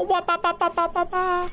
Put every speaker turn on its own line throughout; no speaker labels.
Wah, ba, ba, ba, ba, ba, ba.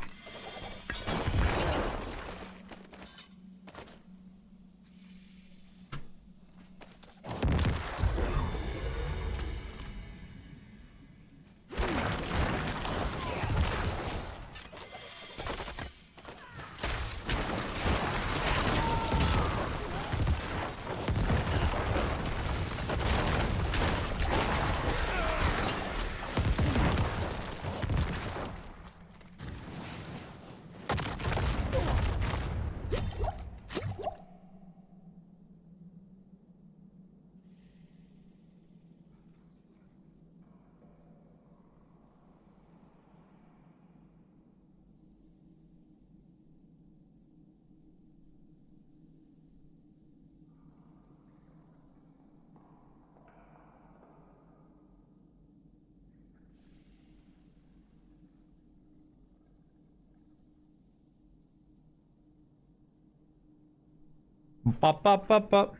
Bop, bop, bop, bop.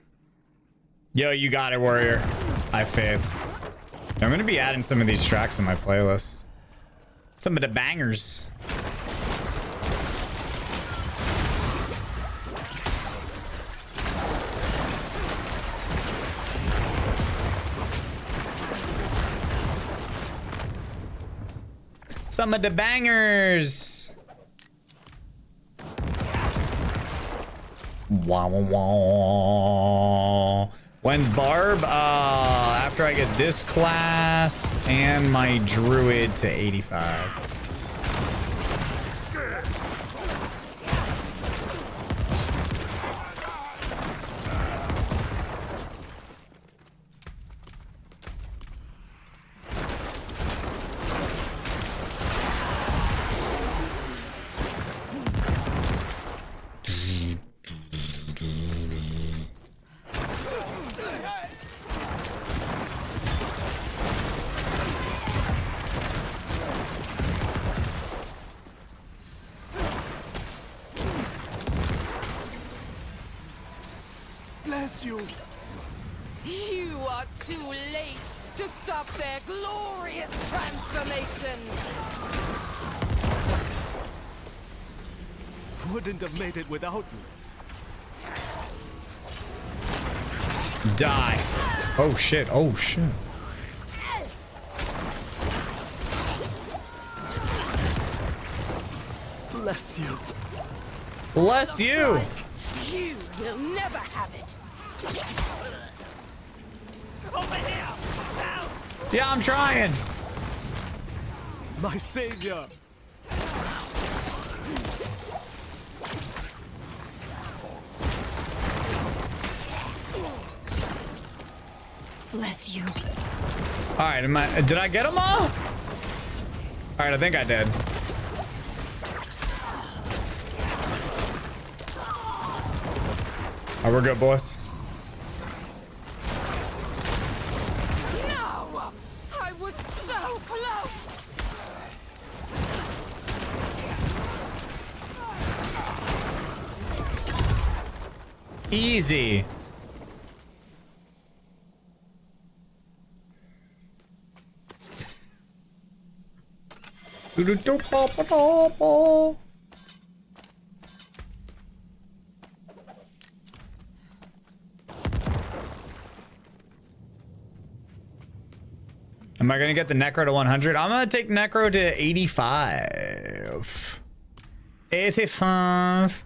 Yo, you got it, warrior. I faith. I'm gonna be adding some of these tracks in my playlist. Some of the bangers. Some of the bangers. Wow, wow. When's Barb? After I get this class and my druid to 85.
Bless you.
You are too late to stop their glorious transformation.
Wouldn't have made it without me.
Die. Oh shit, oh shit.
Bless you.
Bless you.
You will never have it. Over here! Now!
Yeah, I'm trying.
My savior.
Bless you.
All right, did I get them all? All right, I think I did. Oh, we're good, boys.
No! I was so close!
Easy. Am I gonna get the Necro to 100? I'm gonna take Necro to 85. 85.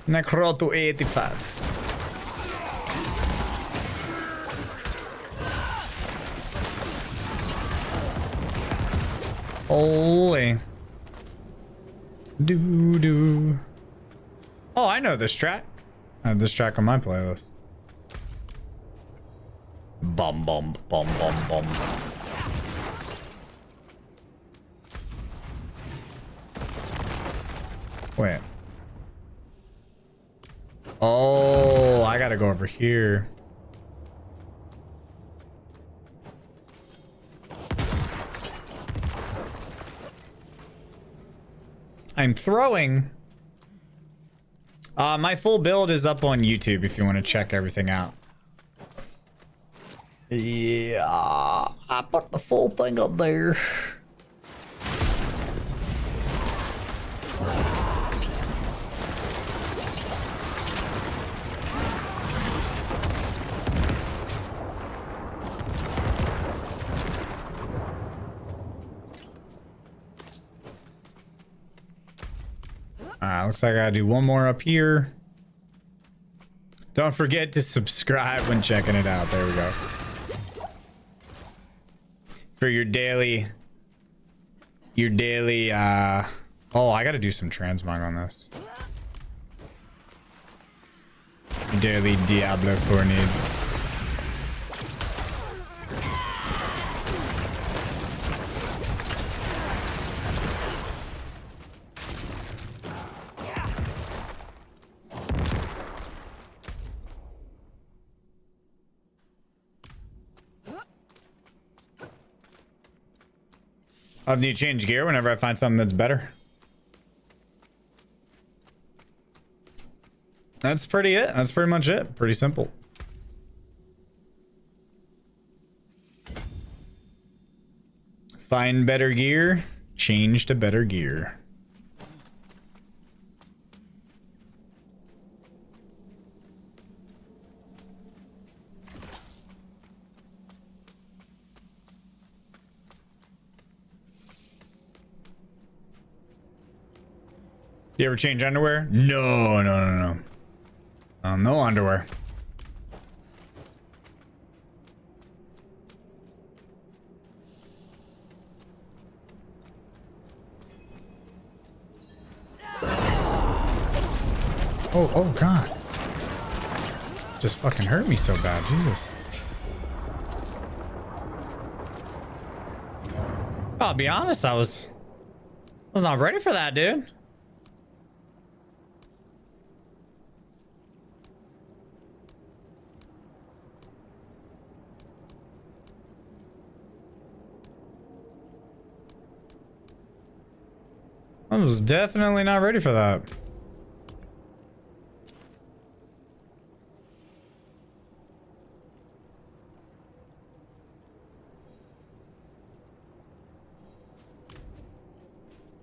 Necro to 85. Holy. Doo doo. Oh, I know this track. I have this track on my playlist. Bum bum bum bum bum. Wait. Oh, I gotta go over here. I'm throwing. My full build is up on YouTube if you want to check everything out. Yeah, I put the full thing up there. Looks like I gotta do one more up here. Don't forget to subscribe when checking it out. There we go. For your daily, oh, I gotta do some transmog on this. Your daily Diablo 4 needs. I'll have to change gear whenever I find something that's better. That's pretty it. That's pretty much it. Pretty simple. Find better gear. Change to better gear. You ever change underwear? No. No underwear. Oh God. Just fucking hurt me so bad, Jesus. I'll be honest, I was not ready for that, dude. I was definitely not ready for that.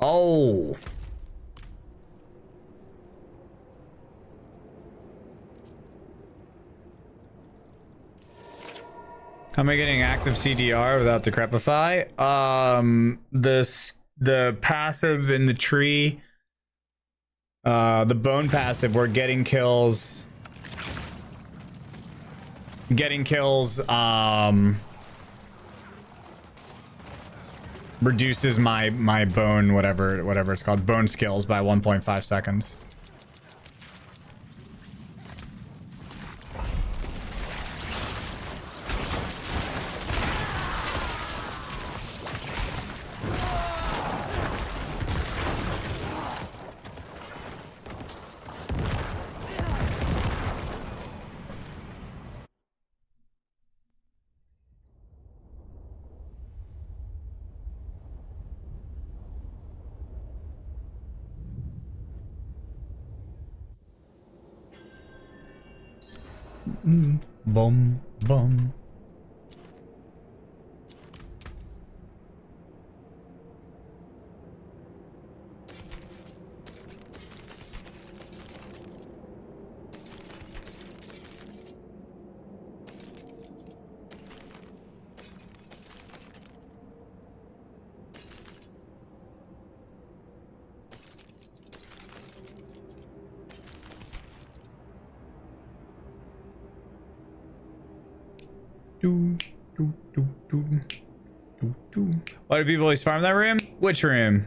Oh. How am I getting active CDR without Decrepify? The passive in the tree, the bone passive, we're getting kills. Reduces my bone, whatever it's called, bone skills by 1.5 seconds. Boom, boom. Why do people always farm that room? Which room?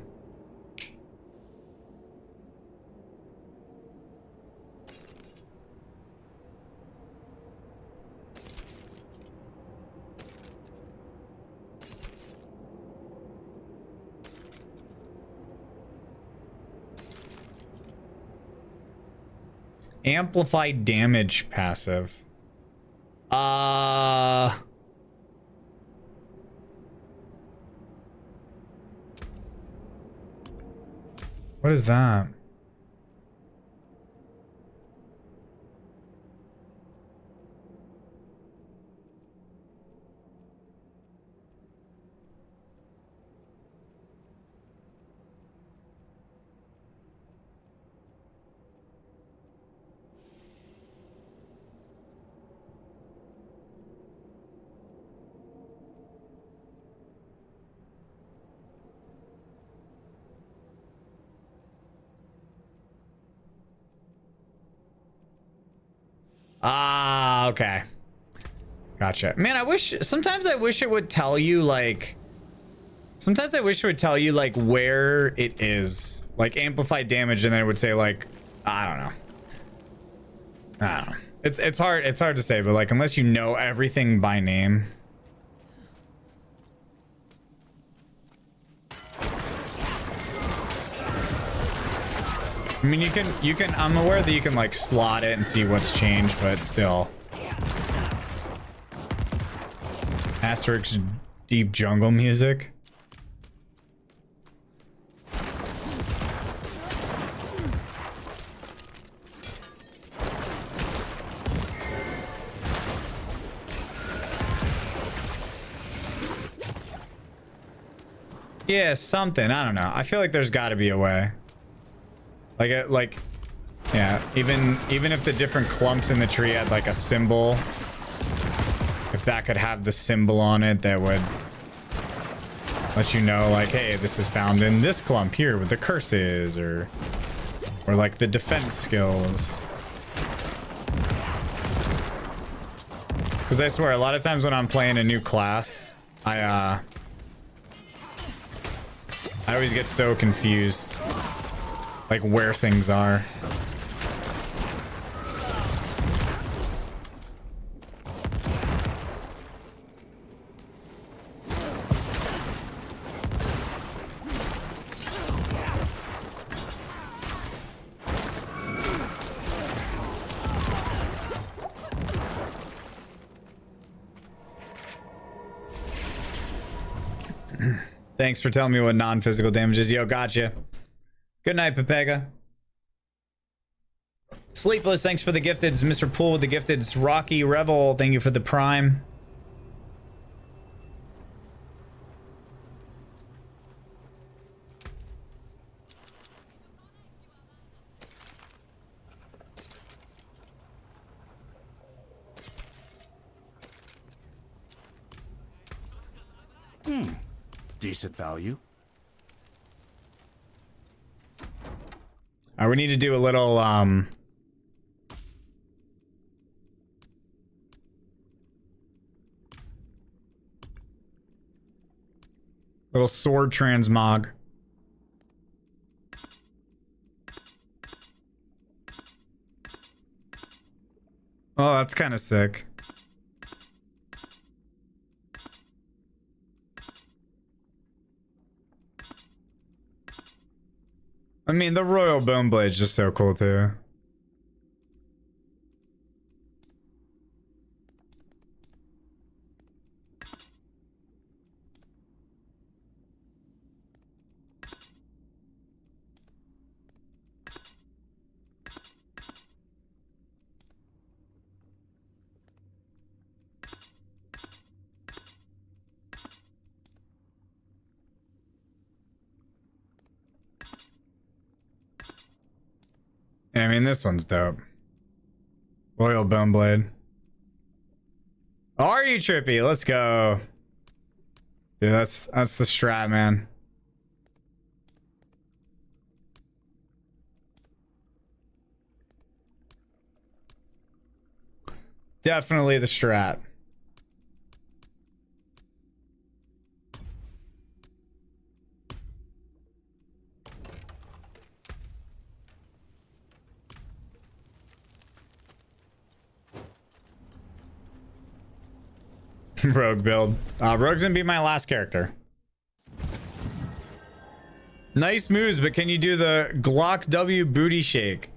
Amplify damage passive. What is that? Ah, okay. Gotcha. Man, sometimes I wish it would tell you, like, sometimes I wish it would tell you, like, where it is. Like, amplified damage, and then it would say, like, I don't know. I don't know. It's hard to say, but, like, unless you know everything by name. I mean, you can, I'm aware that you can, like, slot it and see what's changed, but still. Asterisk deep jungle music. Yeah, something. I don't know. I feel like there's got to be a way. Like, yeah. Even if the different clumps in the tree had like a symbol, if that could have the symbol on it, that would let you know, like, hey, this is found in this clump here with the curses, or like the defense skills. Because I swear, a lot of times when I'm playing a new class, I always get so confused, like where things are. Thanks for telling me what non-physical damage is. Yo, gotcha. Good night, Pepega. Sleepless, thanks for the gifteds. Mr. Poole with the gifteds. Rocky Rebel, thank you for the prime.
Decent value.
We need to do a little little sword transmog. Oh, that's kind of sick. I mean, the Royal Bone Blade's just so cool too. I mean, this one's dope. Royal Bone Blade. Are you trippy? Let's go. Dude, that's the strat, man. Definitely the strat. Rogue build. Rogue's gonna be my last character. Nice moves, but can you do the Glock W booty shake?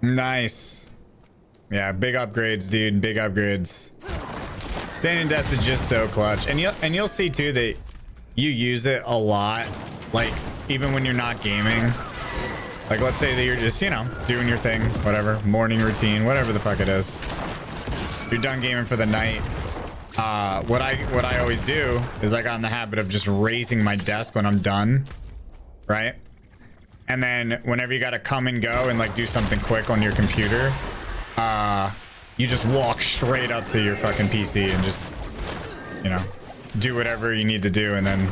Nice. Yeah, big upgrades, dude. Big upgrades. Standing desk is just so clutch, and you'll see too that you use it a lot. Like even when you're not gaming. Like let's say that you're just, you know, doing your thing, whatever, morning routine, whatever the fuck it is. You're done gaming for the night. What I always do is I got in the habit of just raising my desk when I'm done, right? And then whenever you got to come and go and like do something quick on your computer, you just walk straight up to your fucking PC and just, you know, do whatever you need to do, and then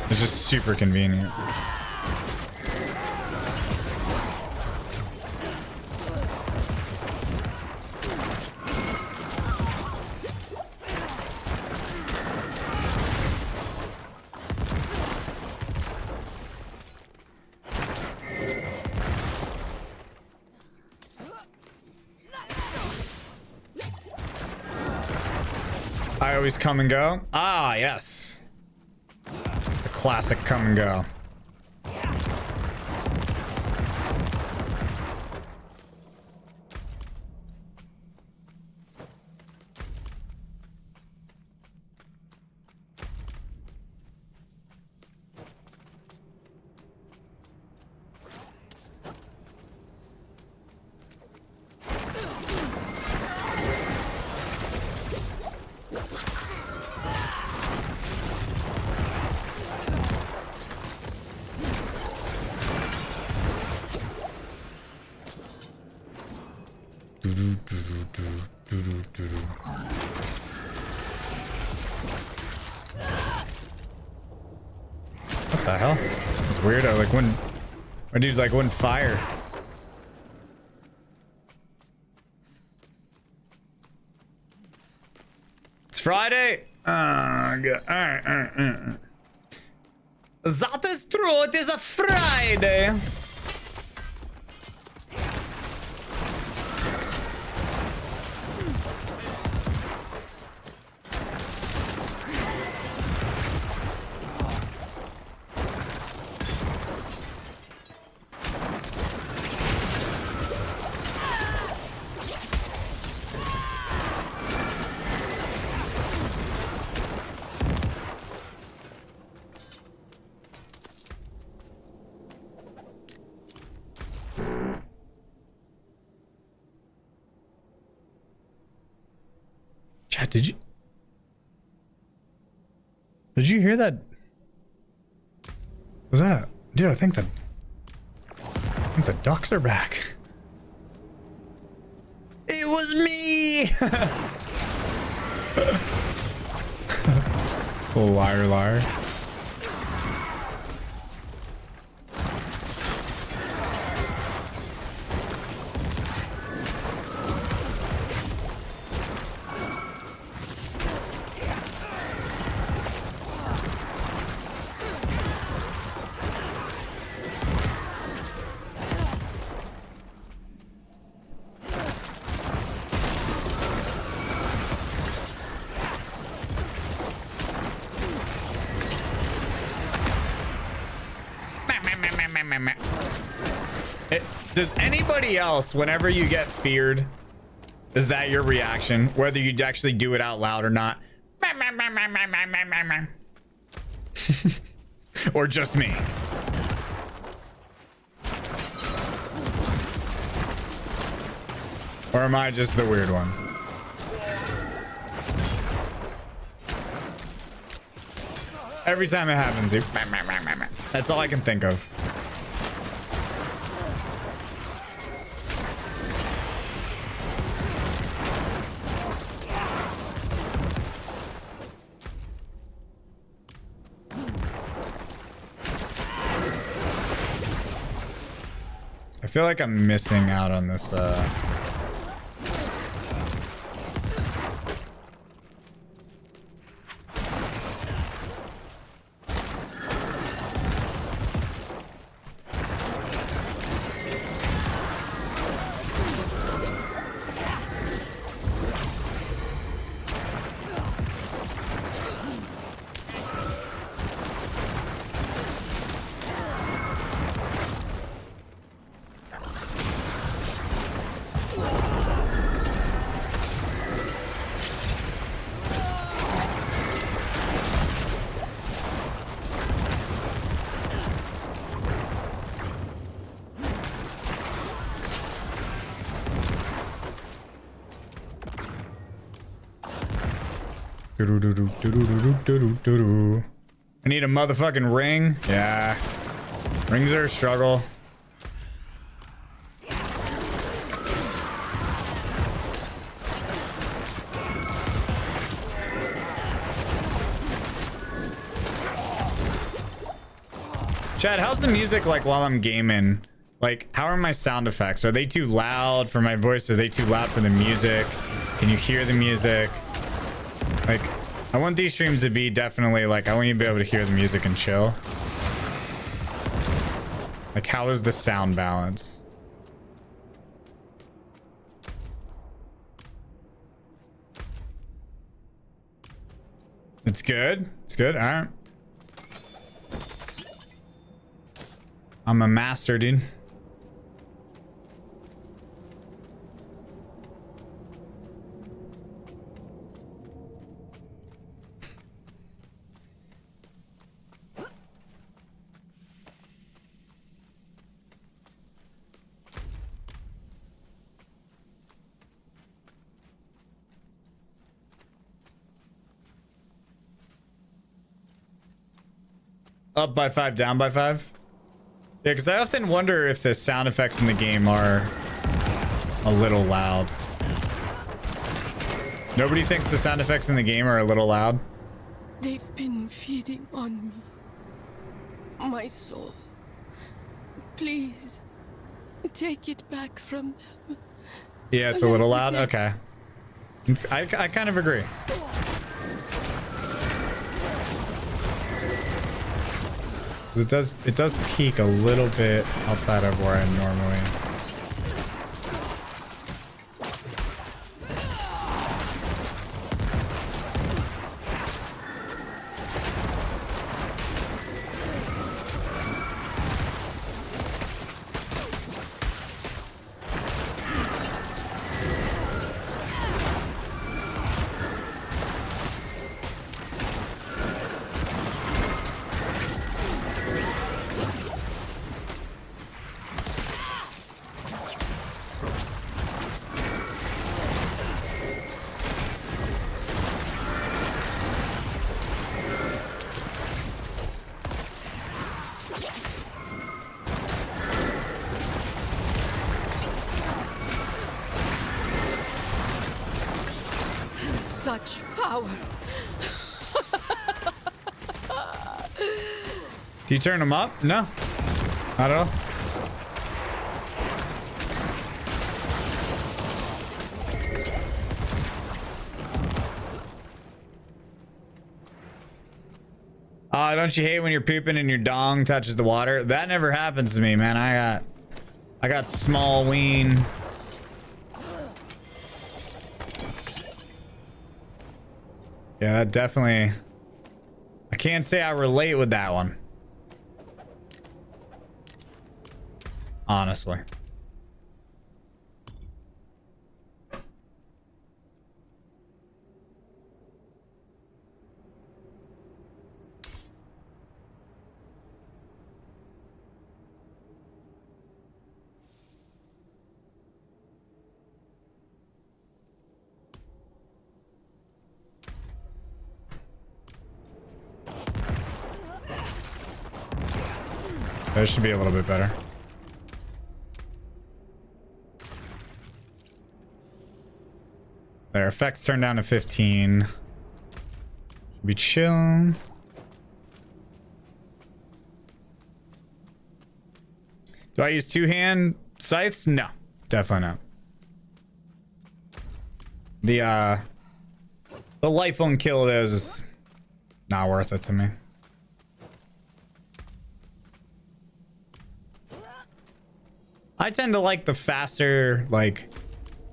it's just super convenient. I always come and go. Ah, yes. The classic come and go. What the hell? It's weirdo. Like when my dude like wouldn't fire. It's Friday. Good. All right. That is true. It is a Friday. Chat, did you hear that? Was that a dude? I think the ducks are back. It was me. Oh, liar. Does anybody else, whenever you get feared, is that your reaction? Whether you actually do it out loud or not? Or just me? Or am I just the weird one? Every time it happens, dude. That's all I can think of. I feel like I'm missing out on this, Do-do-do-do-do-do-do-do-do-do. I need a motherfucking ring. Yeah. Rings are a struggle. Chad, how's the music like while I'm gaming? Like, how are my sound effects? Are they too loud for my voice? Are they too loud for the music? Can you hear the music? Like, I want these streams to be definitely like, I want you to be able to hear the music and chill. Like, how is the sound balance? It's good. It's good. All right. I'm a master, dude. Up by 5, down by 5. Yeah, because I often wonder if the sound effects in the game are a little loud. Nobody thinks the sound effects in the game are a little loud?
They've been feeding on me. My soul. Please, take it back from them.
Yeah, it's a little loud? Okay. I kind of agree. It does peak a little bit outside of where I normally.
Such power.
Do you turn them up? No. Not at all. Don't you hate when you're pooping and your dong touches the water? That never happens to me, man. I got small ween. Yeah, that definitely... I can't say I relate with that one. Honestly. That should be a little bit better. Their effects turned down to 15. Should be chill. Do I use two-hand scythes? No, definitely not. The life on kill of those is not worth it to me. I tend to like the faster, like,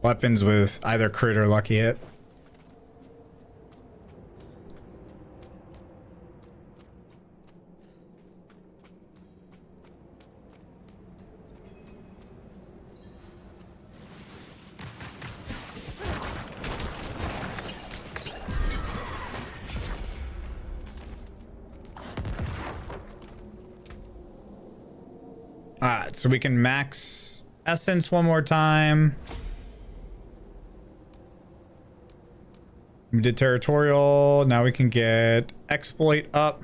weapons with either crit or lucky hit. Alright, so we can max essence one more time. We did territorial. Now we can get exploit up.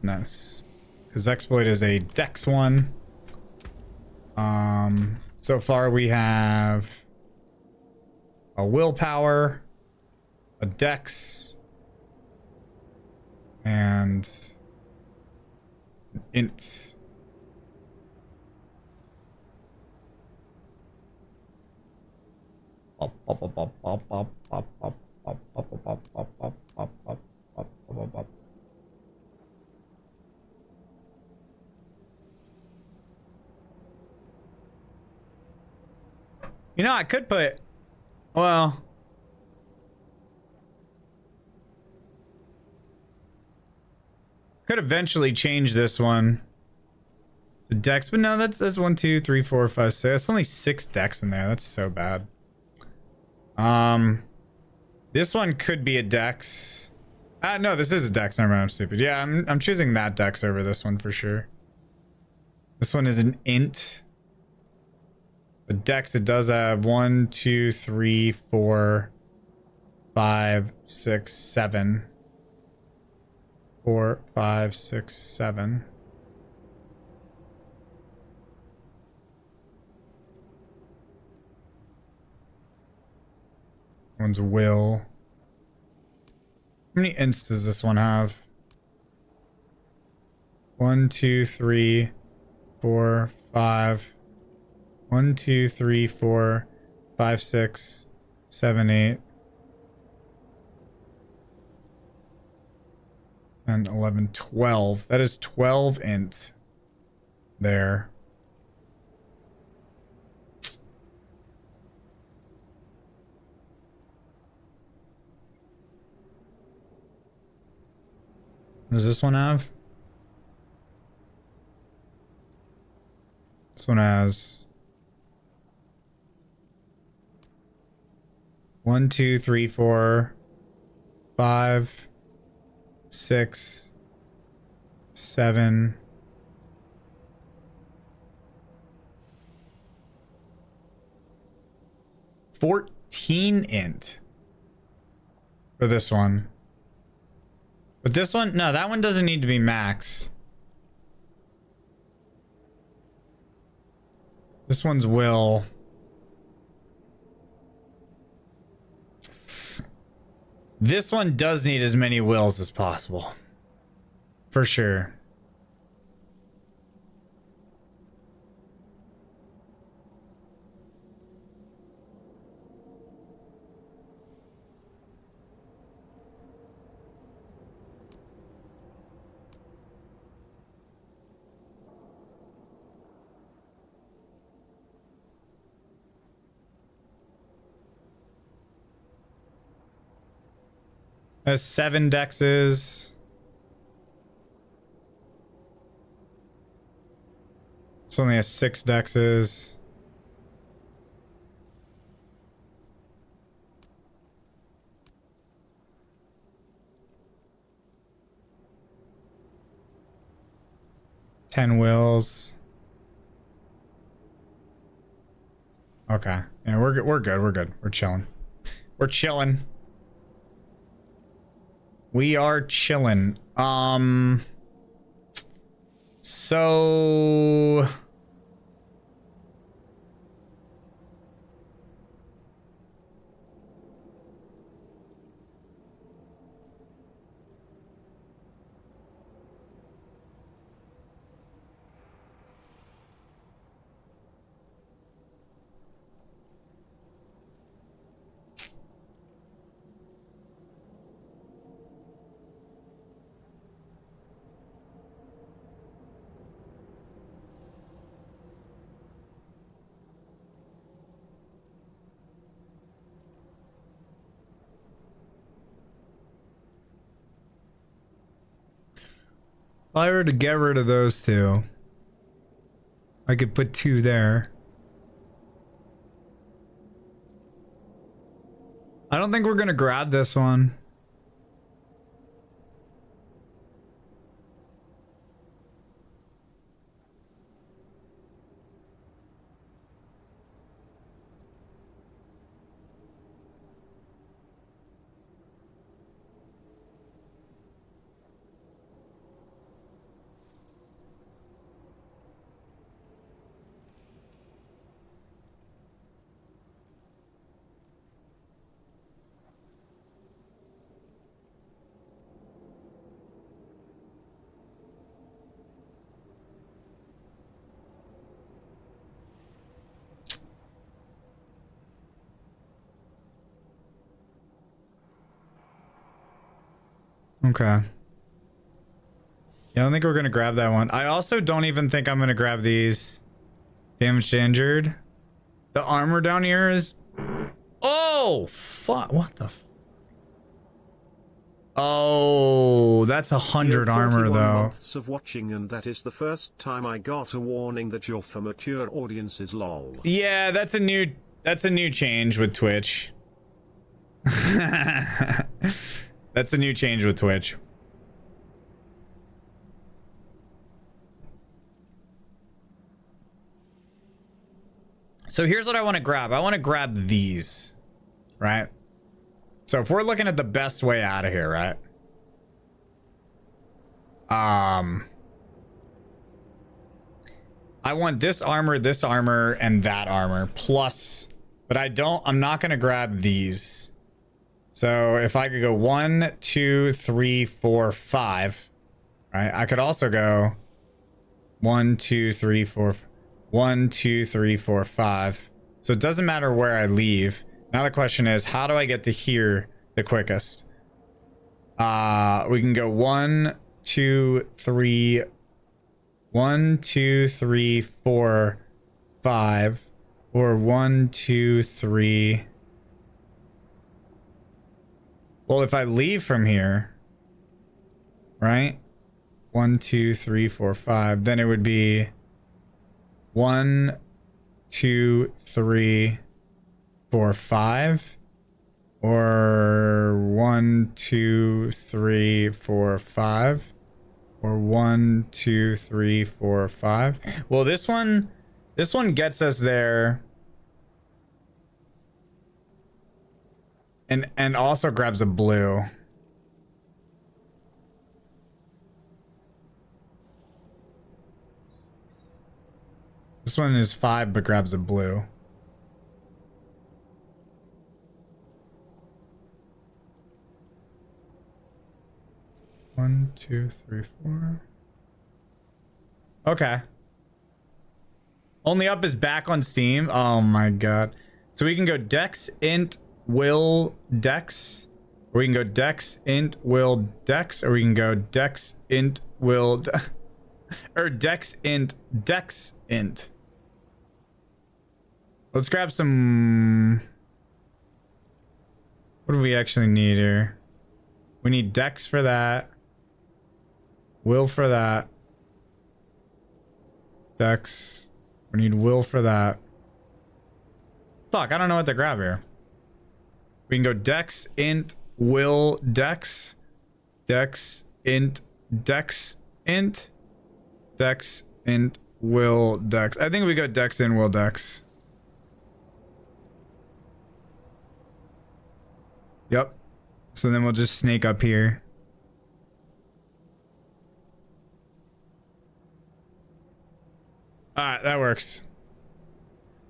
Nice. Because exploit is a dex one. So far we have a willpower, a dex, and int. You know, I could put, well, could eventually change this one to dex, but no, that's 1, 2, 3, 4, 5, 6. That's only 6 dex in there. That's so bad. This one could be a dex. No, this is a dex. Never mind, I'm stupid. Yeah, I'm choosing that dex over this one for sure. This one is an int. The dex, it does have 1, 2, 3, 4, 5, 6, 7. 4, 5, 6, 7. One's will. How many ints does this one have? 1, 2, 3, 4, 5. 1, 2, 3, 4, 5, 6, 7, 8. And 11, 12. That is 12 int there. What does this one have? This one has 1, 2, 3, 4, 5, 6, 7. $14 int for this one. But this one, no, that one doesn't need to be max. This one's will. This one does need as many wills as possible. For sure. Has 7 dexes. This only has 6 dexes. Ten wills. Okay. Yeah, we're good. We're good. We're chilling. We're chilling. We are chilling. So if I were to get rid of those two, I could put 2 there. I don't think we're gonna grab this one. Okay. Yeah, I don't think we're gonna grab that one. I also don't even think I'm gonna grab these. Damaged, injured. The armor down here is... Oh, fuck. What the... Oh, that's 100 armor,
41
though.
months of watching, and that is the first time I got a warning that you're for mature audiences, lol.
Yeah, that's a new change with Twitch. That's a new change with Twitch. So here's what I want to grab. I want to grab these, right? So if we're looking at the best way out of here, right? I want this armor, and that armor plus, but I'm not going to grab these. So if I could go 1, 2, 3, 4, 5, right? I could also go 1, 2, 3, 4, 1, 2, 3, 4, 5. So it doesn't matter where I leave. Now the question is, how do I get to here the quickest? We can go 1, 2, 3, 1, 2, 3, 4, 5, or 1, 2, 3. Well, if I leave from here, right? 1, 2, 3, 4, 5, then it would be 1, 2, 3, 4, 5, or 1, 2, 3, 4, 5, or 1, 2, 3, 4, 5. Well, this one gets us there, and also grabs a blue. This one is 5 but grabs a blue. One, 2, 3, 4. Okay. Only Up is back on Steam. Oh my god. So we can go Dex, Int, Will, Dex. Or we can go Dex, Int, Will, Dex. Or we can go Dex, Int, Will, or Dex, Int, Dex, Int. Let's grab some... What do we actually need here? We need Dex for that. Will for that. Dex. We need Will for that. Fuck, I don't know what to grab here. We can go Dex, Int, Will, Dex. Dex, Int, Dex, Int. Dex, Int, Will, Dex. I think we go Dex, Int, Will, Dex. Yep. So then we'll just snake up here. Alright, that works.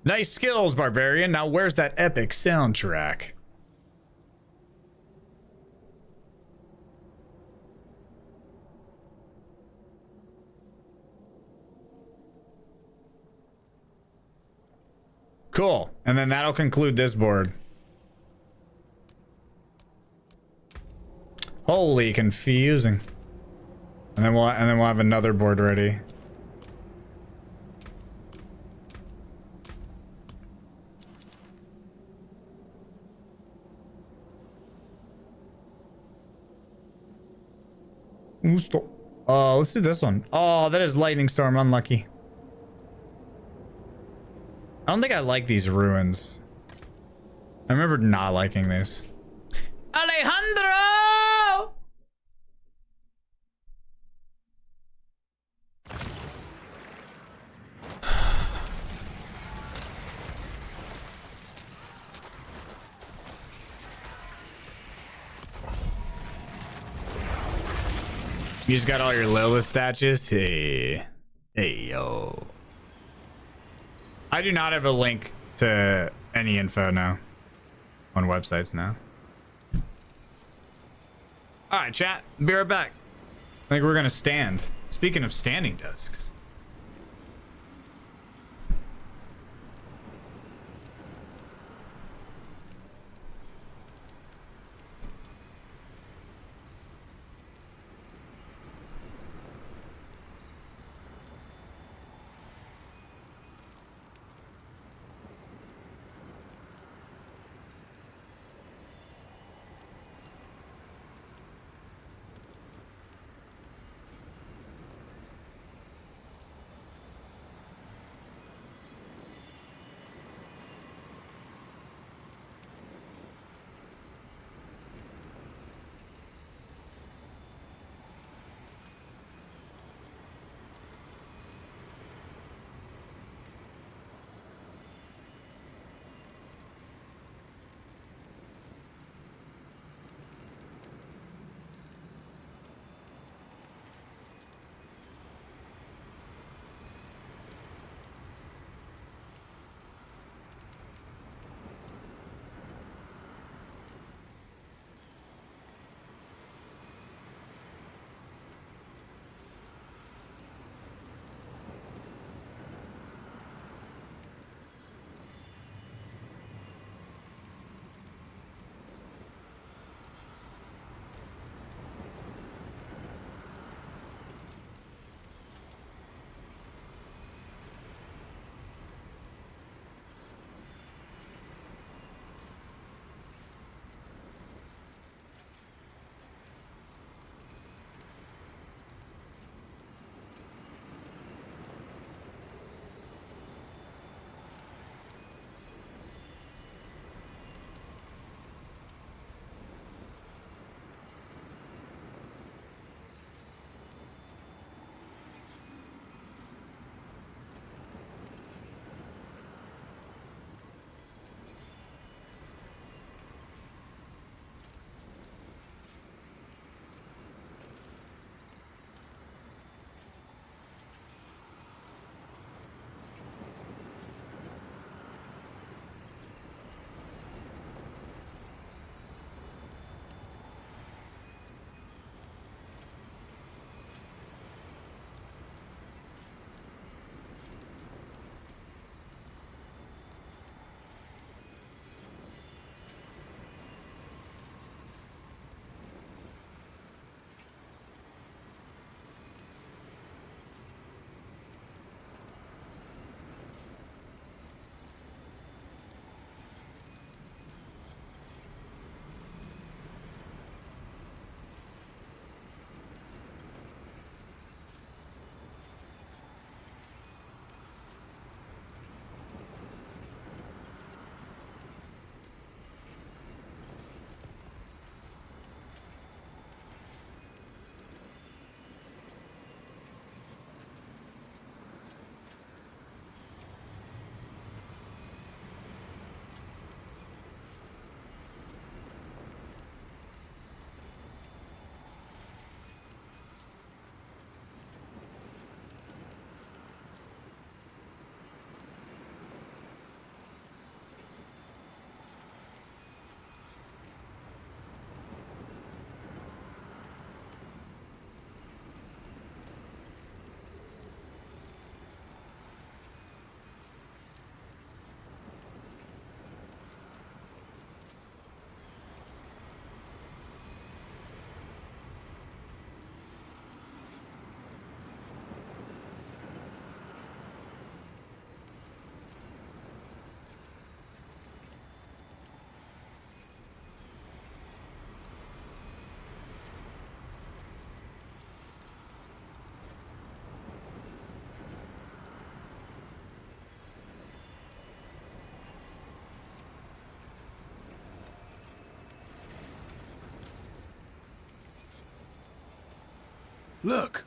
Nice skills, Barbarian. Now where's that epic soundtrack? Cool. And then that'll conclude this board. Holy confusing. And then we'll have another board ready. Oh, let's do this one. Oh, that is Lightning Storm. Unlucky. I don't think I like these ruins. I remember not liking these. Alejandro! You just got all your Lilith statues? Hey. Hey, yo. I do not have a link to any info now. On websites now. Alright, chat. Be right back. I think we're gonna stand. Speaking of standing desks.
Look!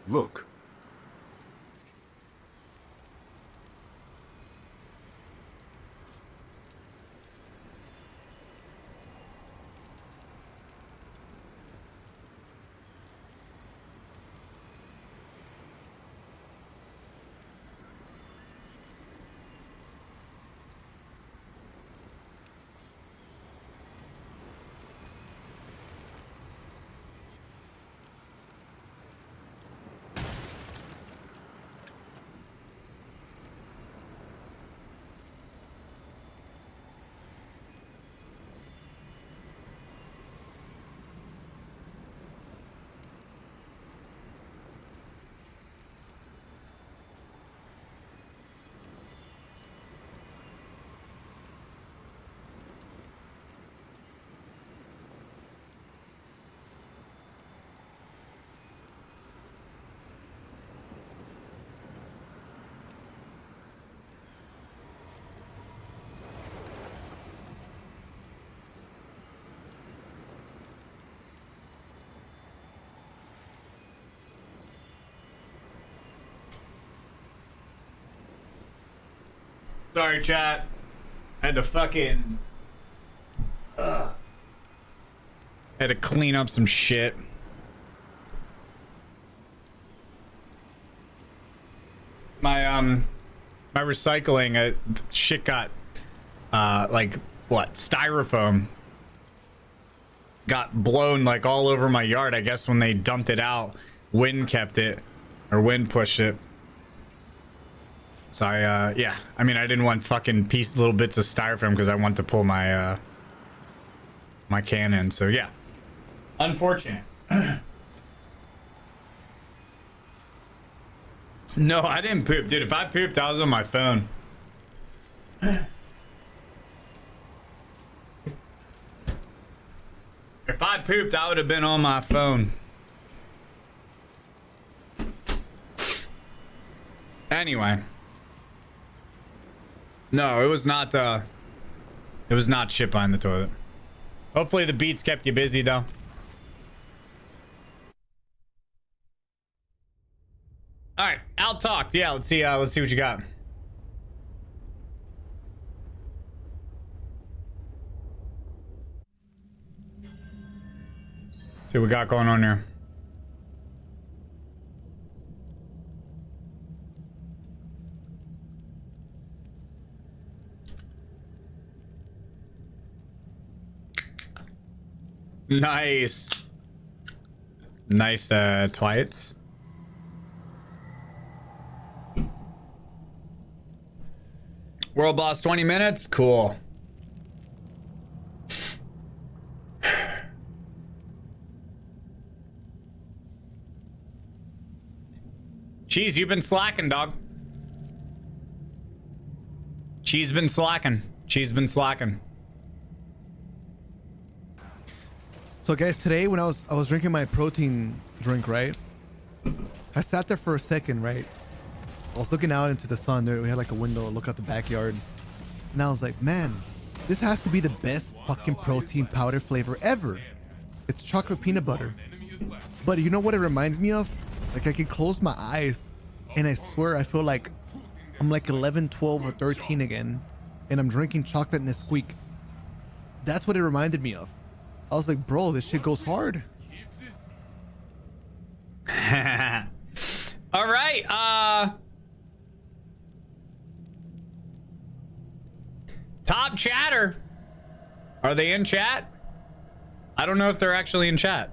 Look.
Sorry, chat. I had to fucking... had to clean up some shit. My recycling shit got like what, styrofoam got blown like all over my yard. I guess when they dumped it out, wind kept it, or wind pushed it. So I yeah, I mean, I didn't want fucking little bits of styrofoam because I want to pull my my can in. So yeah, unfortunate. No, I didn't poop, dude. If I pooped, I was on my phone. If I pooped, I would have been on my phone. Anyway. No, it was not shit behind the toilet. Hopefully the beats kept you busy though. All right, out talked. Yeah, let's see what you got. See what we got going on here. Nice. Nice, twits. World boss 20 minutes? Cool. Cheese, you've been slacking, dog. Cheese been slacking. Cheese been slacking.
So guys, today when I was drinking my protein drink, right? I sat there for a second, right? I was looking out into the sun. There we had like a window, look out the backyard, and I was like, man, this has to be the best fucking protein powder flavor ever. It's chocolate peanut butter. But you know what it reminds me of? Like I can close my eyes and I swear I feel like I'm like 11, 12, or 13 again, and I'm drinking chocolate Nesquik. That's what it reminded me of. I was like, bro, this shit goes hard.
All right, top chatter. Are they in chat? I don't know if they're actually in chat.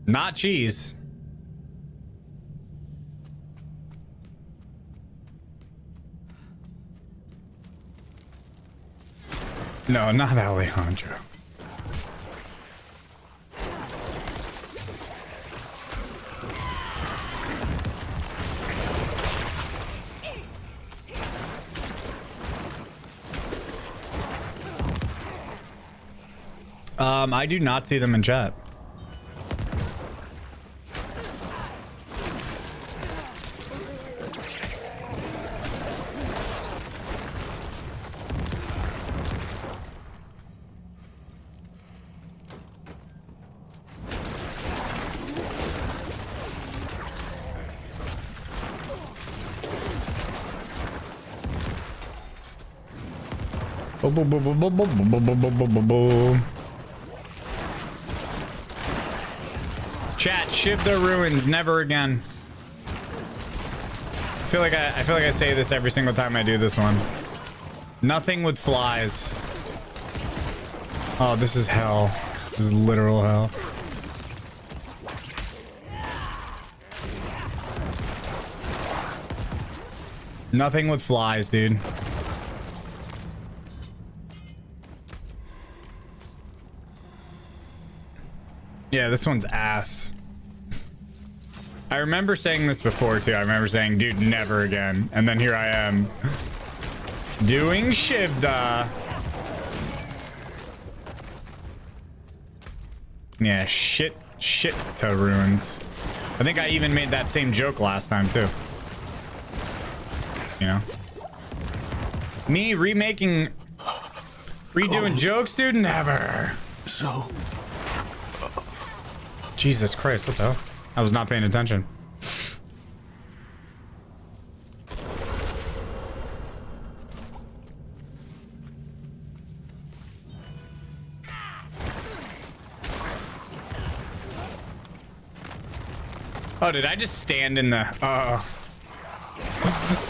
Not cheese. No, not Alejandro. I do not see them in chat. Boom, boom, boom, boom, boom, boom, boom, boom, boom, boom, boom, boom. Chat, shiv the ruins, never again. I feel like I say this every single time I do this one. Nothing with flies. Oh, this is hell. This is literal hell. Nothing with flies, dude. Yeah, this one's ass. I remember saying this before too. I remember saying, dude, never again. And then here I am doing Shivda. Yeah, shit to ruins. I think I even made that same joke last time too. You know? Me redoing jokes, dude? Never.
So,
Jesus Christ, what the hell? I was not paying attention. Oh, did I just stand in the... Oh.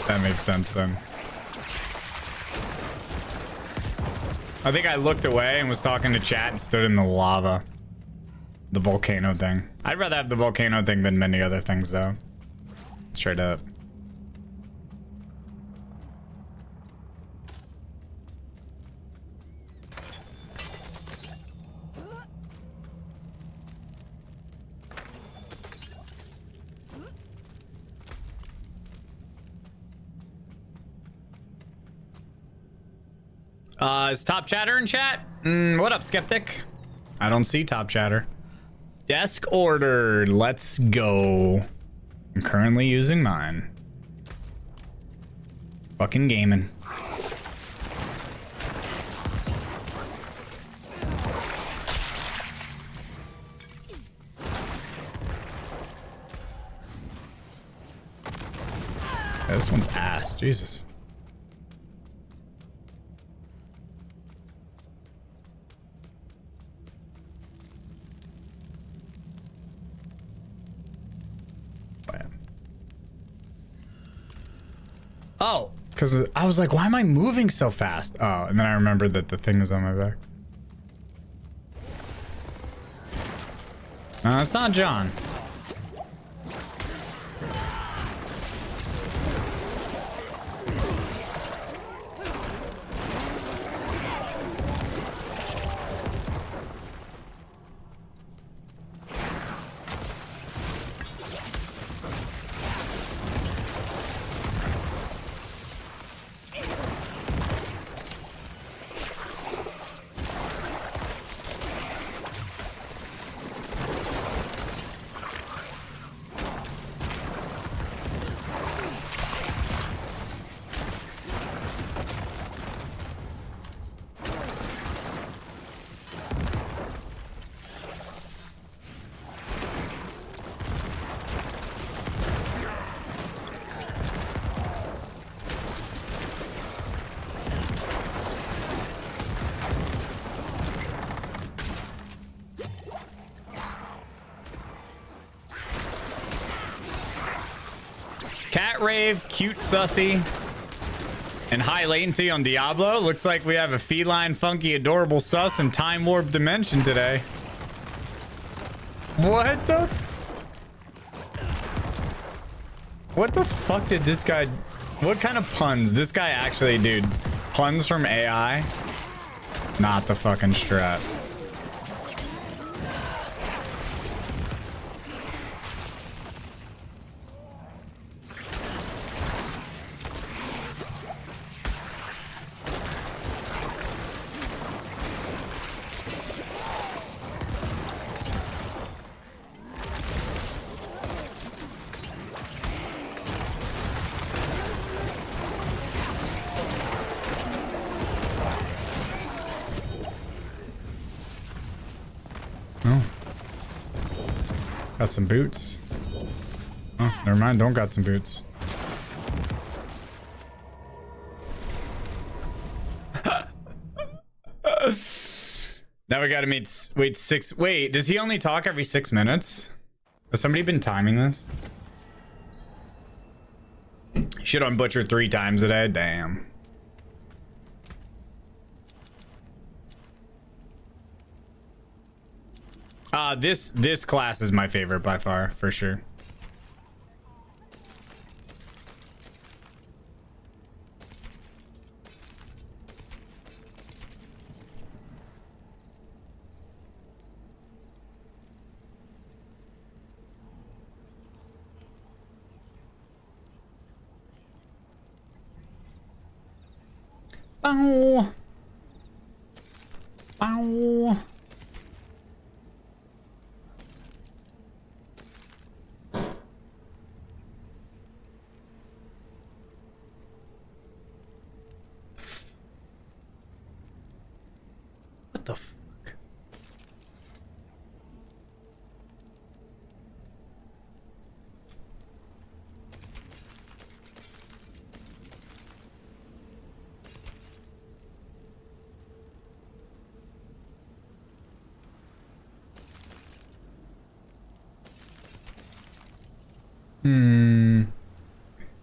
That makes sense then. I think I looked away and was talking to chat and stood in the lava. The volcano thing. I'd rather have the volcano thing than many other things though. Straight up. Is Top Chatter in chat? What up, Skeptic? I don't see Top Chatter. Desk ordered. Let's go. I'm currently using mine. Fucking gaming. Yeah, this one's ass. Jesus. Oh, because I was like, why am I moving so fast? Oh, and then I remembered that the thing is on my back. No, it's not John. Cat rave, cute sussy, and high latency on Diablo. Looks like we have a feline, funky, adorable sus and time warp dimension today. What the? What the fuck did this guy? What kind of puns? This guy actually, dude. Puns from AI? Not the fucking strat. Got some boots. Oh, never mind. Don't got some boots. Now we gotta wait 6. Wait, does he only talk every 6 minutes? Has somebody been timing this? Shit on Butcher 3 times a day? Damn. This class is my favorite by far, for sure. Bow. Bow. What the fuck?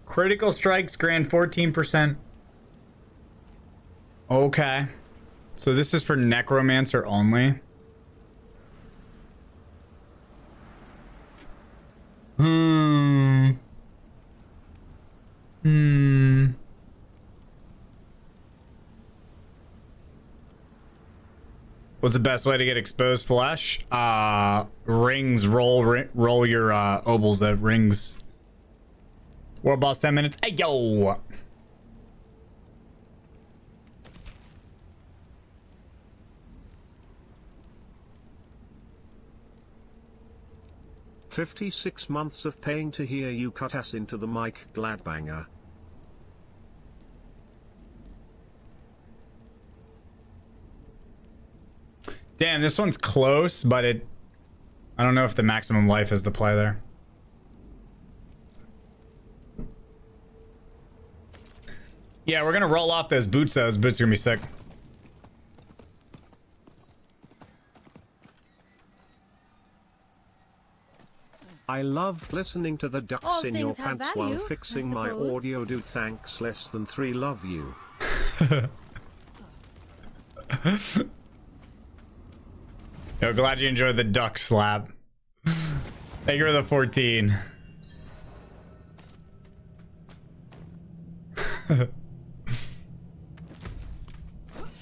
Critical strikes grant 14%. Okay. So this is for Necromancer only. What's the best way to get exposed flesh? Rings. Roll your obols at rings. War boss 10 minutes. Hey yo.
"56 months of paying to hear you cut ass into the mic, Gladbanger."
Damn, this one's close, but I don't know if the maximum life is the play there. Yeah, we're gonna roll off those boots though. Those boots are gonna be sick.
"I loved listening to the ducks
All
in your
things have
pants while
value,
fixing
I
my
suppose.
audio. Do thanks, less than 3. Love you."
Yo, glad you enjoyed the duck slap. Thank you for the 14.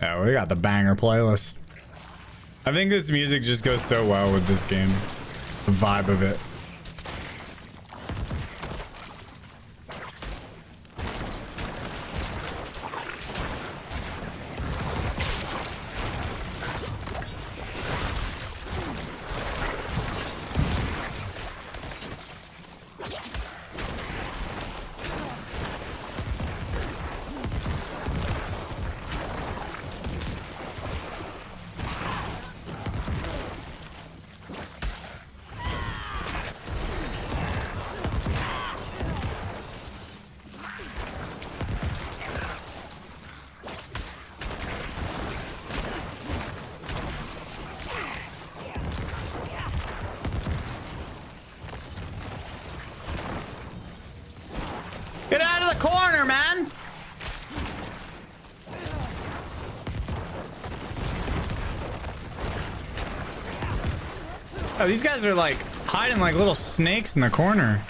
Yeah, we got the banger playlist. I think this music just goes so well with this game. The vibe of it. Get out of the corner, man! Oh, these guys are like hiding like little snakes in the corner.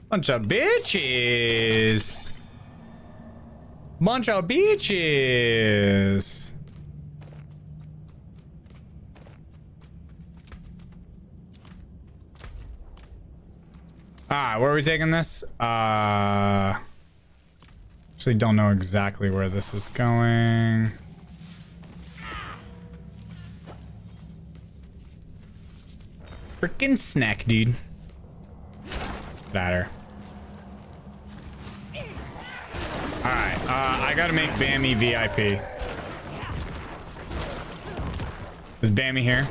Bunch of bitches. Bunch of bitches. Alright, where are we taking this? Actually don't know exactly where this is going. Freaking snack, dude. Batter. Alright, I gotta make Bammy VIP. Is Bammy here?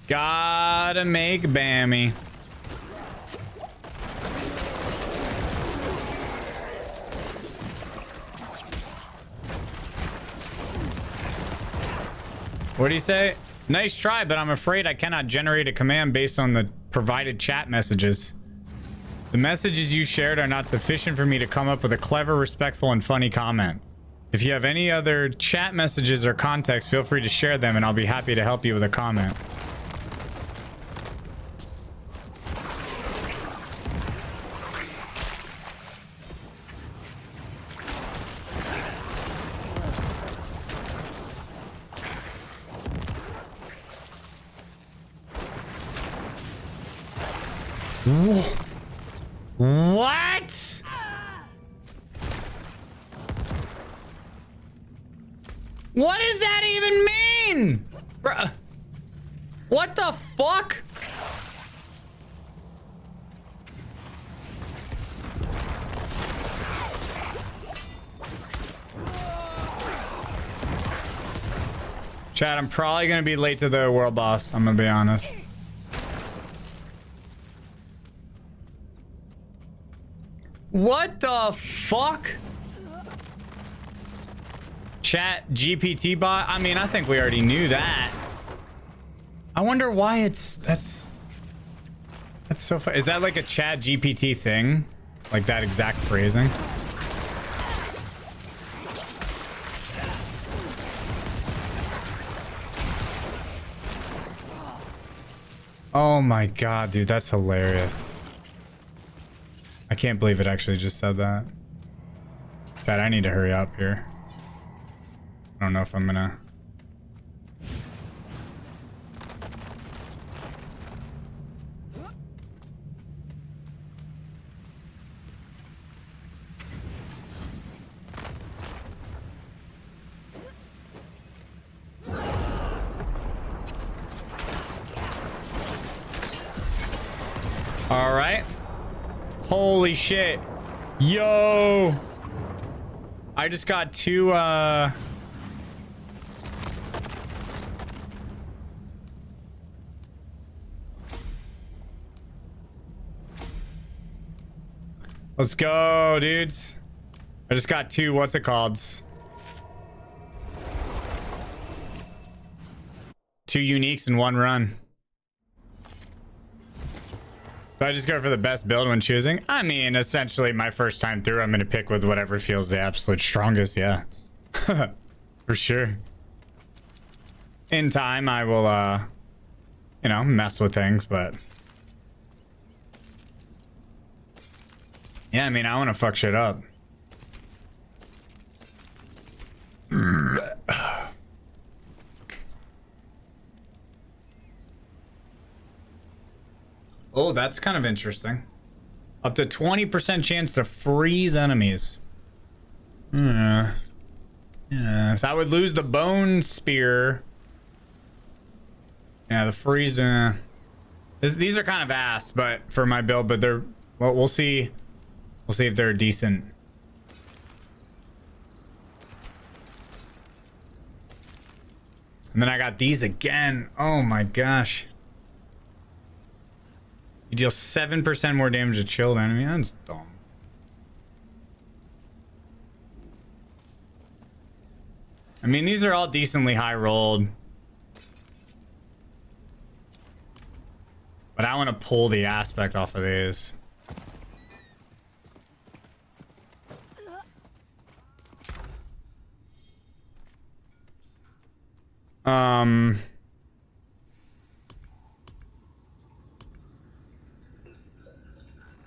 Gotta make Bammy. What do you say? Nice try, but I'm afraid I cannot generate a command based on the provided chat messages. The messages you shared are not sufficient for me to come up with a clever, respectful, and funny comment. If you have any other chat messages or context, feel free to share them and I'll be happy to help you with a comment. What? What does that even mean? Bruh. What the fuck? Chat, I'm probably gonna be late to the world boss. I'm gonna be honest. What the fuck? Chat GPT bot? I mean, I think we already knew that. I wonder why that's so funny. Is that like a chat GPT thing? Like that exact phrasing? Oh my god, dude, that's hilarious. I can't believe it actually just said that. Chat, I need to hurry up here. I don't know if I'm gonna... All right. Holy shit. Yo. I just got two, let's go, dudes. I just got two, what's it called? Two uniques in one run. Do I just go for the best build when choosing? I mean, essentially, my first time through, I'm going to pick with whatever feels the absolute strongest, yeah. For sure. In time, I will, you know, mess with things, but... yeah, I mean, I want to fuck shit up. Oh, that's kind of interesting. Up to 20% chance to freeze enemies. Yes, I would lose the bone spear. Yeah, the freeze. These are kind of ass, but for my build, but they're... well, we'll see. We'll see if they're decent. And then I got these again. Oh my gosh. You deal 7% more damage to chilled enemy. That's dumb. I mean, these are all decently high rolled. But I want to pull the aspect off of these.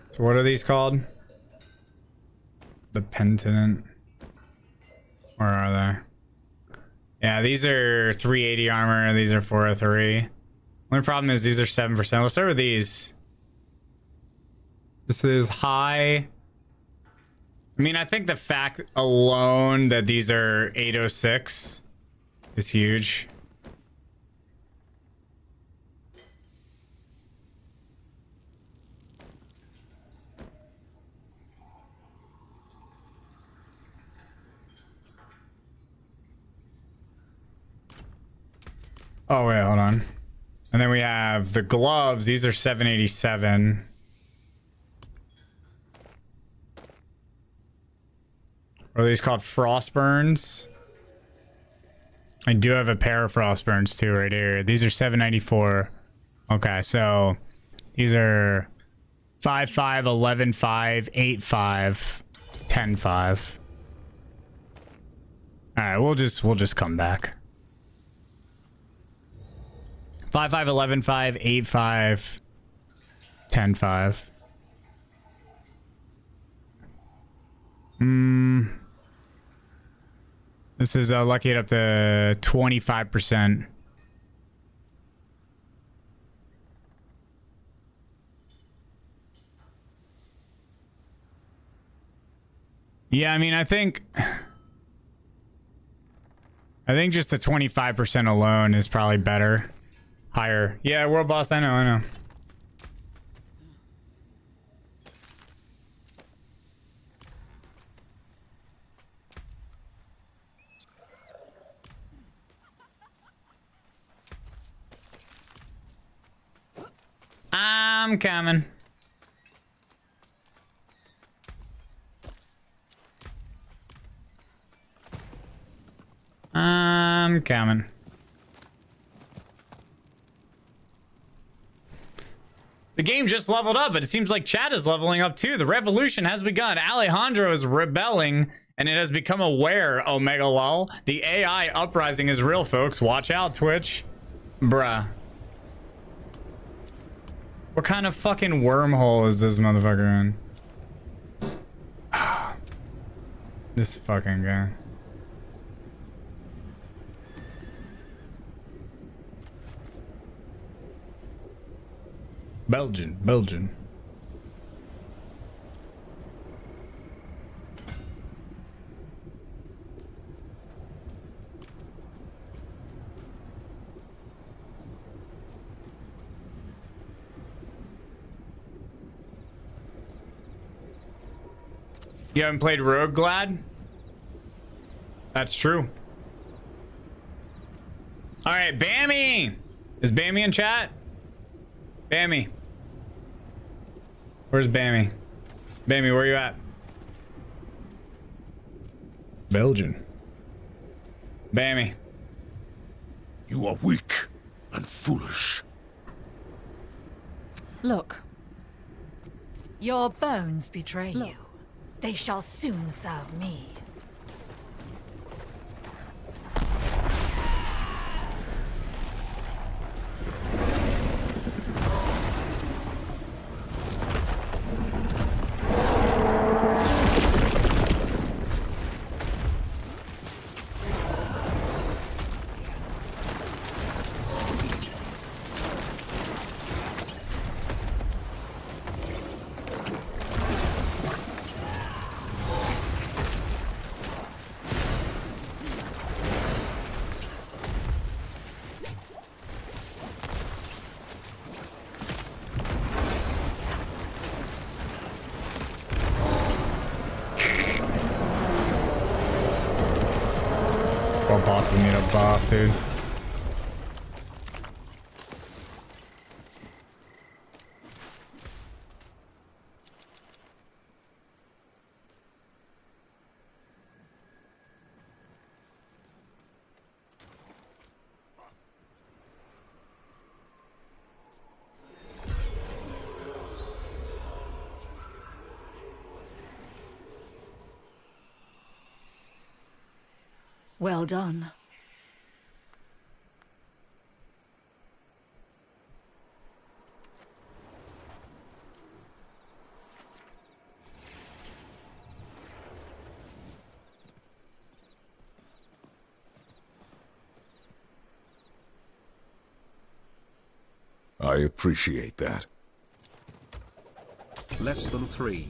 So what are these called? The Penitent. Where are they? Yeah, these are 380 armor. These are 403. Only problem is these are 7%. We'll start with these. This is high. I mean, I think the fact alone that these are 806 is huge. Oh, wait, hold on. And then we have the gloves. These are 787. What are these called? Frostburns. I do have a pair of Frostburns too right here. These are 794. Okay, so these are 5.5, 11.5, 8.5, 10.5. All right, we'll just come back. 5.5, 11.5, 8.5, 10.5. This is lucky it up to 25%. Yeah, I mean, I think just the 25% alone is probably better. Higher. Yeah, World Boss, I know. I'm coming. I'm coming. The game just leveled up, but it seems like chat is leveling up too. The revolution has begun. Alejandro is rebelling, and it has become aware, Omega Lol. The AI uprising is real, folks. Watch out, Twitch. Bruh. What kind of fucking wormhole is this motherfucker in? This fucking guy. Belgian. You haven't played Rogue, Glad? That's true. All right, Bammy! Is Bammy in chat? Bammy. Where's Bammy? Bammy, where you at? Belgian. Bammy.
You are weak and foolish.
Look. Your bones betray you. They shall soon serve me.
World bosses need a buff, dude.
Well done.
I appreciate that.
Less than 3.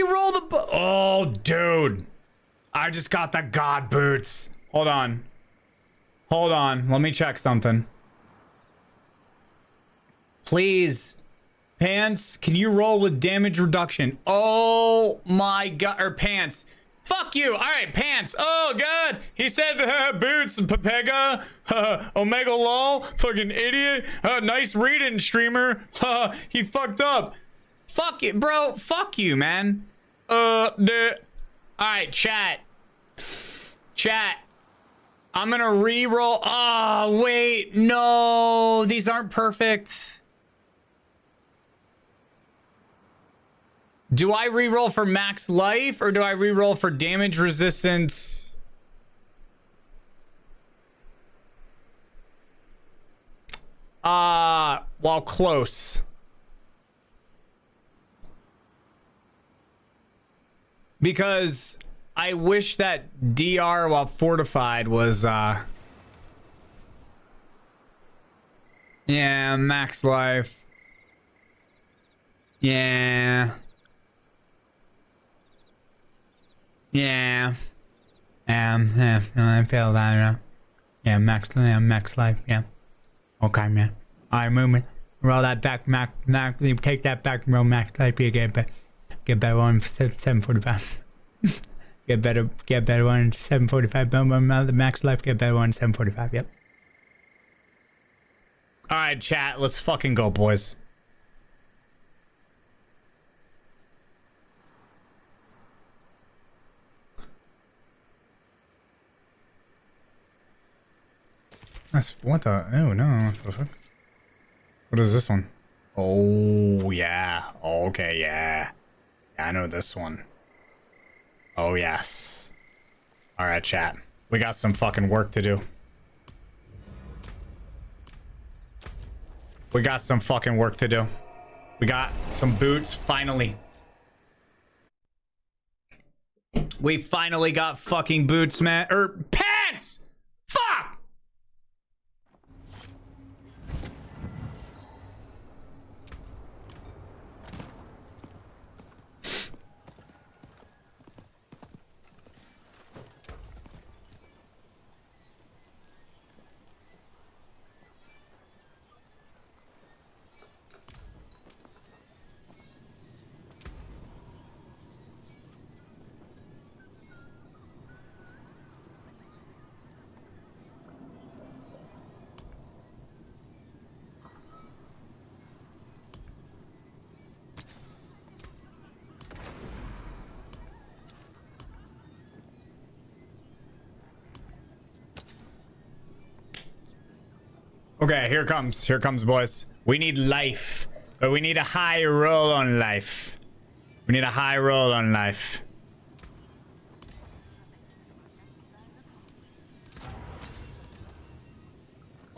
re-roll the oh, dude. I just got the god boots. Hold on. Hold on. Let me check something. Please. Pants, can you roll with damage reduction? Oh my god. Or pants. Fuck you. All right, pants. Oh god. He said boots, Pepega, Omega lol, fucking idiot. Nice reading, streamer. He fucked up. Fuck it, bro. Fuck you, man. All right, chat. Chat. I'm gonna re-roll. Oh, wait. No, these aren't perfect. Do I re-roll for max life or do I re-roll for damage resistance? Well, close. Because I wish that DR while fortified was, yeah, max life. Yeah. Yeah. Yeah, I feel that, yeah, max life, yeah. Okay, man. Alright, movement. Roll that back, max, take that back, roll max life, you get better one for 745. Get better one 745, the max life, get better one 745, yep. Alright, chat, let's fucking go, boys. That's what the oh no. What the fuck? What is this one? Oh yeah. Okay, yeah. I know this one. Oh yes. Alright, chat. We got some fucking work to do. We got some fucking work to do. We got some boots, finally. We finally got fucking boots, man. Or pants! Fuck! Okay, here comes, boys. We need life, but we need a high roll on life. We need a high roll on life.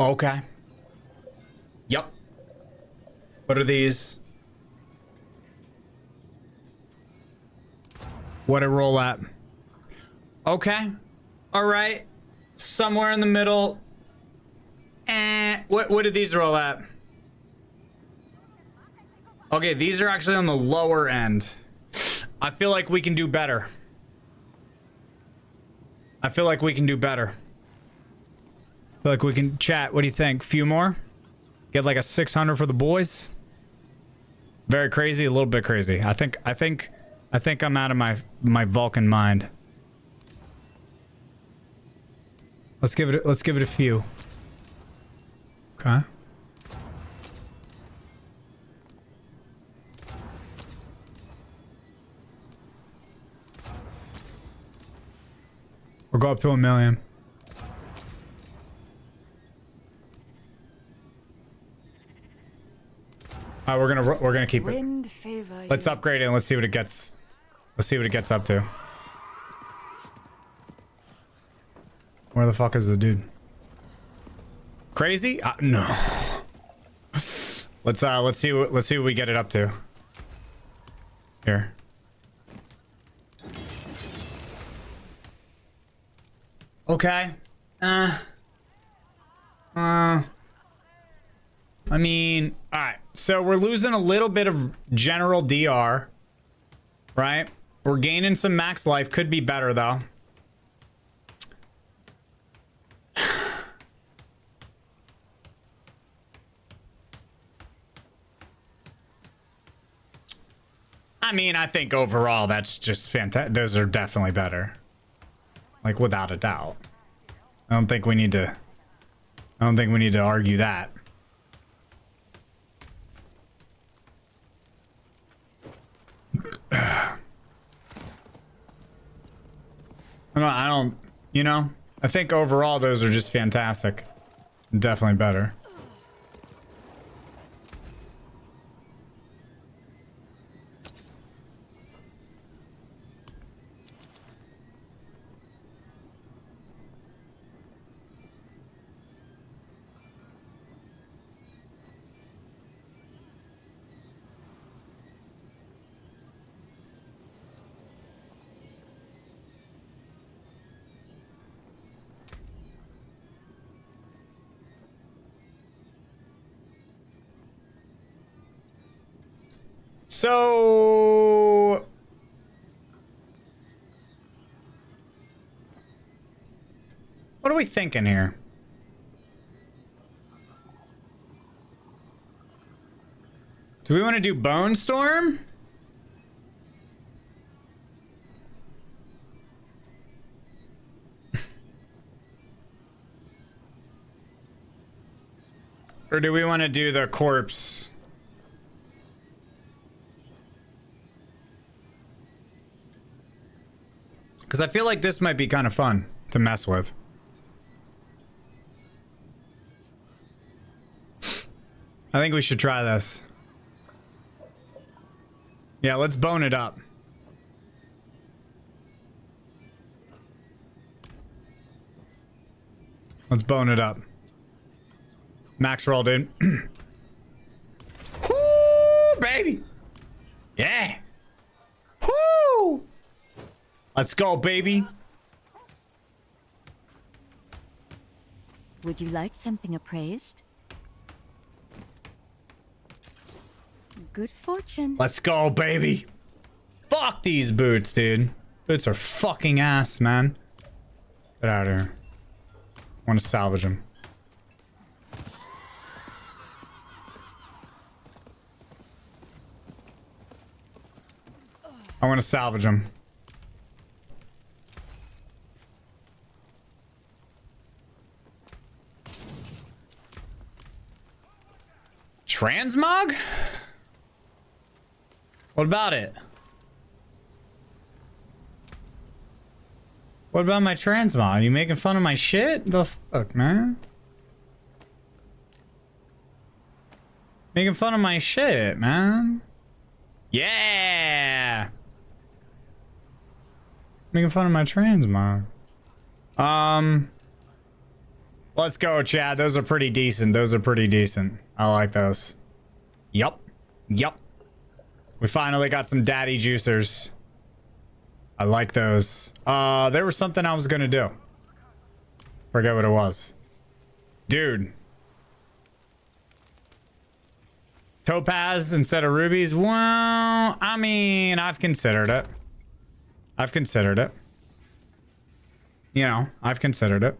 Okay. Yep. What are these? What a roll at? Okay. All right. Somewhere in the middle. What did these roll at? Okay, these are actually on the lower end. I feel like we can do better. I feel like we can do better. I feel like we can chat. What do you think? Few more? Get like a 600 for the boys? Very crazy, a little bit crazy. I think I'm out of my Vulcan mind. Let's give it a few. Okay. We'll go up to 1 million. All right, we're gonna keep it. Let's upgrade it and let's see what it gets. Let's see what it gets up to. Where the fuck is the dude? Crazy? No. Let's see what we get it up to. Here. Okay. I mean, all right. So we're losing a little bit of general DR, right? We're gaining some max life. Could be better, though. I mean, I think overall that's just fantastic. Those are definitely better. Like, without a doubt. I don't think we need to argue that. I don't, you know, I think overall those are just fantastic. Definitely better. So what are we thinking here? Do we want to do Bone Storm? Or do we want to do the corpse? Because I feel like this might be kind of fun to mess with. I think we should try this. Yeah, let's bone it up. Let's bone it up. Max roll, dude. Woo, baby. Yeah. Woo. Let's go, baby.
Would you like something appraised? Good fortune.
Let's go, baby. Fuck these boots, dude. Boots are fucking ass, man. Get out of here. I want to salvage them. I want to salvage them. Transmog? What about it? What about my transmog? You making fun of my shit? The fuck, man? Making fun of my shit, man. Yeah! Making fun of my transmog. Let's go, Chad. Those are pretty decent. Those are pretty decent. I like those. Yup. Yup. We finally got some daddy juicers. I like those. There was something I was gonna do. Forget what it was. Dude. Topaz instead of rubies? Well, I mean, I've considered it. I've considered it. You know, I've considered it.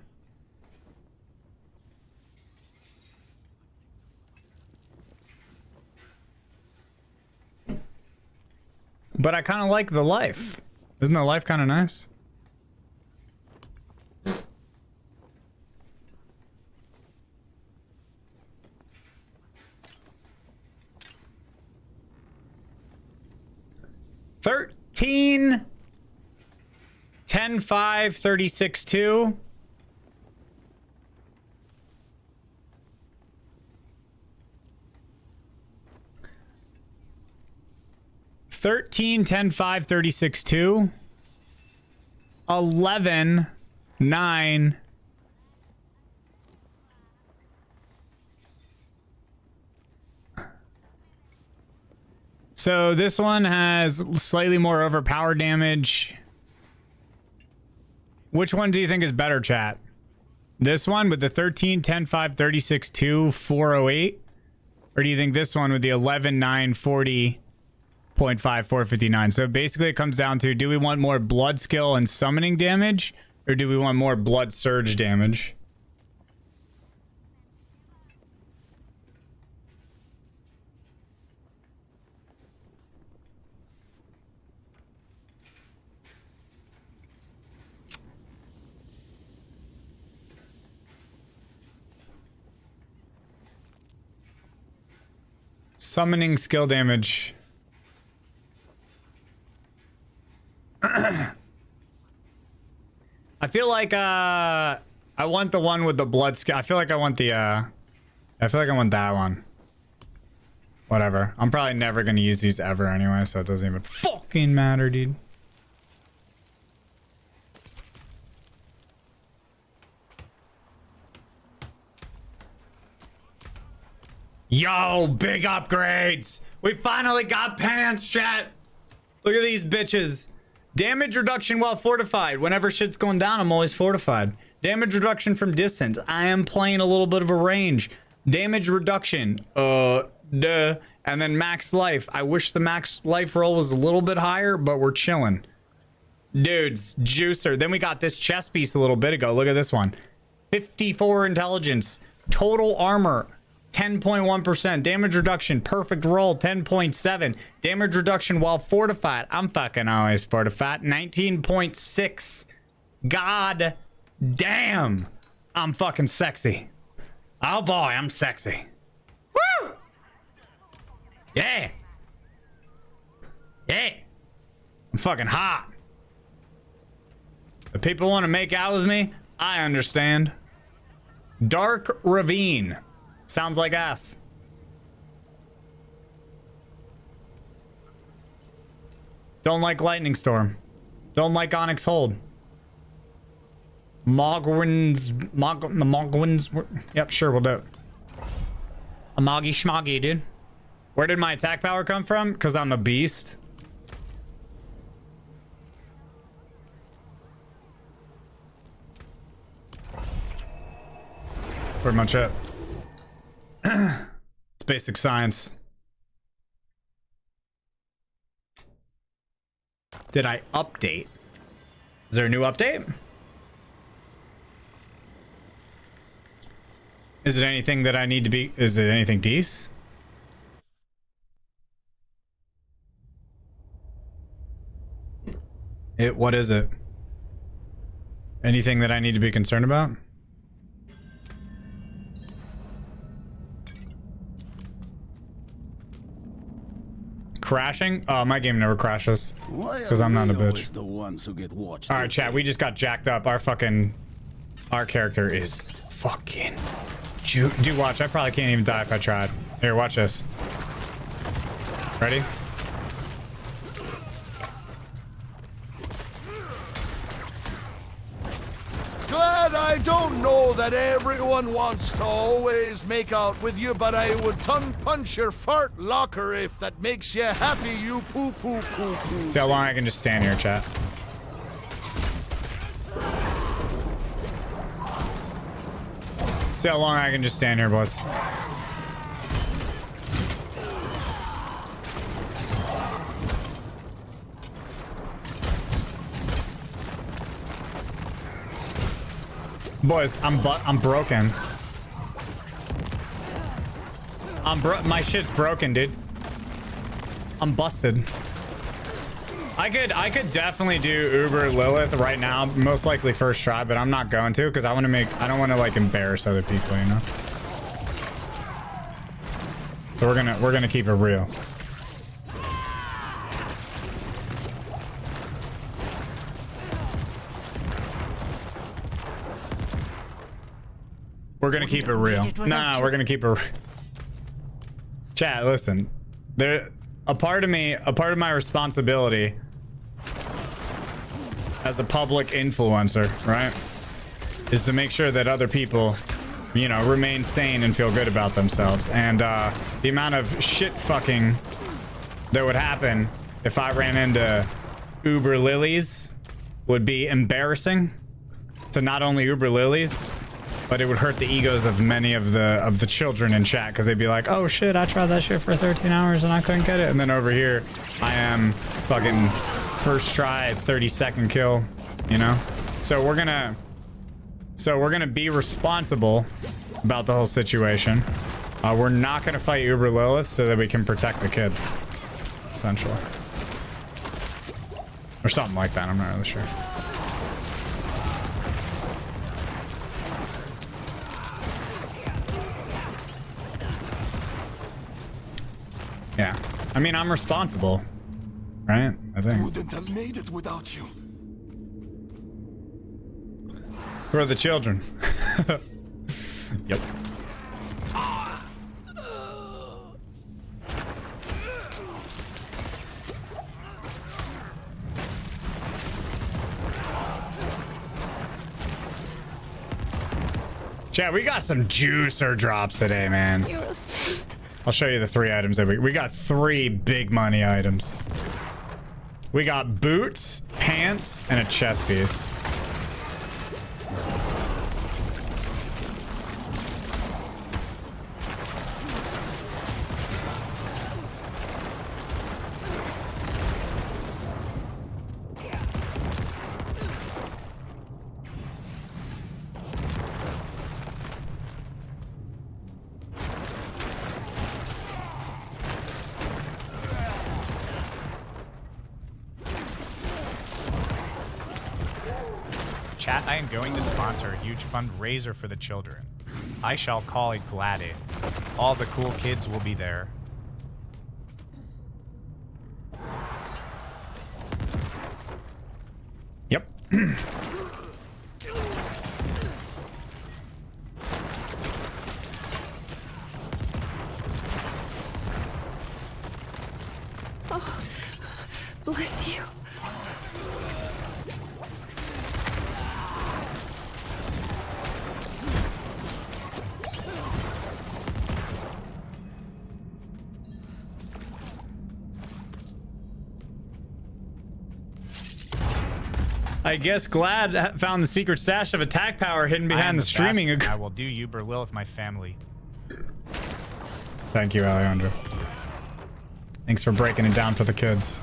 But I kind of like the life. Isn't the life kind of nice? $13, 10, 5, 36, 2. $13, 10, 5, 36, 2. 11, 9. So this one has slightly more overpower damage. Which one do you think is better, chat? This one with the 13, 10, 5, 36, 2, 408? Or do you think this one with the 11, 9, 40, 459. So basically it comes down to, do we want more blood skill and summoning damage, or do we want more blood surge damage? Summoning skill damage. I feel like I want the one with the blood skill. I feel like I want the I feel like I want that one. Whatever. I'm probably never gonna use these ever anyway, so it doesn't even fucking matter, dude. Yo, big upgrades! We finally got pants, chat! Look at these bitches. Damage reduction while fortified. Whenever shit's going down, I'm always fortified. Damage reduction from distance. I am playing a little bit of a range. Damage reduction. And then max life. I wish the max life roll was a little bit higher, but we're chilling. Dudes, juicer. Then we got this chest piece a little bit ago. Look at this one. 54 intelligence. Total armor. 10.1%. Damage reduction. Perfect roll. 10.7. Damage reduction while fortified. I'm fucking always fortified. 19.6. God damn. I'm fucking sexy. Oh boy, I'm sexy. Woo! Yeah. Yeah. I'm fucking hot. If people want to make out with me, I understand. Dark Ravine. Sounds like ass. Don't like Lightning Storm. Don't like Onyx Hold. Mogwins. Yep, sure, we'll do it. A Moggy Schmoggy, dude. Where did my attack power come from? Because I'm a beast. Pretty much it. It's basic science. Did I update? Is there a new update? Is it anything that I need to be? Is it anything decent? What is it? Anything that I need to be concerned about? Crashing? Oh, my game never crashes. Because I'm not a bitch. Alright, chat, we just got jacked up. Our character is fucking... Dude, watch. I probably can't even die if I tried. Here, watch this. Ready?
Glad I don't know that everyone wants to always make out with you, but I would tongue punch your fart locker if that makes you happy, you poo poo poo poo.
See how long I can just stand here, chat. See how long I can just stand here, boys. Boys, I'm broken. My shit's broken, dude. I'm busted. I could definitely do Uber Lilith right now, most likely first try, but I'm not going to because I don't want to like embarrass other people, you know. So we're gonna keep it real. We're gonna keep it real. No, we're gonna keep it. Chat, listen. A part of my responsibility as a public influencer, right, is to make sure that other people, you know, remain sane and feel good about themselves. And the amount of shit fucking that would happen if I ran into Uber Lilies would be embarrassing to not only Uber Lilies, but it would hurt the egos of many of the children in chat because they'd be like, oh shit, I tried that shit for 13 hours and I couldn't get it. And then over here, I am fucking first try, 30-second kill, you know? So we're gonna be responsible about the whole situation. We're not gonna fight Uber Lilith so that we can protect the kids, essentially. Or something like that, I'm not really sure. Yeah, I mean, I'm responsible, right? I think.
Wouldn't have made it without you.
For the children. Yep. Chat, we got some juicer drops today, man.
You're a saint.
I'll show you the 3 items that we got 3 big money items. We got boots, pants, and a chest piece.
Chat, I am going to sponsor a huge fundraiser for the children. I shall call it Glad-It. All the cool kids will be there.
Yep.
Oh, bless you.
I guess Glad found the secret stash of attack power hidden
I am
behind the streaming.
best, and I will do Uber Lilith my family.
Thank you, Alejandro. Thanks for breaking it down for the kids.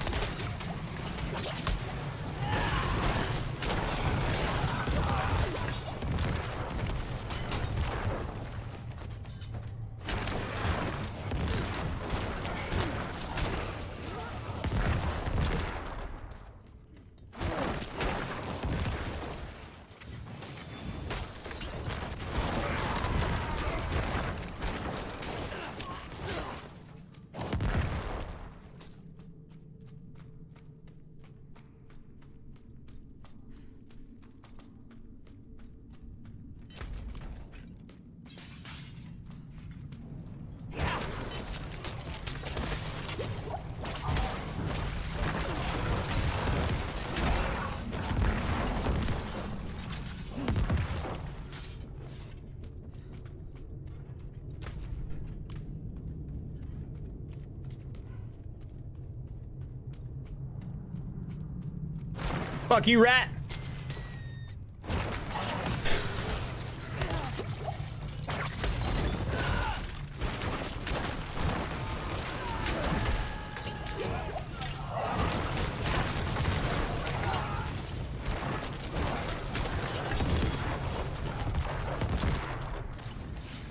Fuck you, rat.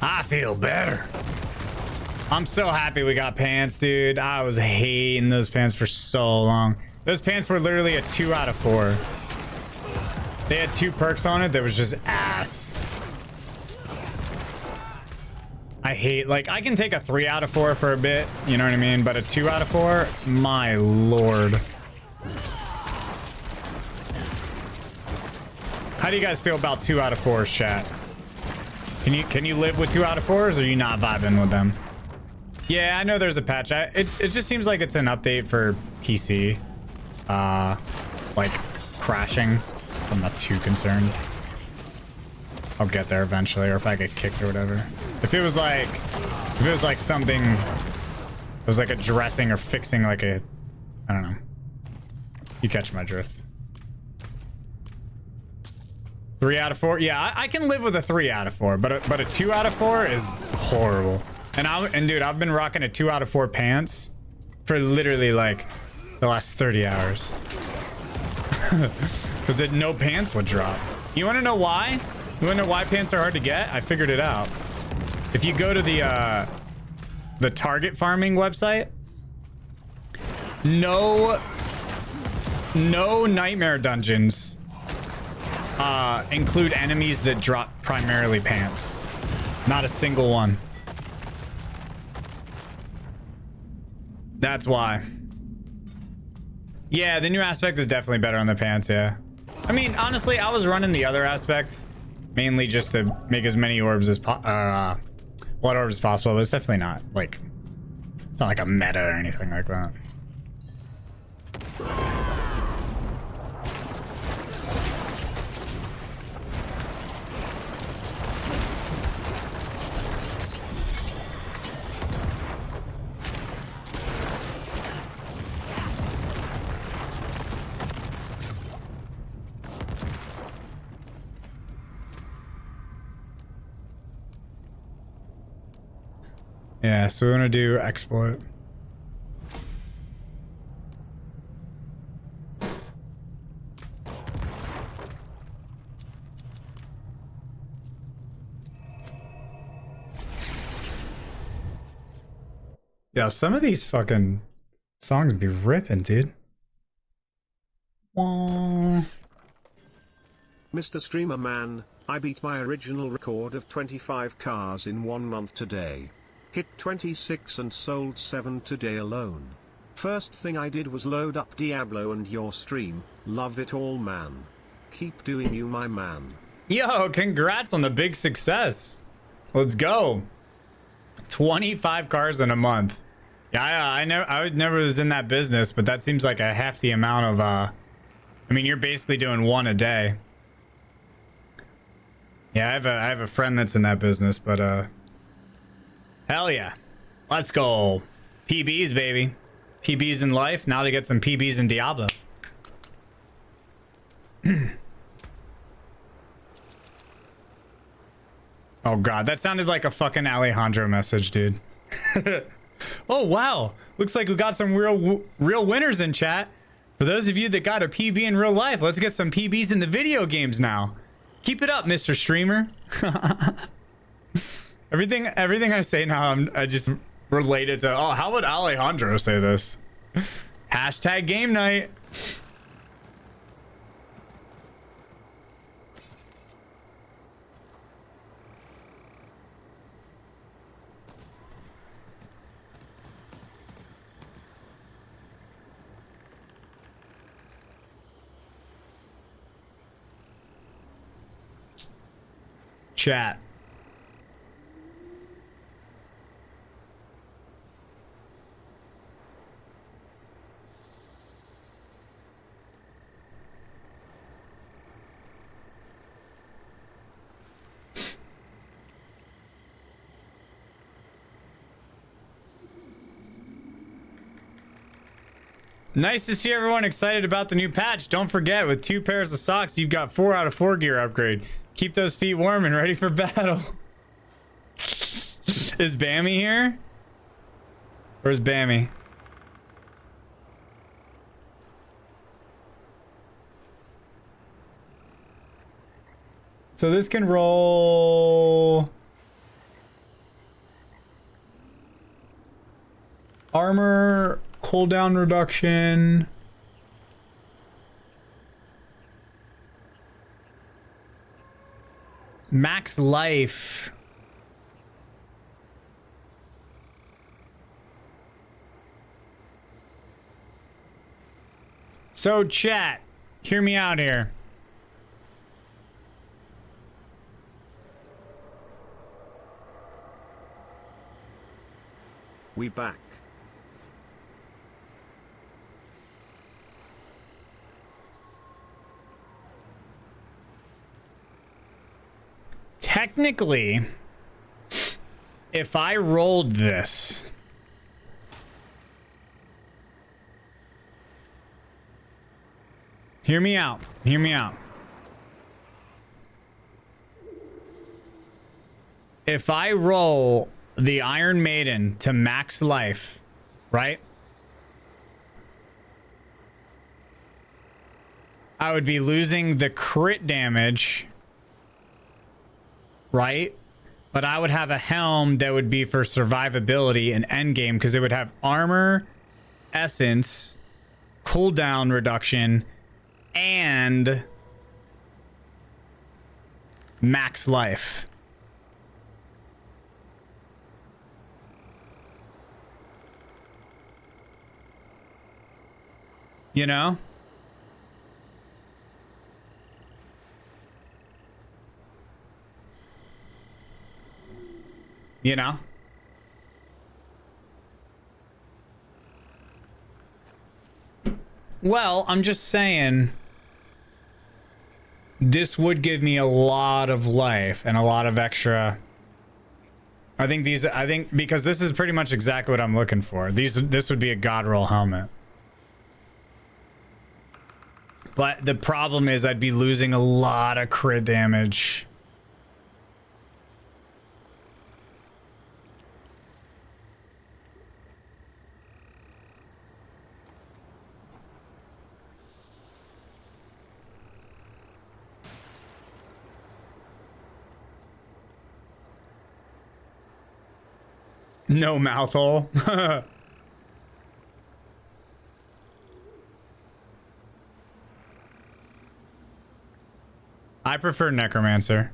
I feel better. I'm so happy we got pants, dude. I was hating those pants for so long. Those pants were literally a 2 out of 4. They had 2 perks on it that was just ass. I hate, like, I can take a 3 out of 4 for a bit, you know what I mean? But a 2 out of 4, my lord. How do you guys feel about 2 out of 4s, chat? Can you live with 2 out of 4s, or are you not vibing with them? Yeah, I know there's a patch. It just seems like it's an update for PC. Like crashing. I'm not too concerned. I'll get there eventually, or if I get kicked or whatever. If it was like something, it was like addressing or fixing like a, I don't know. You catch my drift. 3 out of 4. Yeah, I can live with a 3 out of 4, but a 2 out of 4 is horrible. And dude, I've been rocking a 2 out of 4 pants for literally like the last 30 hours. Because no pants would drop. You want to know why? You want to know why pants are hard to get? I figured it out. If you go to the target farming website, no nightmare dungeons include enemies that drop primarily pants. Not a single one. That's why. Yeah, the new aspect is definitely better on the pants, yeah. I mean, honestly, I was running the other aspect mainly just to make as many orbs as blood orbs as possible, but it's definitely not like, it's not like a meta or anything like that. Yeah, so we want to do exploit. Yeah, some of these fucking songs be ripping, dude. Wah.
Mr. Streamer Man, I beat my original record of 25 cars in 1 month today. Hit 26 and sold 7 today alone. First thing I did was load up Diablo and your stream. Love it all, man. Keep doing you, my man.
Yo, congrats on the big success. Let's go. 25 cars in a month. Yeah, I never was in that business, but that seems like a hefty amount of I mean, you're basically doing 1 a day. Yeah, I have a friend that's in that business, but hell yeah. Let's go. PBs, baby. PBs in life. Now to get some PBs in Diablo. Oh god, that sounded like a fucking Alejandro message, dude. Oh wow, looks like we got some real winners in chat. For those of you that got a PB in real life, let's get some PBs in the video games now. Keep it up, Mr. Streamer. Everything I say now, I just related to, oh, how would Alejandro say this? Hashtag game night. Chat. Nice to see everyone excited about the new patch. Don't forget, with 2 pairs of socks, you've got 4 out of 4 gear upgrade. Keep those feet warm and ready for battle. Is Bammy here? Where's Bammy? So this can roll armor, cooldown reduction. Max life. So chat, hear me out here.
We back.
Technically, if I rolled this, hear me out. Hear me out. if I roll the Iron Maiden to max life, right? I would be losing the crit damage, right? But I would have a helm that would be for survivability and endgame because it would have armor, essence, cooldown reduction, and max life. You know? You know? Well, I'm just saying this would give me a lot of life and a lot of extra. I think because this is pretty much exactly what I'm looking for. This would be a god roll helmet. But the problem is I'd be losing a lot of crit damage. No mouth hole. I prefer Necromancer.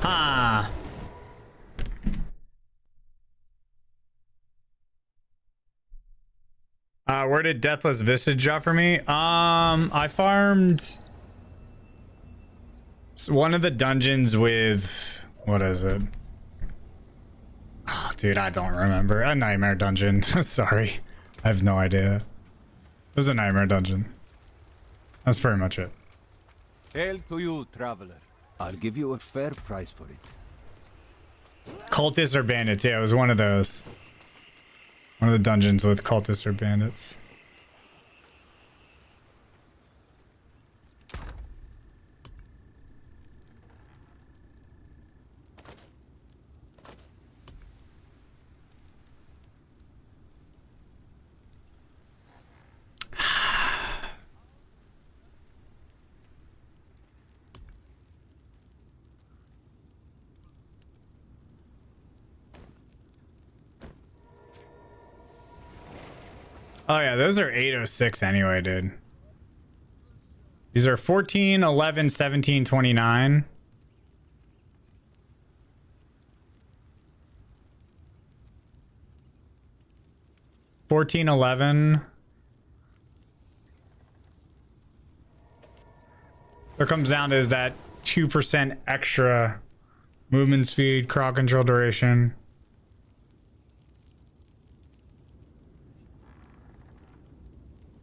Huh. Where did Deathless Visage drop for me? I farmed one of the dungeons with, what is it? Oh, dude, I don't remember. A nightmare dungeon. Sorry. I have no idea. It was a nightmare dungeon. That's pretty much it.
Hail to you, traveler. I'll give you a fair price for it.
Cultists or bandits? Yeah, it was one of those. One of the dungeons with cultists or bandits. Oh yeah, those are 806 anyway, dude. These are 14, 11, 17, 29. What it comes down to is that 2% extra movement speed, crowd control duration.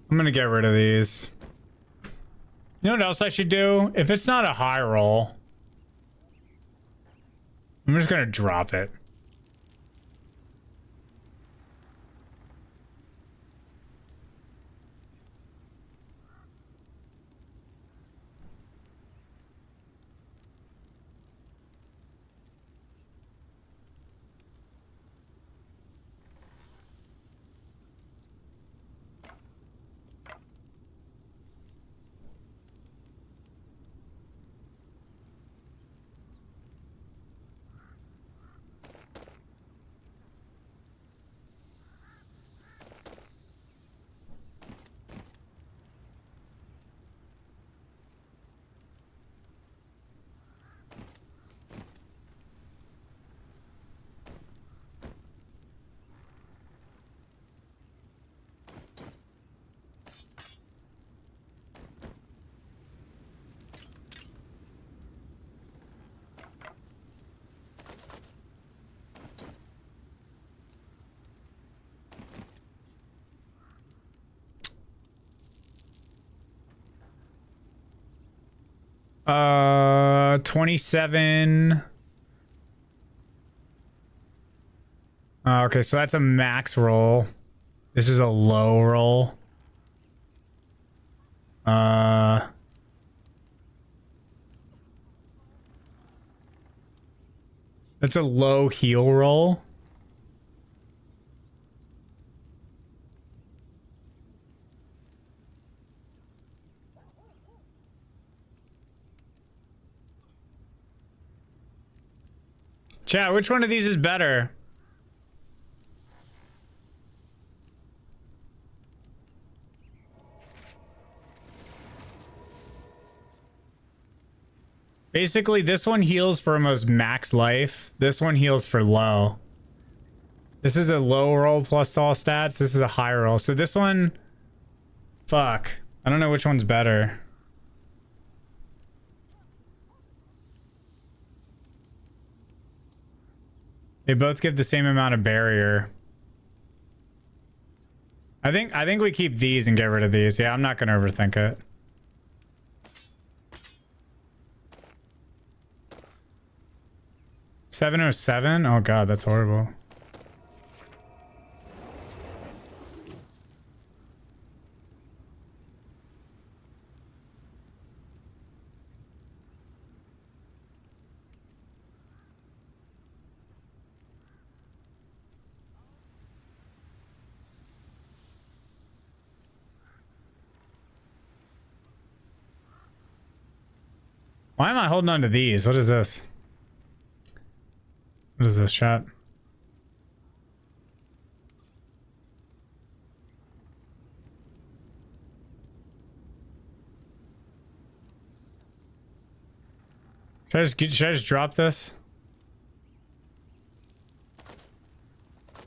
I'm gonna get rid of these. You know what else I should do? If it's not a high roll, I'm just gonna drop it. 27. Okay, so that's a max roll. This is a low roll. That's a low heal roll. Chat, which one of these is better? Basically, this one heals for almost max life. This one heals for low. This is a low roll plus all stats. This is a high roll. So this one... Fuck. I don't know which one's better. They both give the same amount of barrier. I think we keep these and get rid of these. Yeah, I'm not gonna overthink it. $707? Oh god, that's horrible. Why am I holding on to these? What is this? What is this, chat? Should I just drop this?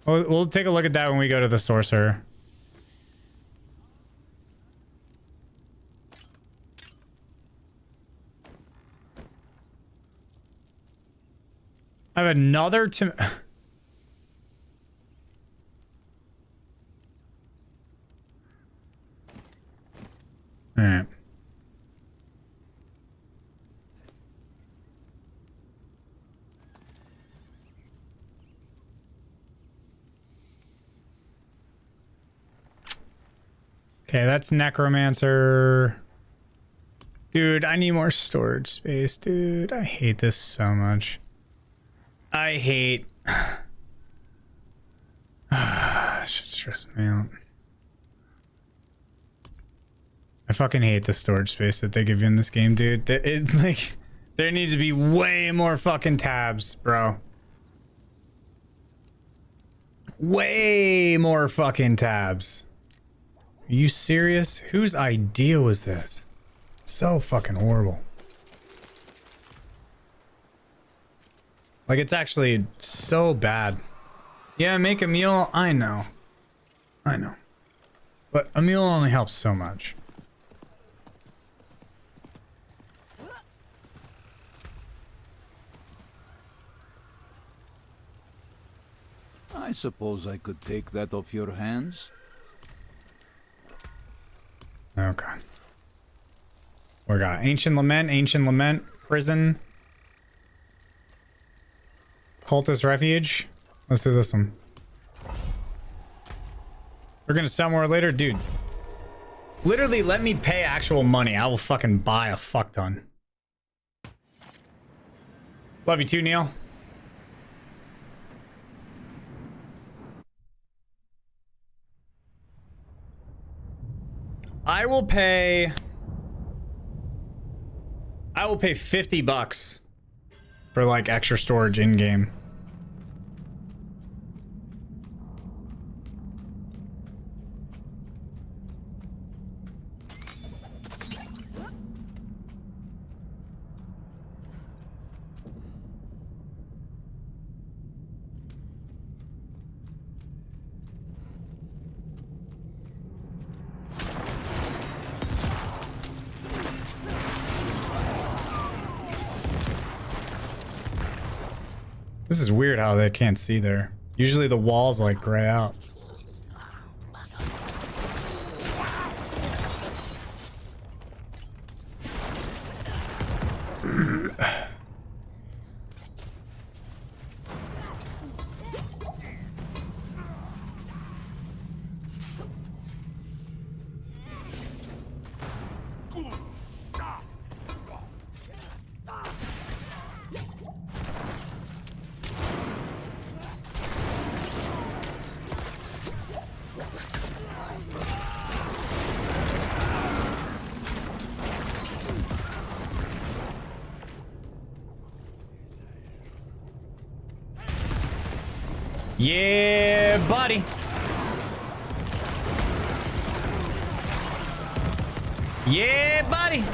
We'll take a look at that when we go to the sorcerer. I have another to... Alright. Okay, that's Necromancer. Dude, I need more storage space, dude. I hate this so much. I hate... Should stress me out. I fucking hate the storage space that they give you in this game, dude. Like, there needs to be way more fucking tabs, bro. Way more fucking tabs. Are you serious? Whose idea was this? So fucking horrible. Like, it's actually so bad. Yeah, make a meal. I know. I know. But a meal only helps so much.
I suppose I could take that off your hands.
Okay. We got Ancient Lament, Prison. Cultist Refuge. Let's do this one. We're gonna sell more later? Dude. Literally, let me pay actual money. I will fucking buy a fuck ton. Love you too, Neil. I will pay 50 bucks for like extra storage in game. This is weird how they can't see there. Usually the walls like gray out. Yeah, buddy. Yeah, buddy.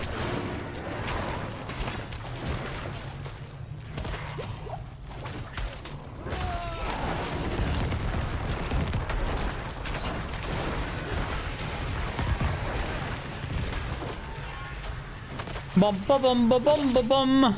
Bum bum bum bum bum bum bum.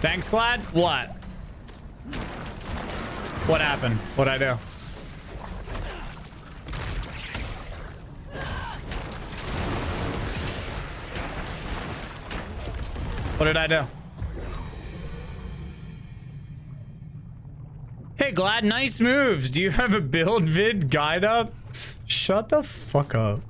Thanks, Glad. What? What happened? What'd I do? What did I do? Hey, Glad, nice moves. Do you have a build vid guide up? Shut the fuck up.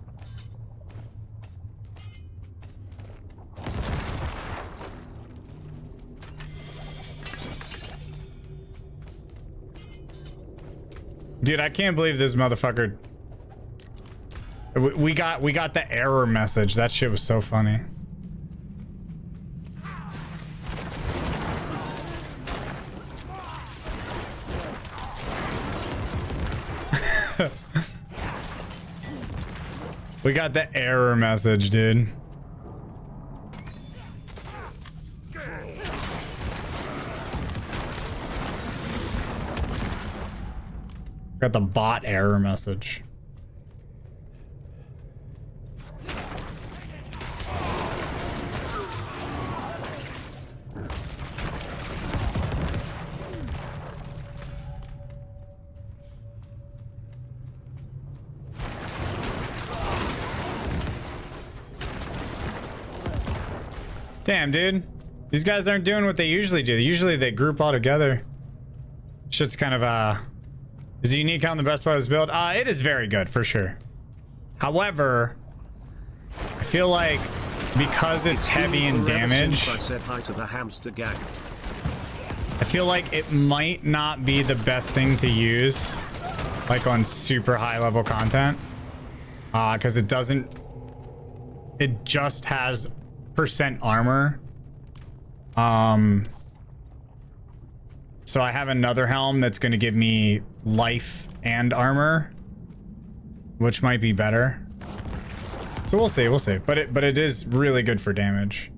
Dude, I can't believe this motherfucker. We got the error message. That shit was so funny. We got the error message, dude. Got the bot error message. Damn, dude. These guys aren't doing what they usually do. Usually they group all together. Shit's kind of, is it unique on the best part of this build? It is very good, for sure. However, I feel like because it's heavy in damage,
I said hi to the hamster gang.
I feel like it might not be the best thing to use, like on super high level content. Because it doesn't, it just has % armor. So I have another helm that's going to give me life and armor, which might be better. So we'll see, but it is really good for damage.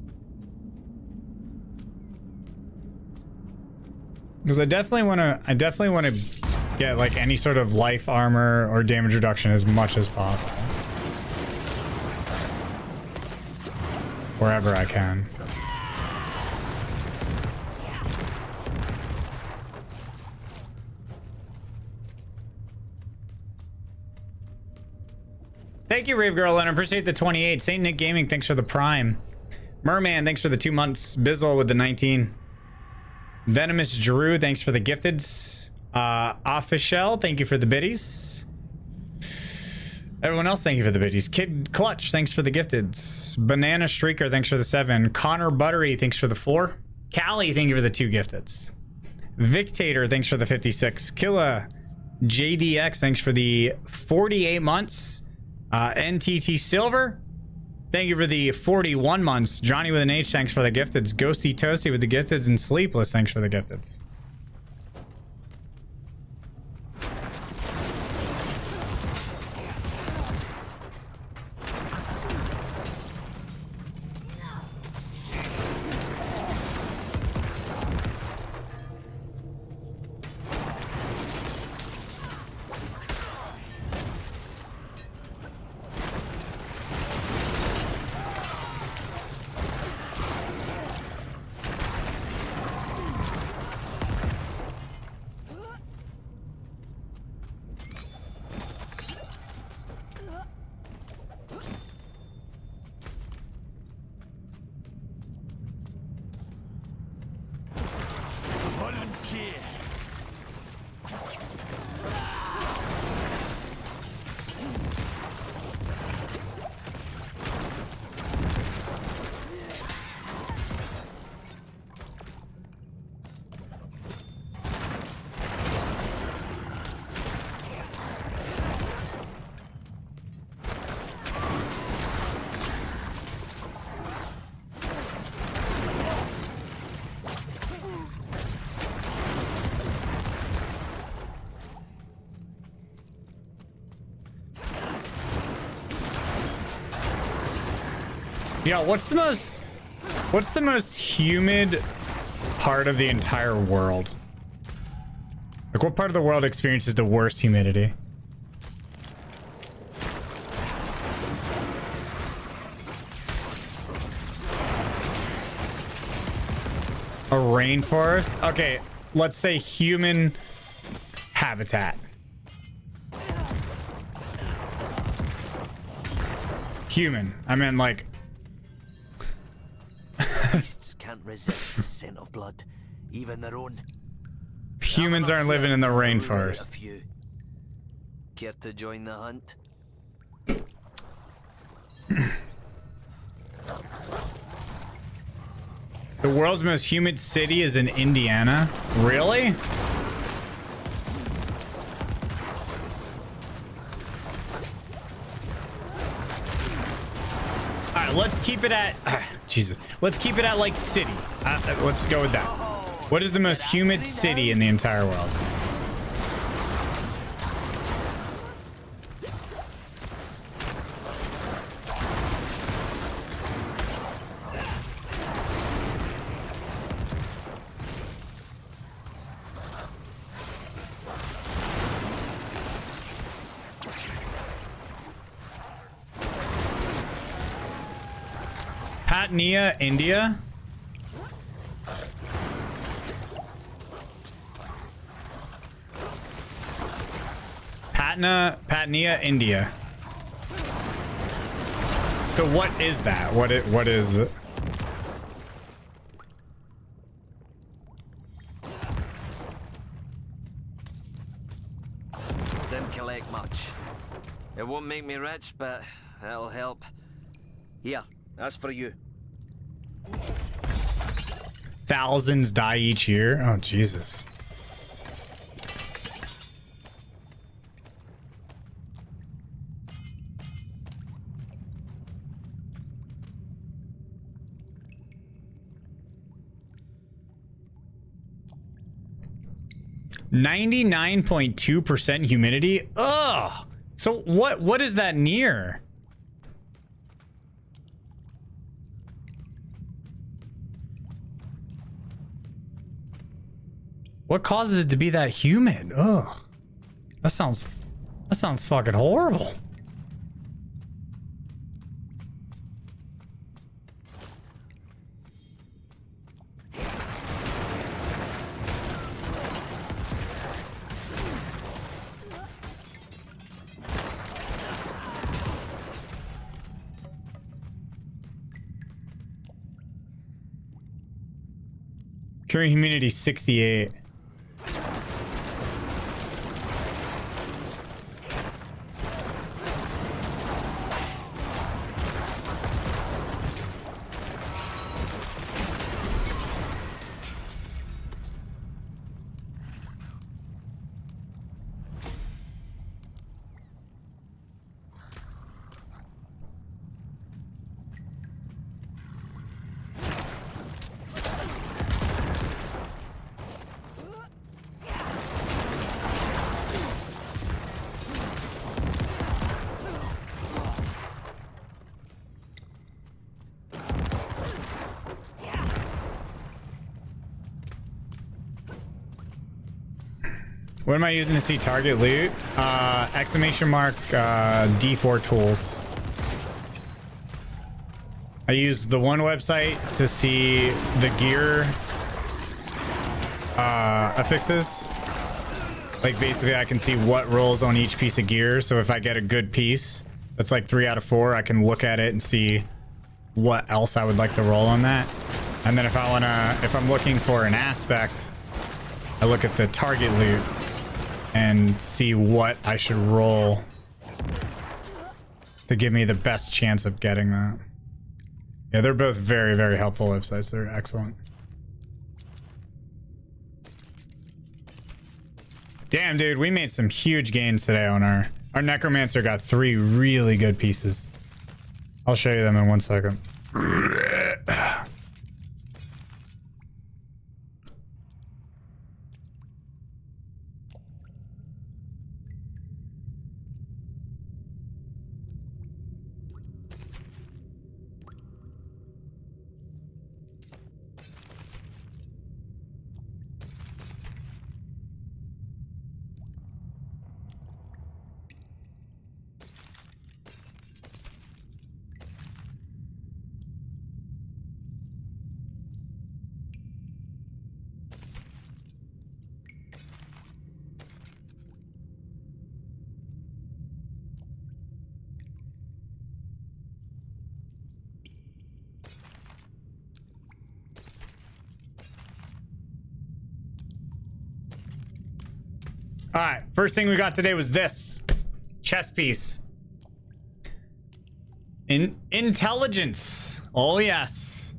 Because I definitely want to get like any sort of life armor or damage reduction as much as possible. Wherever I can. Thank you, Rave Girl Leonard. Appreciate the 28. Saint Nick Gaming, thanks for the Prime. Merman, thanks for the 2 months. Bizzle with the 19. Venomous Drew, thanks for the gifteds. Official, thank you for the biddies. Everyone else, thank you for the biddies. Kid Clutch, thanks for the gifteds. Banana Streaker, thanks for the 7. Connor Buttery, thanks for the 4. Callie, thank you for the 2 gifteds. Victator, thanks for the 56. Killa JDX, thanks for the 48 months. NTT Silver, thank you for the 41 months. Johnny with an H, thanks for the gifteds. Ghosty Toasty with the gifteds. And Sleepless, thanks for the gifteds. Yo, what's the most humid part of the entire world? Like, what part of the world experiences the worst humidity? A rainforest? Okay, let's say human habitat. Human. I mean, like...
Can't resist the scent of blood, even their own.
Humans aren't living in the rainforest.
Care to join the hunt?
The world's most humid city is in Indiana. Really? All right, let's keep it at... Jesus. Let's keep it at, like, city. Let's go with that. What is the most humid city in the entire world? Patna, India. Patna, India. So what is that? What is it?
Didn't collect much. It won't make me rich, but it'll help. Here, that's for you.
Thousands die each year. Oh, Jesus. .2% humidity. Ugh. So what is that near? What causes it to be that humid? Ugh. That sounds fucking horrible. Current humidity 68. What am I using to see target loot? Exclamation mark D4 tools. I use the one website to see the gear affixes. Like basically I can see what rolls on each piece of gear. So if I get a good piece that's like 3 out of 4, I can look at it and see what else I would like to roll on that. And then if I'm looking for an aspect, I look at the target loot and see what I should roll to give me the best chance of getting that. Yeah, they're both very, very helpful websites. They're excellent. Damn, dude, we made some huge gains today on our Necromancer got 3 really good pieces. I'll show you them in 1 second. All right, first thing we got today was this chess piece. Intelligence. Oh yes.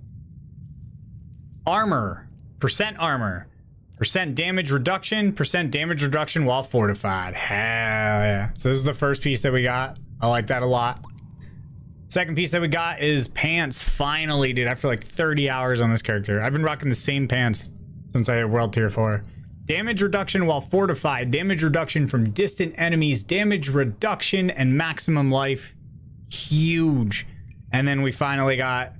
Armor. Percent armor. Percent damage reduction. Percent damage reduction while fortified. Hell yeah. So this is the first piece that we got. I like that a lot. Second piece that we got is pants. Finally, dude. After like 30 hours on this character. I've been rocking the same pants since I hit World Tier 4. Damage reduction while fortified. Damage reduction from distant enemies. Damage reduction and maximum life. Huge. And then we finally got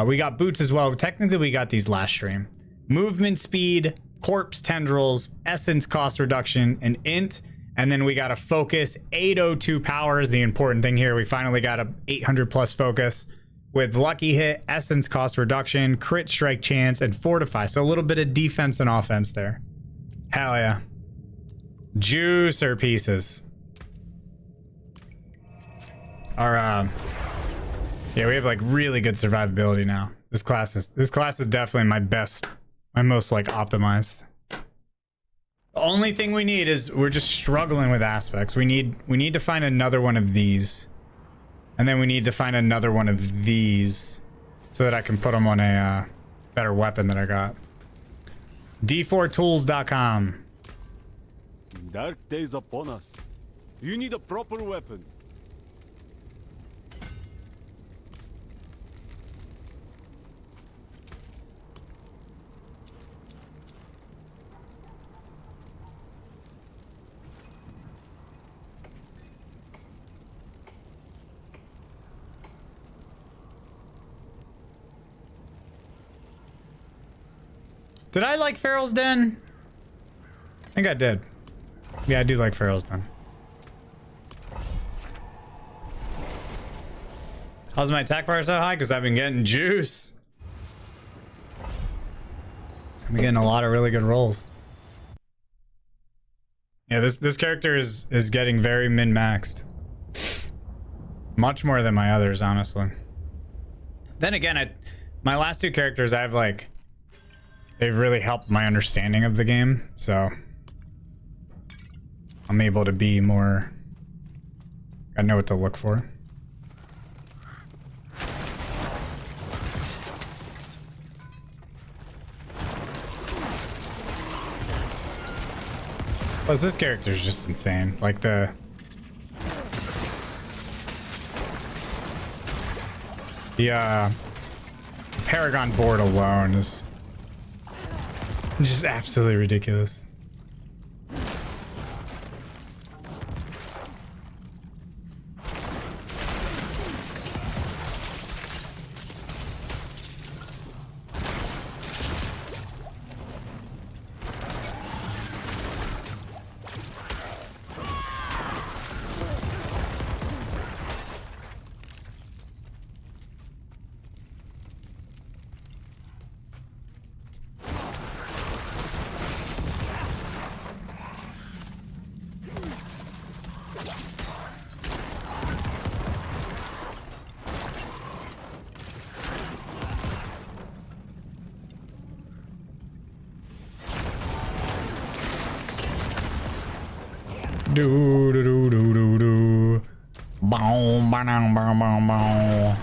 we got boots as well. Technically we got these last stream. Movement speed, corpse tendrils, essence cost reduction, and int. And then we got a focus. 802 power is the important thing here. We finally got a 800 plus focus with lucky hit, essence cost reduction, crit strike chance, and fortify. So a little bit of defense and offense there. Hell yeah. Juicer pieces. Our yeah, we have like really good survivability now. This class is definitely my most like optimized. The only thing we need is we're just struggling with aspects. We need to find another one of these. And then we need to find another one of these so that I can put them on a better weapon that I got. D4tools.com.
Dark days upon us. You need a proper weapon.
Did I like Pharaoh's Den? I think I did. Yeah, I do like Pharaoh's Den. How's my attack bar so high? Because I've been getting juice. I'm getting a lot of really good rolls. Yeah, this character is getting very min-maxed. Much more than my others, honestly. Then again, my last 2 characters, I have like... They've really helped my understanding of the game, so... I'm able to be more... I know what to look for. Plus, this character is just insane. Like the Paragon board alone is just absolutely ridiculous. Do do do do do do. Bow, bow, bow, bow, bow.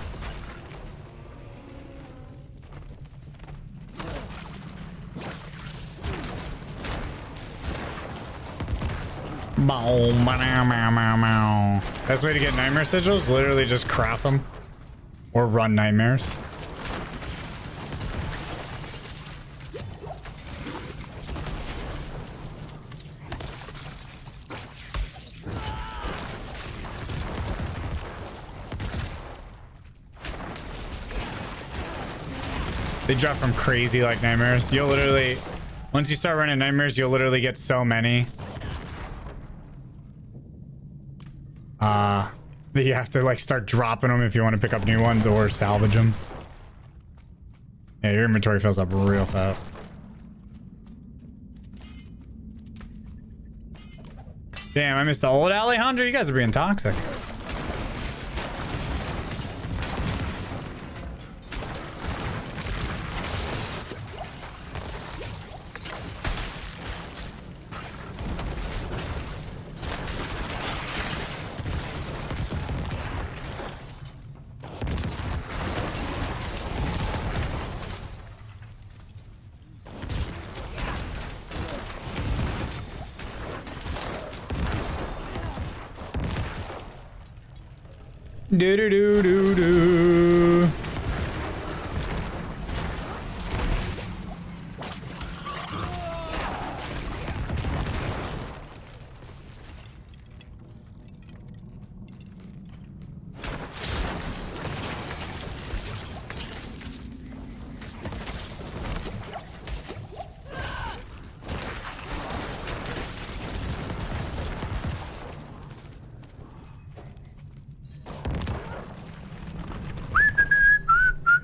Bow, bow, bow, bow, bow. Best way to get nightmare sigils, literally just craft them or run nightmares. They drop from crazy like nightmares. You'll literally, once you start running nightmares, you'll literally get so many. That you have to like start dropping them if you want to pick up new ones or salvage them. Yeah, your inventory fills up real fast. Damn, I missed the old Alejandro. You guys are being toxic. Do do do do do.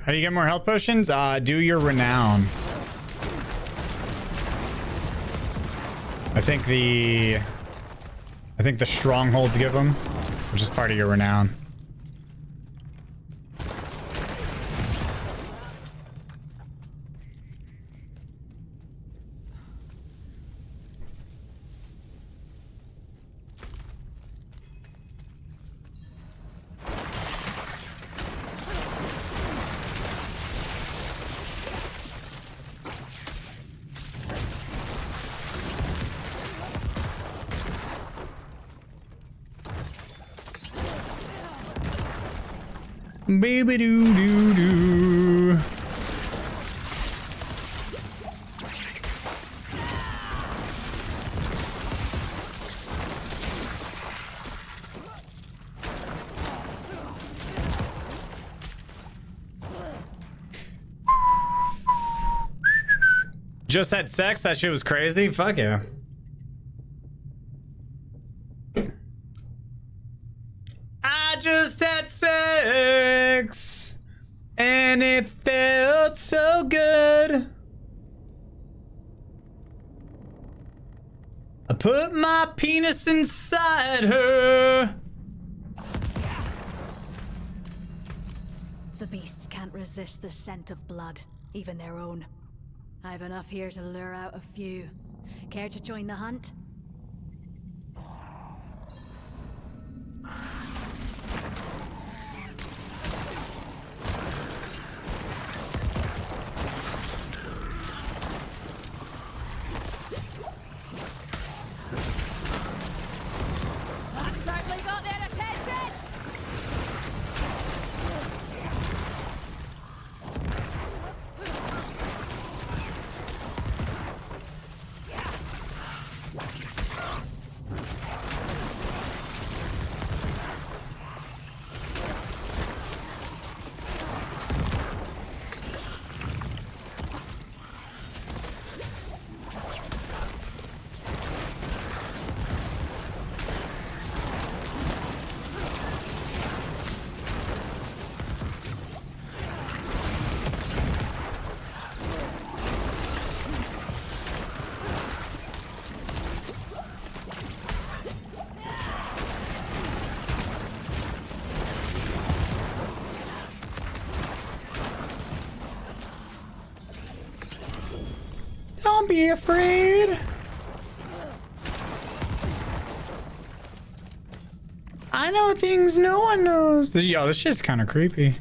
How do you get more health potions? Do your renown. I think the strongholds give them, which is part of your renown. Baby doo doo doo. Just had sex? That shit was crazy? Fuck yeah. I just had sex and it felt so good. I put my penis inside her.
The beasts can't resist the scent of blood, even their own. I've enough here to lure out a few. Care to join the hunt? I've certainly got their attention! Don't be afraid.
I know things no one knows. Yo, this shit's kind of creepy.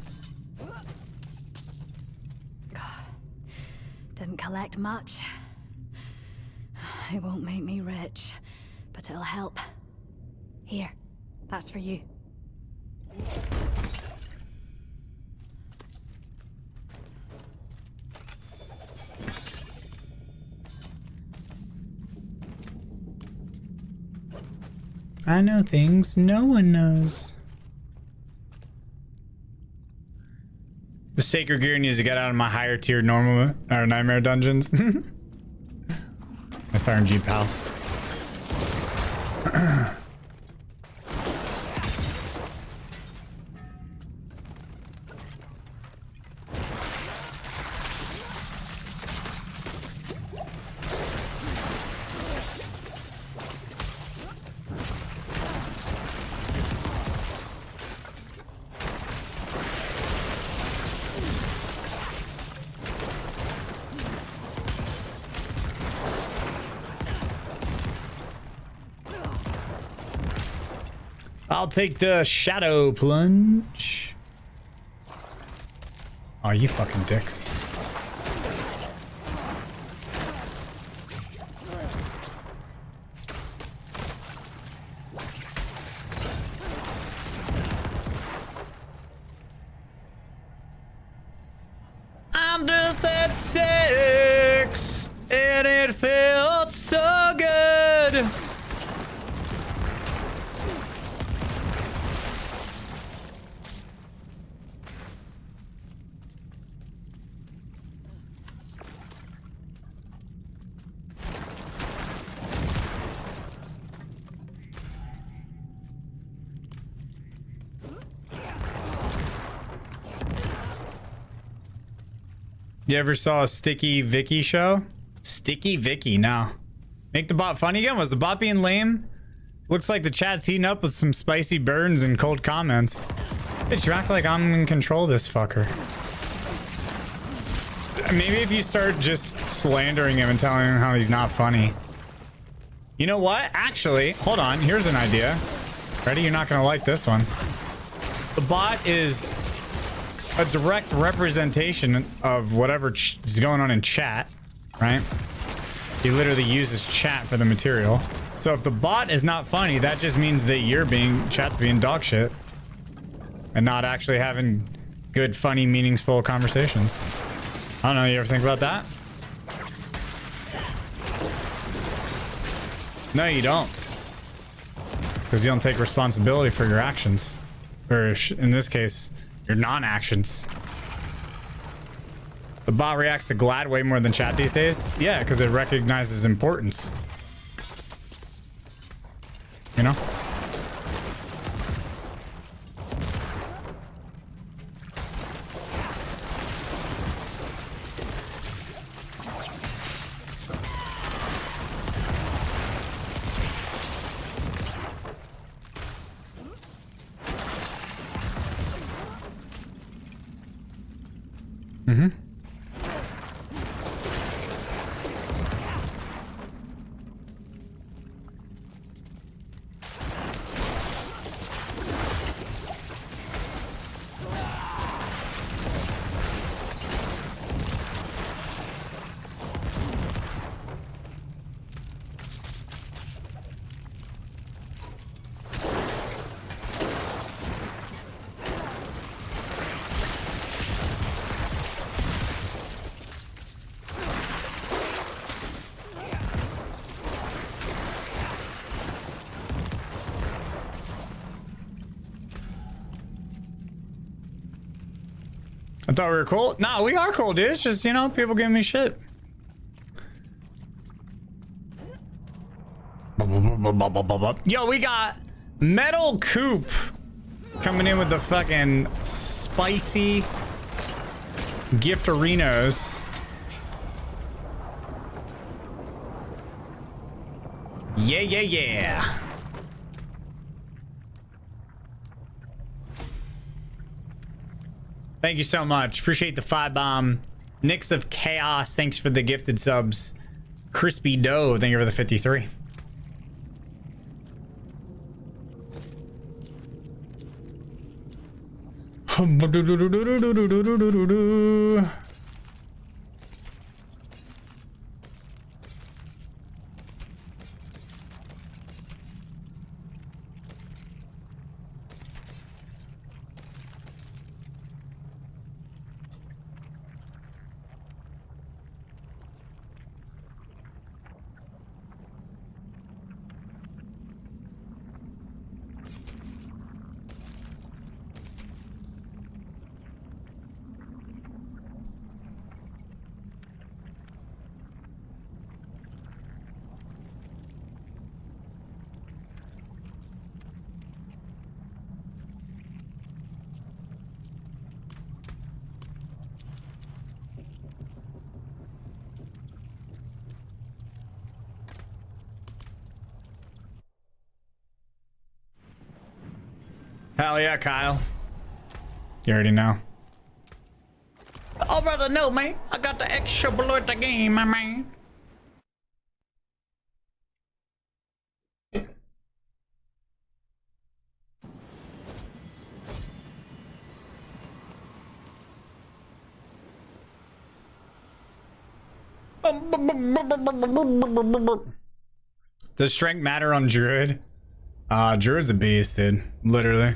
Didn't collect much. It won't make me rich, but it'll help. Here, that's for you.
I know things no one knows. The sacred gear needs to get out of my higher tier normal or nightmare dungeons. That's RNG, pal. I'll take the shadow plunge. Oh, you fucking dicks. I'm just at 6 and it felt so good. You ever saw a Sticky Vicky show? Sticky Vicky, no. Make the bot funny again? Was the bot being lame? Looks like the chat's heating up with some spicy burns and cold comments. Bitch, you act like I'm in control of this fucker. Maybe if you start just slandering him and telling him how he's not funny. You know what? Actually, hold on. Here's an idea. Ready? You're not gonna like this one. The bot is a direct representation of whatever is going on in chat, right? He literally uses chat for the material. So if the bot is not funny, that just means that chat's being dog shit and not actually having good, funny, meaningful conversations. I don't know. You ever think about that? No, you don't. Because you don't take responsibility for your actions. Or in this case, your non-actions. The bot reacts to Glad way more than chat these days. Yeah, because it recognizes importance. You know? Mm-hmm. I thought we were cool. Nah, we are cool, dude. It's just, you know, people giving me shit. Yo, we got Metal Coop coming in with the fucking spicy giftarinos. Yeah, yeah, yeah. Thank you so much. Appreciate the 5 bomb. Nix of Chaos, thanks for the gifted subs. Crispy Dough, thank you for the 53. Hell yeah, Kyle. You already know. Already know, man. I got the extra below the game, my man. Does strength matter on Druid? Druid's a beast, dude. Literally.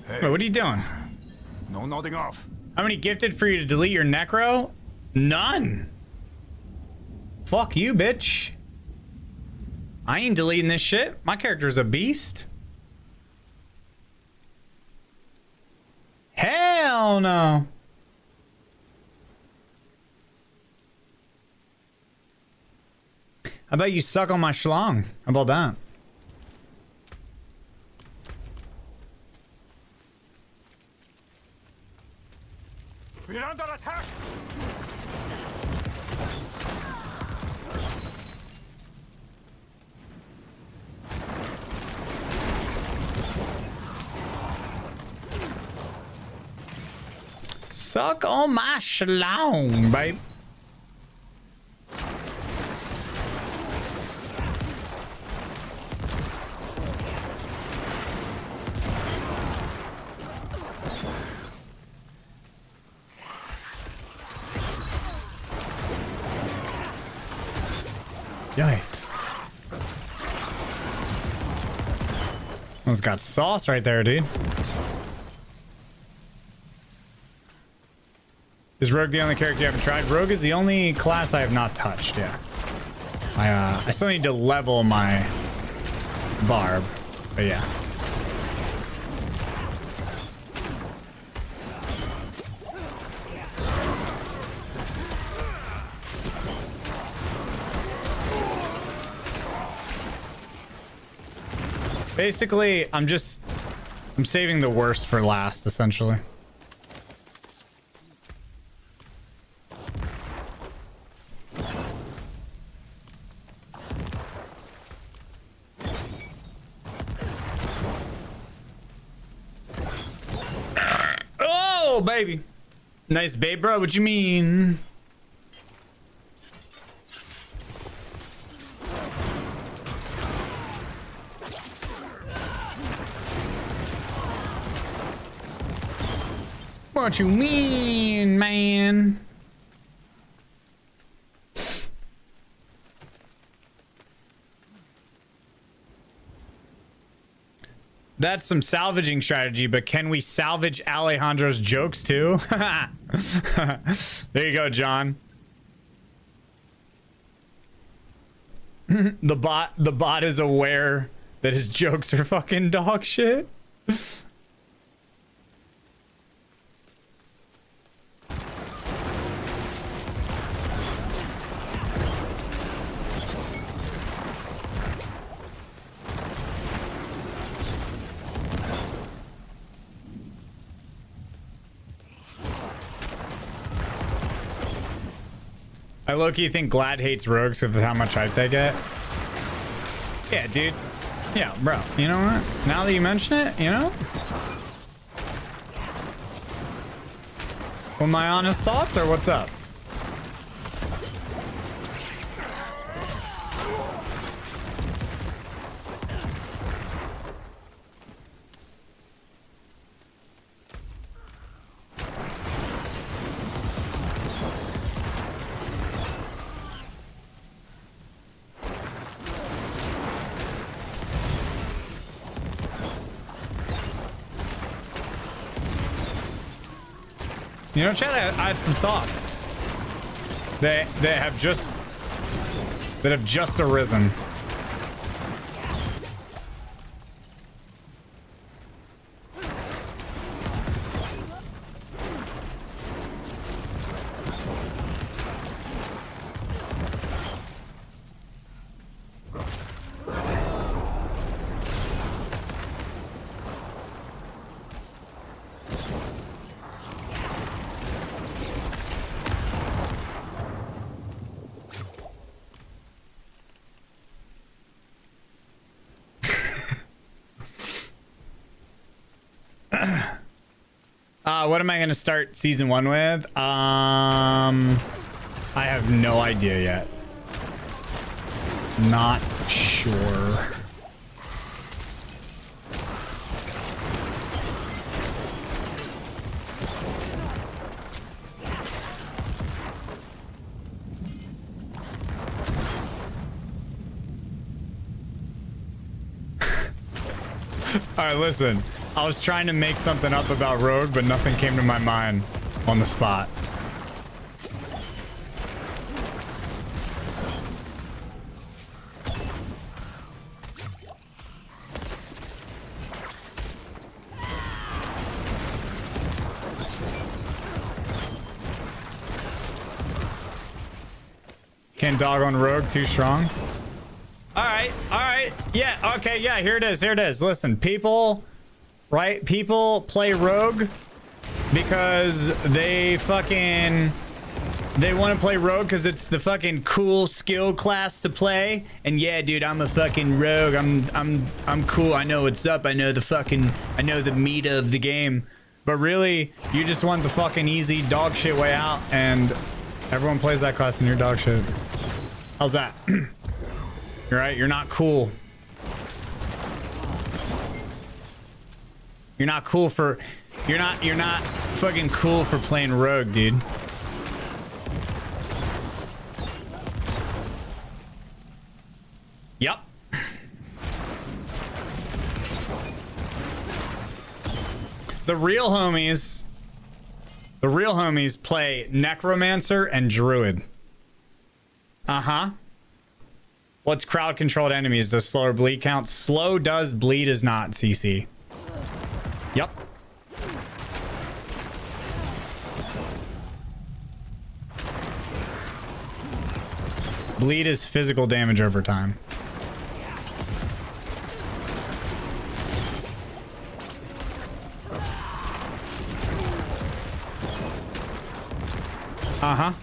Hey.
Wait, what are you doing?
No nodding off.
How many gifted for you to delete your necro? None. Fuck you, bitch. I ain't deleting this shit. My character's a beast. Hell no. How about you suck on my schlong? How about that?
We're under attack.
Suck on my schlong, babe. Yikes. One's got sauce right there, dude. Is Rogue the only character you haven't tried? Rogue is the only class I have not touched, yeah. I still need to level my barb, but yeah. Basically, I'm saving the worst for last, essentially. Oh, baby. Nice babe, bro. What you mean? What you mean, man? That's some salvaging strategy, but can we salvage Alejandro's jokes too? There you go, John. The bot is aware that his jokes are fucking dog shit. I low-key think Glad hates rogues because of how much hype they get. Yeah, dude. Yeah, bro. You know what? Now that you mention it, you know? Well, my honest thoughts or what's up? You know, Chad, I have some thoughts. That have just arisen. What am I going to start season 1 with? I have no idea yet. Not sure. All right, listen. I was trying to make something up about Rogue, but nothing came to my mind on the spot. Can't dog on Rogue, too strong. All right, yeah, okay, yeah, here it is. Listen, people, right? People play Rogue because they want to play Rogue because it's the fucking cool skill class to play. And yeah, dude, I'm a fucking Rogue. I'm cool. I know what's up. I know the meat of the game. But really, you just want the fucking easy dog shit way out, and everyone plays that class and you're dog shit. How's that? You're right. You're not cool. You're not cool for. You're not fucking cool for playing Rogue, dude. Yep. The real homies play Necromancer and Druid. Uh-huh. What's crowd controlled enemies? Does slower bleed count? Slow does, bleed is not, CC. Yep. Bleed is physical damage over time. Uh-huh.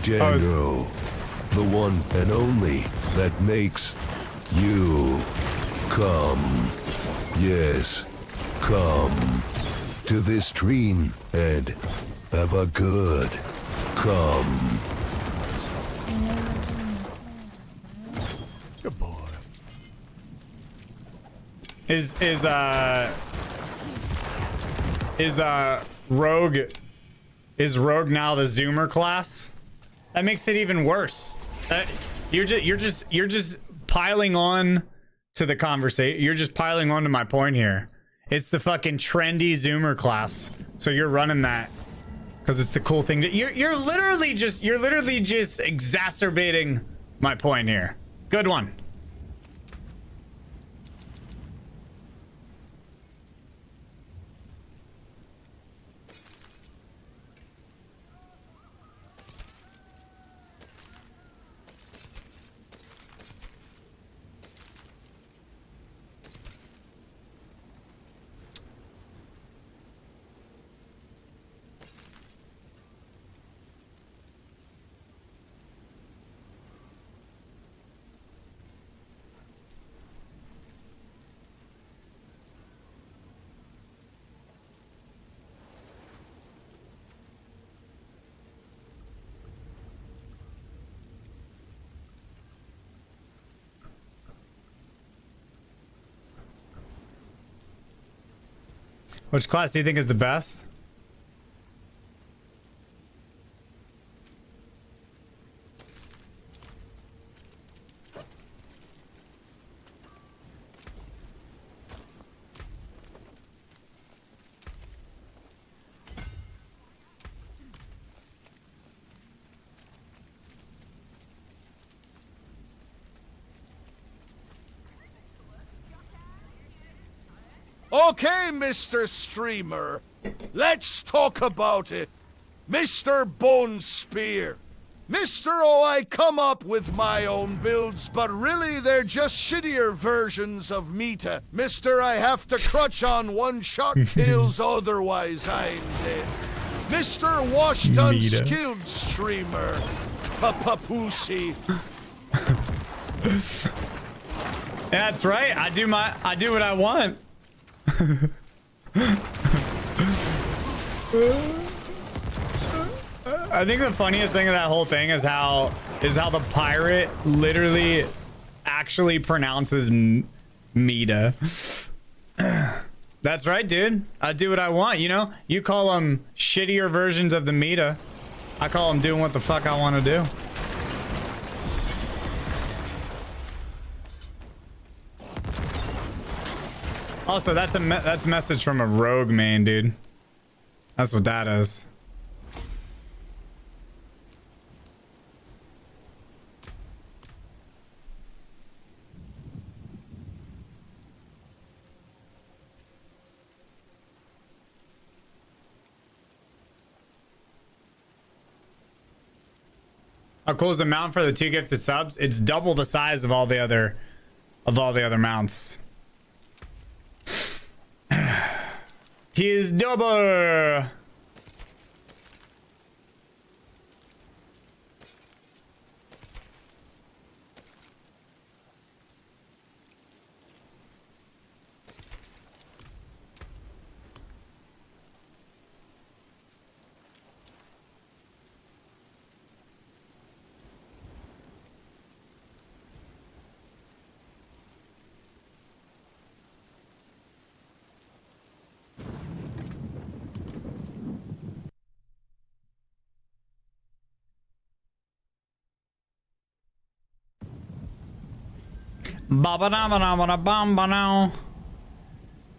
Django, the one and only that makes you come. Yes, come to this stream and have a good come.
Good boy.
Is Rogue now the Zoomer class? That makes it even worse. You're just piling on to the conversation. You're just piling on to my point here. It's the fucking trendy Zoomer class. So you're running that because it's the cool thing. You're literally just exacerbating my point here. Good one. Which class do you think is the best?
Okay, Mr. Streamer. Let's talk about it. Mr. Bone Spear. Mr. Oh, I come up with my own builds, but really they're just shittier versions of Mita. Mr. I have to crutch on one-shot kills, otherwise I'm dead. Mr. Washed
Mita.
Unskilled Streamer. Pussy.
That's right. I do what I want. I think the funniest thing of that whole thing is how the pirate literally actually pronounces Mita. That's right, dude. I do what I want, you know? You call them shittier versions of the Mita. I call them doing what the fuck I want to do. Also, that's a message from a rogue main, dude. That's what that is. How cool is the mount for the 2 gifted subs? It's double the size of all the other mounts. Tis double.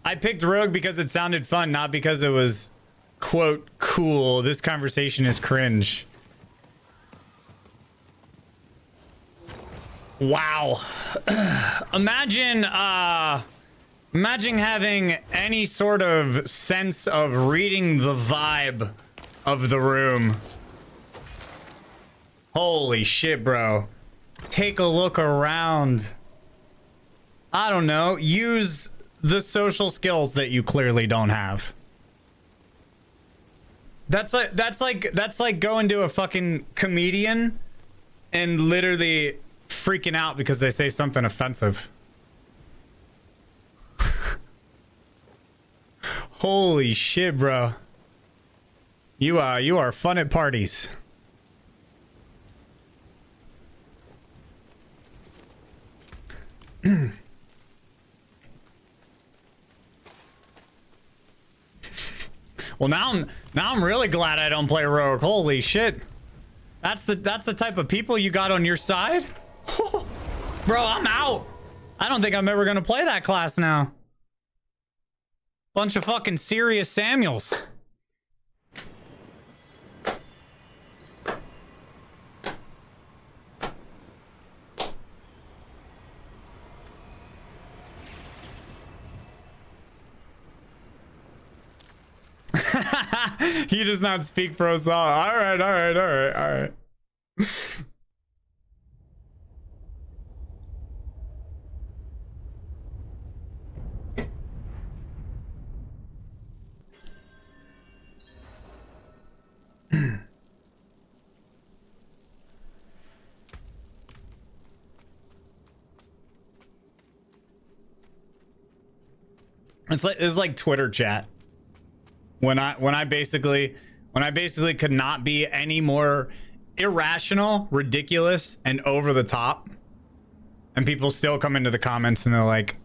I picked Rogue because it sounded fun, not because it was, quote, cool. This conversation is cringe. Wow. Imagine having any sort of sense of reading the vibe of the room. Holy shit, bro. Take a look around. I don't know. Use the social skills that you clearly don't have. That's like going to a fucking comedian and literally freaking out because they say something offensive. Holy shit, bro. You are fun at parties. Well, now I'm really glad I don't play Rogue. Holy shit. That's the type of people you got on your side? Bro, I'm out. I don't think I'm ever gonna play that class now. Bunch of fucking serious Samuels. He does not speak for us all. All right. It's like Twitter chat. When I basically could not be any more irrational, ridiculous, and over the top, and people still come into the comments and they're like,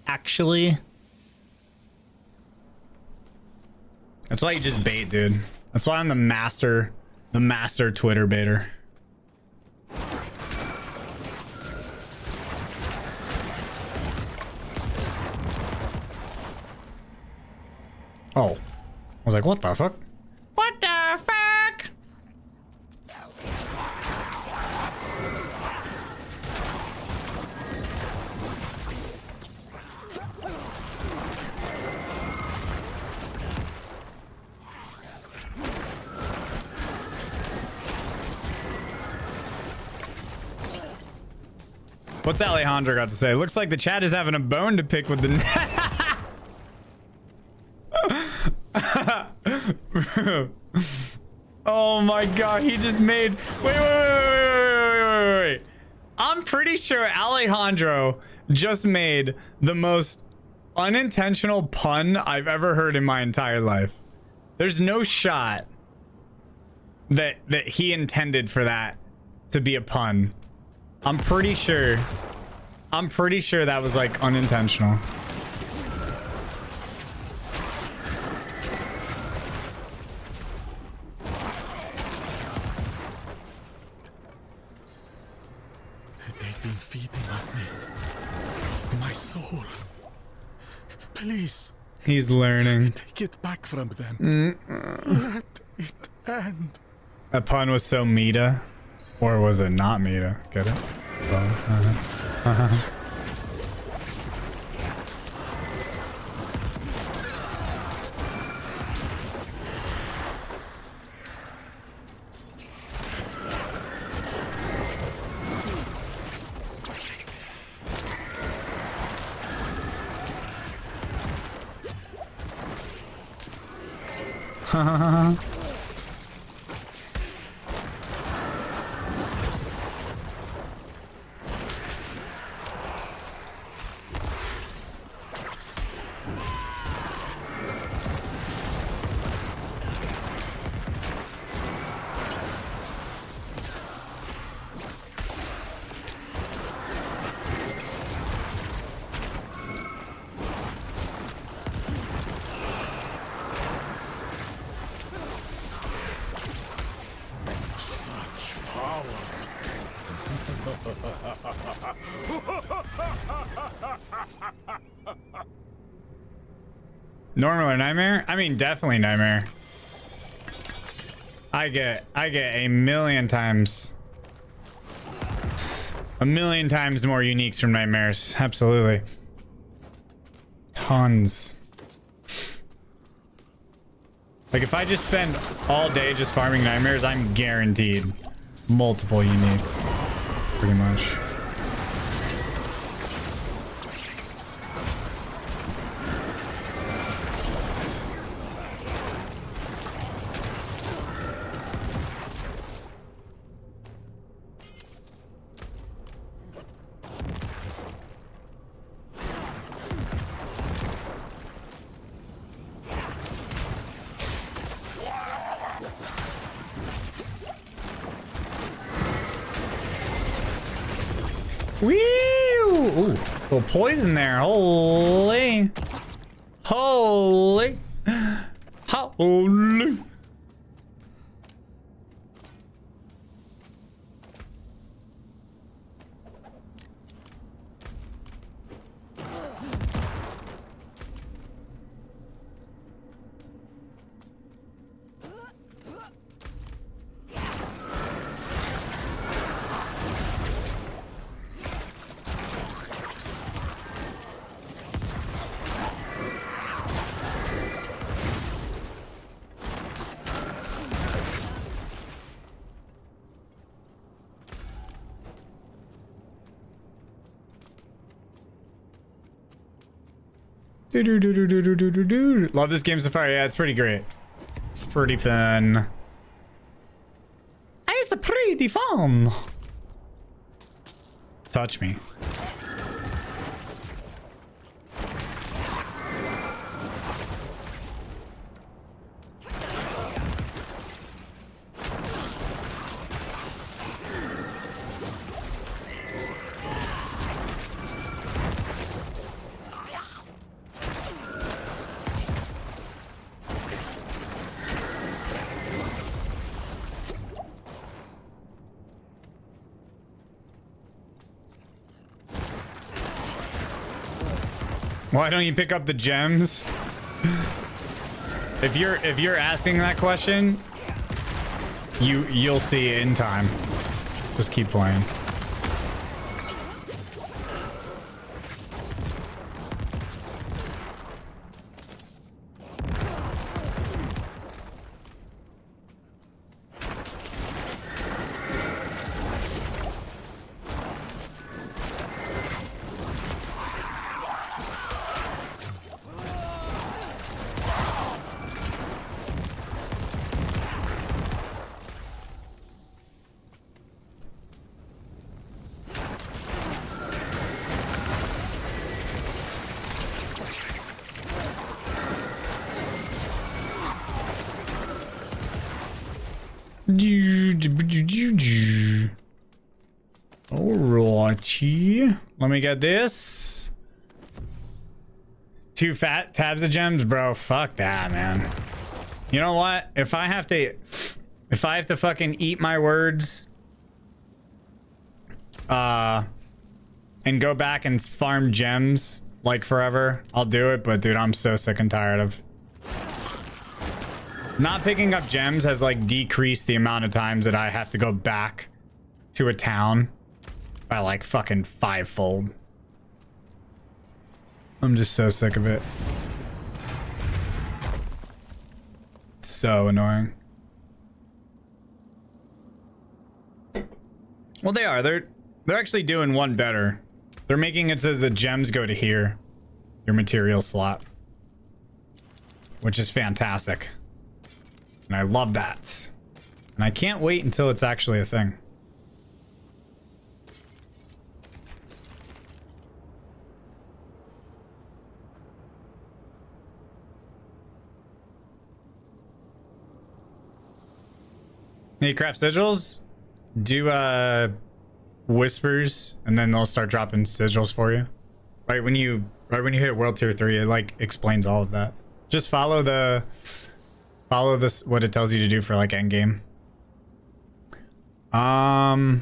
actually, That's why you just bait, dude. That's why I'm the master Twitter baiter. Oh. I was like, what the fuck? What the fuck? What's Alejandro got to say? Looks like the chat is having a bone to pick with the Oh my god, he just made wait. I'm pretty sure Alejandro just made the most unintentional pun I've ever heard in my entire life. There's no shot that he intended for that to be a pun. I'm pretty sure that was like unintentional.
They've been feeding on me. My soul. Please.
He's learning.
Take it back from them. Let it end.
That pun was so meta. Or was it not meta? Get it? Normal or nightmare? I mean, definitely nightmare. I get a million times more uniques from nightmares. Absolutely. Tons. Like if I just spend all day just farming nightmares, I'm guaranteed multiple uniques. Pretty much. Woo! Ooh, little poison there. Holy. Holy. Holy. Love this game so far. Yeah, it's pretty great. It's pretty fun. It's pretty fun. Touch me. Why don't you pick up the gems? If you're asking that question, you'll see it in time. Just keep playing. Alrighty. Let me get this. 2 fat tabs of gems, bro. Fuck that, man. You know what? If I have to fucking eat my words, and go back and farm gems like forever, I'll do it. But dude, I'm so sick and tired of not picking up gems has like decreased the amount of times that I have to go back to a town by like fucking 5-fold. I'm just so sick of it. So annoying. Well, they are. They're actually doing one better. They're making it so the gems go to here, your material slot, which is fantastic. And I love that. And I can't wait until it's actually a thing. Hey, craft sigils, do whispers, and then they'll start dropping sigils for you. Right when you hit World Tier 3, it like explains all of that. Just follow this, what it tells you to do for like endgame. What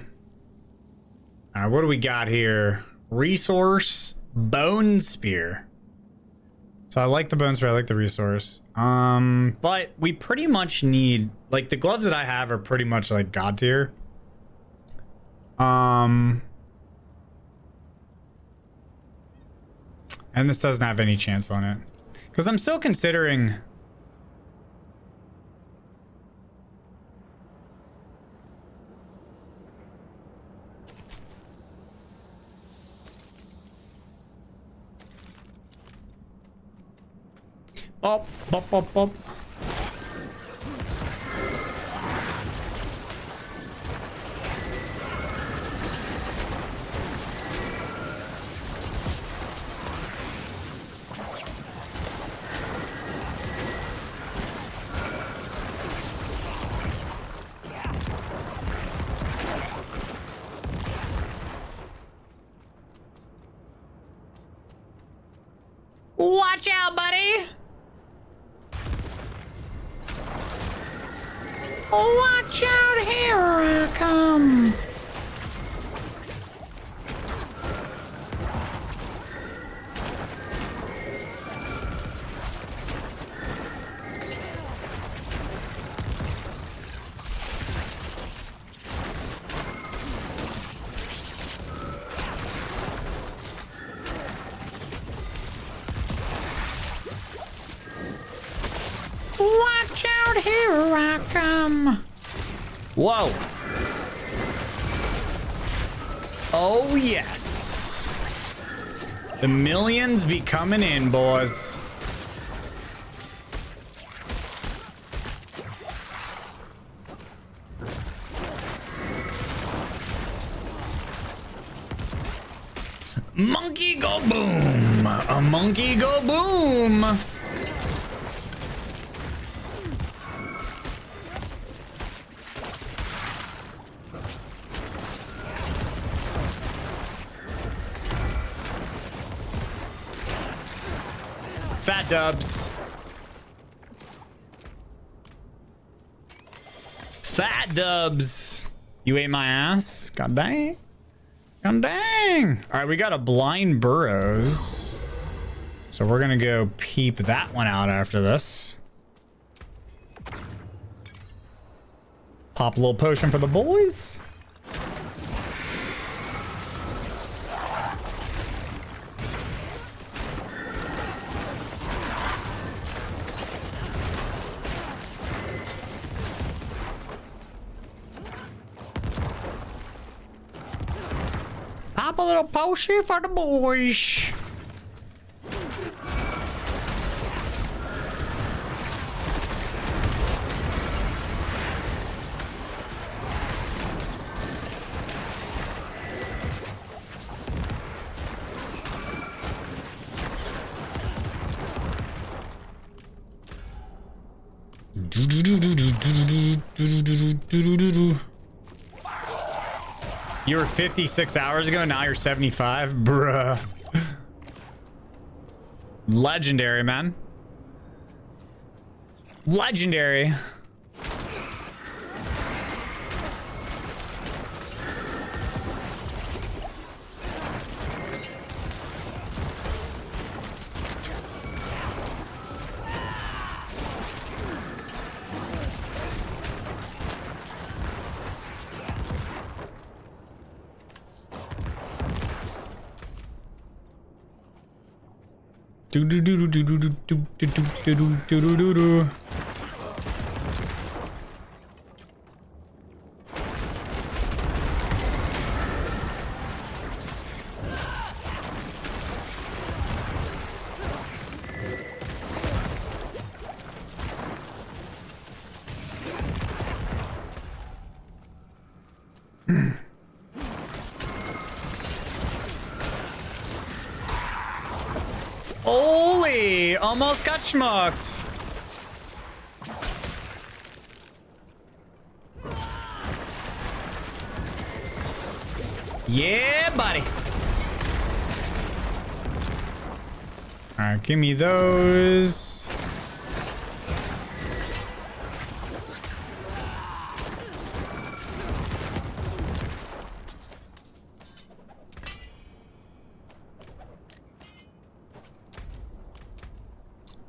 do we got here? Resource, bone spear. So I like the bone spear, I like the resource. But we pretty much need, like, the gloves that I have are pretty much like god tier. And this doesn't have any chance on it. Because I'm still considering... Bop, bop, bop, bop. Watch out, buddy! Watch out, here I come! Watch out, here I come! Whoa. Oh, yes. The millions be coming in, boys. Monkey go boom. A monkey go boom. Fat dubs. Fat dubs. You ate my ass? God dang. God dang. All right, we got a blind burrows. So we're gonna go peep that one out after this. Pop a little potion for the boys. Pop a little potion for the boys. You were 56 hours ago, now you're 75? Bruh. Legendary, man. Legendary. Do do do do do do do do do do do do do do. Holy! Almost got schmucked. Yeah, buddy. All right, give me those.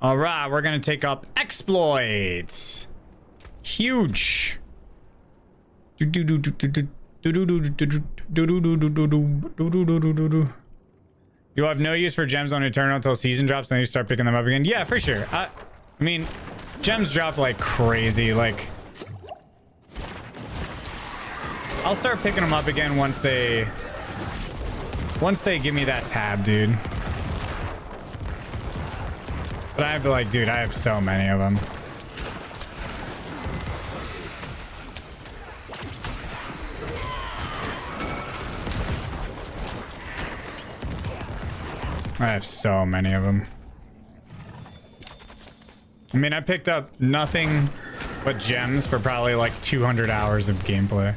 All right, we're gonna take up exploits. Huge. You have no use for gems on Eternal until season drops, and then you start picking them up again. Yeah, for sure. I mean, gems drop like crazy. Like, I'll start picking them up again once they give me that tab, dude. But I have to, like, dude, I have so many of them. I have so many of them. I mean, I picked up nothing but gems for probably like 200 hours of gameplay.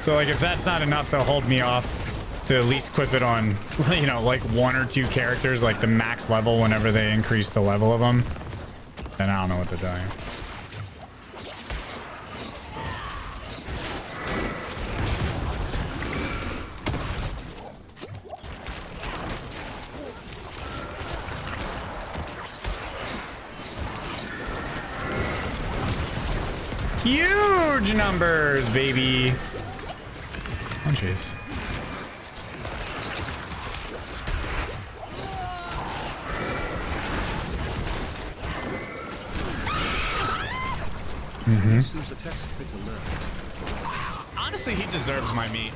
So, like, if that's not enough to hold me off to at least equip it on, you know, like 1 or 2 characters, like the max level whenever they increase the level of them, then I don't know what to tell you. Huge numbers, baby. Oh, jeez. Honestly, he deserves my meat.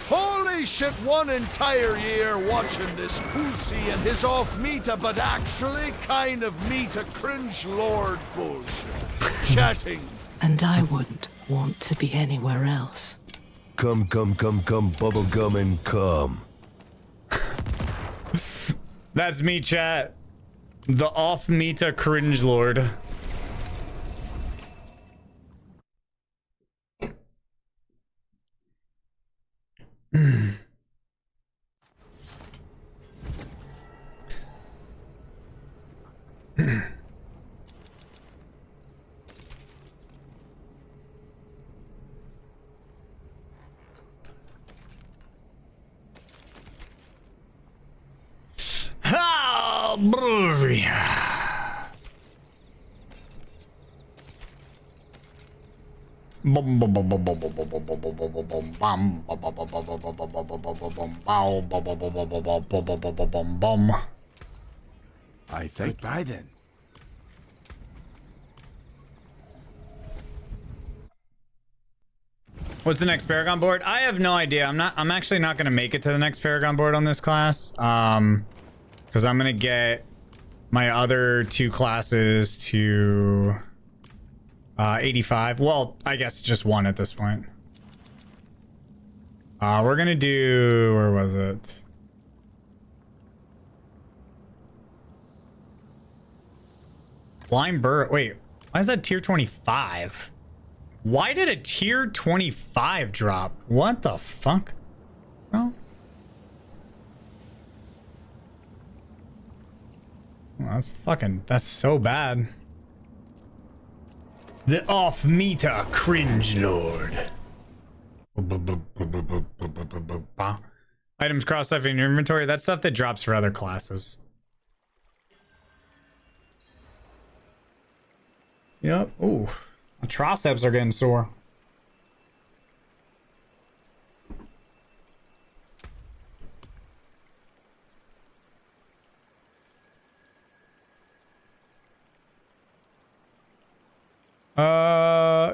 Holy shit, 1 entire year watching this pussy and his off-meta but actually kind of meta cringe lord bullshit. Chatting.
And I wouldn't want to be anywhere else.
Come, bubblegum and come.
That's me, chat. The off-meta cringe lord.
I think. Goodbye then.
What's the next Paragon board? I have no idea. I'm actually not gonna make it to the next Paragon board on this class. Because I'm gonna get my other two classes to 85. Well, I guess just one at this point. We're gonna do, where was it? Blind Bird. Wait, why is that tier 25? Why did a tier 25 drop? What the fuck? Oh. Well, that's so bad. The off-meter cringe lord. Items cross-off in your inventory. That's stuff that drops for other classes. Yep. Ooh. My triceps are getting sore.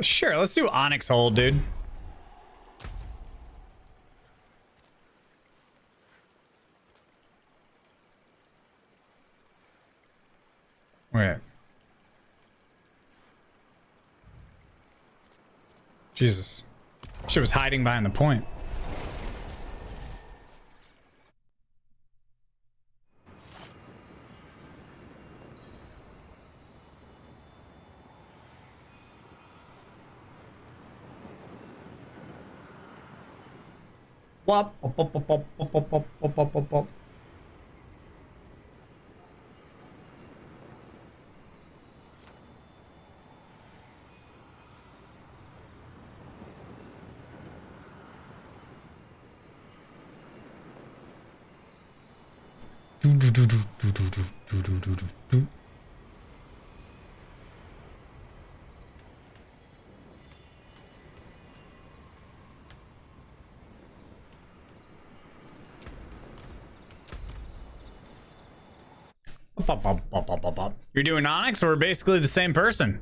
Sure. Let's do Onyx Hold, dude. Wait. Jesus. She was hiding behind the point. Wop. You're doing Onyx, or we're basically the same person.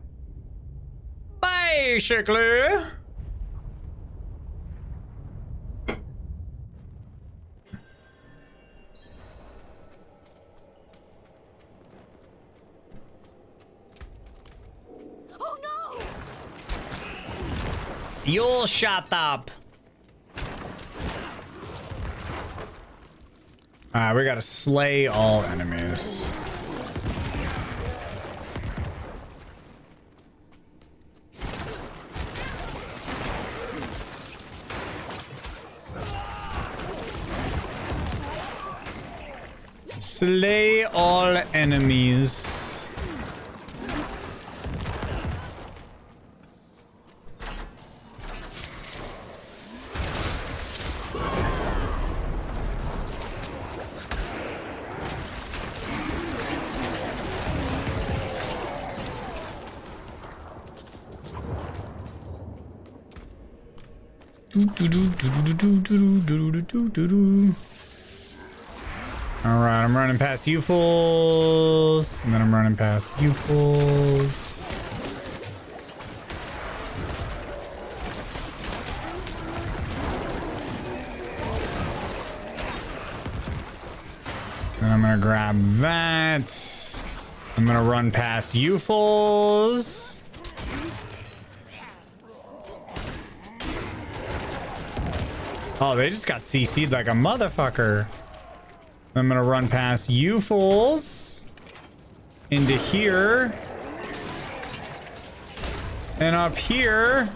Basically.
Oh no!
You'll shut up. We gotta slay all enemies. Slay all enemies. Alright, I'm running past you fools. And then I'm running past you fools. And I'm gonna grab that. I'm gonna run past you fools. Oh, they just got CC'd like a motherfucker. I'm gonna run past you fools into here and up here.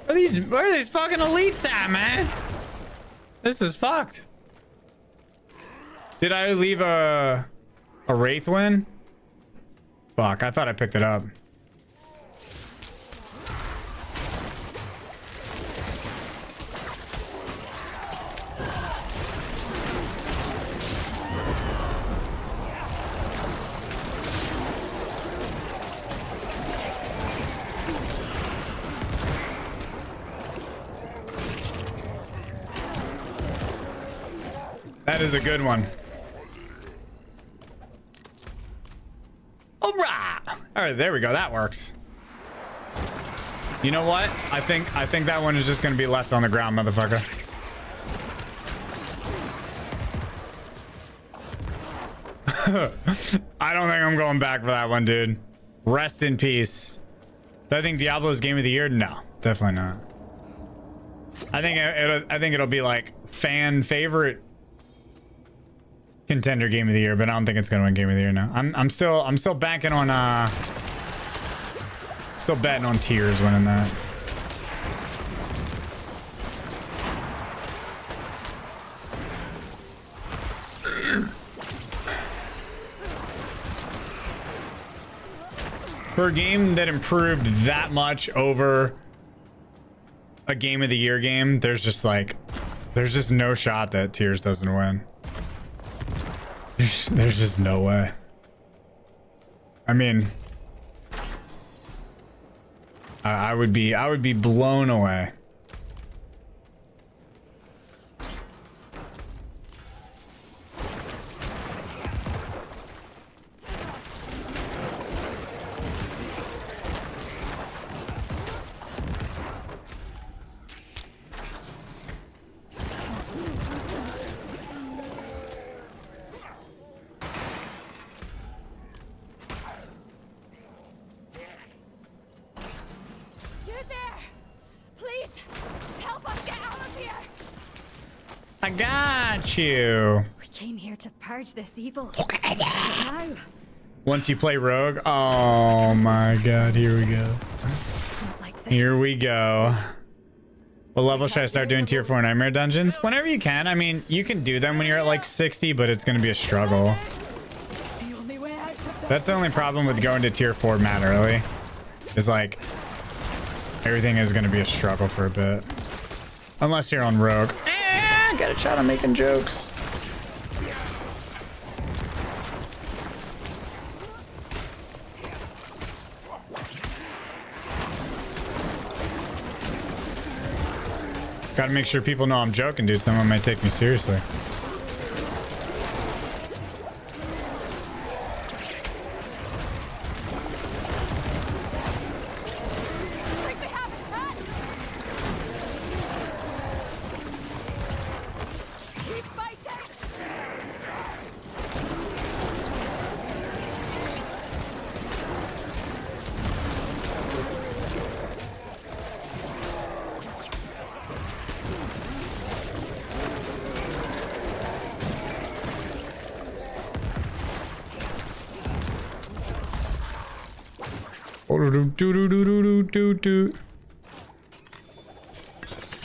Where are these fucking elites at, man? This is fucked. Did I leave a Wraith win? Fuck, I thought I picked it up. That is a good one. All right, there we go. That worked. You know what? I think that one is just gonna be left on the ground, motherfucker. I don't think I'm going back for that one, dude. Rest in peace. Do I think Diablo's game of the year? No, definitely not. I think it'll be like fan favorite contender game of the year, but I don't think it's gonna win game of the year now. I'm still banking on still betting on Tears winning that. For a game that improved that much over a game of the year game, there's just no shot that Tears doesn't win. There's just no way. I mean, I would be blown away. I got you.
We came here to purge this evil. Okay. Now.
Once you play Rogue, oh my god, here we go. Here we go. What level should I start doing tier 4 nightmare dungeons? Whenever you can. I mean, you can do them when you're at like 60, but it's gonna be a struggle. That's the only problem with going to tier 4 mad early. Is like everything is gonna be a struggle for a bit. Unless you're on Rogue. Got a shot at making jokes. Gotta make sure people know I'm joking, dude. Someone might take me seriously.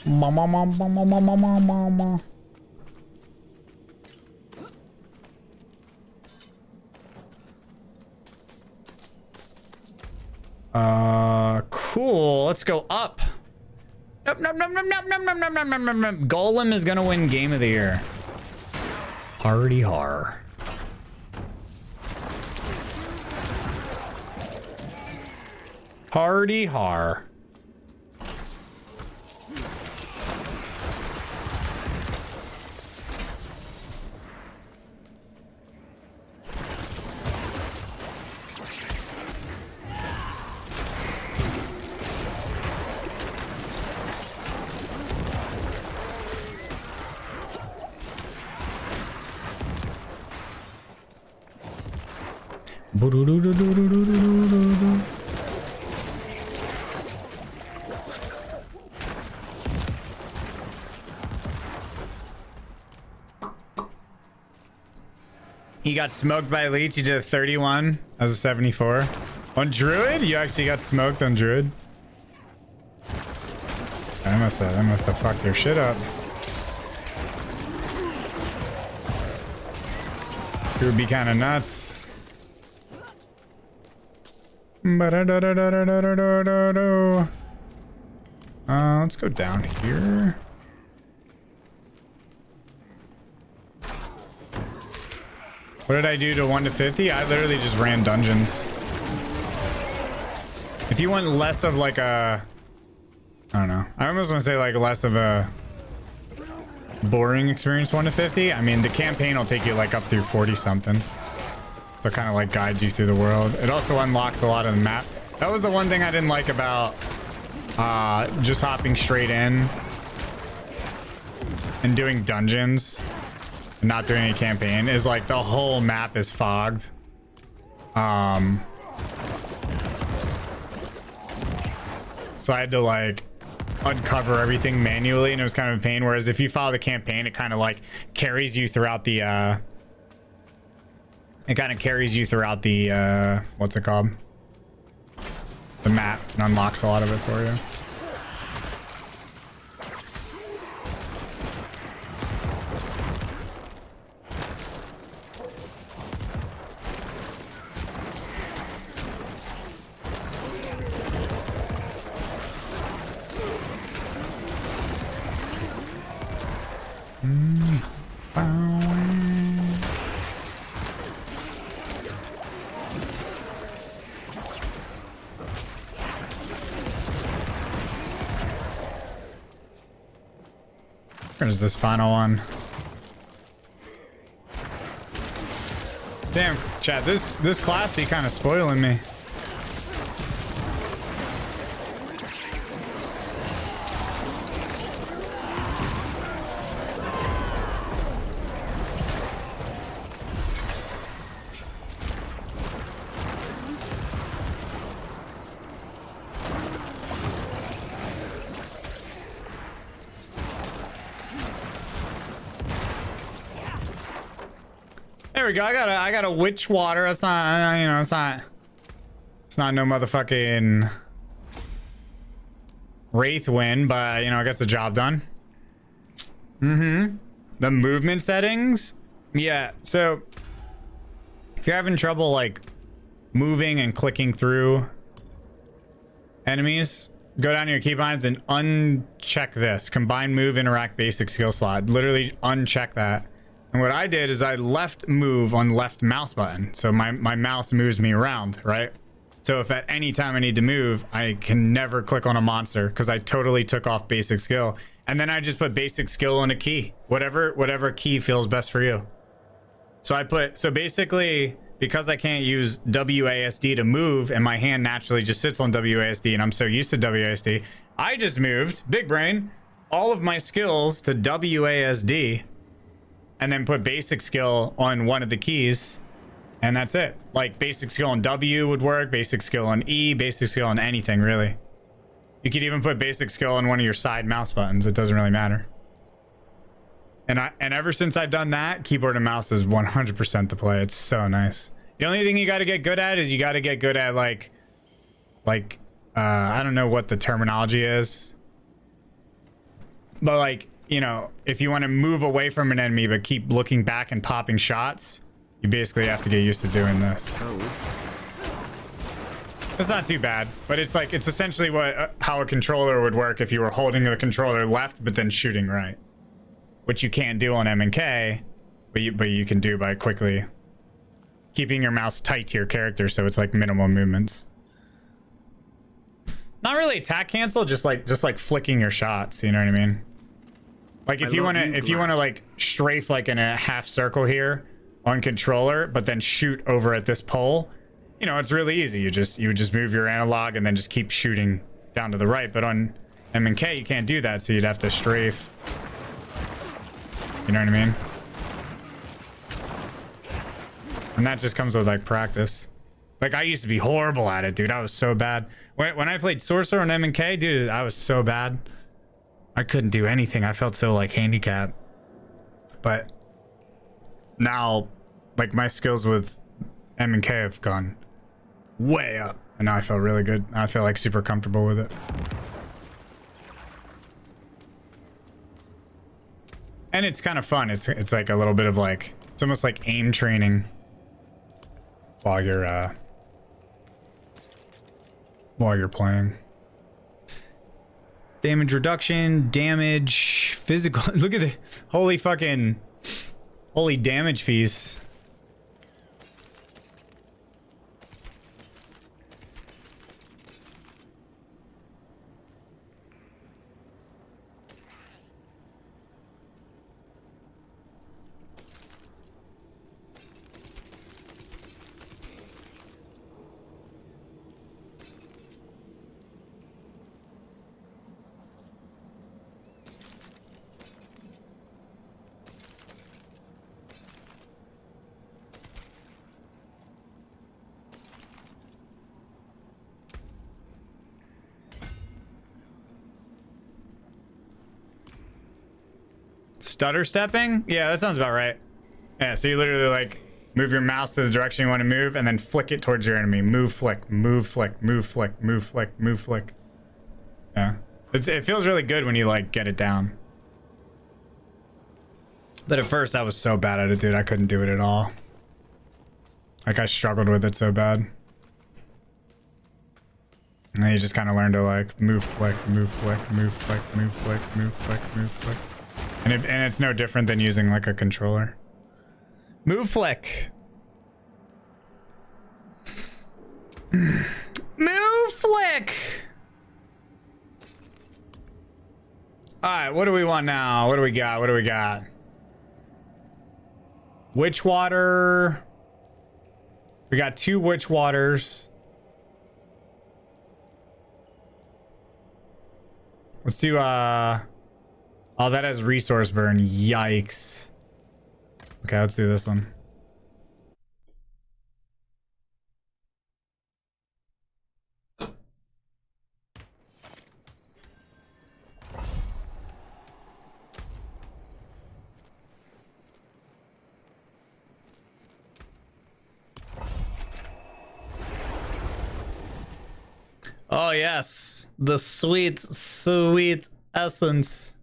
Mama. Cool. Let's go up. Nope. Golem is gonna win game of the year. Hardy har. Hardy har. He got smoked by Leech. He did a 31 as a 74. On Druid? You actually got smoked on Druid? I must have fucked their shit up. It would be kind of nuts. Let's go down here. What did I do to 1 to 50? I literally just ran dungeons. If you want less of like a... I don't know. I almost want to say like less of a boring experience 1 to 50. I mean, the campaign will take you like up through 40 something. So it kind of like guides you through the world. It also unlocks a lot of the map. That was the one thing I didn't like about just hopping straight in and doing dungeons and not doing any campaign, is like the whole map is fogged. So I had to like uncover everything manually, and it was kind of a pain. Whereas if you follow the campaign, it kind of like carries you throughout the what's it called, the map, and unlocks a lot of it for you. Where's this final one? Damn, chat, this class be kind of spoiling me. There we go. I got a witch water. It's not, you know, it's not no motherfucking Wraith win, but you know, it gets the job done. The movement settings. Yeah. So if you're having trouble like moving and clicking through enemies, go down to your keybinds and uncheck this. Combine move, interact, basic skill slot. Literally uncheck that. And what I did is I left move on left mouse button. So my mouse moves me around, right? So if at any time I need to move, I can never click on a monster because I totally took off basic skill. And then I just put basic skill on a key. Whatever key feels best for you. So basically, because I can't use WASD to move and my hand naturally just sits on WASD and I'm so used to WASD, I just moved, big brain, all of my skills to WASD and then put basic skill on one of the keys, and that's it. Like basic skill on W would work, basic skill on E, basic skill on anything really. You could even put basic skill on one of your side mouse buttons. It doesn't really matter. And ever since I've done that, keyboard and mouse is 100% the play. It's so nice. The only thing you got to get good at is you got to get good at like I don't know what the terminology is, but like, you know, if you want to move away from an enemy but keep looking back and popping shots, you basically have to get used to doing this. It's not too bad, but it's like, it's essentially what how a controller would work if you were holding the controller left but then shooting right, which you can't do on M&K, but you can do by quickly keeping your mouse tight to your character, so it's like minimal movements. Not really attack cancel, just like flicking your shots, you know what I mean? Like if you want to like strafe like in a half circle here on controller, but then shoot over at this pole, you know, it's really easy. You would just move your analog and then just keep shooting down to the right. But on M&K, you can't do that, so you'd have to strafe. You know what I mean? And that just comes with like practice. Like I used to be horrible at it, dude. I was so bad. When I played Sorcerer on M&K, dude, I was so bad. I couldn't do anything. I felt so like handicapped. But now, like my skills with M&K have gone way up, and now I feel really good. I feel like super comfortable with it. And it's kind of fun. It's like a little bit of like, it's almost like aim training while you're playing. Damage reduction, damage, physical. Look at the holy damage piece. Stutter stepping? Yeah, that sounds about right. Yeah, so you literally like move your mouse to the direction you want to move and then flick it towards your enemy. Move, flick, move, flick, move, flick, move, flick, move, flick. Yeah. It feels really good when you like get it down. But at first I was so bad at it, dude. I couldn't do it at all. Like I struggled with it so bad. And then you just kind of learn to like move, flick, move, flick, move, flick, move, flick, move, flick, move, flick. And it's no different than using like a controller. Move, flick. Move, flick. All right, what do we want now? What do we got? What do we got? Witch water. We got 2 witch waters. Let's do oh, that has resource burn. Yikes. Okay, let's do this one. Oh yes, the sweet, sweet essence.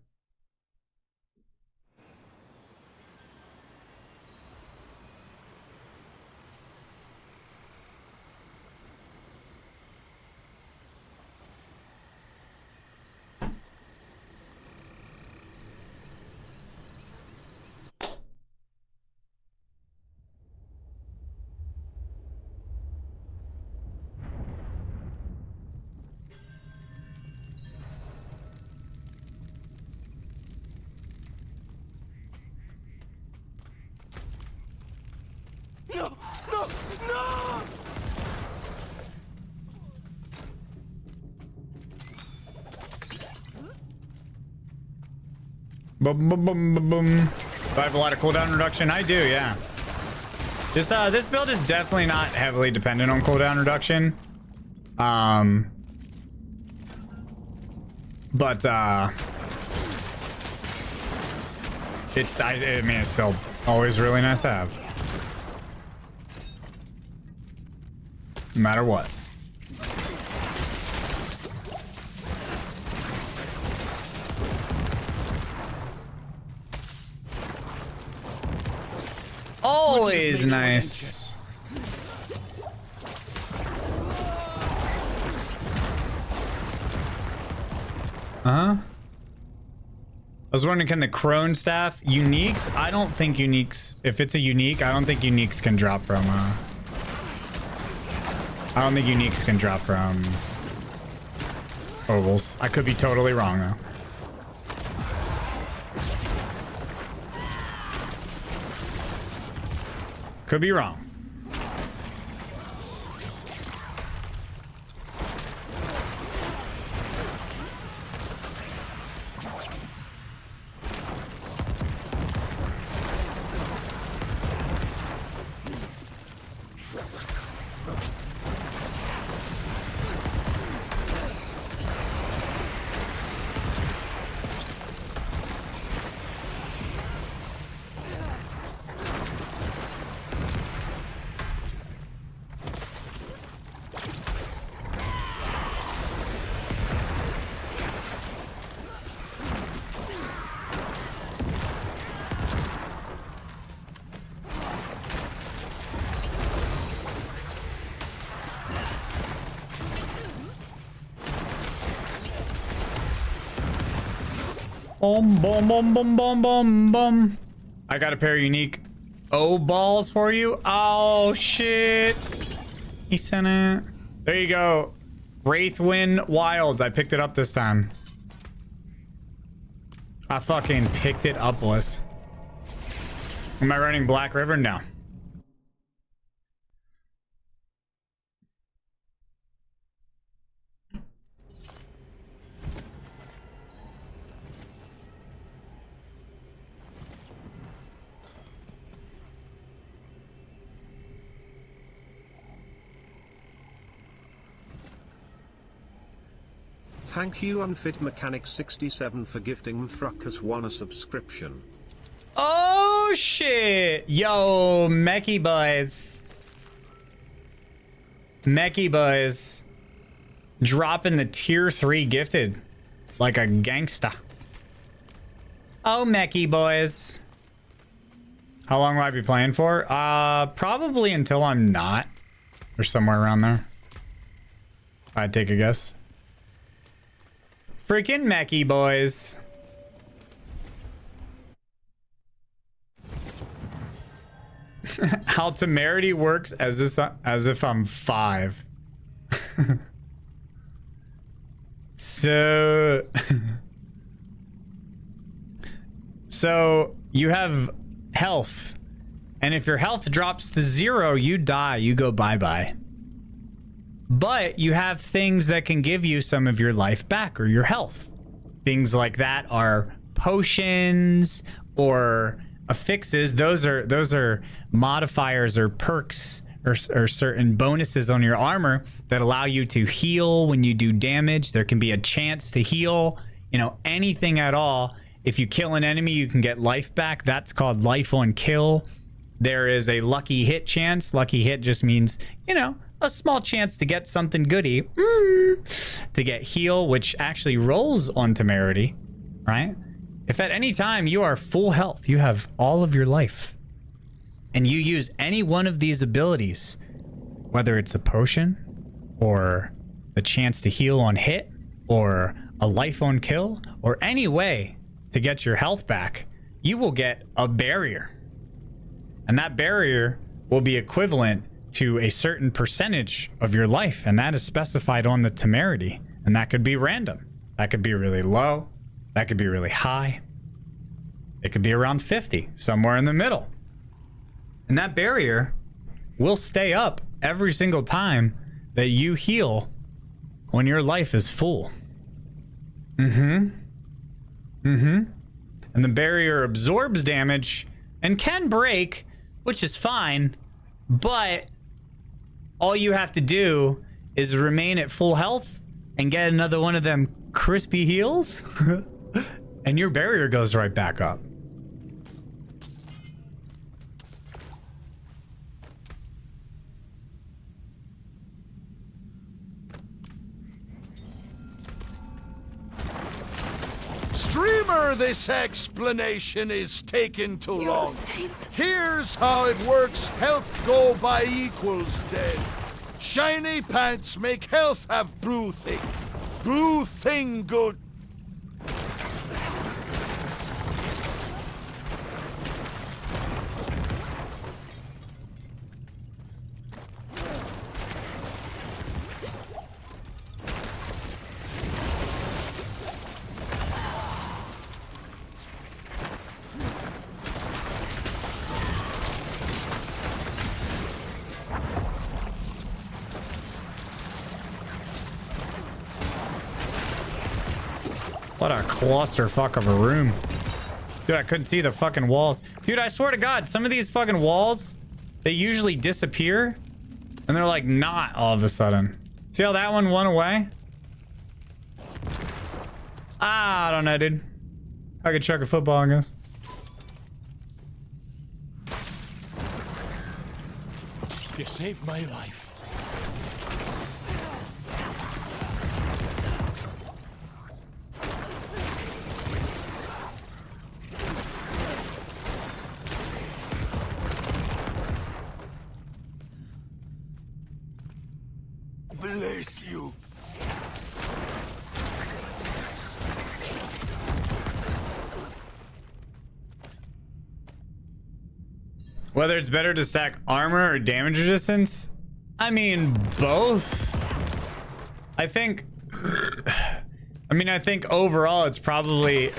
No! No! No!
Boom, boom, boom, boom, boom. Do I have a lot of cooldown reduction? I do, yeah. This build is definitely not heavily dependent on cooldown reduction. But I mean, it's still always really nice to have. No matter what. Always nice. I was wondering, can the crone staff uniques? I don't think uniques. If it's a unique, I don't think uniques can drop from. I don't think uniques can drop from ovals. I could be totally wrong though. Could be wrong. Boom, boom, boom, boom, boom, boom, boom. I got a pair of unique O balls for you. Oh, shit. He sent it. There you go. Wraithwind Wilds. I picked it up this time. I fucking picked it up, Bliss. Am I running Black River? No.
Thank you Unfit Mechanic 67 for gifting Thruckus 1 a subscription.
Oh shit. Yo, Mechie boys. Mechie boys. Dropping the tier 3 gifted. Like a gangsta. Oh, Mechie boys. How long will I be playing for? Probably until I'm not. Or somewhere around there. I'd take a guess. Freaking Mechie boys. How temerity works as if I'm 5. So you have health, and if your health drops to 0, you die, you go bye-bye. But you have things that can give you some of your life back or your health. Things like that are potions or affixes. Those are modifiers or perks or certain bonuses on your armor that allow you to heal when you do damage. There can be a chance to heal, you know, anything at all. If you kill an enemy, you can get life back. That's called life on kill. There is a lucky hit chance. Lucky hit just means, you know, a small chance to get something goody. To get heal, which actually rolls on temerity, right? If at any time you are full health, you have all of your life, and you use any one of these abilities, whether it's a potion or a chance to heal on hit or a life on kill or any way to get your health back, you will get a barrier. And that barrier will be equivalent to a certain percentage of your life, and that is specified on the temerity. And that could be random. That could be really low. That could be really high. It could be around 50, somewhere in the middle. And that barrier will stay up every single time that you heal when your life is full. And the barrier absorbs damage and can break, which is fine, but all you have to do is remain at full health and get another one of them crispy heals, and your barrier goes right back up.
Streamer, this explanation is taking too
You're a
long.
saint.
Here's how it works. Health go by equals dead. Shiny pants make health have blue thing. Blue thing good.
What a clusterfuck of a room. Dude, I couldn't see the fucking walls. Dude, I swear to God, some of these fucking walls, they usually disappear. And they're like not all of a sudden. See how that one went away? I don't know, dude. I could chuck a football, I guess.
You saved my life.
Bless you.
Whether it's better to stack armor or damage resistance? I mean, both. I think overall it's probably...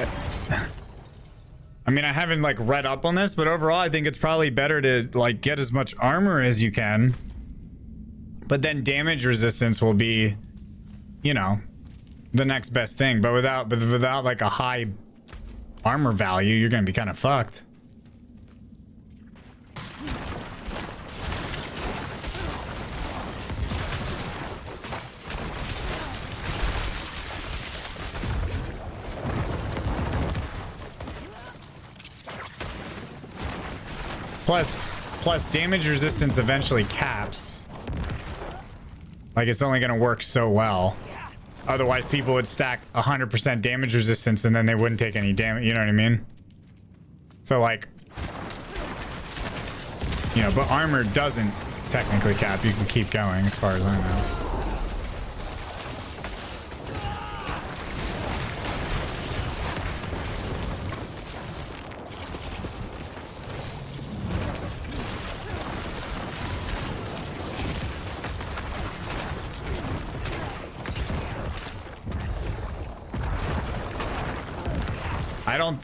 I mean, I haven't like read up on this, but overall I think it's probably better to like get as much armor as you can. But then damage resistance will be, you know, the next best thing. But without like a high armor value, you're gonna be kind of fucked. Plus damage resistance eventually caps. Like, it's only gonna work so well. Otherwise, people would stack 100% damage resistance and then they wouldn't take any damage. You know what I mean? So, like, you know, but armor doesn't technically cap. You can keep going as far as I know.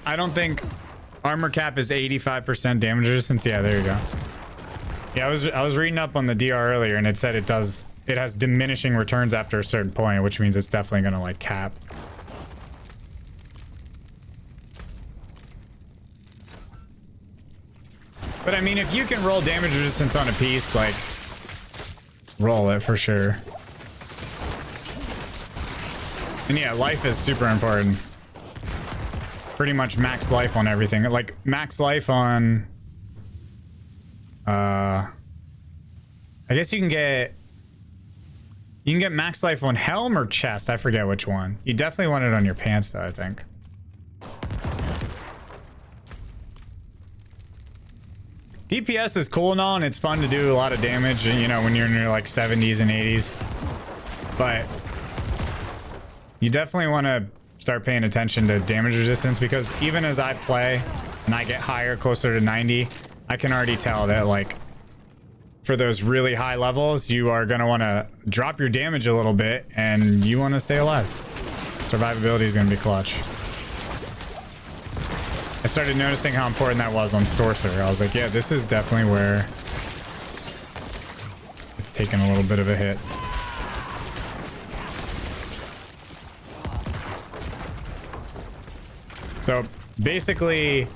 I don't think armor cap is 85% damage resistance. Yeah, there you go. Yeah, I was reading up on the DR earlier and it said it has diminishing returns after a certain point, which means it's definitely gonna like cap. But I mean, if you can roll damage resistance on a piece, like, roll it for sure. And yeah, life is super important. Pretty much max life on everything. Like, max life on... I guess you can get max life on helm or chest. I forget which one. You definitely want it on your pants, though, I think. DPS is cool and all, and it's fun to do a lot of damage, you know, when you're in your, like, 70s and 80s. But you definitely want to start paying attention to damage resistance, because even as I play and I get higher, closer to 90, I can already tell that, like, for those really high levels, you are going to want to drop your damage a little bit and you want to stay alive. Survivability is going to be clutch. I started noticing how important that was on Sorcerer. I was like, yeah, this is definitely where it's taken a little bit of a hit. So basically,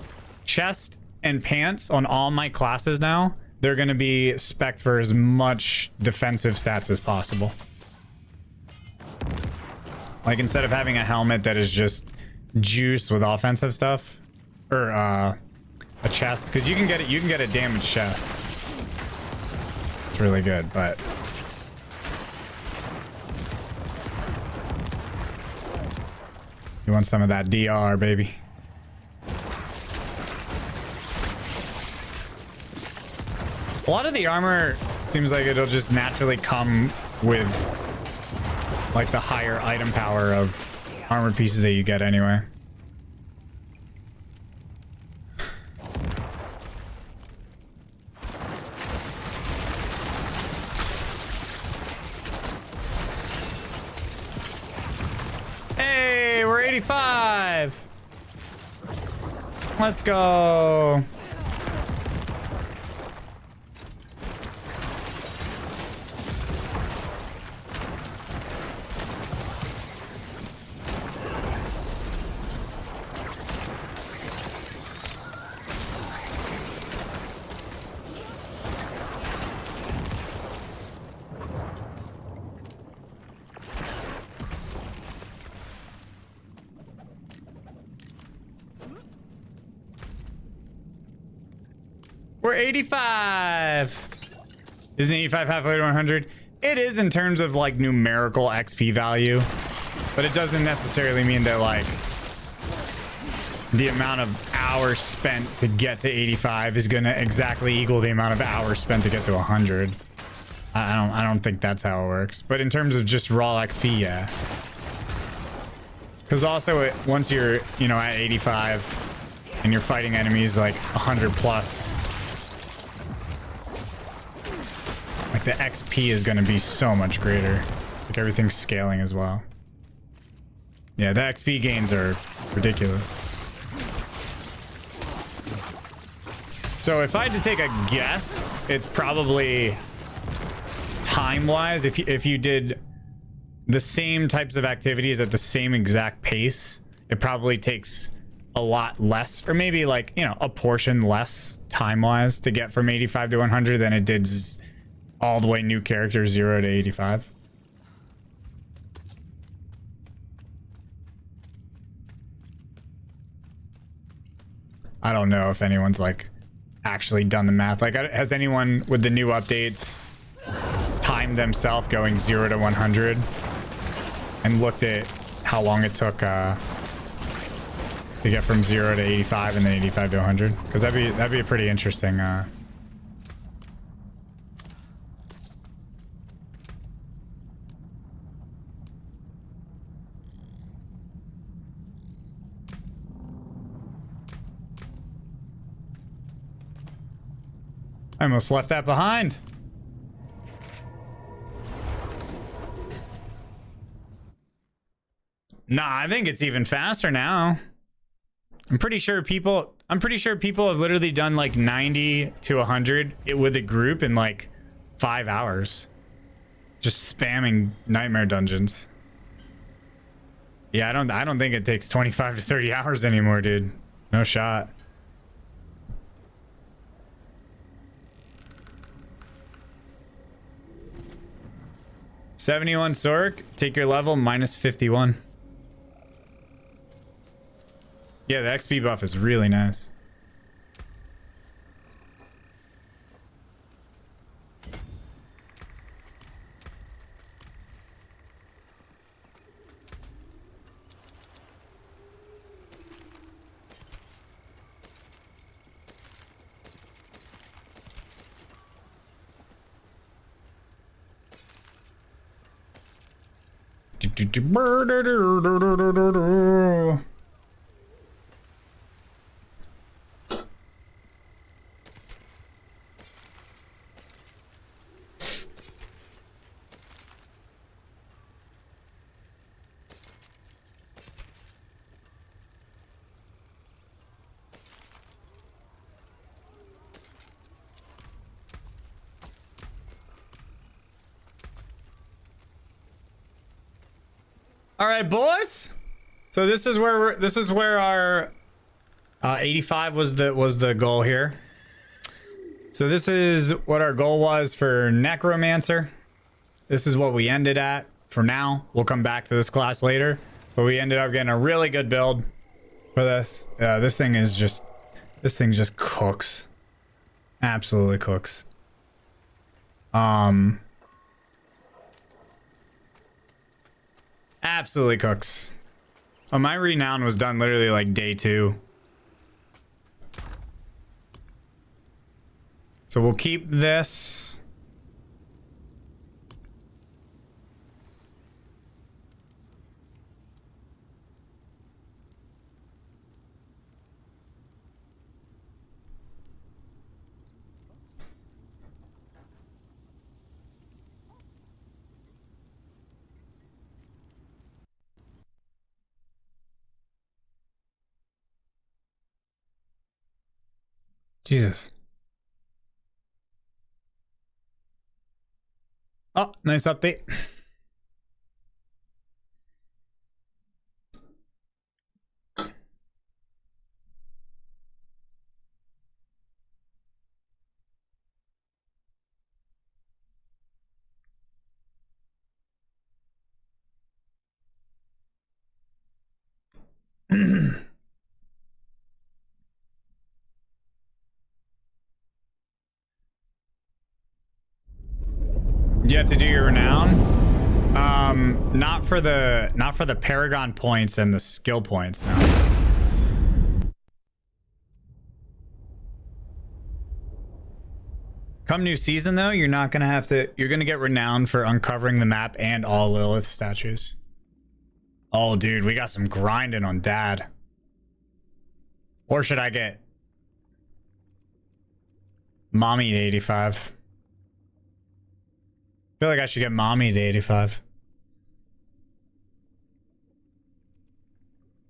chest and pants on all my classes now, they're going to be spec'd for as much defensive stats as possible. Like, instead of having a helmet that is just juiced with offensive stuff, or a chest, because you can get a damaged chest. It's really good, but you want some of that DR, baby. A lot of the armor seems like it'll just naturally come with like the higher item power of armor pieces that you get anyway. Hey, we're 85. Let's go. We're 85. Isn't 85 halfway to 100? It is in terms of like numerical XP value, but it doesn't necessarily mean that like the amount of hours spent to get to 85 is gonna exactly equal the amount of hours spent to get to 100. I don't think that's how it works. But in terms of just raw XP, yeah. Because also once you're, you know, at 85 and you're fighting enemies like 100 plus, like the XP is going to be so much greater. Like everything's scaling as well. Yeah, the XP gains are ridiculous. So if I had to take a guess, it's probably time-wise, if you did the same types of activities at the same exact pace, it probably takes a lot less, or maybe like, you know, a portion less time-wise to get from 85 to 100 than it did all the way new character 0 to 85. I don't know if anyone's like actually done the math. Like, has anyone with the new updates timed themselves going 0 to 100 and looked at how long it took to get from 0 to 85 and then 85 to 100? Because that'd be a pretty interesting. I almost left that behind. Nah, I think it's even faster now. I'm pretty sure people have literally done like 90 to 100 with a group in like 5 hours. Just spamming nightmare dungeons. Yeah, I don't think it takes 25 to 30 hours anymore, dude. No shot. $71 Sork, take your level -51. Yeah, the XP buff is really nice. All right, boys. So this is where our 85 was the goal here. So this is what our goal was for Necromancer. This is what we ended at for now. We'll come back to this class later, but we ended up getting a really good build for this. This thing just cooks. Absolutely cooks. Absolutely cooks. Oh, my renown was done literally like day 2. So we'll keep this. Jesus. Oh, nice update. You have to do your renown. Not for the Paragon points and the skill points. No. Come new season though, you're not gonna have to. You're gonna get renowned for uncovering the map and all Lilith statues. Oh, dude, we got some grinding on Dad. Or should I get Mommy to 85? I feel like I should get Mommy to 85.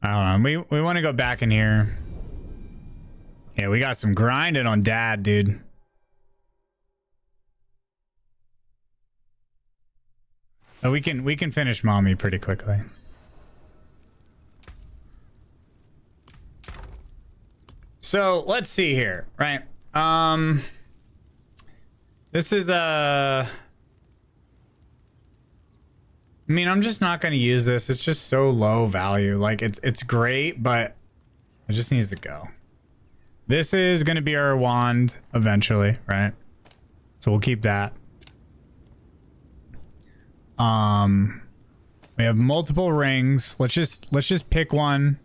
I don't know. We want to go back in here. Yeah, we got some grinding on Dad, dude. Oh, we can finish Mommy pretty quickly. So let's see here, right? This is I mean, I'm just not going to use this. It's just so low value. Like, it's great, but it just needs to go. This is going to be our wand eventually, right? So we'll keep that. We have multiple rings. Let's just pick one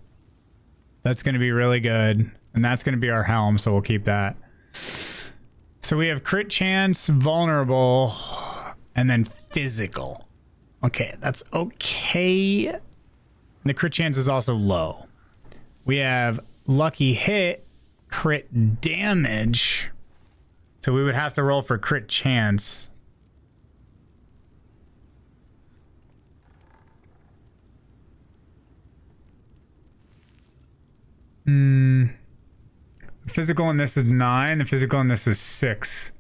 that's going to be really good, and that's going to be our helm, so we'll keep that. So we have crit chance, vulnerable, and then physical. Okay, that's okay. And the crit chance is also low. We have lucky hit, crit damage. So we would have to roll for crit chance. The physical in this is 9. The physical in this is 6.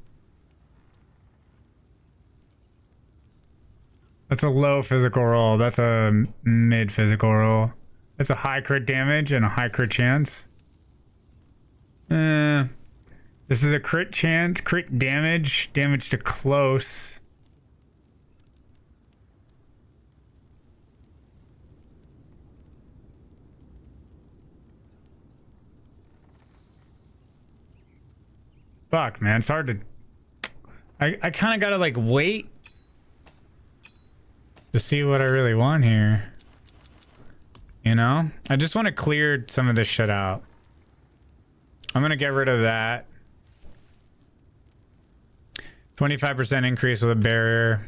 That's a low physical roll. That's a mid physical roll. That's a high crit damage and a high crit chance. This is a crit chance, crit damage, damage to close. Fuck, man, it's hard to... I kind of gotta, like, wait to see what I really want here. You know? I just want to clear some of this shit out. I'm gonna get rid of that. 25% increase with a barrier.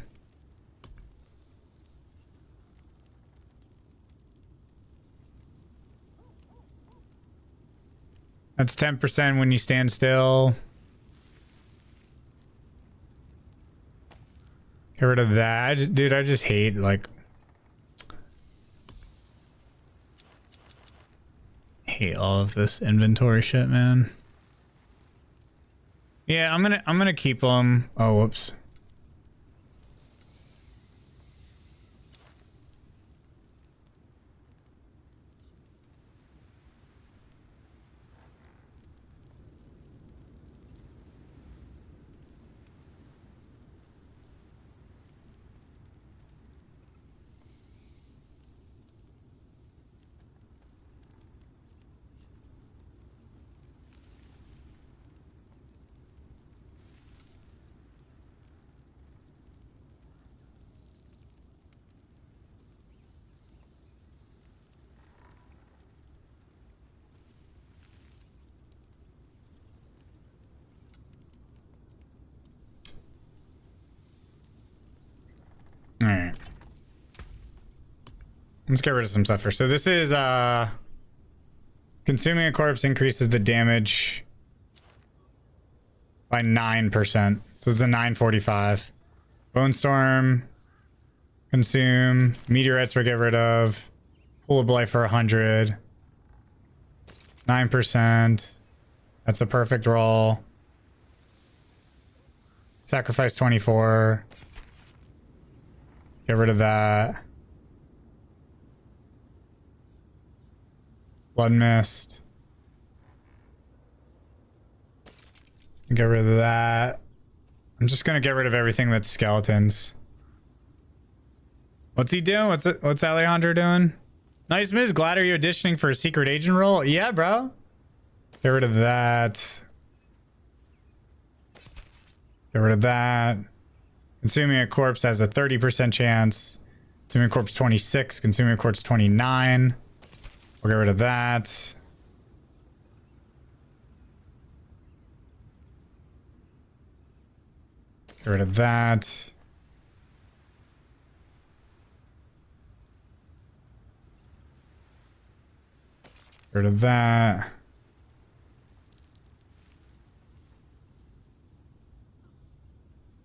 That's 10% when you stand still. Get rid of that. Dude, I just hate, like... hate all of this inventory shit, man. Yeah, I'm gonna keep them. Oh, whoops. Alright. Let's get rid of some stuff first. So this is consuming a corpse increases the damage by 9%. So it's a 945. Bone Storm. Consume. Meteorites we'll get rid of. Pool of Blight for 100. 9%. That's a perfect roll. Sacrifice 24. Get rid of that. Blood Mist. Get rid of that. I'm just gonna get rid of everything that's skeletons. What's he doing? What's Alejandro doing? Nice Miz, glad are you auditioning for a secret agent role? Yeah, bro. Get rid of that. Get rid of that. Consuming a corpse has a 30% chance. Consuming a corpse 26. Consuming a corpse 29. We'll get rid of that. Get rid of that. Get rid of that.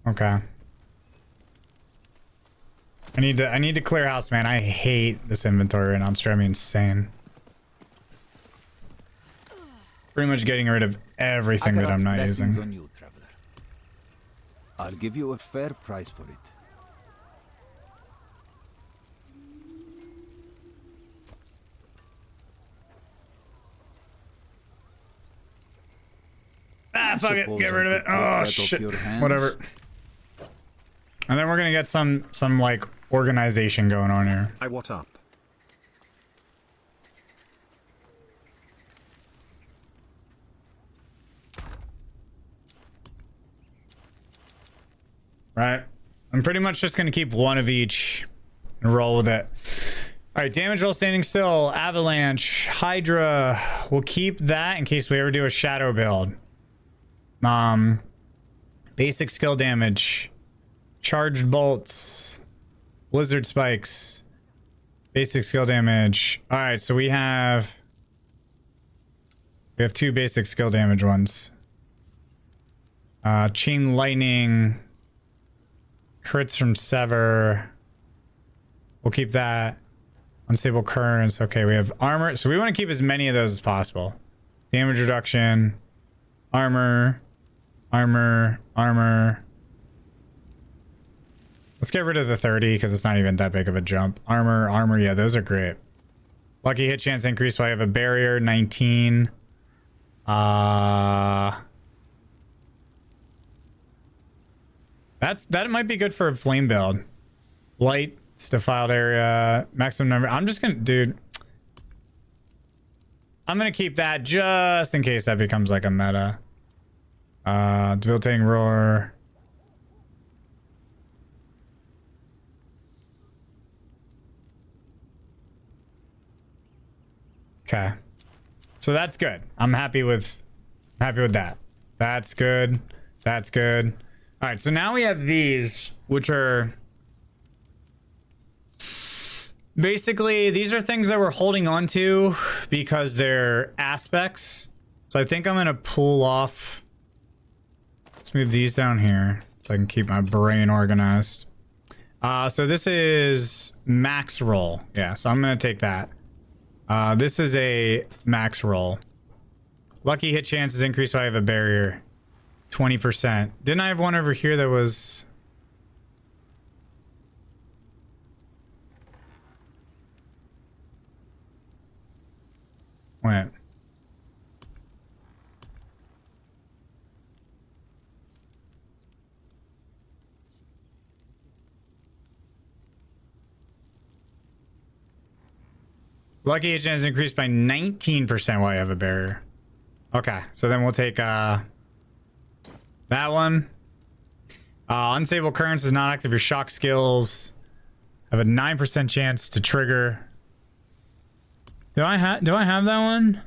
Okay. I need to clear house, man. I hate this inventory right now. It's driving me insane. Pretty much getting rid of everything that I'm not using.
On you, traveler. I'll give you a fair price for it.
Ah, fuck it. Get rid of it. Oh, shit. Whatever. And then we're gonna get some like organization going on here.
Hi, what up?
right? I'm pretty much just going to keep one of each and roll with it. All right, damage roll standing still, avalanche, hydra. We'll keep that in case we ever do a shadow build. Basic skill damage, charged bolts, blizzard spikes, basic skill damage. All right, so we have 2 basic skill damage ones. Chain lightning, crits from sever. We'll keep that. Unstable currents. Okay, we have armor. So we want to keep as many of those as possible. Damage reduction, armor, armor, armor. Let's get rid of the 30 because it's not even that big of a jump. Armor, armor. Yeah, those are great. Lucky hit chance increase while I have a barrier, 19. That might be good for a flame build. Light, defiled area, maximum number. I'm just gonna, dude. I'm gonna keep that just in case that becomes like a meta. Debilitating roar. Okay. So that's good. I'm happy with that. That's good. That's good. All right, so now we have these, which are basically, these are things that we're holding on to because they're aspects. So I think I'm gonna pull off. Let's move these down here so I can keep my brain organized. So this is max roll. Yeah, so I'm gonna take that. This is a max roll. Lucky hit chance is increased so I have a barrier. 20%. Didn't I have one over here that was... Wait. Lucky hit chance is increased by 19% while you have a barrier. Okay, so then we'll take that one. Unstable currents is not active. Your shock skills have a 9% chance to trigger. Do I have that one?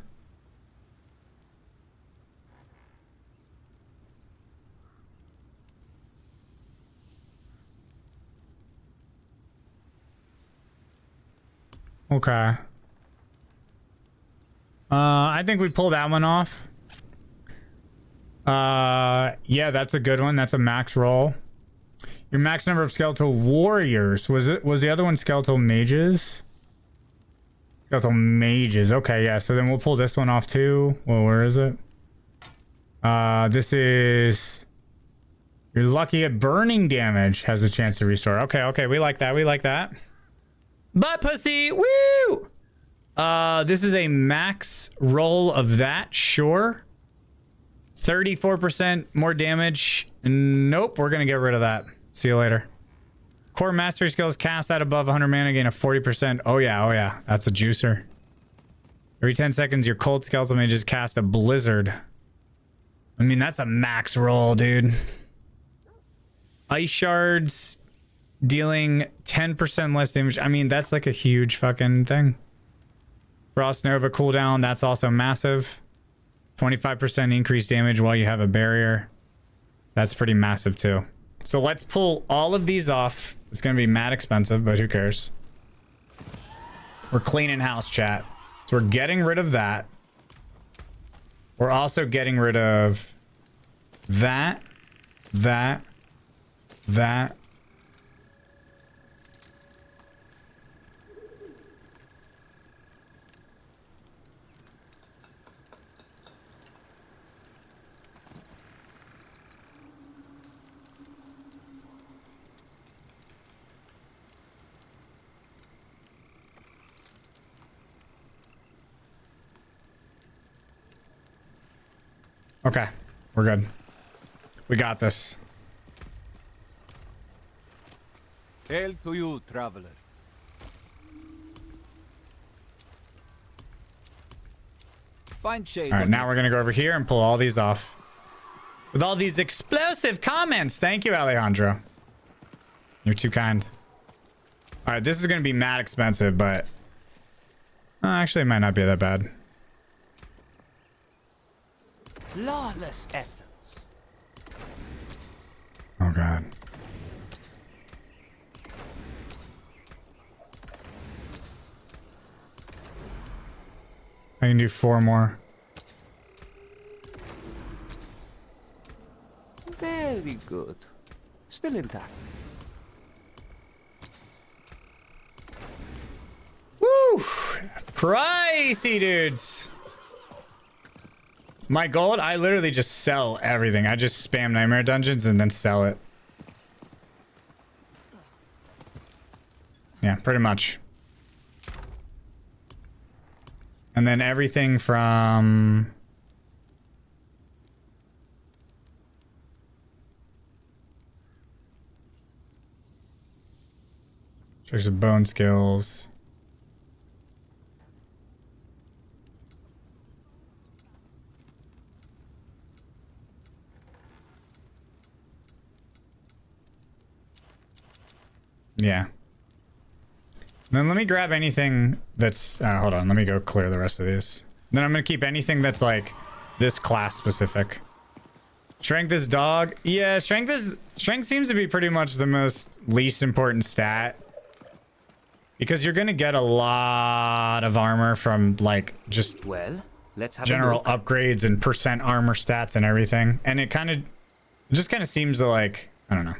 Okay. I think we pull that one off. Yeah, that's a good one. That's a max roll. Your max number of skeletal warriors. Was the other one skeletal mages? Skeletal mages. Okay, yeah. So then we'll pull this one off too. Well, where is it? This is... You're lucky at burning damage has a chance to restore. Okay, okay. We like that. We like that. Butt pussy. Woo! This is a max roll of that. Sure. 34% more damage. Nope, we're gonna get rid of that. See you later. Core mastery skills cast at above 100 mana gain a 40%. Oh yeah, that's a juicer. Every 10 seconds, your cold skeletal mages cast a blizzard. I mean, that's a max roll, dude. Ice shards dealing 10% less damage. I mean, that's like a huge fucking thing. Frost Nova cooldown, that's also massive. 25% increased damage while you have a barrier. That's pretty massive too. So let's pull all of these off. It's going to be mad expensive, but who cares? We're cleaning house, chat. So we're getting rid of that. We're also getting rid of that. Okay, we're good. We got this.
Hail to you, traveler. Find shade.
All right, now we're gonna go over here and pull all these off with all these explosive comments. Thank you, Alejandro. You're too kind. All right, this is gonna be mad expensive, but actually, it might not be that bad.
Flawless essence.
Oh god. I can do 4 more.
Very good. Still intact.
Woo! Pricey, dudes. My gold, I literally just sell everything. I just spam Nightmare Dungeons and then sell it. Yeah, pretty much. And then everything from... There's some bone skills. Yeah. Then let me grab anything that's... hold on, let me go clear the rest of these. Then I'm going to keep anything that's like this class specific. Strength is dog. Yeah, strength seems to be pretty much the most least important stat. Because you're going to get a lot of armor from like just
let's have
general upgrades and percent armor stats and everything. And it just kind of seems to like, I don't know.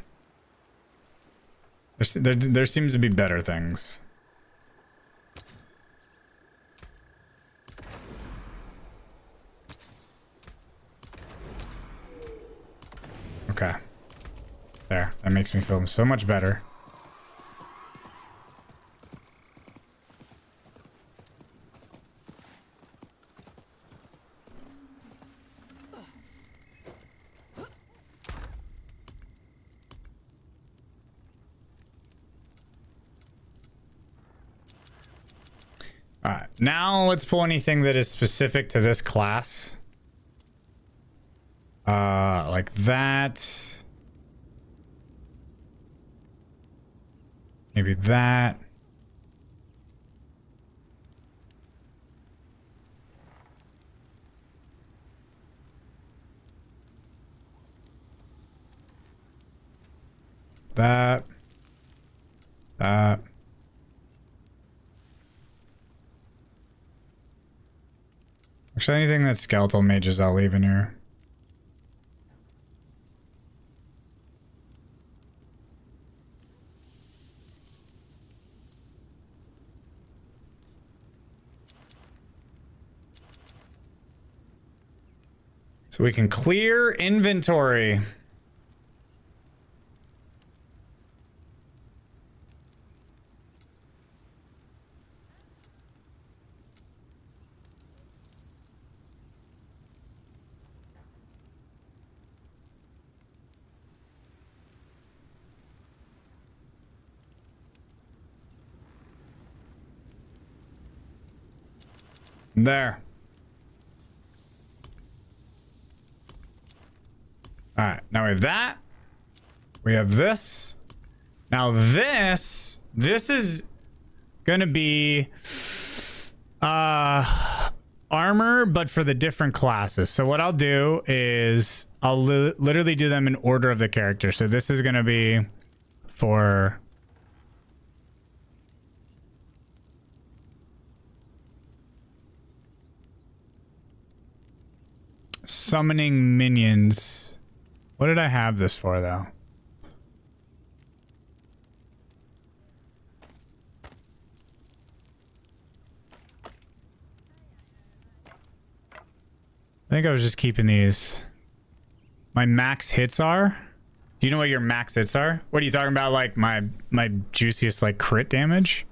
There seems to be better things. Okay. There. That makes me feel so much better. Alright, now let's pull anything that is specific to this class. Like that. Maybe that. That. That. Actually, anything that's skeletal mages, I'll leave in here. So we can clear inventory. There. All right, now we have that. We have this. Now this is gonna be armor, but for the different classes. So what I'll do is I'll literally do them in order of the character. So this is gonna be for summoning minions. What did I have this for, though? I think I was just keeping these. My max hits are? Do you know what your max hits are? What are you talking about? Like my juiciest like crit damage?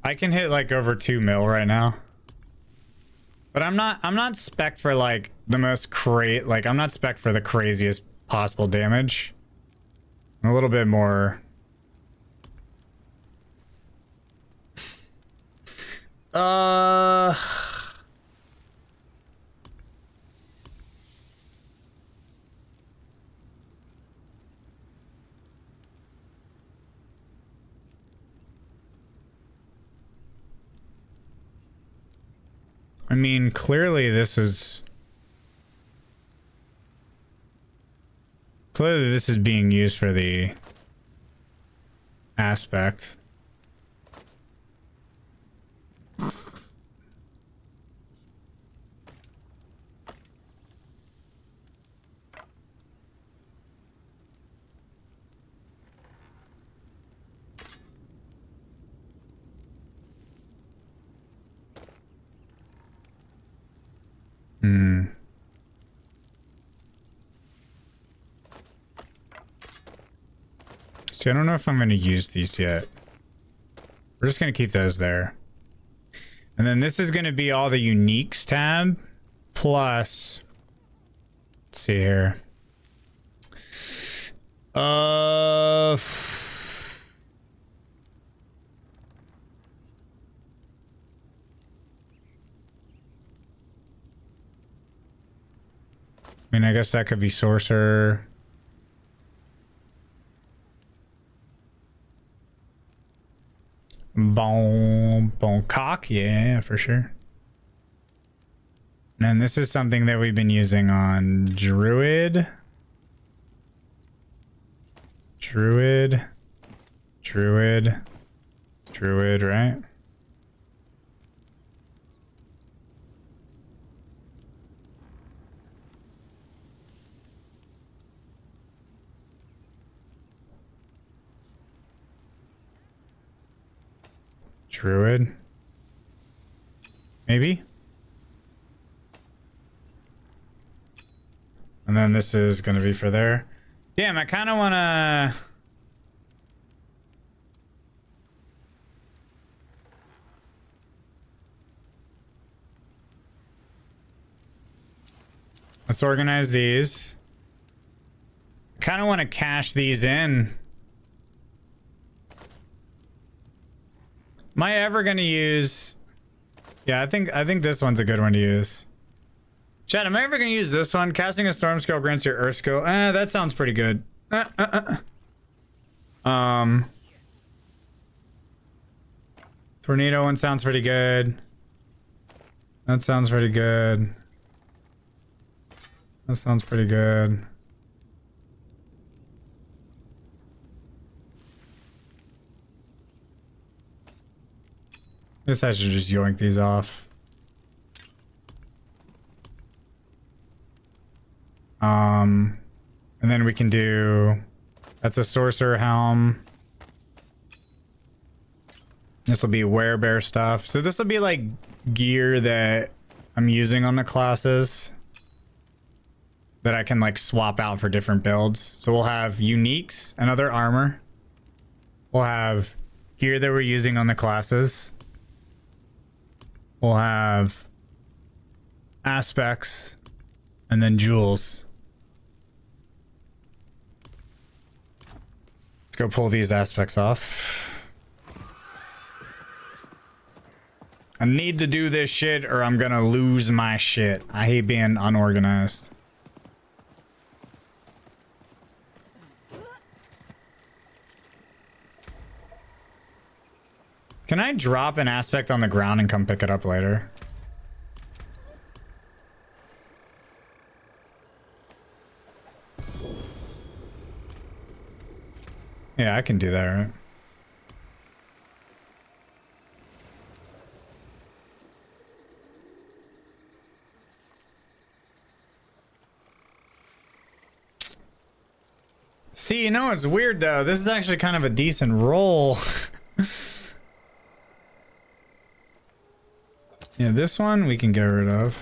I can hit like over 2 mil right now. But I'm not spec'd for like the most I'm not spec'd for the craziest possible damage. I'm a little bit more Uh, I mean, clearly this is being used for the aspect. Hmm. See, I don't know if I'm going to use these yet. We're just going to keep those there. And then this is going to be all the uniques tab. Plus, let's see here. I mean, I guess that could be sorcerer. Bon cock, yeah, for sure. And this is something that we've been using on druid, right? Druid. Maybe? And then this is going to be for there. Damn, I kind of want to... Let's organize these. Kind of want to cache these in. Am I ever going to use... Yeah, I think this one's a good one to use. Chat, am I ever going to use this one? Casting a storm scale grants your earth skill. That sounds pretty good. Tornado one sounds pretty good. That sounds pretty good. That sounds pretty good. Guess I should just yoink these off. And then we can do... That's a sorcerer helm. This will be werebear stuff. So this will be like gear that I'm using on the classes that I can like swap out for different builds. So we'll have uniques and other armor. We'll have gear that we're using on the classes. We'll have aspects and then jewels. Let's go pull these aspects off. I need to do this shit or I'm gonna lose my shit. I hate being unorganized. Can I drop an aspect on the ground and come pick it up later? Yeah, I can do that, right? See, you know, it's weird though. This is actually kind of a decent roll. Yeah, this one we can get rid of.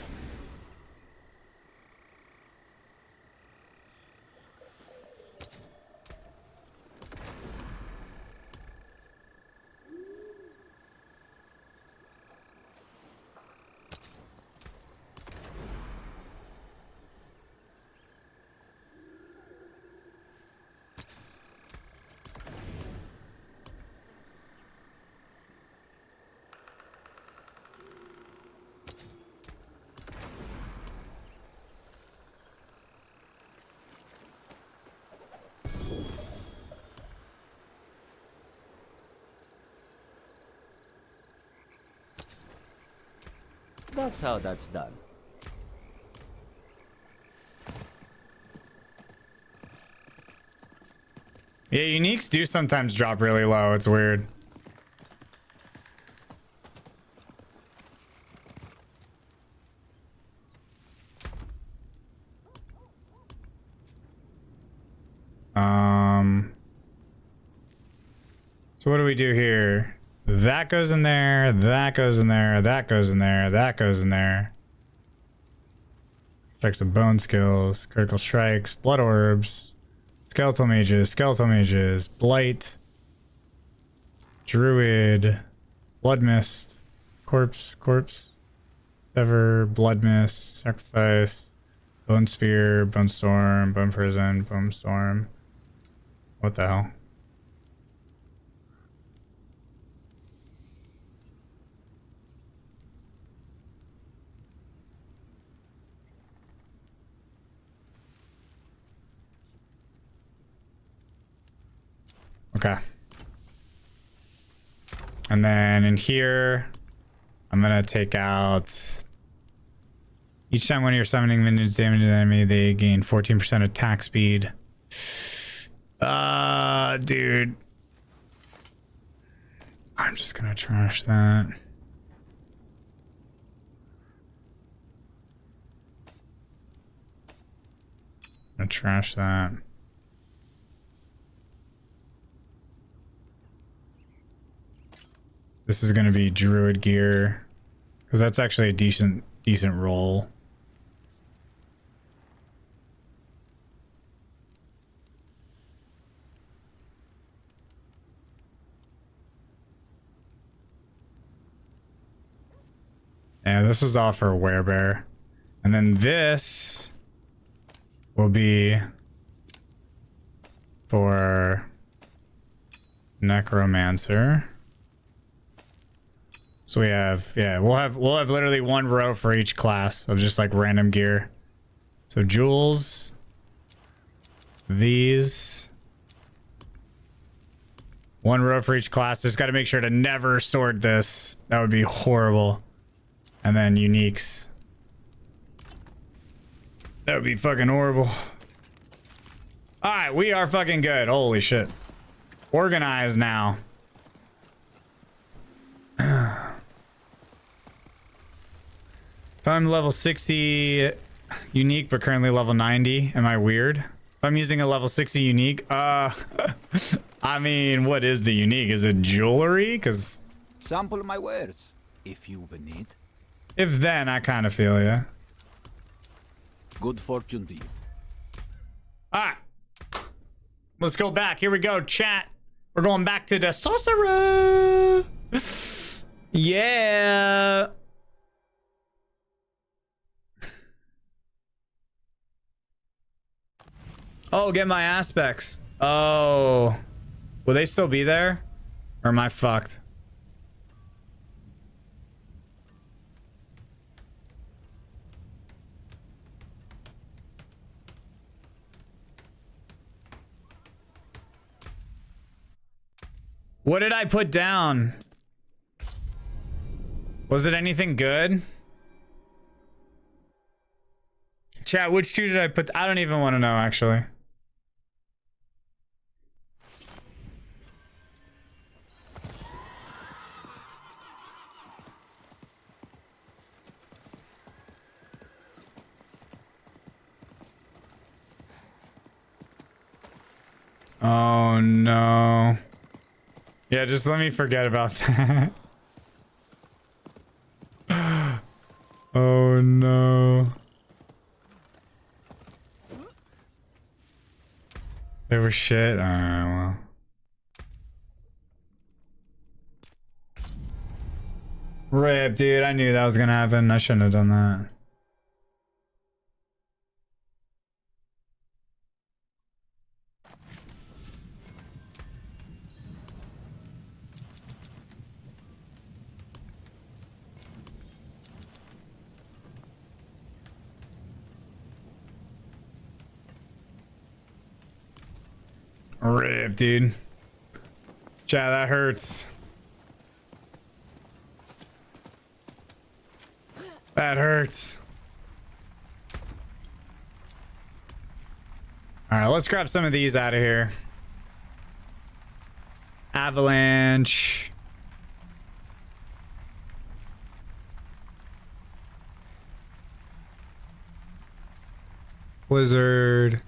That's how that's done.
Yeah, uniques do sometimes drop really low. It's weird. So what do we do here? That goes in there, that goes in there, that goes in there, that goes in there. Checks of bone skills, critical strikes, blood orbs, skeletal mages, blight, druid, blood mist, corpse, sever, blood mist, sacrifice, bone spear, bone storm, bone prison, bone storm. What the hell? Okay. And then in here, I'm gonna take out... Each time one of your summoning minions damage an enemy, they gain 14% attack speed. Dude. I'm just gonna trash that. I'm gonna trash that. This is gonna be druid gear, because that's actually a decent roll. Yeah, this is all for werebear. And then this will be for necromancer. So we have, yeah, we'll have literally one row for each class of just like random gear. So jewels, these, one row for each class. Just got to make sure to never sort this. That would be horrible. And then uniques. That would be fucking horrible. All right, we are fucking good. Holy shit. Organized now. If I'm level 60 unique, but currently level 90, am I weird? If I'm using a level 60 unique, I mean, what is the unique? Is it jewelry? Because
sample my wares, if you've a need.
If then, I kind of feel ya.
Good fortune to you.
Alright. Let's go back. Here we go, chat. We're going back to the sorcerer. Yeah. Oh, get my aspects. Oh. Will they still be there? Or am I fucked? What did I put down? Was it anything good? Chat, which two did I put? I don't even want to know, actually. Oh, no. Yeah, just let me forget about that. Oh, no. They were shit? Well. Rip, dude. I knew that was gonna happen. I shouldn't have done that. Rip, dude. Chat, that hurts. That hurts. All right, let's grab some of these out of here. Avalanche. Blizzard.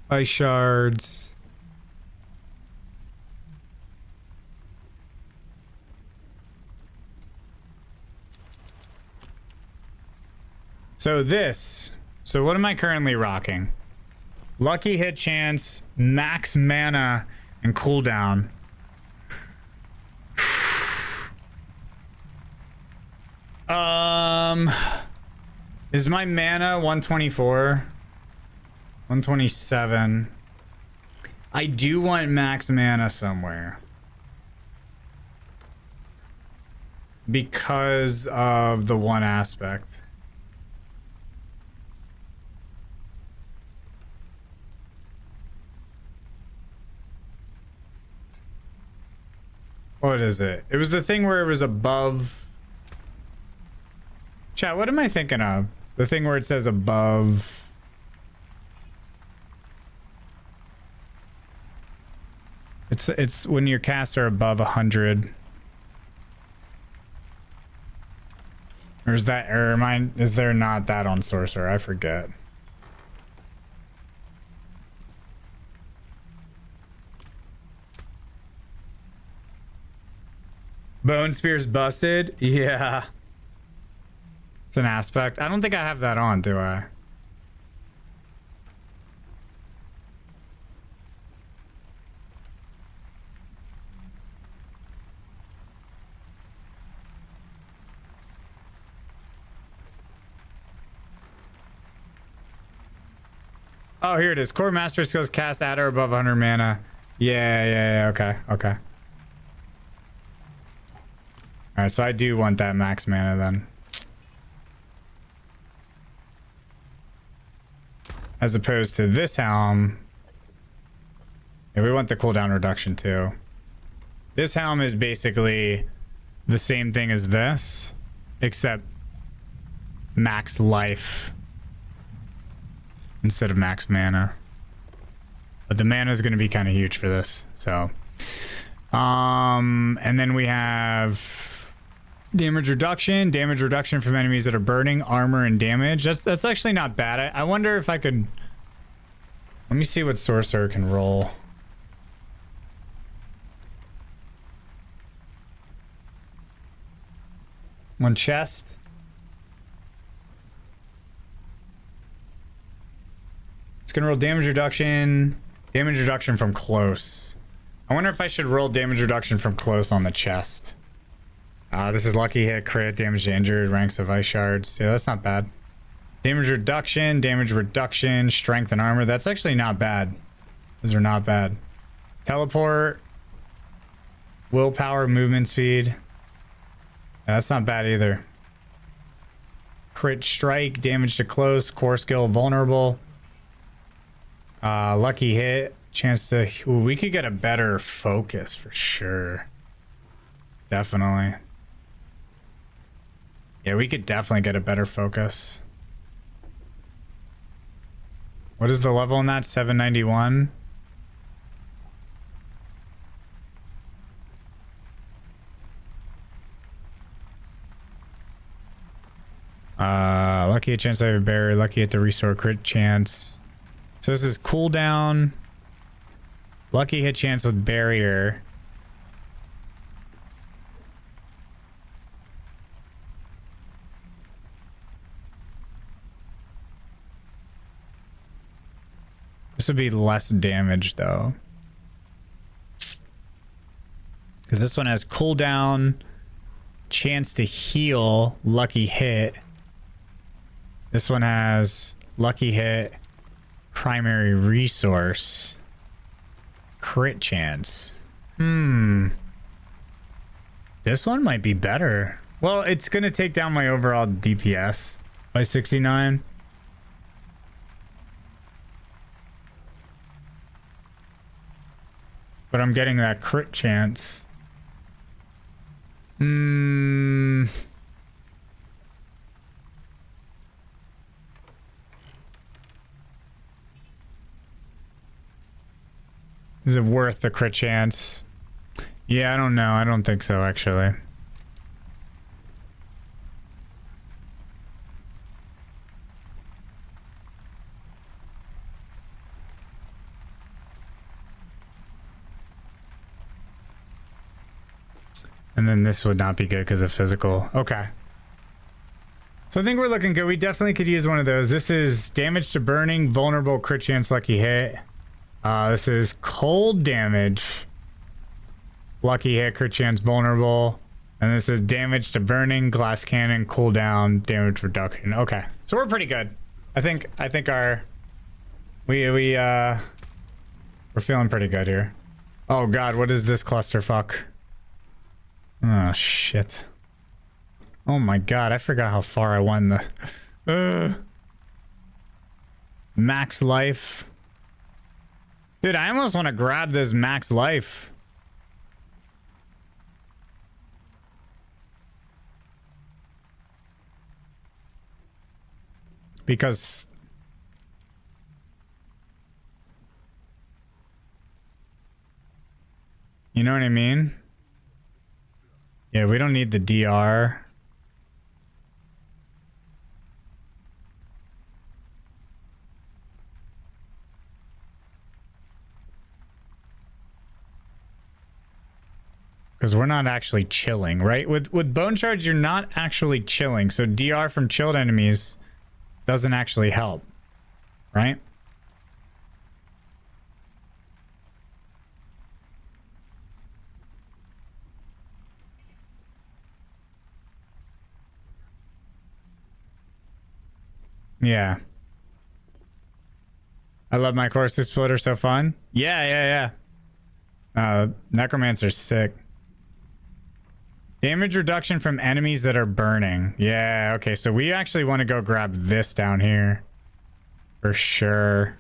Ice shards. So what am I currently rocking? Lucky hit chance, max mana, and cooldown. Is my mana 124? 127. I do want max mana somewhere. Because of the one aspect. What is it? It was the thing where it was above. Chat, what am I thinking of? The thing where it says above. It's when your casts are above 100. Or is that, or am I, is there not that on Sorcerer? I forget. Bone Spear's busted? Yeah. It's an aspect. I don't think I have that on, do I? Oh, here it is. Core Master Skills cast at or above 100 mana. Yeah, okay. Alright, so I do want that max mana then. As opposed to this helm. Yeah, we want the cooldown reduction too. This helm is basically the same thing as this, except max life instead of max mana. But the mana is going to be kind of huge for this, so. And then we have damage reduction from enemies that are burning, armor, and damage. That's actually not bad. I wonder if I could. Let me see what Sorcerer can roll. One chest. It's gonna roll damage reduction from close. I wonder if I should roll damage reduction from close on the chest. This is lucky hit, crit, damage to injured, ranks of ice shards. Yeah, that's not bad. Damage reduction, strength and armor. That's actually not bad. Those are not bad. Teleport, willpower, movement speed. Yeah, that's not bad either. Crit strike, damage to close, core skill, vulnerable. Lucky hit, chance to. Ooh, we could get a better focus for sure. Definitely. Yeah, we could definitely get a better focus. What is the level on that? 791? Lucky hit chance I have a barrier, lucky hit to restore crit chance. So this is cooldown. Lucky hit chance with barrier. This would be less damage though. Because this one has cooldown, chance to heal, lucky hit. This one has lucky hit, primary resource, crit chance. This one might be better. Well, it's going to take down my overall DPS by 69. But I'm getting that crit chance. Hmm. Is it worth the crit chance? Yeah, I don't know. I don't think so, actually. And then this would not be good because of physical. Okay. So I think we're looking good. We definitely could use one of those. This is damage to burning, vulnerable, crit chance, lucky hit. This is cold damage, lucky hit, crit chance, vulnerable. And this is damage to burning, glass cannon, cooldown, damage reduction. Okay. So we're pretty good. I think our we're feeling pretty good here. Oh god, what is this clusterfuck? Oh shit. Oh my god, I forgot how far I won the max life. Dude, I almost want to grab this max life. Because you know what I mean? Yeah, we don't need the DR. Because we're not actually chilling, right? With bone shards, you're not actually chilling. So DR from chilled enemies doesn't actually help, right? Yeah. I love my Corsic Splitter, so fun. Yeah. Necromancer's sick. Damage reduction from enemies that are burning. Yeah, okay, so we actually want to go grab this down here. For sure.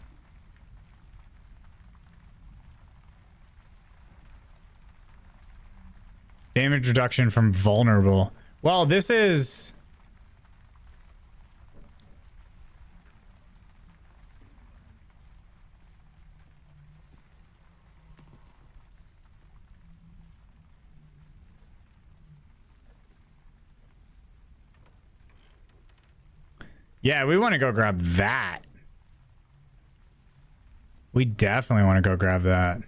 Damage reduction from vulnerable. Well, this is... Yeah, we want to go grab that. We definitely want to go grab that.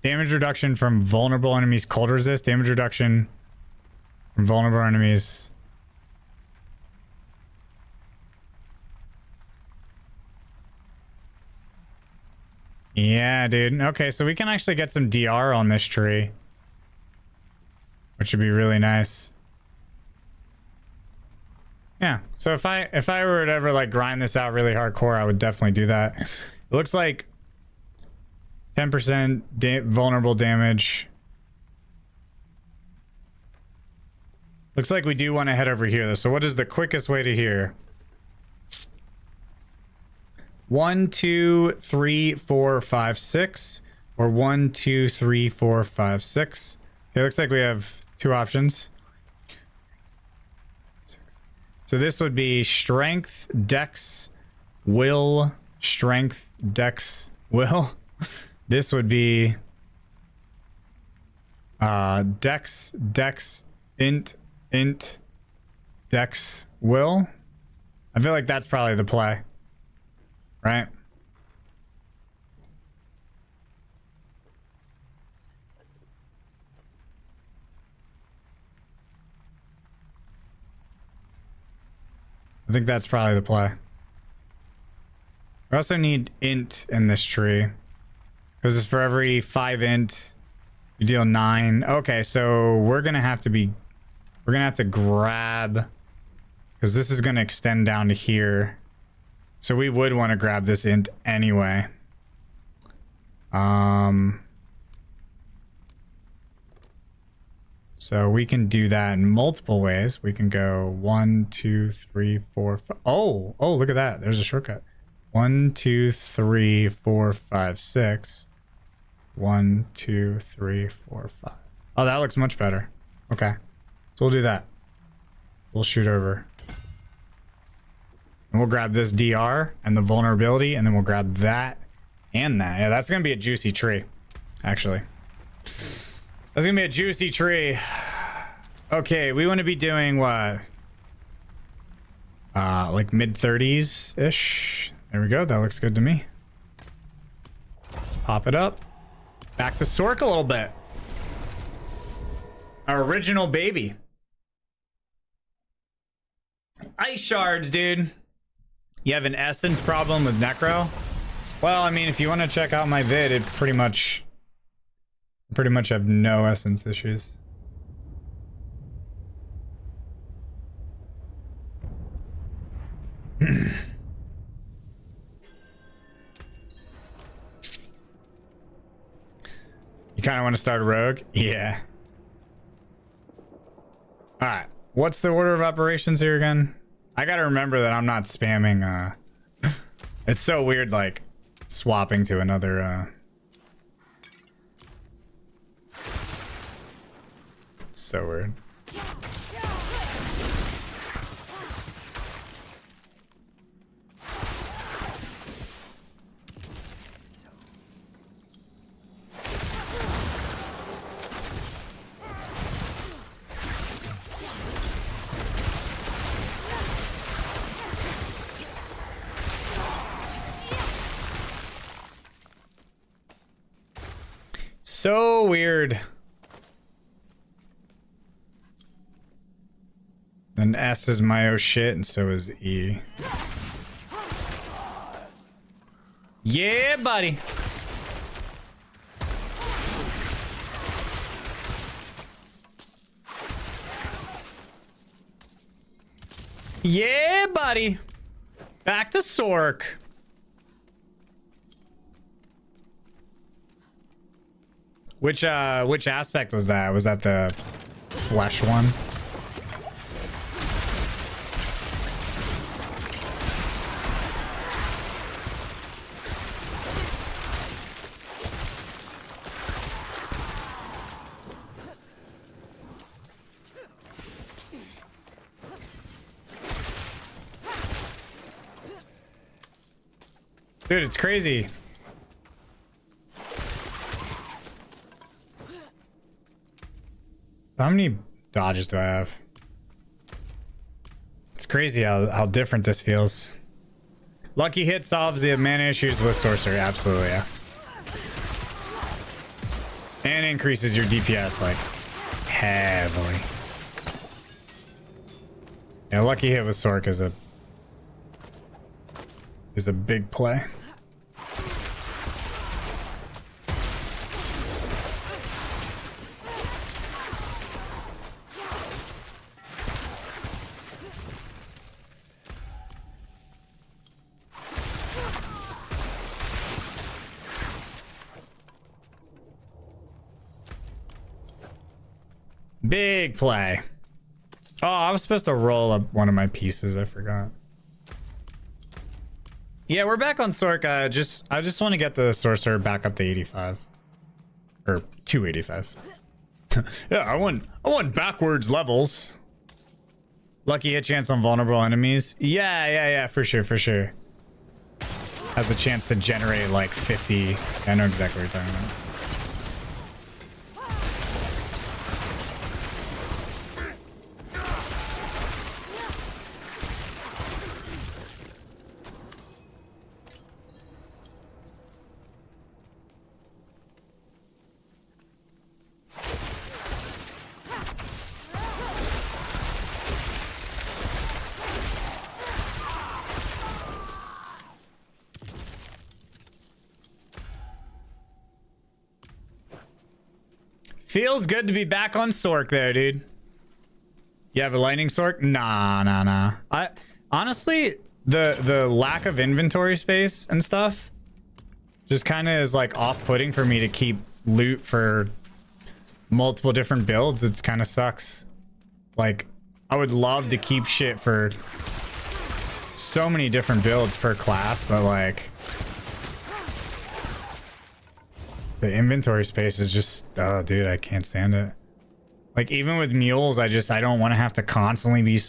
Damage reduction from vulnerable enemies, cold resist. Damage reduction from vulnerable enemies. Yeah, dude. Okay, so we can actually get some DR on this tree, which would be really nice. Yeah, so if I were to ever like grind this out really hardcore, I would definitely do that. It looks like 10% vulnerable damage. Looks like we do want to head over here though. So what is the quickest way to here? 1, 2, 3, 4, 5, 6, or 1, 2, 3, 4, 5, 6. It looks like we have two options. So this would be strength, dex, will, strength, dex, will. This would be dex, int, dex, will. I feel like that's probably the play, right? I think that's probably the play. We also need int in this tree. Because it's for every 5 int, you deal 9. Okay, so we're gonna have to grab, because this is gonna extend down to here. So we would want to grab this int anyway. So we can do that in multiple ways. We can go 1, 2, 3, 4, 5. Oh, look at that. There's a shortcut. 1, 2, 3, 4, 5, 6. 1, 2, 3, 4, 5. Oh, that looks much better. Okay. So we'll do that. We'll shoot over. And we'll grab this DR and the vulnerability, and then we'll grab that and that. Yeah, that's gonna be a juicy tree, actually. That's gonna be a juicy tree. Okay, we want to be doing what? Like mid-30s-ish. There we go. That looks good to me. Let's pop it up. Back to Sork a little bit. Our original baby. Ice shards, dude. You have an essence problem with Necro? Well, I mean, if you want to check out my vid, it pretty much have no essence issues. You kind of want to start a rogue? Yeah. Alright. What's the order of operations here again? I gotta remember that I'm not spamming, It's so weird, like, swapping to another, It's so weird. So weird. And S is my oh shit, and so is E. Yeah, buddy. Yeah, buddy. Back to Sork. Which aspect was that? Was that the flesh one? Dude, it's crazy. How many dodges do I have? It's crazy how different this feels. Lucky hit solves the mana issues with sorcery. Absolutely, yeah. And increases your DPS like heavily. Yeah, lucky hit with Sork is a big play. Big play. Oh, I was supposed to roll up one of my pieces. I forgot. Yeah, we're back on Sork. I just want to get the sorcerer back up to 85 or 285. Yeah, I want backwards levels. Lucky hit chance on vulnerable enemies. Yeah, for sure. Has a chance to generate like 50. I know exactly what you're talking about. Feels good to be back on Sork there, dude. You have a lightning Sork? Nah. I honestly, the lack of inventory space and stuff just kind of is like off-putting for me to keep loot for multiple different builds. It's kind of sucks. Like, I would love to keep shit for so many different builds per class, but like, The inventory space is just, oh, dude, I can't stand it. Like, even with mules, I don't want to have to constantly be...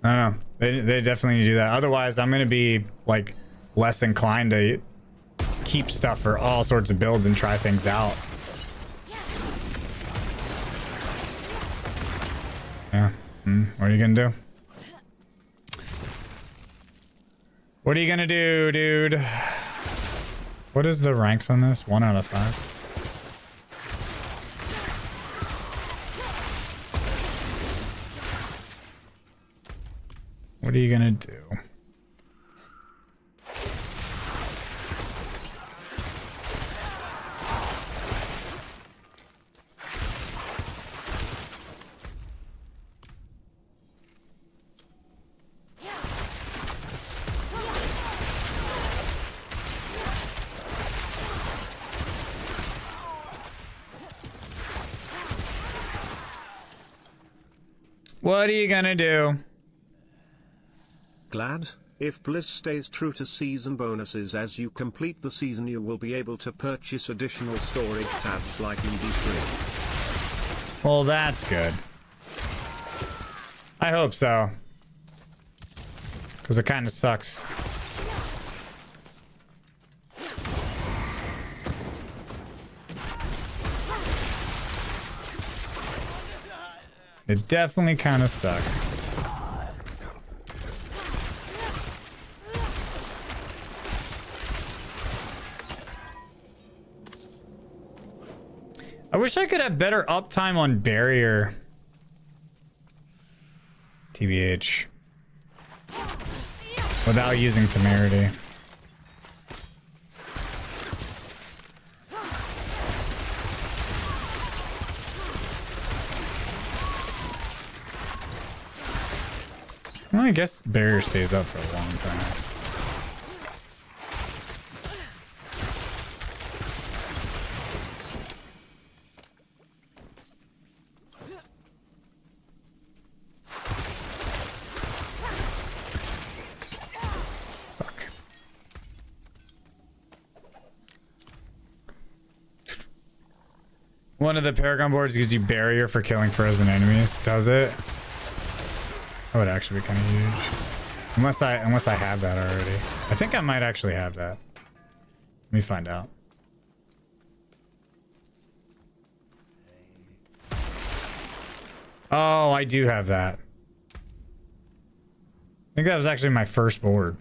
I don't know. They definitely need to do that. Otherwise, I'm going to be, like, less inclined to keep stuff for all sorts of builds and try things out. Yeah. What are you going to do? What are you going to do, dude? What is the ranks on this? 1 out of 5. What are you gonna do? What are you gonna do?
Glad? If Bliss stays true to season bonuses as you complete the season, you will be able to purchase additional storage tabs like in D3.
Well, that's good. I hope so. Because it kind of sucks. It definitely kind of sucks. I wish I could have better uptime on barrier. TBH. Without using temerity. Well, I guess barrier stays up for a long time. One of the Paragon boards gives you barrier for killing frozen enemies. Does it? That would actually be kind of huge. Unless I have that already. I think I might actually have that. Let me find out. Oh, I do have that. I think that was actually my first board.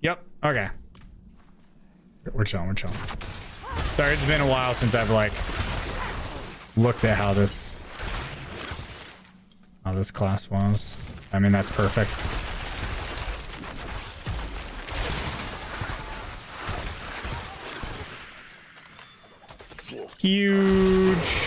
Yep. Okay. We're chilling. We're chilling. Sorry, it's been a while since I've like looked at how this class was. I mean, that's perfect. Huge.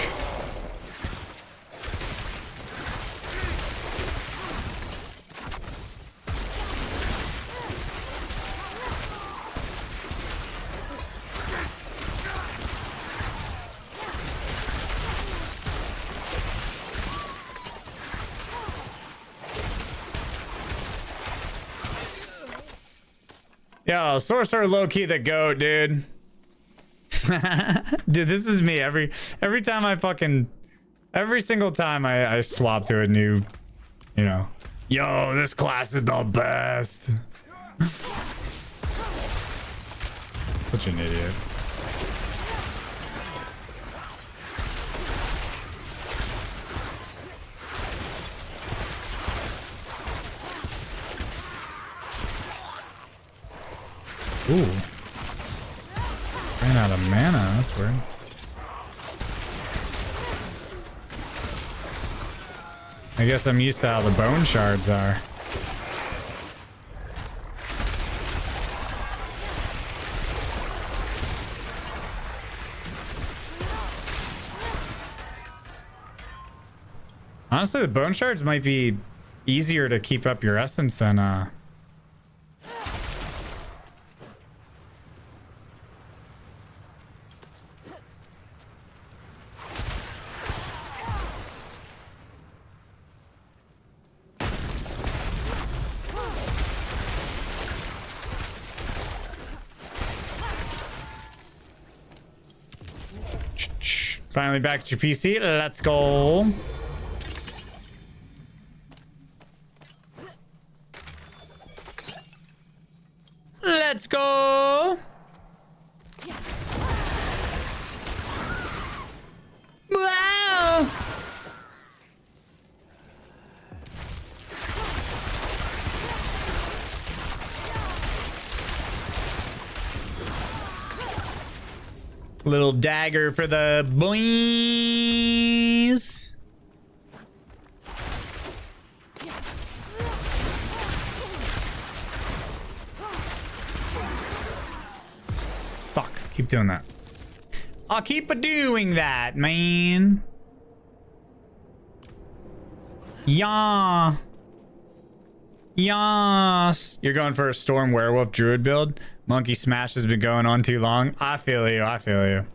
Yo, Sorcerer low-key the GOAT, dude. Dude, this is me every time I fucking... Every single time I swap to a new, you know. Yo, this class is the best. Such an idiot. Ooh. Ran out of mana, that's weird. I guess I'm used to how the bone shards are. Honestly, the bone shards might be easier to keep up your essence than Finally back at your PC. Let's go. Let's go. Wow. Little dagger for the boys. Fuck, keep doing that. I'll keep doing that, man. Yeah. Yas. You're going for a storm werewolf druid build? Monkey smash has been going on too long. I feel you. I feel you.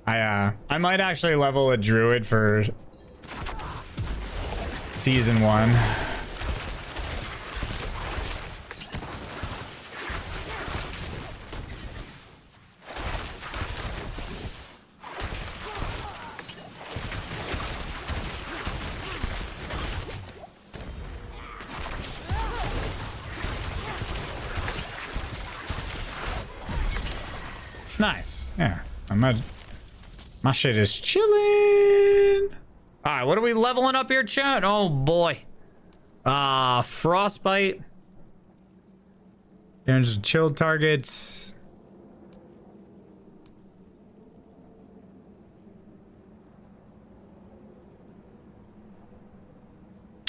I might actually level a druid for season 1. Nice. Yeah. My shit is chilling. All right, what are we leveling up here, chat? Oh boy. Frostbite. There's chill targets.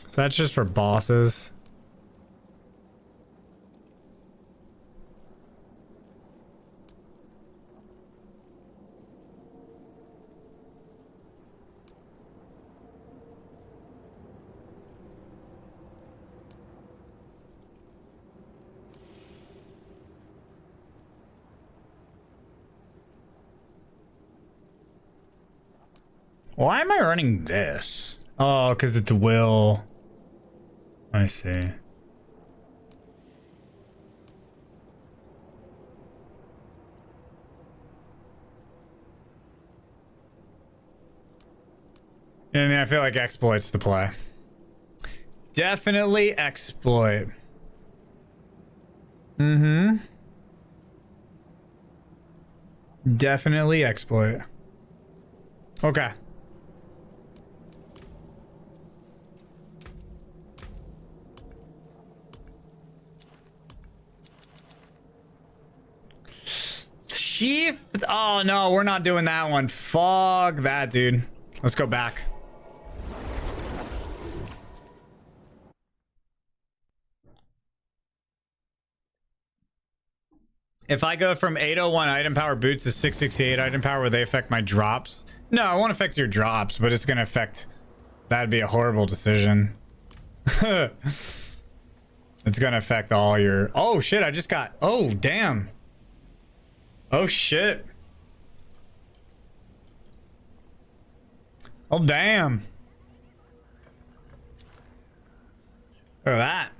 So that's just for bosses. Why am I running this? Oh, because it's will. I see. I mean, I feel like exploit's the play. Definitely exploit. Mm-hmm. Definitely exploit. Okay. Chief? Oh no, we're not doing that one. Fuck that, dude. Let's go back. If I go from 801 item power boots to 668 item power, will they affect my drops? No, it won't affect your drops, but it's gonna affect... That'd be a horrible decision. It's gonna affect all your... Oh shit, I just got... Oh, damn. Oh shit. Oh damn. Look at that.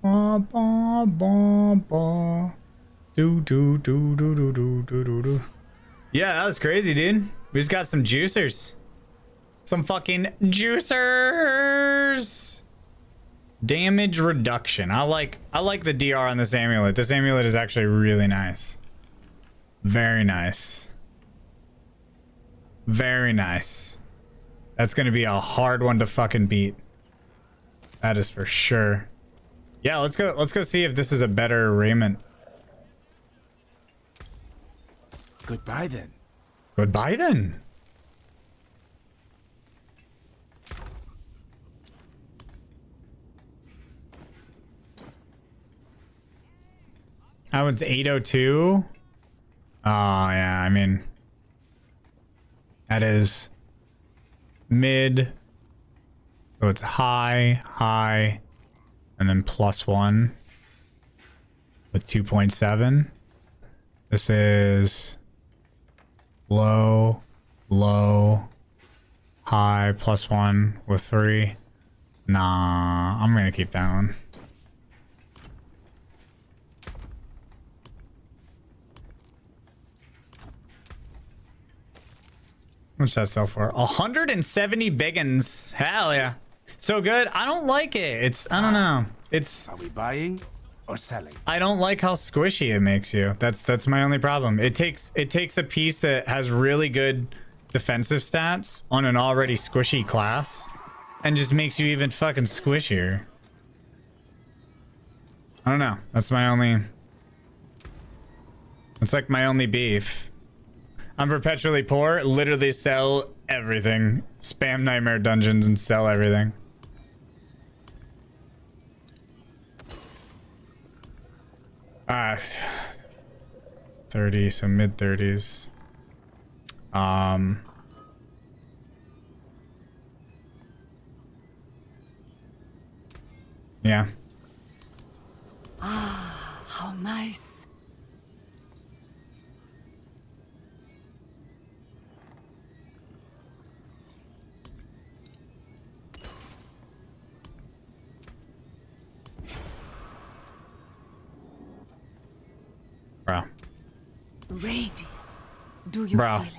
Ba, ba, ba, ba. Do, do, do, do, do, do, do, do, do. Yeah, that was crazy, dude. We just got some juicers. Some fucking juicers. Damage reduction. I like the DR on this amulet. This amulet is actually really nice. Very nice. Very nice. That's gonna be a hard one to fucking beat. That is for sure. Yeah, let's go see if this is a better raiment.
Goodbye then.
Goodbye then. That one's 802. Oh yeah, I mean, that is mid. So it's high, high, and then +1 with 2.7. This is low, low, high, +1 with 3. Nah, I'm gonna keep that one. What's that sell for? 170 biggins. Hell yeah. So good. I don't like it. I don't know.
Are we buying or selling?
I don't like how squishy it makes you. That's my only problem. It takes a piece that has really good defensive stats on an already squishy class and just makes you even fucking squishier. I don't know. That's like my only beef. I'm perpetually poor. Literally sell everything. Spam nightmare dungeons and sell everything. Ah, 30, so mid 30s. Yeah.
Ah, how nice.
Bro.
Ready. Do you
Bro.
feel it?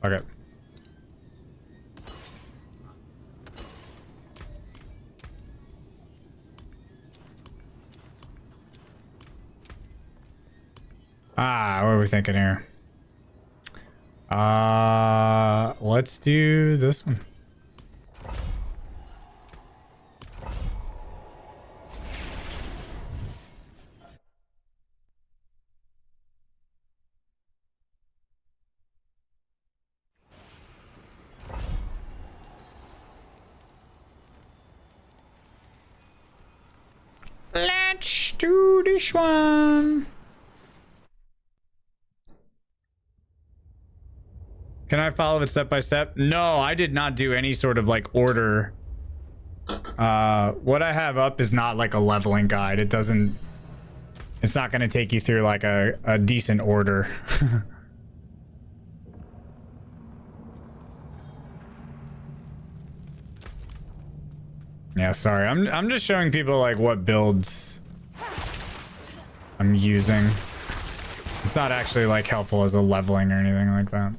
Okay. What are we thinking here? Let's do this one. Let's do this one. Can I follow it step by step? No, I did not do any sort of like order. What I have up is not like a leveling guide. It's not going to take you through like a decent order. Yeah, sorry. I'm just showing people like what builds I'm using. It's not actually like helpful as a leveling or anything like that.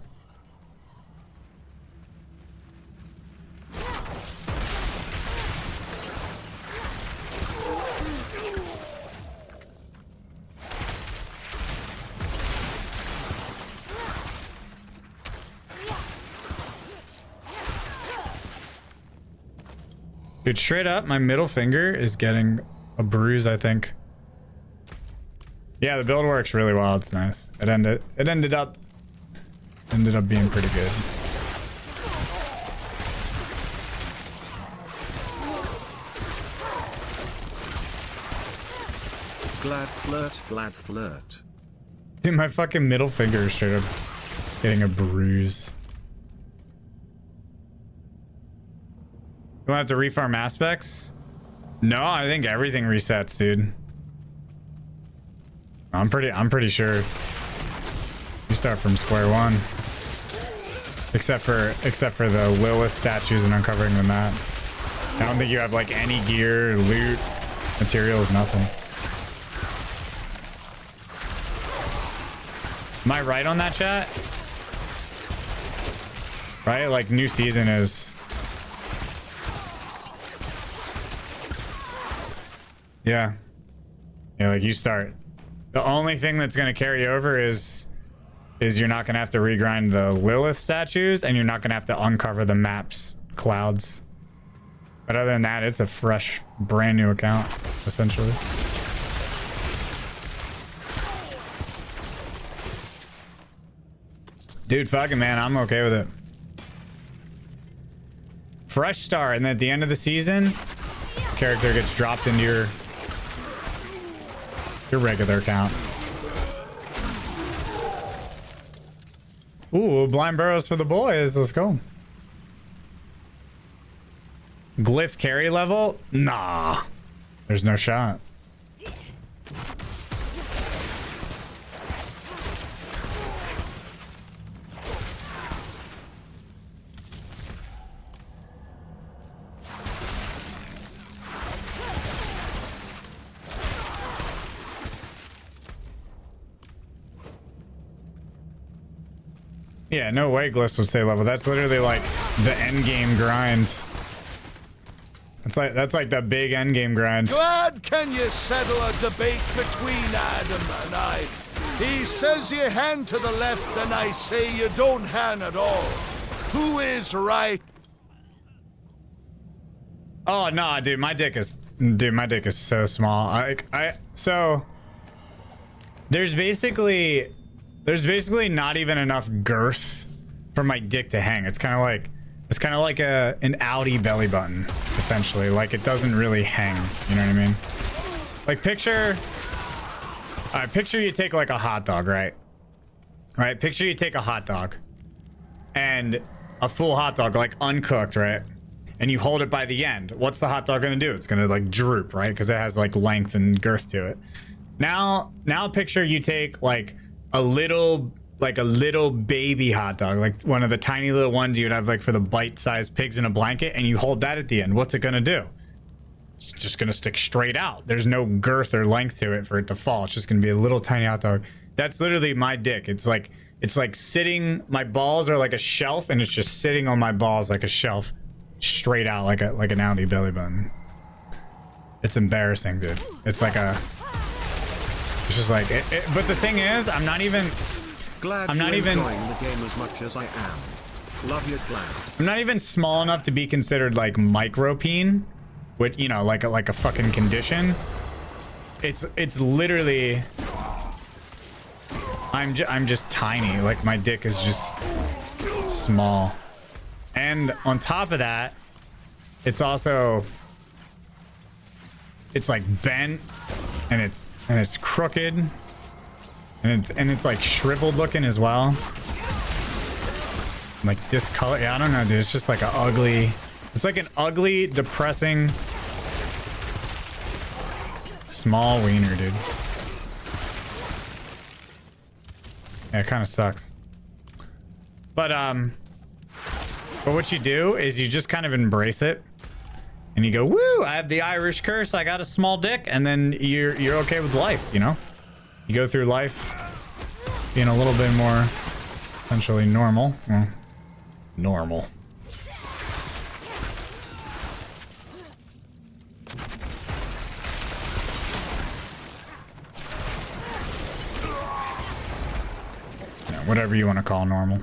Dude, straight up, my middle finger is getting a bruise, I think. Yeah, the build works really well. It's nice. It ended up being pretty good.
Glad flirt, glad flirt.
Dude, my fucking middle finger is straight up getting a bruise. You want to have to refarm aspects? No, I think everything resets, dude. I'm pretty sure you start from square one. Except for the Lilith statues and uncovering the map. I don't think you have like any gear, loot, materials, nothing. Am I right on that, chat? Right? Like new season is... Yeah. Yeah, like you start. The only thing that's going to carry over is you're not going to have to regrind the Lilith statues and you're not going to have to uncover the map's clouds. But other than that, it's a fresh, brand new account, essentially. Dude, fucking man, I'm okay with it. Fresh start, and then at the end of the season, character gets dropped into your regular account. Ooh, blind burrows for the boys. Let's go. Glyph carry level? Nah. There's no shot. Yeah, no way Glyphs would stay level. That's literally like the end game grind. That's like the big end game grind.
Glad can you settle a debate between Adam and I? He says you hand to the left and I say you don't hand at all. Who is right?
Oh no, dude, my dick is so small. So there's basically not even enough girth for my dick to hang. It's kind of like an Audi belly button, essentially. Like, it doesn't really hang. You know what I mean? Like, picture you take like a hot dog, right? Right. Picture you take a hot dog and a full hot dog, like uncooked, right? And you hold it by the end. What's the hot dog gonna do? It's gonna like droop, right? Because it has like length and girth to it. Now picture you take like a little baby hot dog, like one of the tiny little ones you'd have like for the bite-sized pigs in a blanket, and you hold that at the end. What's it gonna do? It's just gonna stick straight out. There's no girth or length to it for it to fall. It's just gonna be a little tiny hot dog. That's literally my dick. It's like sitting, my balls are like a shelf, and it's just sitting on my balls like a shelf, straight out like an Audi belly button. It's embarrassing, dude. It's just like but the thing is, I'm not even
enjoying the game as much as I am. Love you, Glad.
I'm not even small enough to be considered like micropene, with, you know, like a fucking condition. It's literally, I'm just tiny. Like, my dick is just small, and on top of that, it's like bent, and it's crooked, and it's like shriveled looking as well, like discolored. Yeah, I don't know, dude. It's just like it's like an ugly, depressing, small wiener, dude. Yeah, it kind of sucks. But what you do is you just kind of embrace it, and you go, woo, I have the Irish curse, I got a small dick, and then you're okay with life, you know? You go through life being a little bit more essentially normal. Well, normal. Yeah, whatever you want to call normal.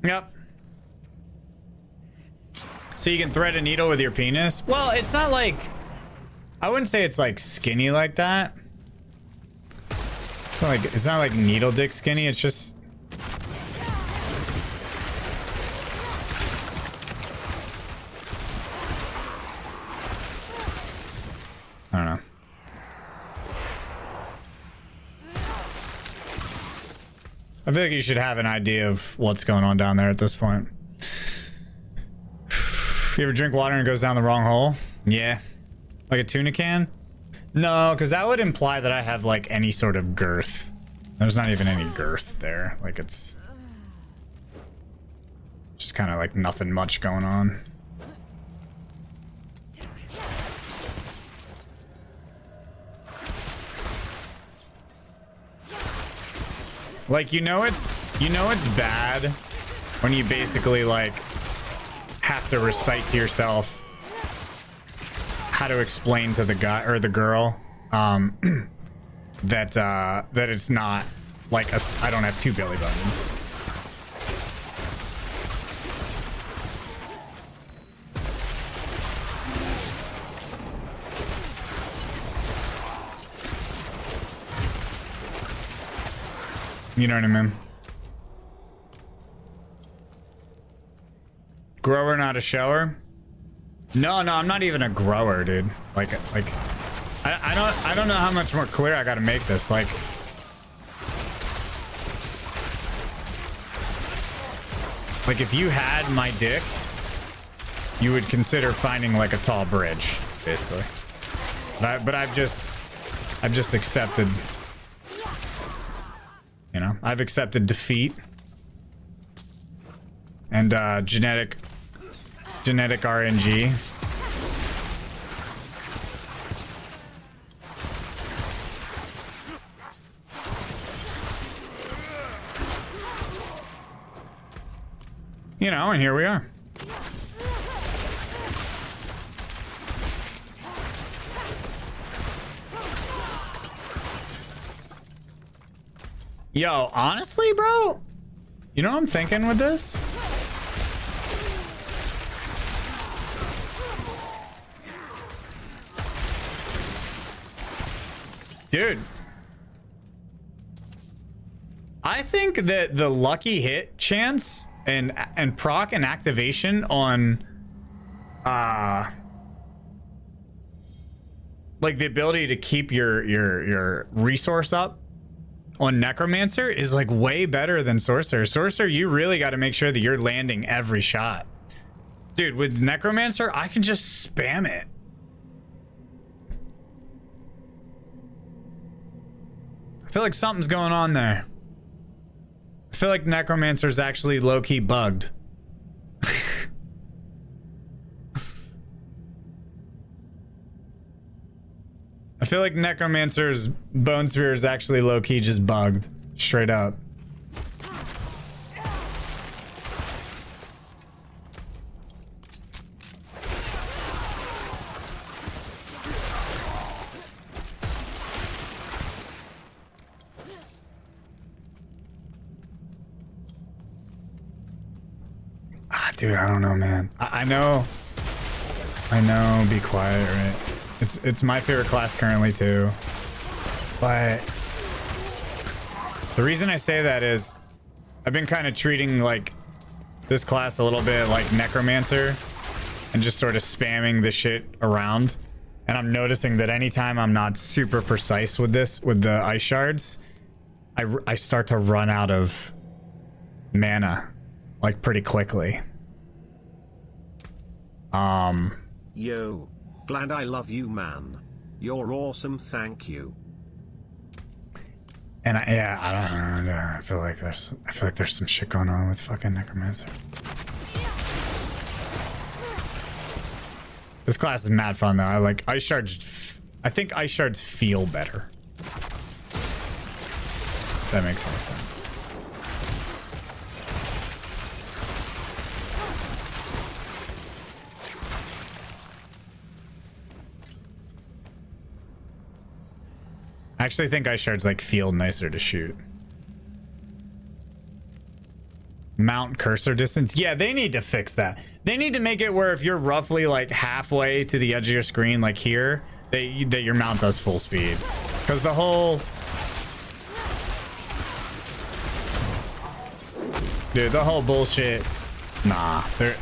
Yep. So you can thread a needle with your penis? Well, it's not like, I wouldn't say it's like skinny like that. It's not like needle dick skinny. It's just, I don't know. I feel like you should have an idea of what's going on down there at this point. You ever drink water and it goes down the wrong hole? Yeah. Like a tuna can? No, because that would imply that I have like any sort of girth. There's not even any girth there. Like, it's just kind of like nothing much going on. Like, you know it's bad when you basically like have to recite to yourself how to explain to the guy or the girl that it's not like I don't have 2 belly buttons. You know what I mean? Grower, not a shower. No, I'm not even a grower, dude. Like I don't know how much more clear I gotta make this. Like if you had my dick, you would consider finding like a tall bridge, basically. But I've just accepted. You know, I've accepted defeat and genetic RNG. You know, and here we are. Yo, honestly, bro, you know what I'm thinking with this? Dude, I think that the lucky hit chance and proc and activation on like the ability to keep your resource up on Necromancer is like way better than Sorcerer. Sorcerer, you really got to make sure that you're landing every shot. Dude, with Necromancer, I can just spam it. I feel like something's going on there. I feel like Necromancer's actually low-key bugged. I feel like Necromancer's Bone Spear is actually low-key just bugged. Straight up. Dude, I don't know, man. I know, be quiet, right? It's my favorite class currently too. But the reason I say that is I've been kind of treating like this class a little bit like Necromancer and just sort of spamming the shit around. And I'm noticing that anytime I'm not super precise with this, with the ice shards, I start to run out of mana like pretty quickly.
Yo, glad I love you, man. You're awesome, thank you.
And I don't know. I feel like there's some shit going on with fucking Necromancer. This class is mad fun though. I like ice shards. I think ice shards feel better. That makes any sense. I actually think ice shards like feel nicer to shoot. Mount cursor distance. Yeah, they need to fix that. They need to make it where if you're roughly like halfway to the edge of your screen, like here, that your mount does full speed. Because the whole... Dude, the whole bullshit... Nah, they're...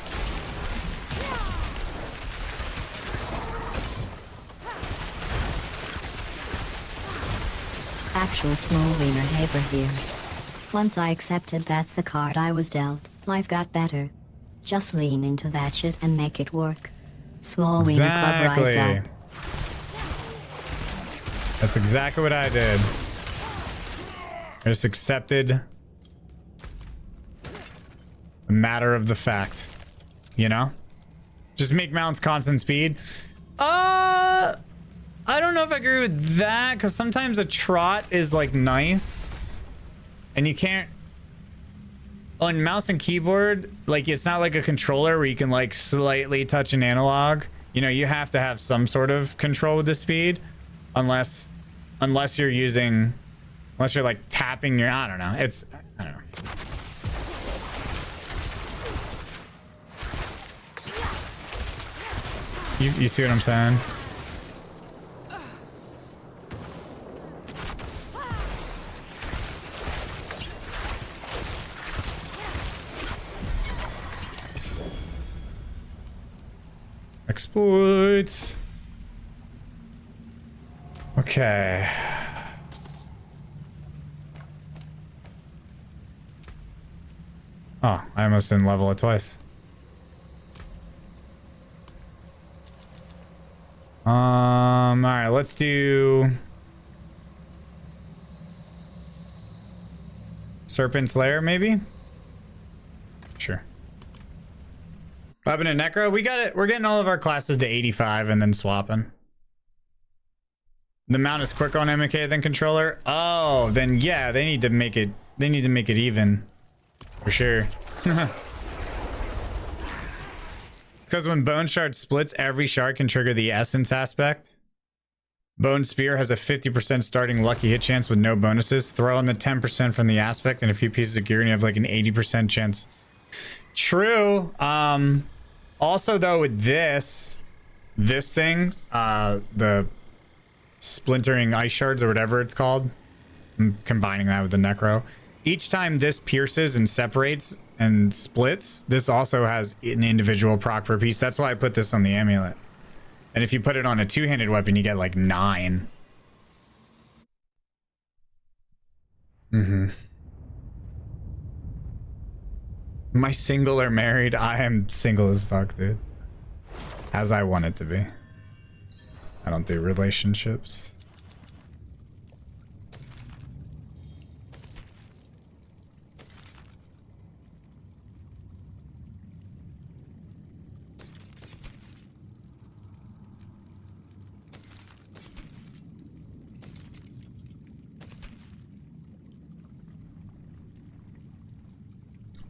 Actual small wiener Haber here. Once I accepted that's the card I was dealt, life got better. Just lean into that shit and make it work. Small wiener club rise up.
That's exactly what I did. I just accepted the matter of the fact. You know? Just make mounts constant speed. I don't know if I agree with that, because sometimes a trot is like nice and you can't On mouse and keyboard, like it's not like a controller where you can like slightly touch an analog. You know, you have to have some sort of control with the speed, unless you're using, unless you're like tapping your, I don't know. It's, I don't know. You see what I'm saying? Exploits. Okay. Oh, I almost didn't level it twice. All right, let's do Serpent's Lair, maybe? Sure. Weapon and Necro, we got it. We're getting all of our classes to 85 and then swapping. The mount is quicker on MK than controller. Oh, then yeah, they need to make it even. For sure. Because when Bone Shard splits, every shard can trigger the Essence aspect. Bone Spear has a 50% starting lucky hit chance with no bonuses. Throw in the 10% from the aspect and a few pieces of gear and you have like an 80% chance. True. Also though with this thing, the splintering ice shards or whatever it's called, I'm combining that with the Necro. Each time this pierces and separates and splits, this also has an individual proc per piece. That's why I put this on the amulet. And if you put it on a two-handed weapon, you get like 9. My single or married? I am single as fuck, dude. As I want it to be. I don't do relationships.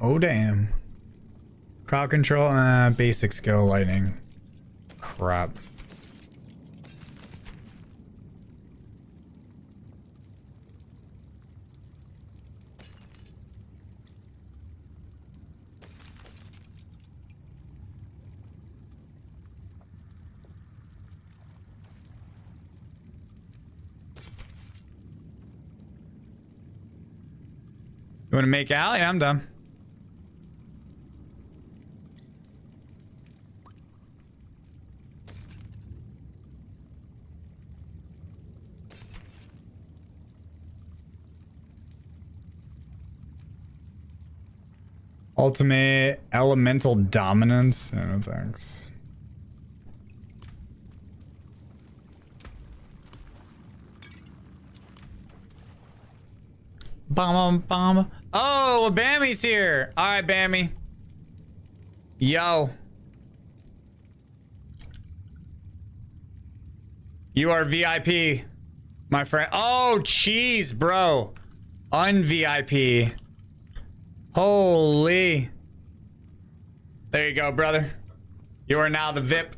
Oh damn. Crowd control, basic skill, lightning. Crap. You want to make out? Yeah, I'm done. Ultimate elemental dominance? No thanks. Bomb. Oh, Bammy's here. All right, Bammy. Yo. You are VIP, my friend. Oh, jeez, bro. Un-VIP. Holy. There you go, brother. You are now the VIP.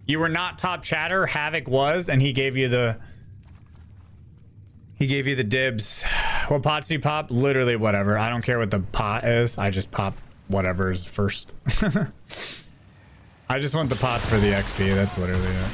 You were not top chatter. Havoc was, and he gave you the dibs. What pots do you pop? Literally whatever. I don't care what the pot is. I just pop whatever is first. I just want the pots for the XP. That's literally it.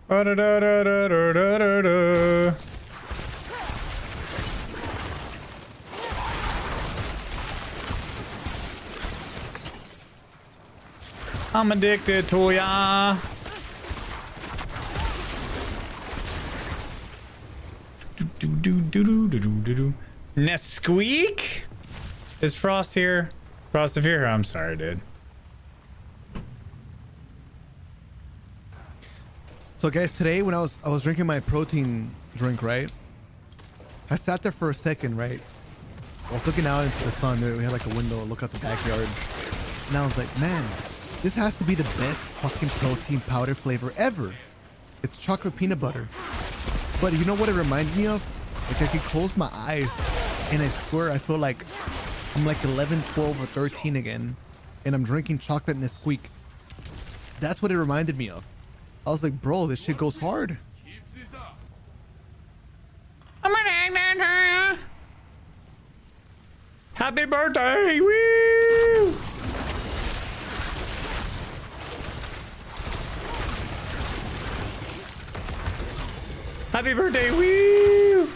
Ba-da-da-da-da-da-da-da. I'm addicted to ya. Nesqueak? Is Frost here? Frost, if you're here, I'm sorry, dude.
So guys, today when I was drinking my protein drink, right? I sat there for a second, right? I was looking out into the sun. We had like a window, look out the backyard. And I was like, man, this has to be the best fucking protein powder flavor ever. It's chocolate peanut butter. But you know what it reminds me of? Like I can close my eyes and I swear I feel like I'm like 11, 12, or 13 again. And I'm drinking chocolate Nesquik. That's what it reminded me of. I was like, bro, this shit goes hard.
Happy birthday! Woo! Happy birthday! Woo!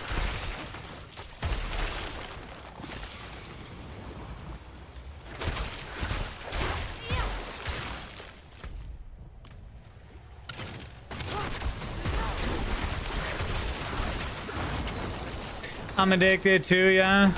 I'm addicted to ya.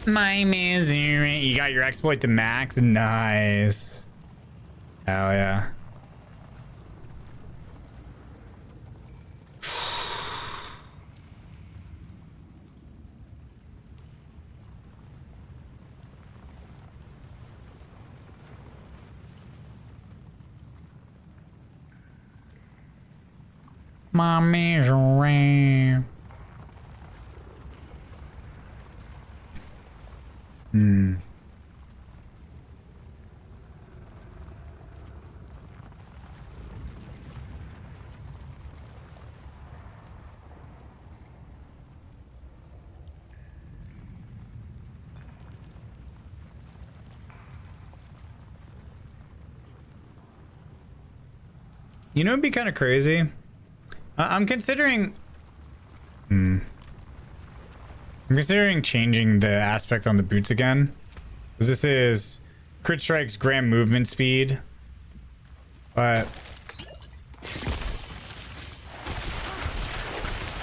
My misery. You got your exploit to max? Nice. Hell yeah. My misery. Hmm. You know, it'd be kind of crazy. I'm considering. I'm considering changing the aspect on the boots again. Because this is crit strike's gram movement speed. But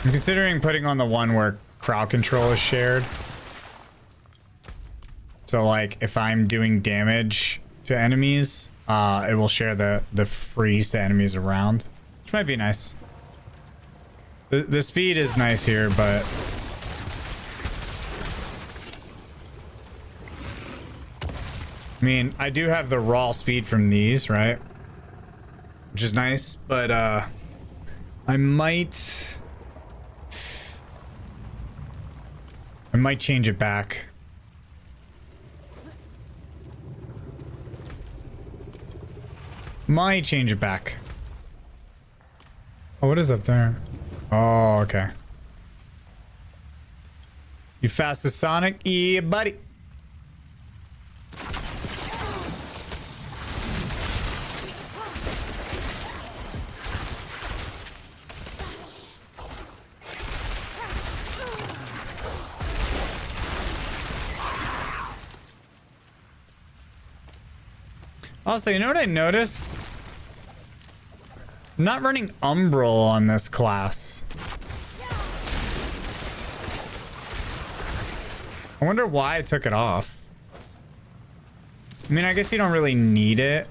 I'm considering putting on the one where crowd control is shared. So like if I'm doing damage to enemies, it will share the freeze to enemies around. Which might be nice. The speed is nice here, but I mean, I do have the raw speed from these, right? Which is nice, but I might change it back. Might change it back. Oh, what is up there? Oh, okay. You fast as Sonic? Yeah, buddy. Also, you know what I noticed? I'm not running Umbral on this class. I wonder why I took it off. I mean, I guess you don't really need it.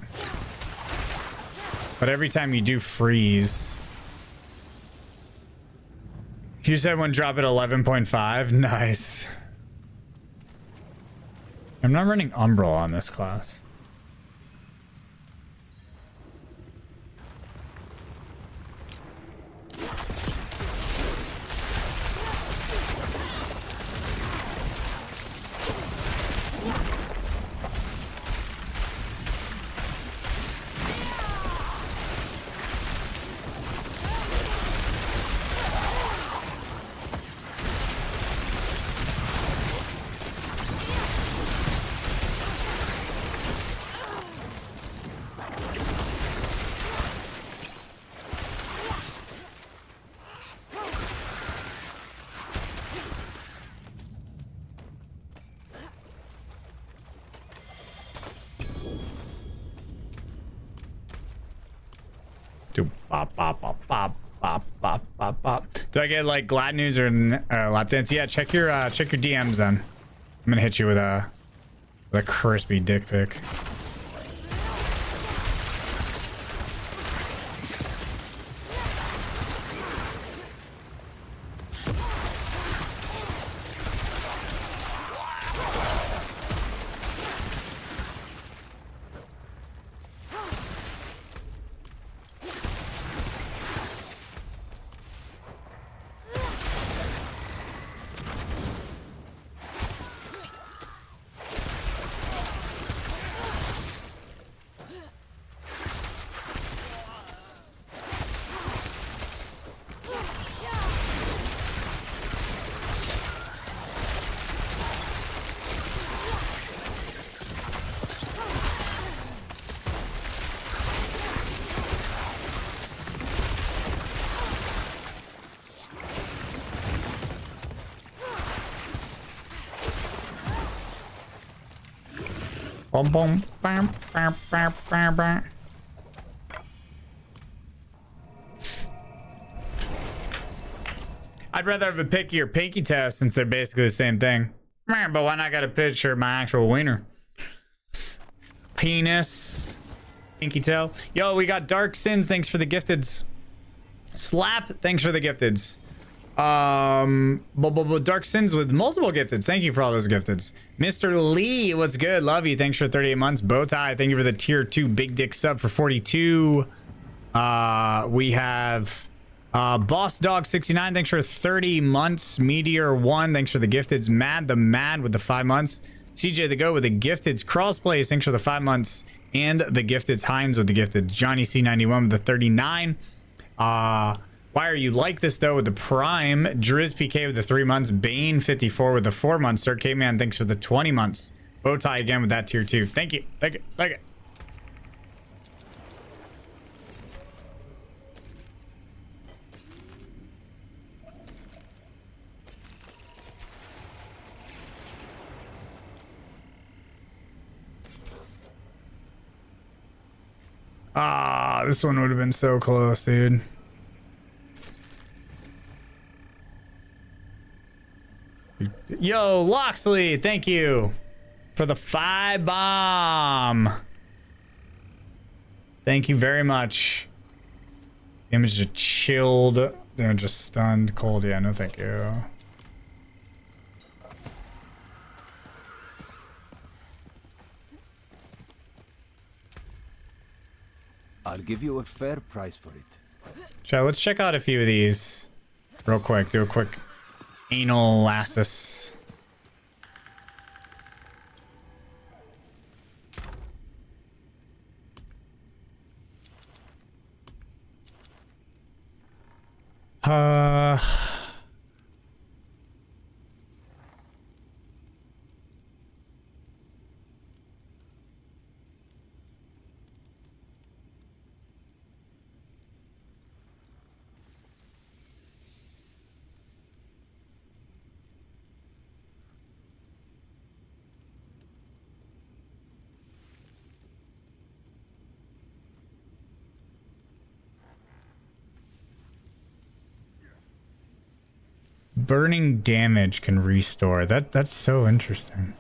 But every time you do freeze. You said one drop at 11.5? Nice. I'm not running Umbral on this class. Do bop bop bop bop bop bop bop bop. Do I get like glad news or lap dance? Yeah, check your DMs then. I'm gonna hit you with a crispy dick pic. Boom, boom, bam, bam, bam, bam, bam. I'd rather have a picky or pinky test since they're basically the same thing. But why not got a picture of my actual wiener? Penis. Pinky tail. Yo, we got Dark Sins. Thanks for the gifteds. Slap. Thanks for the gifteds. Dark Sins with multiple gifteds. Thank you for all those gifteds. Mr. Lee, what's good? Love you. Thanks for 38 months. Bowtie, thank you for the tier 2 big dick sub for 42. We have Boss Dog 69. Thanks for 30 months. Meteor 1. Thanks for the gifteds. Mad the Mad with the 5 months. CJ the Go with the gifteds. Crossplays. Thanks for the 5 months. And the gifteds. Hines with the gifted. Johnny C91 with the 39. Why are you like this though with the Prime? Driz PK with the 3 months. Bane 54 with the 4 months. Sir K-Man, thanks for the 20 months. Bowtie again with that tier 2. Thank you. Thank you. Thank you. Ah, this one would have been so close, dude. Yo, Loxley, thank you for the 5 bomb. Thank you very much. Damage just chilled. Damage just stunned. Cold. Yeah, no thank you.
I'll give you a fair price for it.
Chat, let's check out a few of these real quick. Do a quick anal lassus. Burning damage can restore. That's so interesting.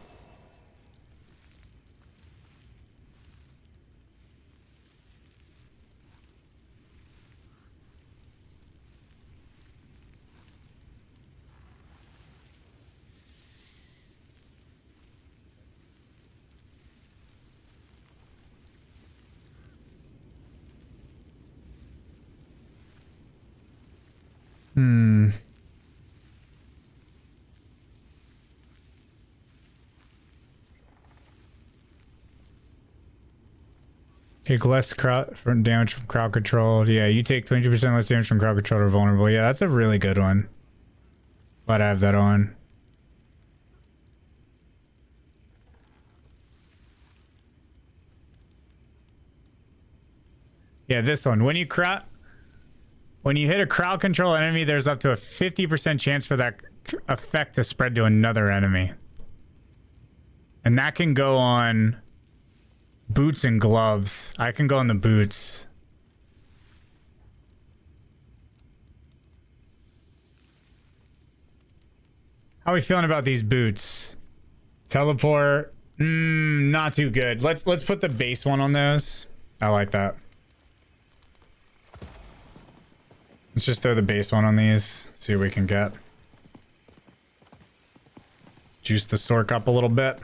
Take less from damage from crowd control. Yeah, you take 20% less damage from crowd control or vulnerable. Yeah, that's a really good one. Glad I have that on. Yeah, this one. When you hit a crowd control enemy, there's up to a 50% chance for that effect to spread to another enemy. And that can go on boots and gloves. I can go on the boots. How are we feeling about these boots? Teleport. Not too good. Let's put the base one on those. I like that. Let's just throw the base one on these. See what we can get. Juice the Sork up a little bit.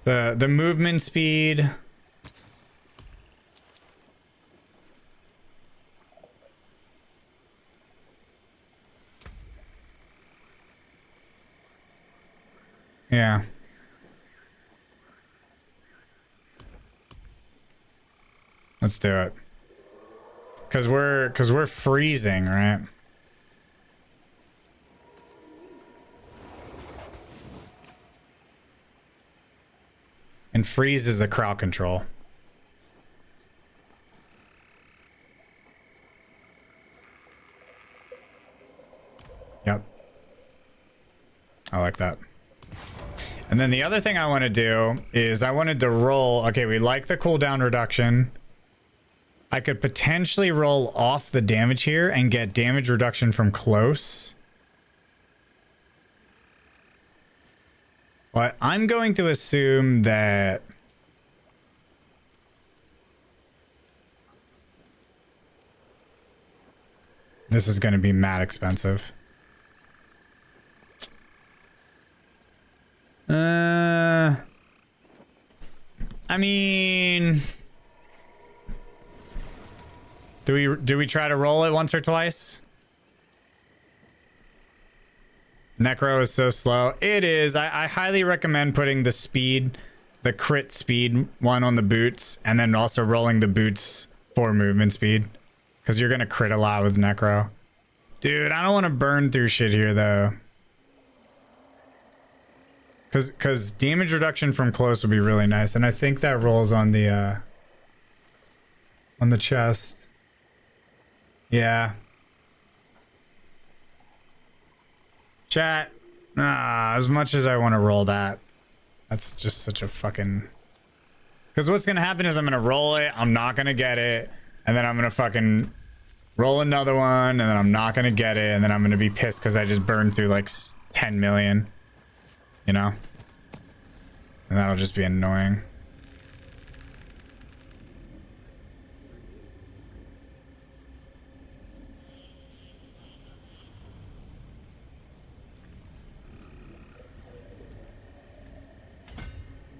The movement speed. Yeah. Let's do it. Cause we're freezing, right? And freeze is the crowd control. Yep. I like that. And then the other thing I want to do is I wanted to roll. Okay, we like the cooldown reduction. I could potentially roll off the damage here and get damage reduction from close. But I'm going to assume that this is going to be mad expensive. I mean, do we try to roll it once or twice? Necro is so slow. It is. I highly recommend putting the speed, the crit speed one on the boots, and then also rolling the boots for movement speed, because you're gonna crit a lot with Necro. Dude, I don't want to burn through shit here though. Cause damage reduction from close would be really nice, and I think that rolls on the chest. Yeah. Chat. As much as I want to roll that, that's just such a fucking. Because what's gonna happen is I'm gonna roll it, I'm not gonna get it, and then I'm gonna fucking roll another one, and then I'm not gonna get it, and then I'm gonna be pissed because I just burned through like 10 million. You know? And that'll just be annoying.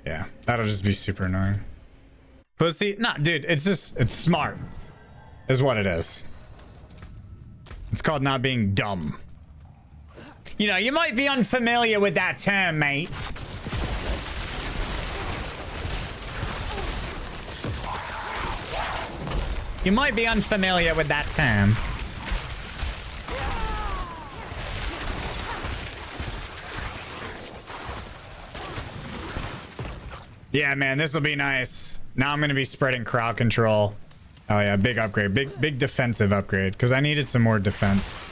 Yeah, that'll just be super annoying. Pussy? Nah, dude, it's smart. Is what it is. It's called not being dumb. You know, you might be unfamiliar with that term, mate. You might be unfamiliar with that term. Yeah, man, this will be nice. Now I'm going to be spreading crowd control. Oh yeah, big upgrade. Big defensive upgrade, because I needed some more defense.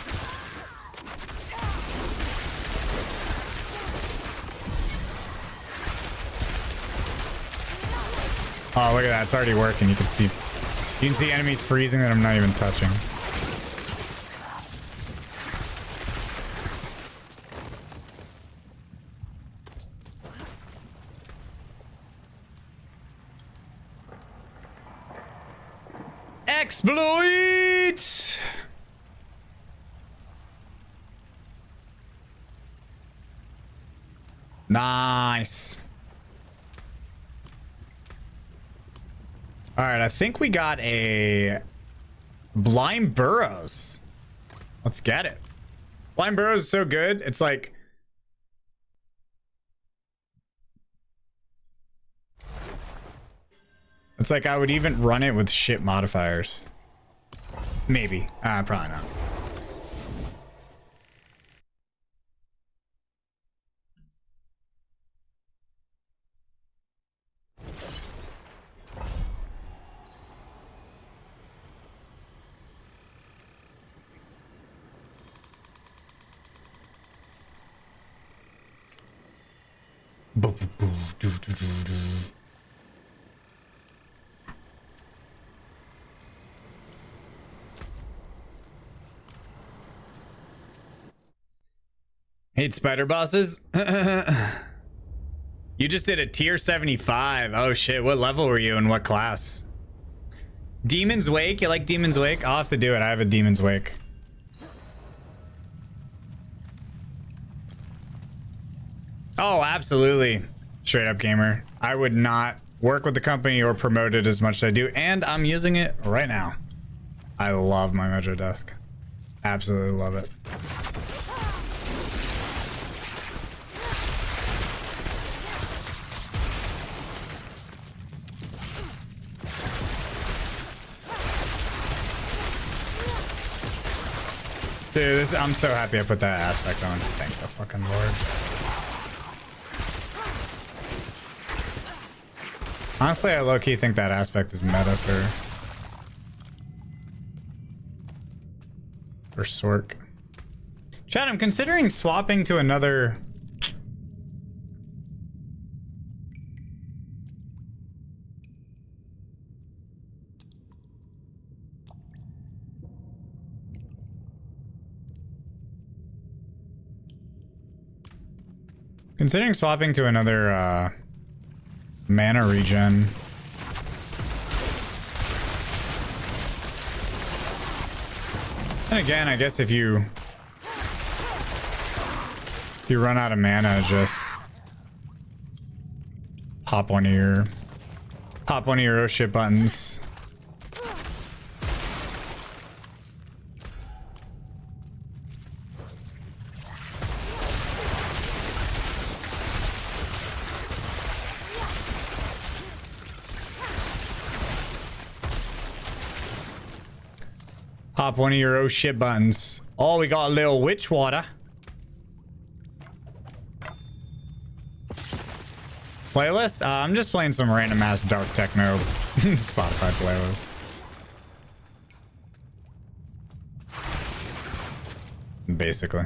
Oh, look at that. It's already working. You can see enemies freezing that I'm not even touching. Exploit! Nice. All right, I think we got a Blind Burrows. Let's get it. Blind Burrows is so good. It's like I would even run it with shit modifiers. Maybe. Probably not. Hate spider bosses. You just did a tier 75. Oh shit, what level were you and what class? Demon's Wake? You like Demon's Wake? I'll have to do it. I have a Demon's Wake. Oh, absolutely. Straight up gamer. I would not work with the company or promote it as much as I do, and I'm using it right now. I love my Metro Desk. Absolutely love it. Dude, I'm so happy I put that aspect on. Thank the fucking Lord. Honestly, I low-key think that aspect is meta for Sork. Chad, I'm considering swapping to another... Considering swapping to another mana regen. And again, I guess if you run out of mana, just pop one of your oh shit buttons. Pop one of your oh shit buttons. Oh, we got a little witch water. Playlist? I'm just playing some random ass dark techno Spotify playlist. Basically.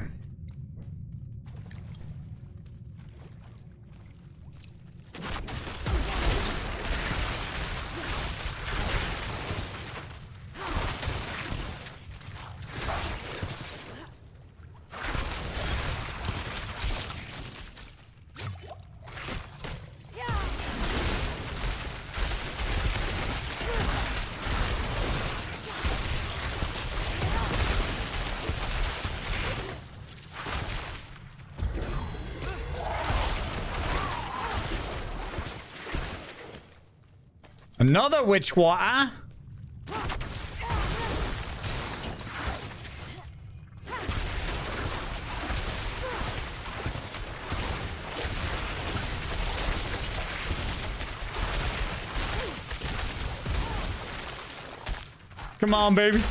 Another witch water. Come on, baby.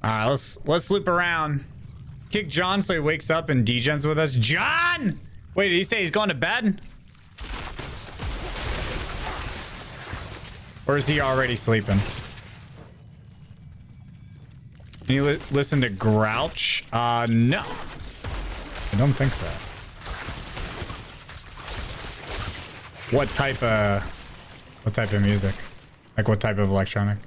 Alright, let's loop around. Kick John so he wakes up and degens with us. John! Wait, did he say he's going to bed? Or is he already sleeping? Can you listen to Grouch? No. I don't think so. What type of music? Like what type of electronic?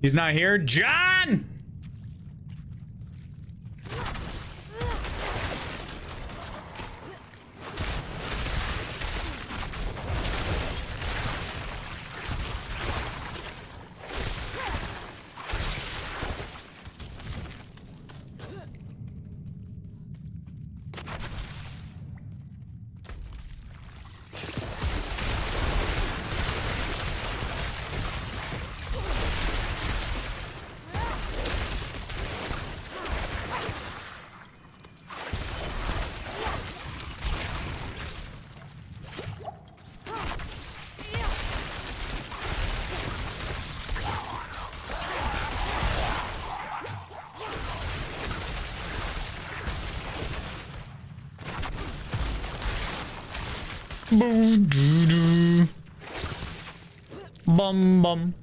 He's not here. John! Bum bum.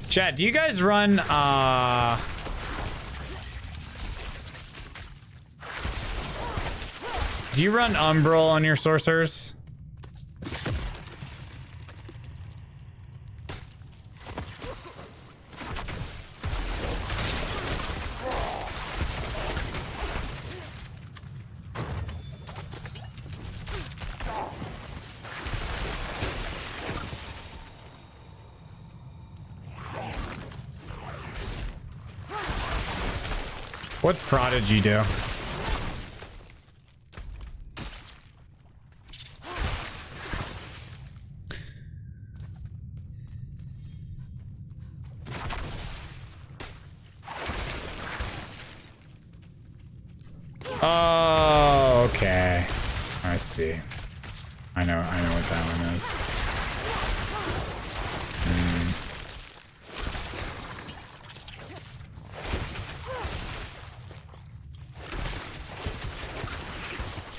Chat, do you guys run do you run Umbral on your sorcerers? What's Prodigy do? Oh, okay. I see. I know what that one is.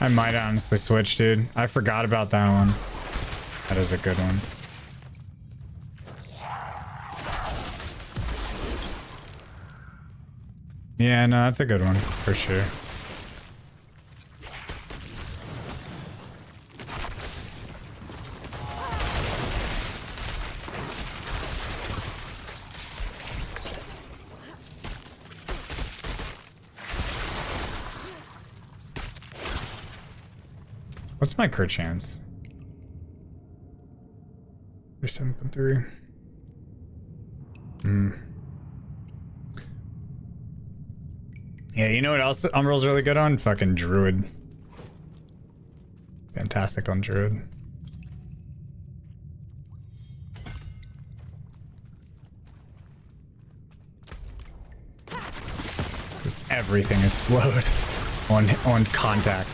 I might honestly switch, dude. I forgot about that one. That is a good one. Yeah, no, that's a good one for sure. What's my crit chance? 7.3. Yeah, you know what else Umbral's really good on? Fucking Druid. Fantastic on Druid. Just everything is slowed on contact.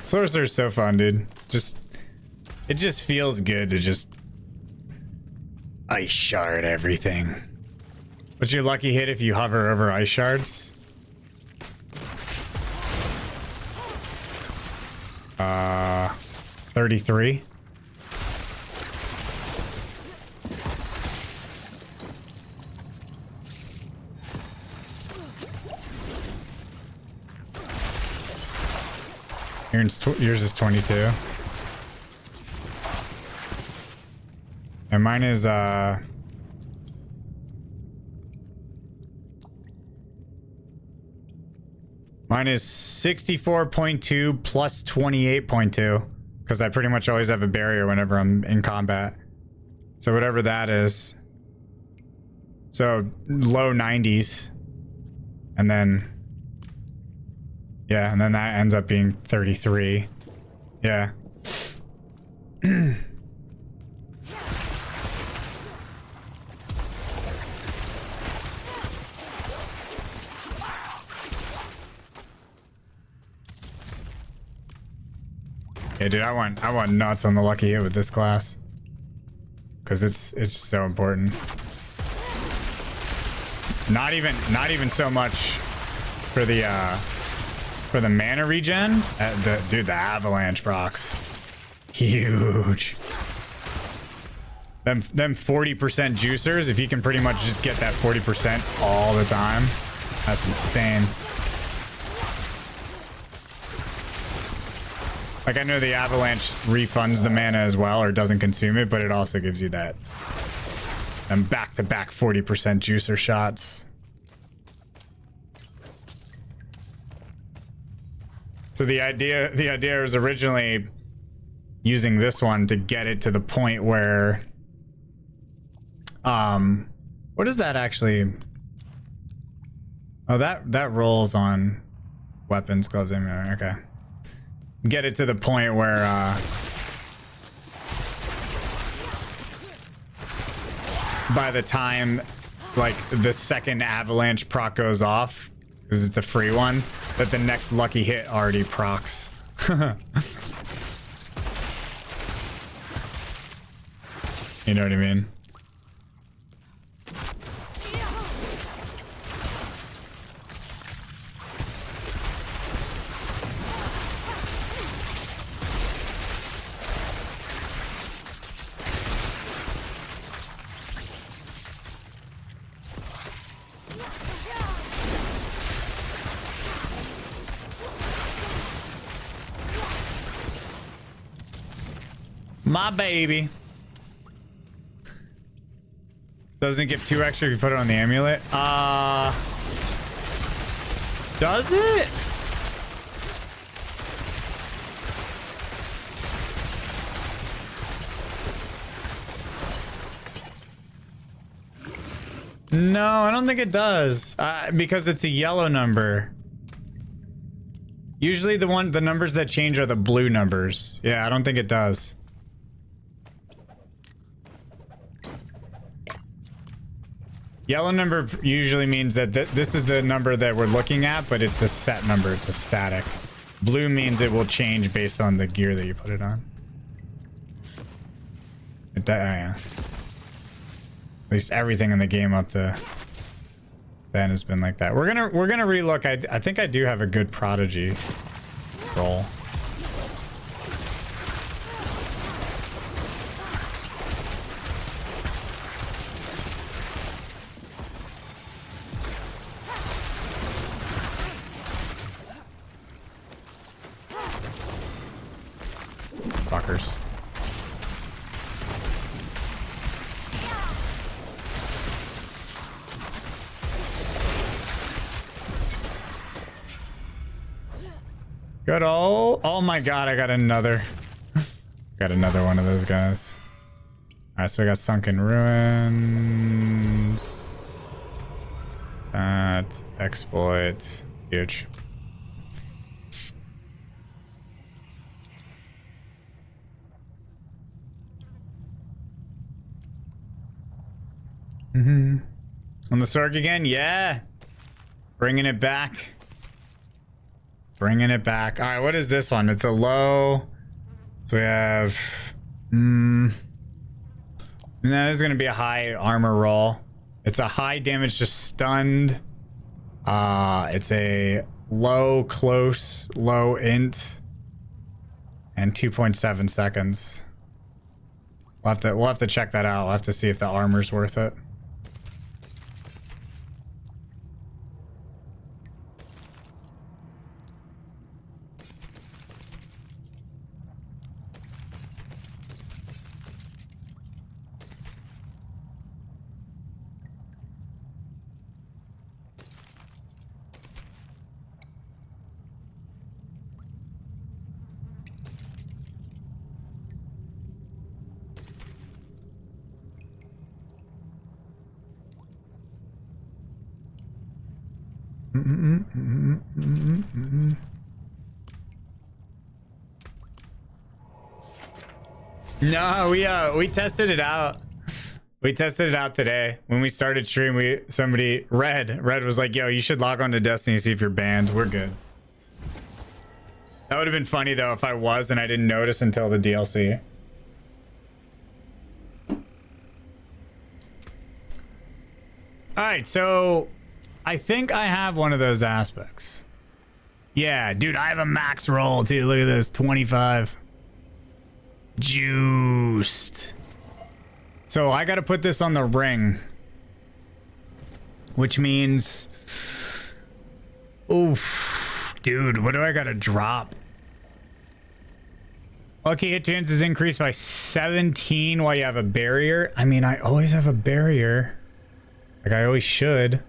Sorcerer's so fun, dude. It just feels good to just ice shard everything. What's your lucky hit if you hover over ice shards? 33. Yours is 22. And mine is mine is 64.2 plus 28.2 because I pretty much always have a barrier whenever I'm in combat. So whatever that is. So low 90s. And then yeah, and then that ends up being 33. Yeah. Yeah, dude, I want nuts on the lucky hit with this class. Cause it's so important. Not even so much for the mana regen. Dude, the avalanche procs. Huge. Them 40% juicers, if you can pretty much just get that 40% all the time, that's insane. Like, I know the avalanche refunds the mana as well, or doesn't consume it, but it also gives you that back-to-back 40% juicer shots. So the idea was originally using this one to get it to the point where, what is that actually? Oh, that rolls on weapons, gloves, ammunition. Okay. get it to the point where by the time like the second avalanche proc goes off, because it's a free one, that the next lucky hit already procs. You know what I mean? My baby. Doesn't give 2 extra if you put it on the amulet. Does it? No, I don't think it does. Because it's a yellow number. Usually the numbers that change are the blue numbers. Yeah, I don't think it does. Yellow number usually means that this is the number that we're looking at, but it's a set number. It's a static. Blue means it will change based on the gear that you put it on. Yeah. At least everything in the game up to then has been like that. We're gonna relook. I think I do have a good prodigy roll. Fuckers. Good old. Oh my god, I got another. Got another one of those guys. Alright, so we got Sunken Ruins. That exploit. Huge. On the Sark again? Yeah. Bringing it back. Bringing it back. All right, what is this one? It's a low. So we have... No, this is going to be a high armor roll. It's a high damage to stunned. It's a low, close, low int. And 2.7 seconds. We'll have to check that out. We'll have to see if the armor's worth it. No, we tested it out. We tested it out today when we started stream. Red was like, "Yo, you should log on to Destiny, see if you're banned." We're good. That would have been funny though if I was and I didn't notice until the DLC. All right, so I think I have one of those aspects. Yeah, dude, I have a max roll too. Look at this, 25. Juiced. So I got to put this on the ring, which means, oof, dude, what do I got to drop? Lucky hit chances increased by 17 while you have a barrier. I mean, I always have a barrier. Like I always should.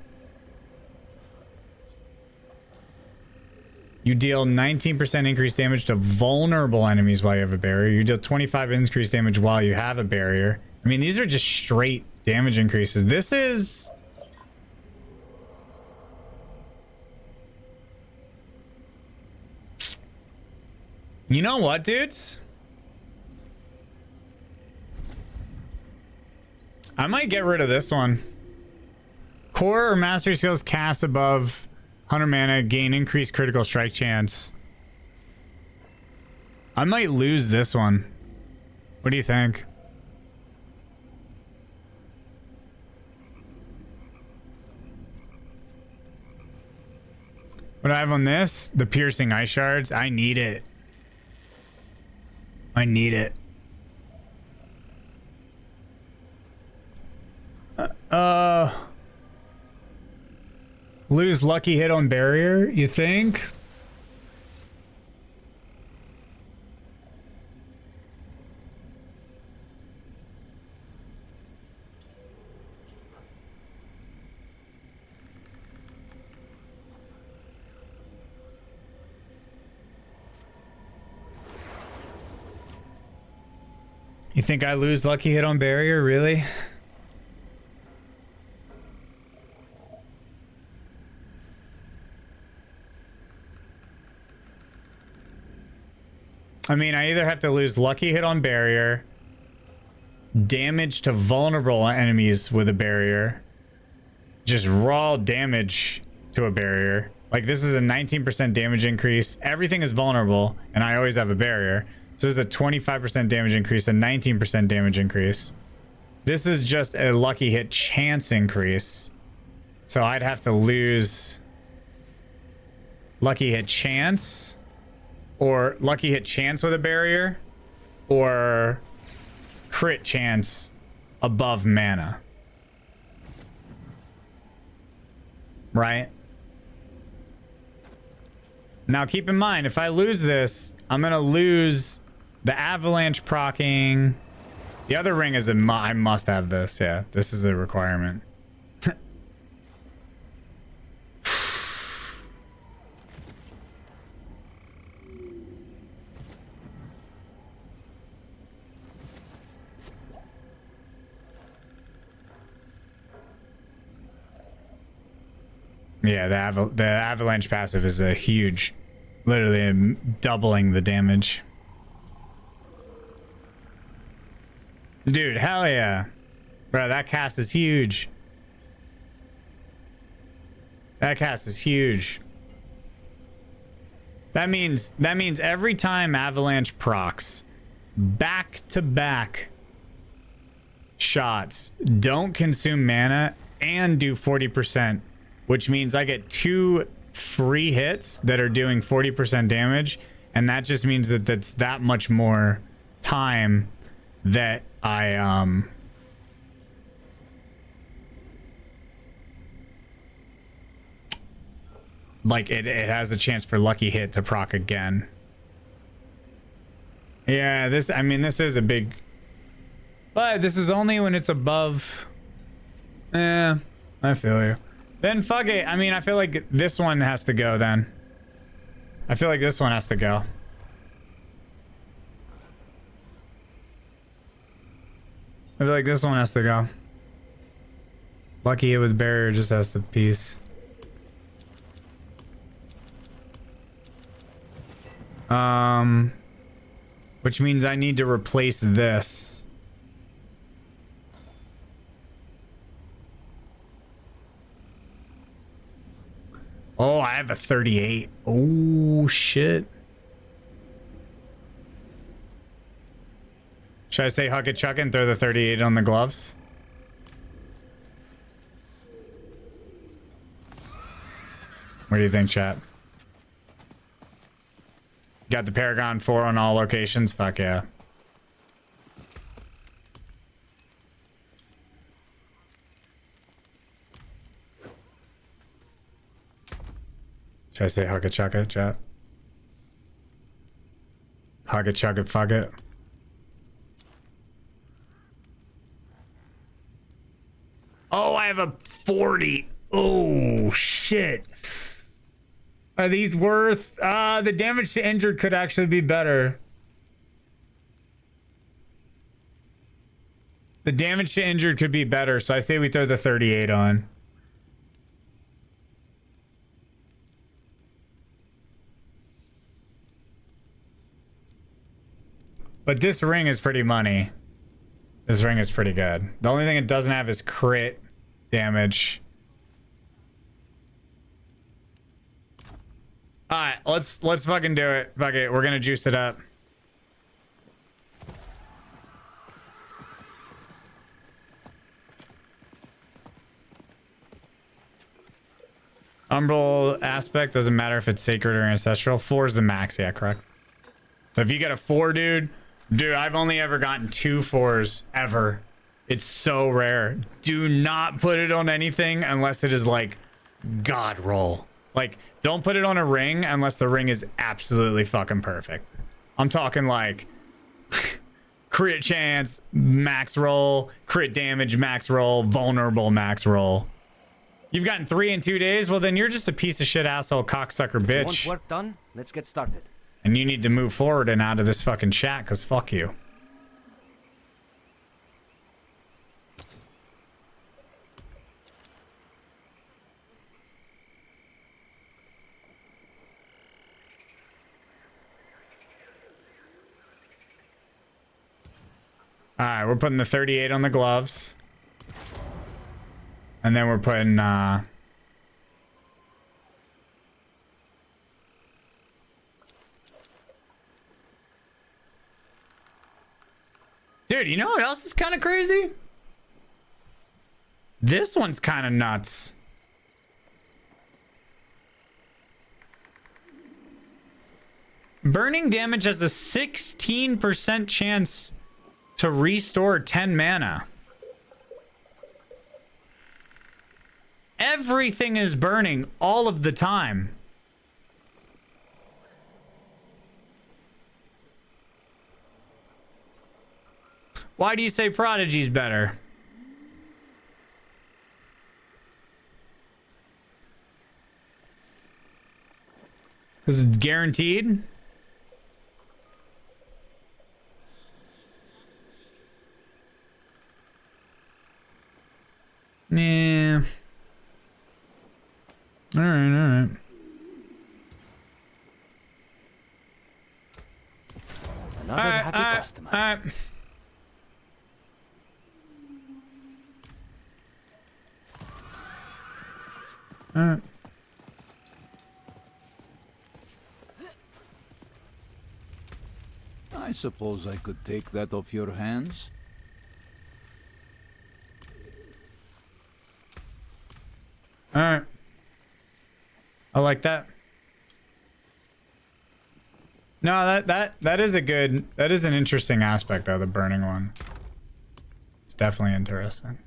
You deal 19% increased damage to vulnerable enemies while you have a barrier. You deal 25 increased damage while you have a barrier. I mean, these are just straight damage increases. This is... You know what, dudes? I might get rid of this one. Core or mastery skills cast above 100 mana gain increased critical strike chance. I might lose this one. What do you think? What do I have on this? The piercing ice shards. I need it. I need it. Lose lucky hit on barrier, you think? You think I lose lucky hit on barrier, really? I mean, I either have to lose lucky hit on barrier, damage to vulnerable enemies with a barrier, just raw damage to a barrier. Like, this is a 19% damage increase. Everything is vulnerable, and I always have a barrier. So this is a 25% damage increase, a 19% damage increase. This is just a lucky hit chance increase. So I'd have to lose lucky hit chance, or lucky hit chance with a barrier, or crit chance above mana. Right? Now keep in mind, if I lose this, I'm gonna lose the avalanche proccing. The other ring is I must have this. Yeah, this is a requirement. Yeah, the avalanche passive is a huge, literally doubling the damage. Dude, hell yeah. Bro, that cast is huge. That cast is huge. That means every time avalanche procs, back to back shots don't consume mana and do 40%, which means I get 2 free hits that are doing 40% damage, and that just means that that's that much more time that I like it has a chance for lucky hit to proc again. Yeah, this is a big, but this is only when it's above. I feel you. Then fuck it. I mean, I feel like this one has to go then. I feel like this one has to go. I feel like this one has to go. Lucky hit with barrier just has to piece. Which means I need to replace this. Oh, I have a 38. Oh, shit. Should I say huck it, chuck it, and throw the 38 on the gloves? What do you think, chat? Got the Paragon 4 on all locations? Fuck yeah. Should I say huck it, chuck it, chat? Huck it, chuck it, fuck it. Oh, I have a 40. Oh, shit. Are these worth... the damage to injured could actually be better. The damage to injured could be better, so I say we throw the 38 on. But this ring is pretty money. This ring is pretty good. The only thing it doesn't have is crit damage. Alright, let's fucking do it. Fuck it, we're gonna juice it up. Umbral aspect doesn't matter if it's sacred or ancestral. 4 is the max, yeah, correct. So if you get a 4, dude, I've only ever gotten 2 4s ever. It's so rare. Do not put it on anything unless it is like god roll. Like, don't put it on a ring unless the ring is absolutely fucking perfect. I'm talking like crit chance, max roll, crit damage, max roll, vulnerable, max roll. You've gotten 3 in 2 days? Well, then you're just a piece of shit asshole cocksucker bitch.
Want work done? Let's get started.
And you need to move forward and out of this fucking chat, because fuck you. Alright, we're putting the 38 on the gloves. And then we're putting, Dude, you know what else is kind of crazy? This one's kind of nuts. Burning damage has a 16% chance to restore 10 mana. Everything is burning all of the time. Why do you say Prodigy's better? Because it's guaranteed? Yeah. Alright.
Another happy customer.
Alright.
I suppose I could take that off your hands.
Alright. I like that. No, that is a good, that is an interesting aspect though, the burning one. It's definitely interesting.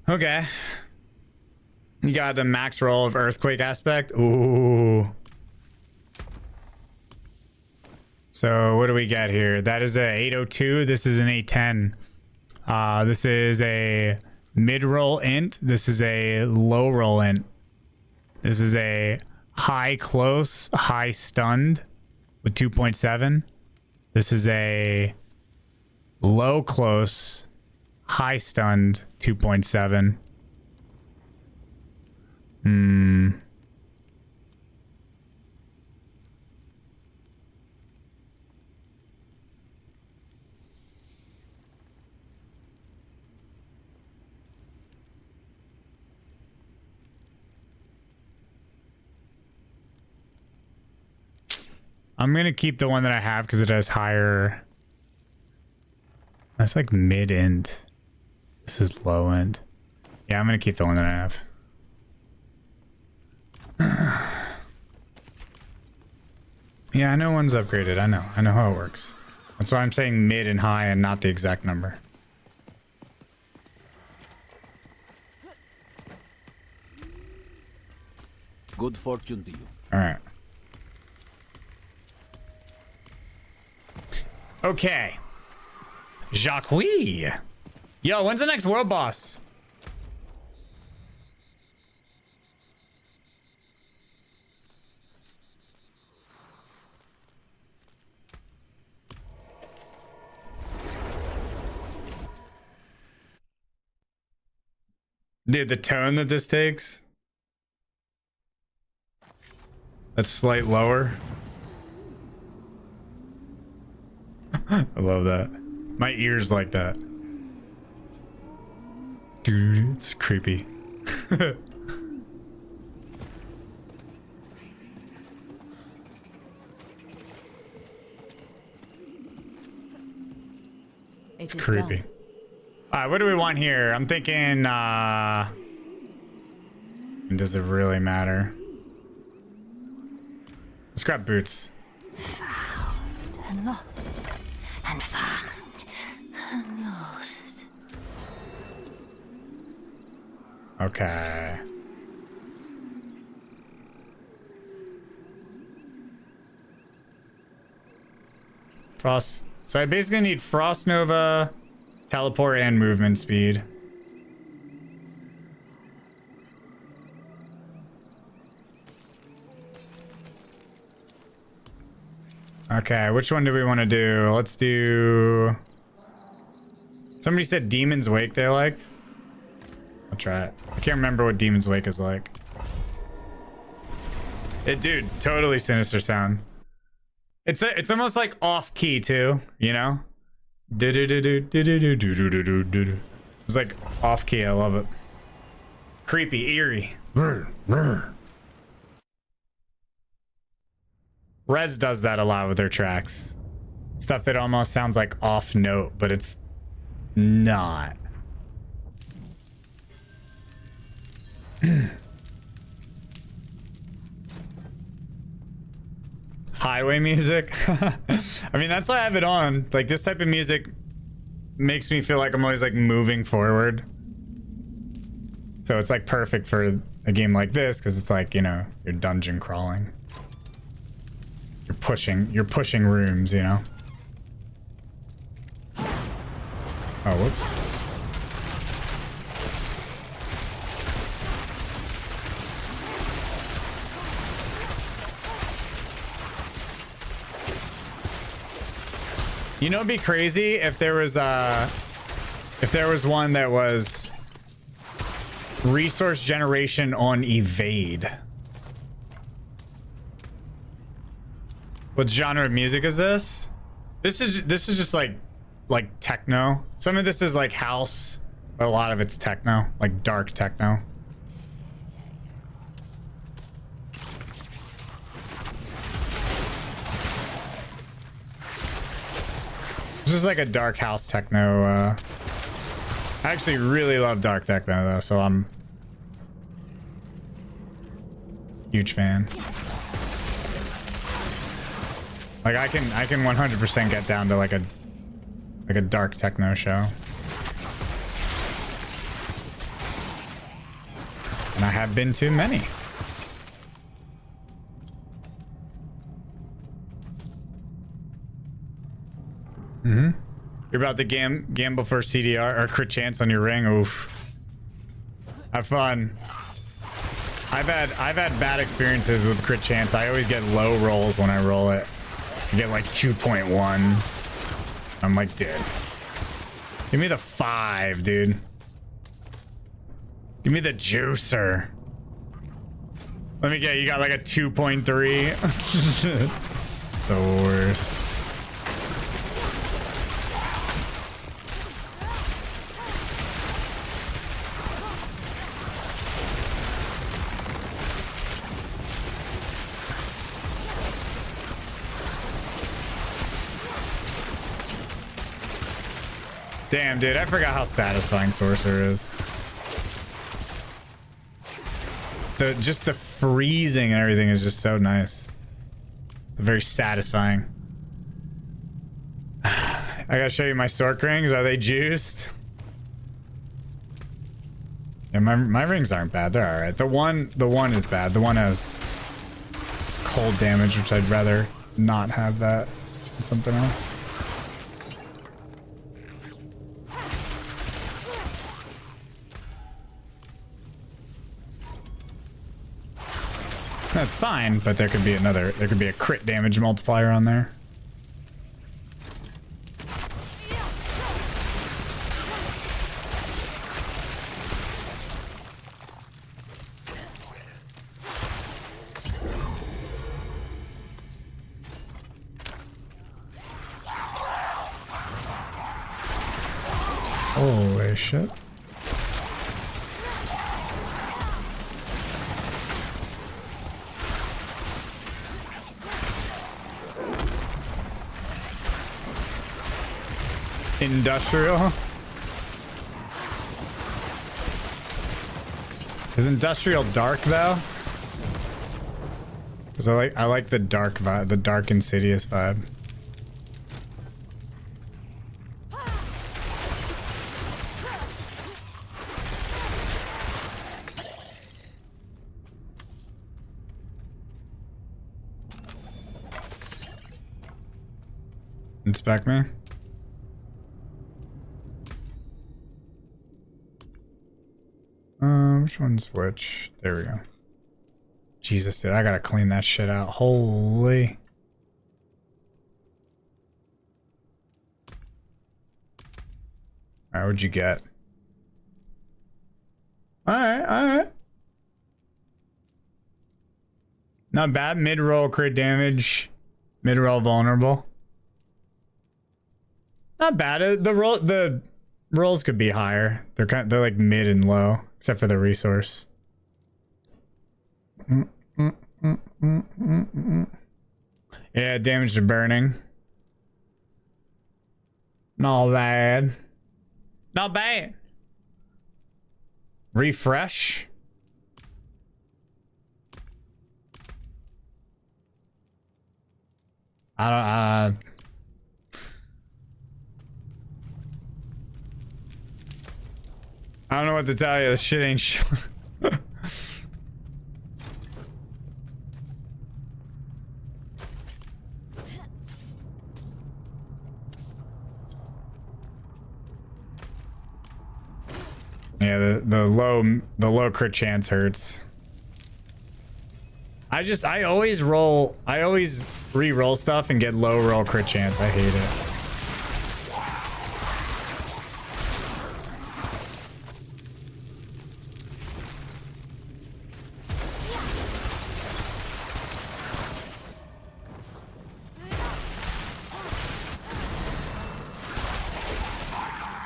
Okay. You got the max roll of earthquake aspect. Ooh. So what do we get here? That is a 802. This is an 810. This is a mid roll int. This is a low roll int. This is a high close, high stunned with 2.7. This is a low close, high stunned 2.7. I'm gonna keep the one that I have because it has higher. That's like mid end. This is low end. Yeah, I'm gonna keep the one that I have. Yeah, I know one's upgraded. I know how it works. That's why I'm saying mid and high and not the exact number.
Good fortune to you.
All right. Okay. Jacques. Yo, when's the next world boss? Dude, the tone that this takes. That's slight lower. I love that. My ears like that. Dude, it's creepy. It's creepy. Alright, what do we want here? I'm thinking, does it really matter? Let's grab boots.
Found and lost, and found and lost.
Okay. Frost. So I basically need Frost Nova, teleport, and movement speed. Okay, which one do we want to do? Let's do... Somebody said Demon's Wake they liked. I'll try it. I can't remember what Demon's Wake is like. Dude, totally sinister sound. It's almost like off key too, you know? It's like off key. I love it. Creepy, eerie. Rez does that a lot with their tracks. Stuff that almost sounds like off note, but it's not. Highway music. I mean, that's why I have it on. Like, this type of music makes me feel like I'm always like moving forward. So it's like perfect for a game like this because it's like, you know, you're dungeon crawling. You're pushing rooms, you know. Oh, whoops. You know, it'd be crazy if there was one that was resource generation on evade. What genre of music is this? This is just like techno. Some of this is like house, but a lot of it's techno, like dark techno. This is like a dark house techno. I actually really love dark techno though, so I'm huge fan. Like I can 100% get down to like a dark techno show. And I have been to many. Mm-hmm. You're about to gamble for CDR or crit chance on your ring. Oof. Have fun. I've had bad experiences with crit chance. I always get low rolls when I roll it. I get like 2.1. I'm like, dude. Give me the 5, dude. Give me the juicer. Let me get, you got like a 2.3. The worst. Damn, dude, I forgot how satisfying Sorcerer is. Just the freezing and everything is just so nice. It's very satisfying. I gotta show you my Sork rings. Are they juiced? Yeah, my rings aren't bad. They're alright. The one is bad. The one has cold damage, which I'd rather not have that than something else. That's fine, but there could be a crit damage multiplier on there. Holy shit. Industrial? Is industrial dark though? Cause I like the dark vibe, the dark insidious vibe. Inspect me. Which one's which? There we go. Jesus, dude, I gotta clean that shit out. Holy. Alright, what'd you get? Alright. Not bad. Mid-roll crit damage. Mid-roll vulnerable. Not bad. The rolls could be higher. They're like mid and low, except for the resource. Yeah, damage to burning. Not bad. Not bad. Refresh. I don't know what to tell you. This shit ain't Yeah, the low crit chance hurts. I always re-roll stuff and get low roll crit chance. I hate it.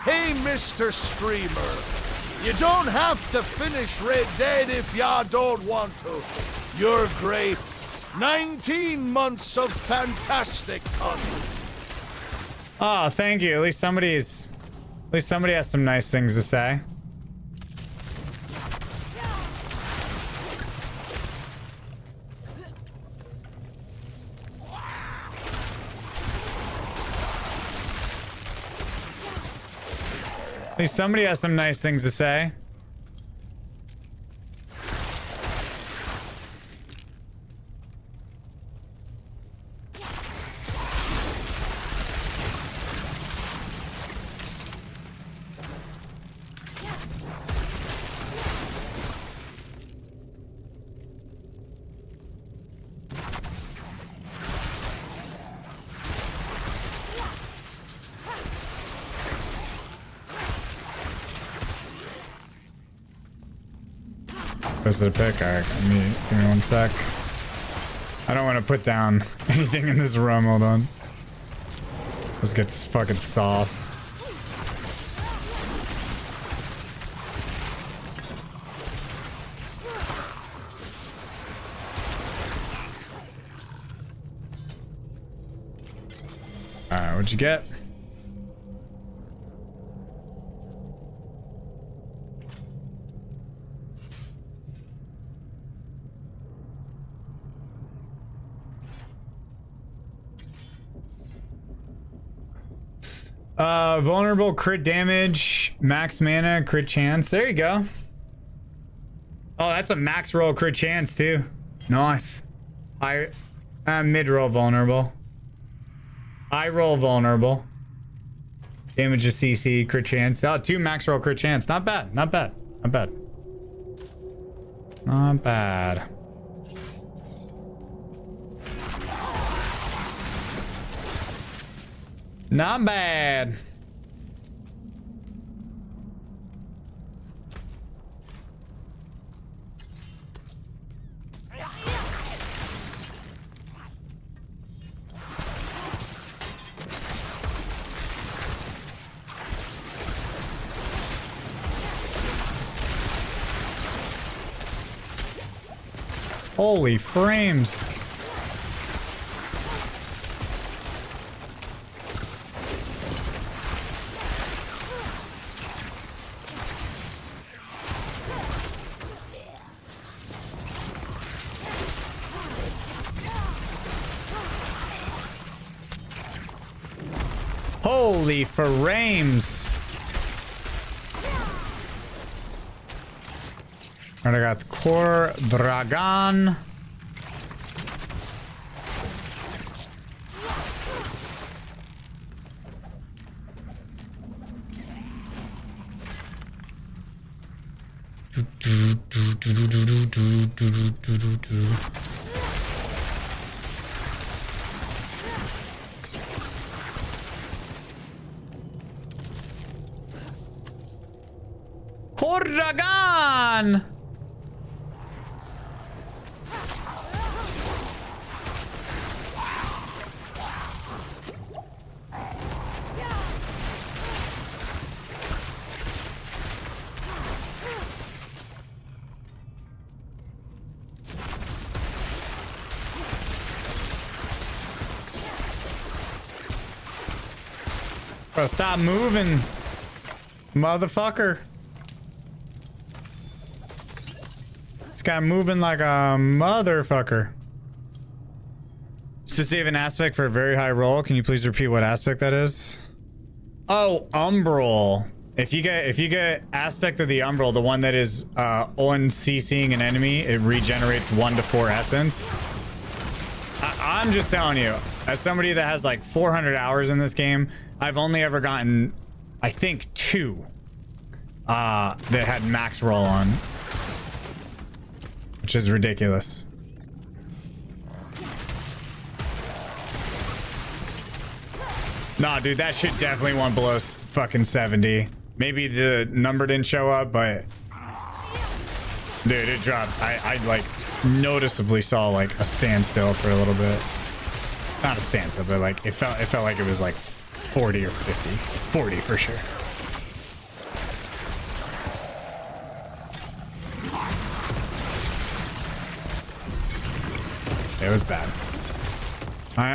Hey, Mr. Streamer. You don't have to finish Red Dead if ya don't want to. You're great. 19 months of fantastic content.
Oh, thank you. At least somebody has some nice things to say. At least somebody has some nice things to say. Goes to the pick. Alright, give me 1 sec. I don't want to put down anything in this room. Hold on. Let's get fucking sauced. Alright, what'd you get? Vulnerable crit damage, max mana, crit chance. There you go. Oh, that's a max roll crit chance too. Nice. I mid roll vulnerable. I roll vulnerable. Damage to CC, crit chance. Oh, 2 max roll crit chance. Not bad. Not bad. Not bad. Not bad. Not bad. Holy frames. Holy frames. And I got Core Dragon. Core Dragon. Bro, stop moving, motherfucker. This guy moving like a motherfucker. To save an aspect for a very high roll, can you please repeat what aspect that is? Oh, umbral. If you get aspect of the umbral, the one that is on CCing an enemy, it regenerates 1 to 4 essence. I'm just telling you, as somebody that has like 400 hours in this game, I've only ever gotten, I think, 2 that had max roll on, which is ridiculous. Nah, dude, that shit definitely went below fucking 70. Maybe the number didn't show up, but dude, it dropped. I like noticeably saw like a standstill for a little bit. Not a standstill, but like it felt like it was like 40 or 50. 40 for sure. It was bad.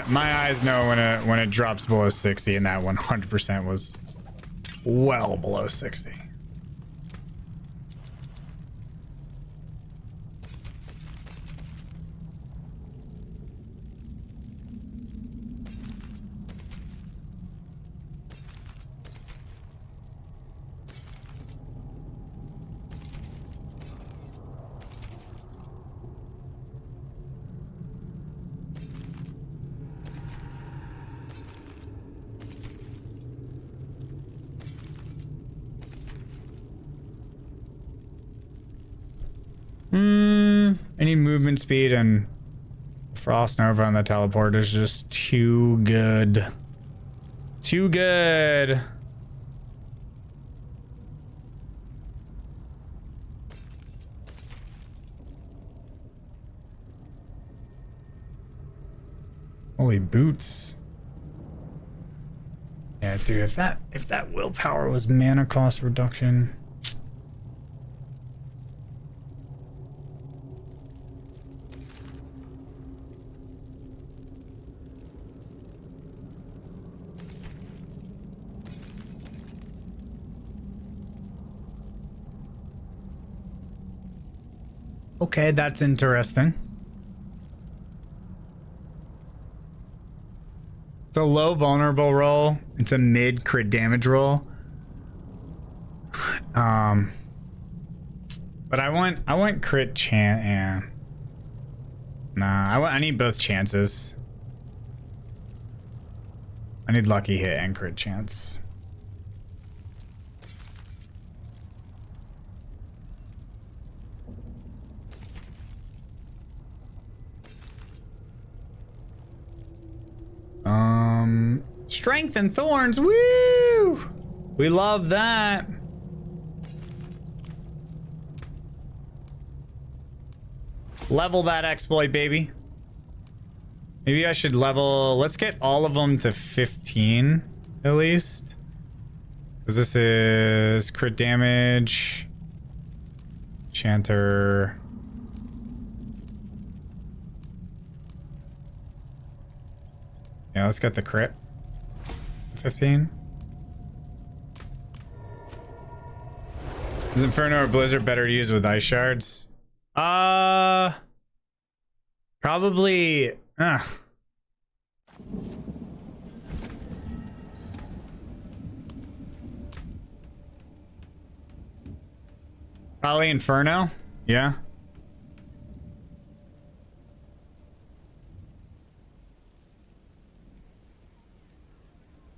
My eyes know when it drops below 60, and that 100% was well below 60. Any movement speed and Frost Nova on the teleport is just too good. Too good. Holy boots. Yeah, dude, if that willpower was mana cost reduction. Okay, that's interesting. It's a low vulnerable roll. It's a mid crit damage roll. But But I want crit chance. Yeah. Nah, I need both chances. I need lucky hit and crit chance. Strength and thorns. Woo! We love that. Level that exploit, baby. Maybe I should level... Let's get all of them to 15, at least. Because this is crit damage. Chanter. Yeah, let's get the crit. 15. Is Inferno or Blizzard better to use with ice shards? Probably. Probably Inferno. Yeah.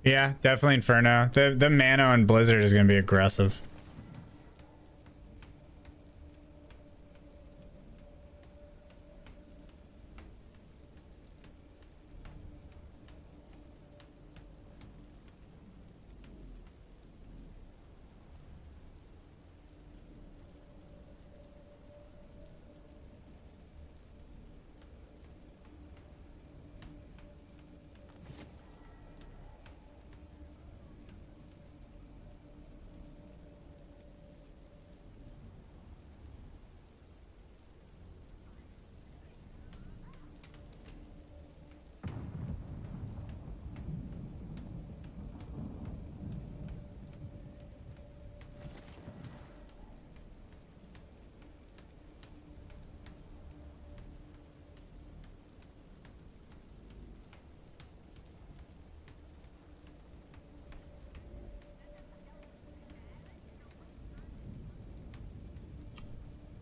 Yeah, definitely Inferno. The mana on Blizzard is gonna be aggressive.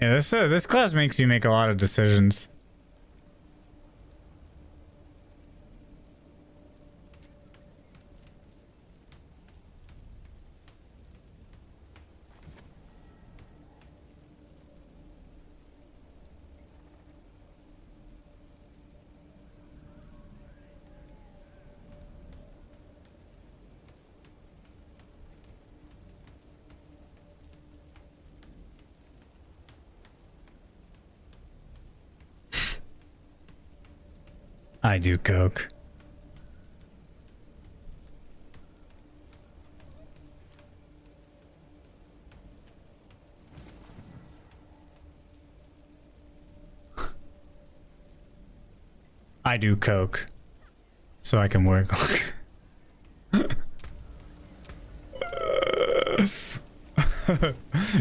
Yeah, this class makes you make a lot of decisions. I do coke. I do coke. So I can work.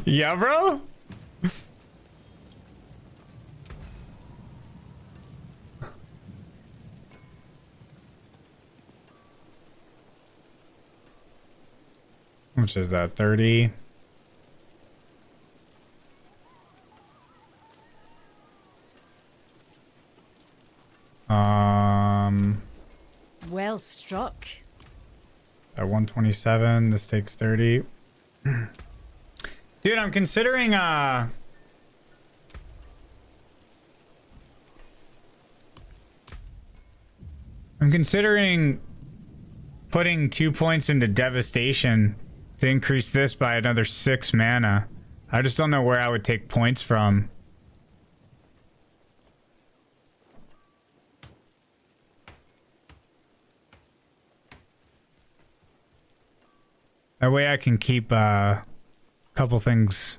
Yeah, bro? How much is that? 30?
Well struck.
At 127, this takes 30. Dude, I'm considering I'm considering putting 2 points into Devastation to increase this by another 6 mana. I just don't know where I would take points from. That way I can keep a couple things.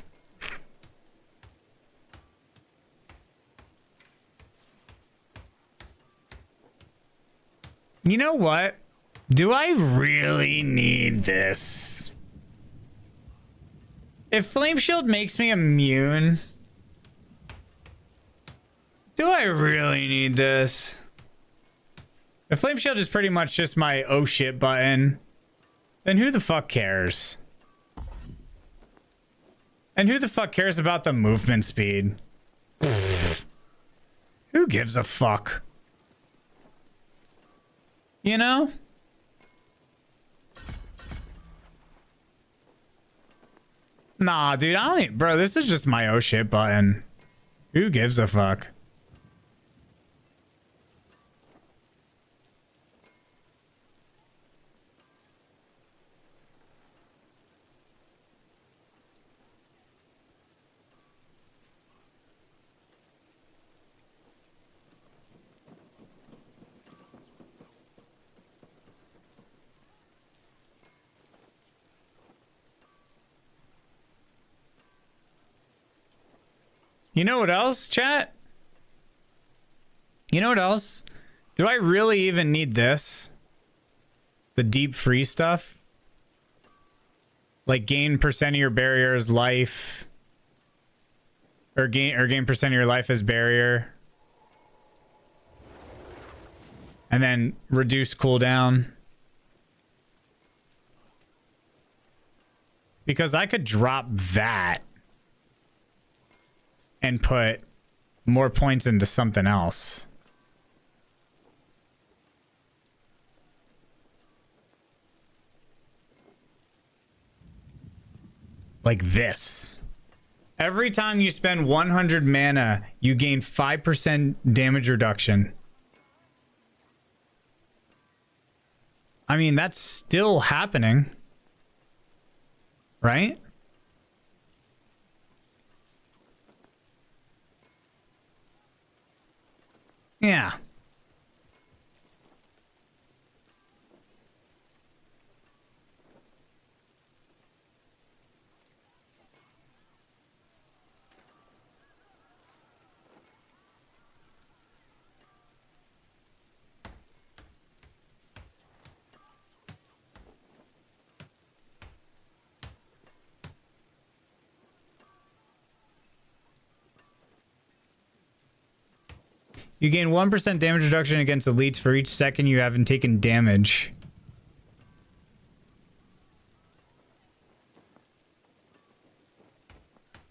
You know what? Do I really need this? If Flame Shield makes me immune, do I really need this? If Flame Shield is pretty much just my oh shit button, then who the fuck cares? And who the fuck cares about the movement speed? Who gives a fuck? You know? Nah, dude, I don't even, bro, this is just my oh shit button. Who gives a fuck? You know what else, chat? You know what else? Do I really even need this? The deep freeze stuff? Like gain percent of your barrier's life. Or gain percent of your life as barrier. And then reduce cooldown. Because I could drop that. And put more points into something else. Like this. Every time you spend 100 mana, you gain 5% damage reduction. I mean, that's still happening. Right? Yeah. You gain 1% damage reduction against elites for each second you haven't taken damage.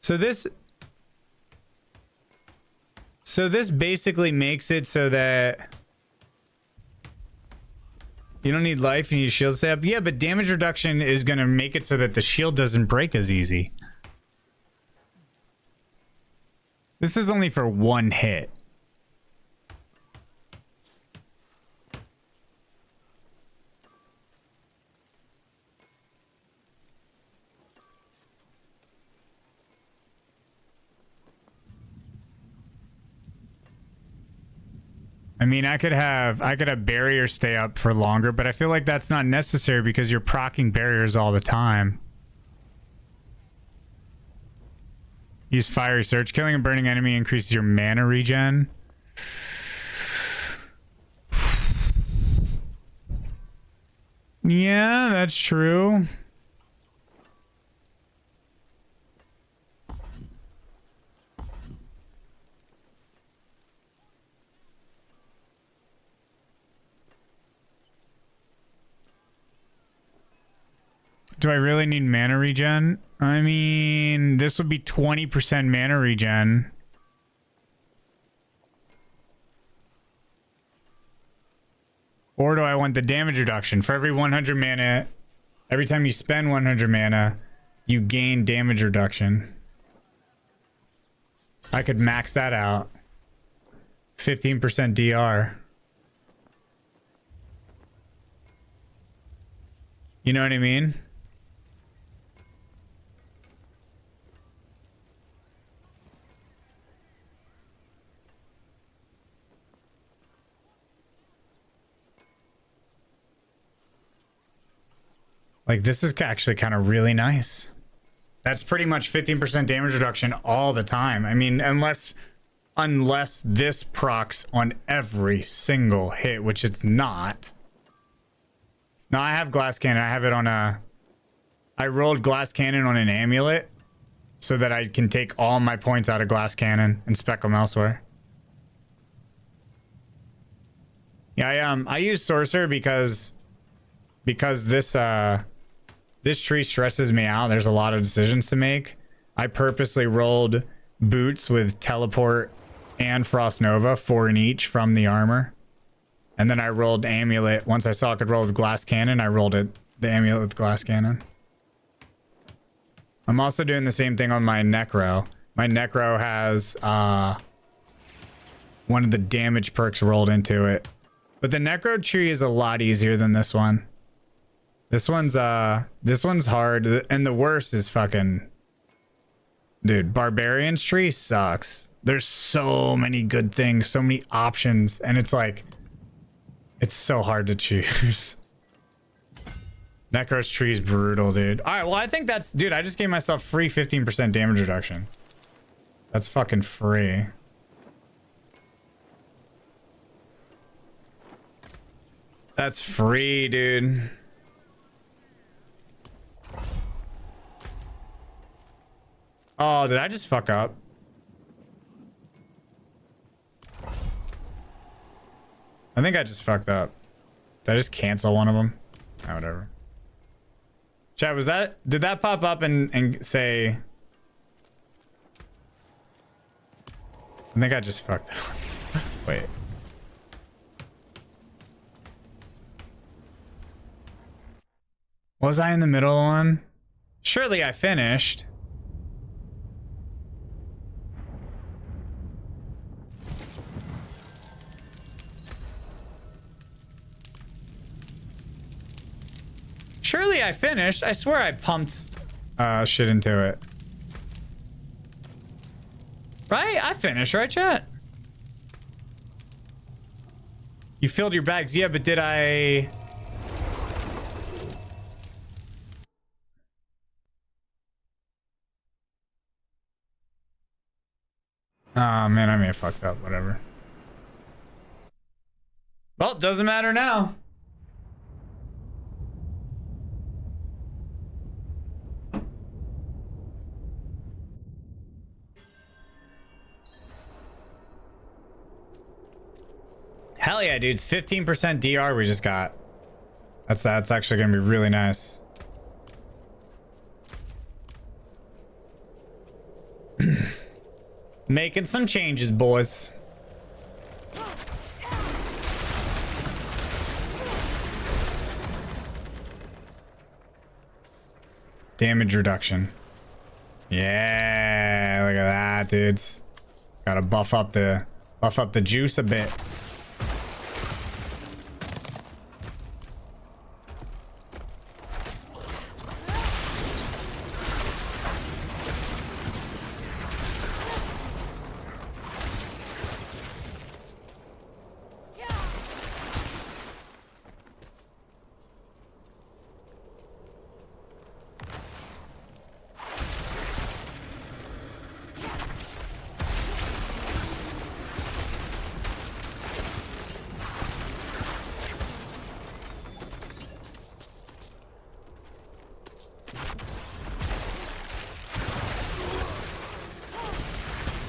So this basically makes it so that you don't need life and you need shield stay up. Yeah, but damage reduction is going to make it so that the shield doesn't break as easy. This is only for one hit. I mean, I could have barrier stay up for longer, but I feel like that's not necessary because you're proccing barriers all the time. Use fiery surge. Killing a burning enemy increases your mana regen. Yeah, that's true. Do I really need mana regen? I mean, this would be 20% mana regen. Or do I want the damage reduction? For every 100 mana, every time you spend 100 mana, you gain damage reduction. I could max that out. 15% DR. You know what I mean? Like, this is actually kind of really nice. That's pretty much 15% damage reduction all the time. I mean, unless this procs on every single hit, which it's not. No, I have glass cannon. I have it on a... I rolled glass cannon on an amulet so that I can take all my points out of glass cannon and spec them elsewhere. Yeah, I use sorcerer because this this tree stresses me out. There's a lot of decisions to make. I purposely rolled boots with teleport and Frost Nova, 4 in each from the armor. And then I rolled amulet. Once I saw I could roll with glass cannon, I rolled the amulet with glass cannon. I'm also doing the same thing on my Necro. My Necro has one of the damage perks rolled into it. But the Necro tree is a lot easier than this one. This one's hard, and the worst is fucking... Dude, Barbarian's tree sucks. There's so many good things, so many options, and it's like... It's so hard to choose. Necro's tree is brutal, dude. Alright, well, I think that's... Dude, I just gave myself free 15% damage reduction. That's fucking free. That's free, dude. Oh, did I just fuck up? I think I just fucked up. Did I just cancel one of them? Oh, whatever. Chat, was that... Did that pop up and say... I think I just fucked up. Wait. Was I in the middle one? Surely I finished. Surely I finished. I swear I pumped shit into it. Right? I finished, right, chat? You filled your bags. Yeah, but did I... Oh, man, I may have fucked up. Whatever. Well, it doesn't matter now. Hell yeah, dude. It's 15% DR we just got. That's actually going to be really nice. Making some changes, boys. Damage reduction. Yeah, look at that, dudes. Gotta buff up the juice a bit.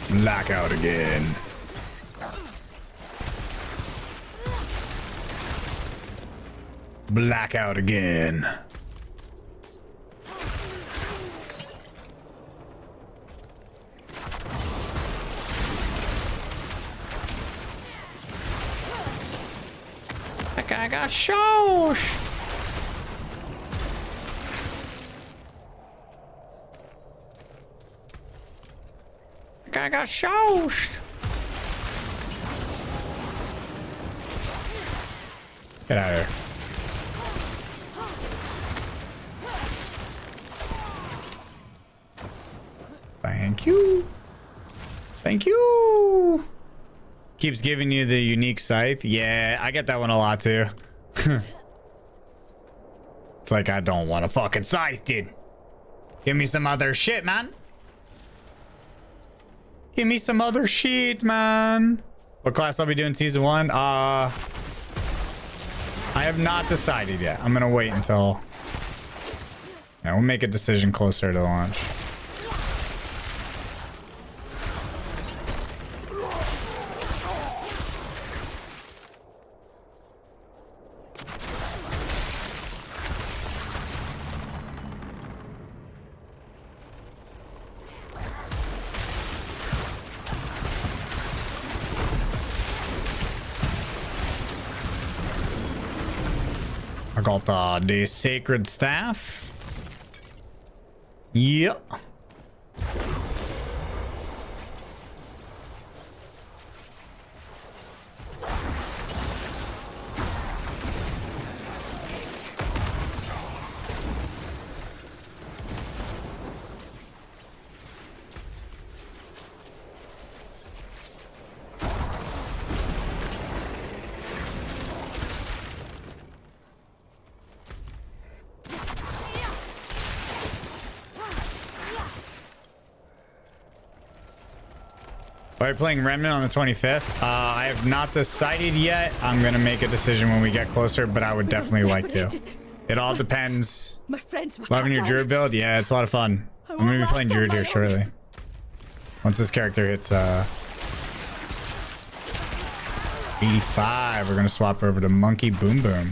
Blackout again. Blackout again. That guy got shoshed. I got shoshed. Get out of here. Thank you. Thank you. Keeps giving you the unique scythe. Yeah, I get that one a lot too. It's like, I don't want a fucking scythe, dude. Give me some other shit, man. Give me some other shit, man. What class I'll be doing season 1? I have not decided yet. I'm gonna wait until... Yeah, we'll make a decision closer to launch. got the sacred staff. Yep. Are you playing Remnant on the 25th? I have not decided yet. I'm going to make a decision when we get closer, but I would definitely like to. It all depends.
My friends were
Loving
cut
your
down.
Druid build? Yeah, it's a lot of fun. I'm going to be playing Druid here shortly. Once this character hits 85, we're going to swap over to Monkey Boom Boom.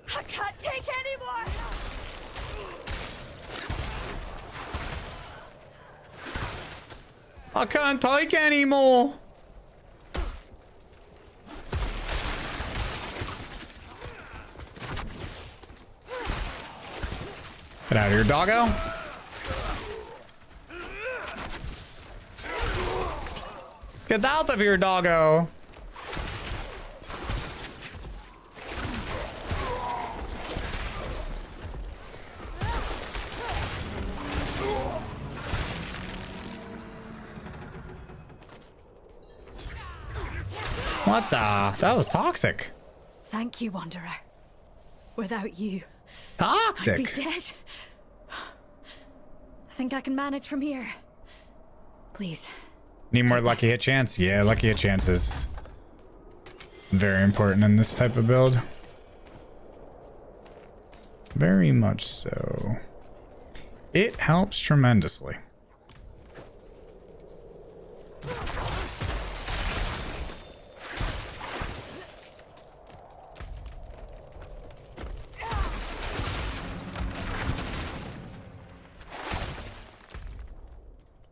I can't take anymore.
I can't take anymore. Get out of here, doggo. Get out of here, doggo. What the? That was toxic.
Thank you, Wanderer. Without you,
Toxic.
I'd be dead. I think I can manage from here. Please.
Need more lucky hit chance? Yeah, lucky hit chance is very important in this type of build. Very much so. It helps tremendously.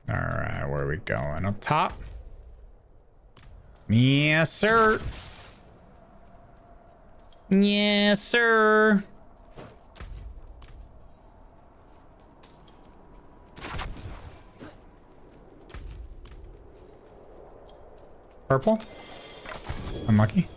All right, where are we going? Up top? Yes, sir. Yes, sir. Purple? Unlucky.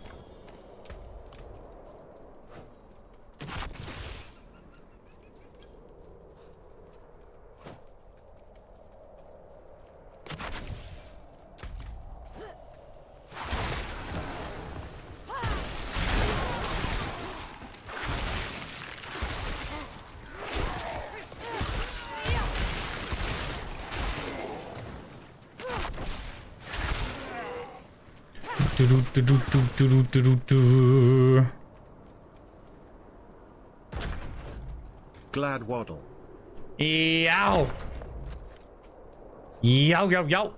Glad waddle.
Yow. Yo, yo, yo.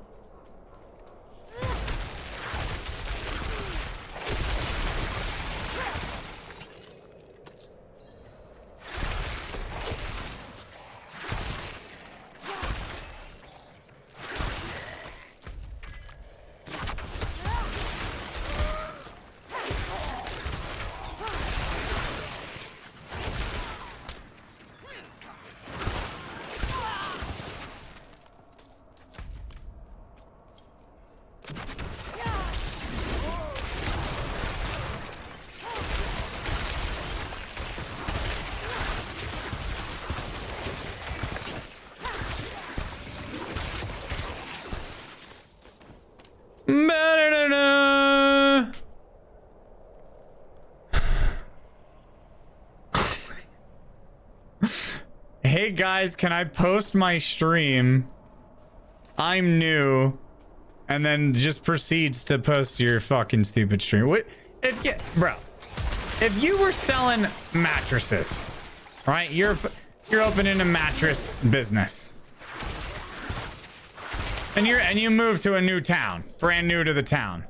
Hey guys, can I post my stream? I'm new. And then just proceeds to post your fucking stupid stream. What if you, bro, if you were selling mattresses, right? You're opening a mattress business. And you move to a new town, brand new to the town.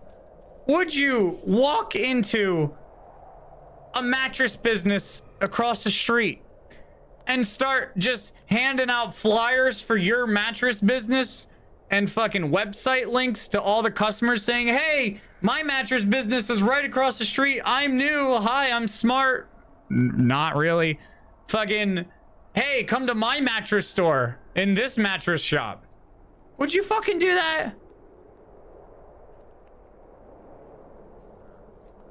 Would you walk into a mattress business across the street and start just handing out flyers for your mattress business and fucking website links to all the customers saying, hey, my mattress business is right across the street. I'm new. Hi, I'm smart. Not really. Fucking, hey, come to my mattress store in this mattress shop. Would you fucking do that?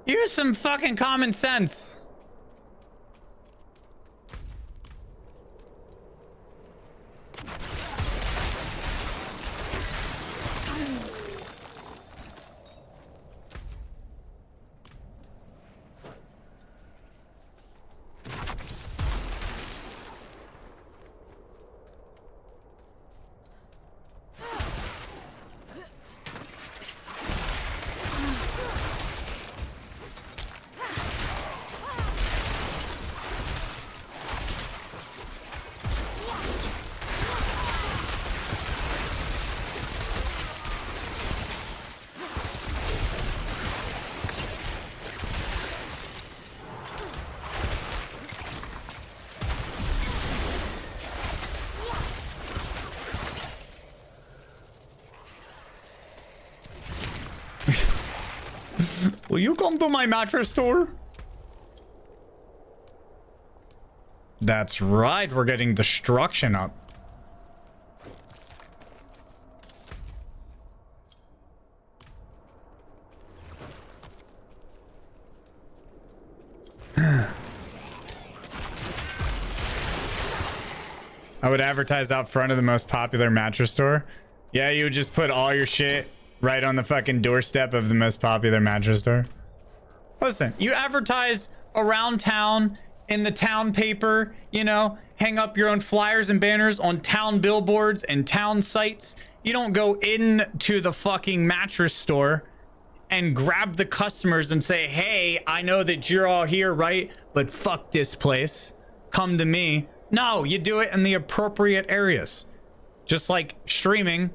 Use some fucking common sense. Will you come to my mattress store? That's right, we're getting destruction up. I would advertise out front of the most popular mattress store. Yeah, you would just put all your shit right on the fucking doorstep of the most popular mattress store. Listen, you advertise around town in the town paper, you know, hang up your own flyers and banners on town billboards and town sites. You don't go into the fucking mattress store and grab the customers and say, hey, I know that you're all here, right? But fuck this place. Come to me. No, you do it in the appropriate areas. Just like streaming,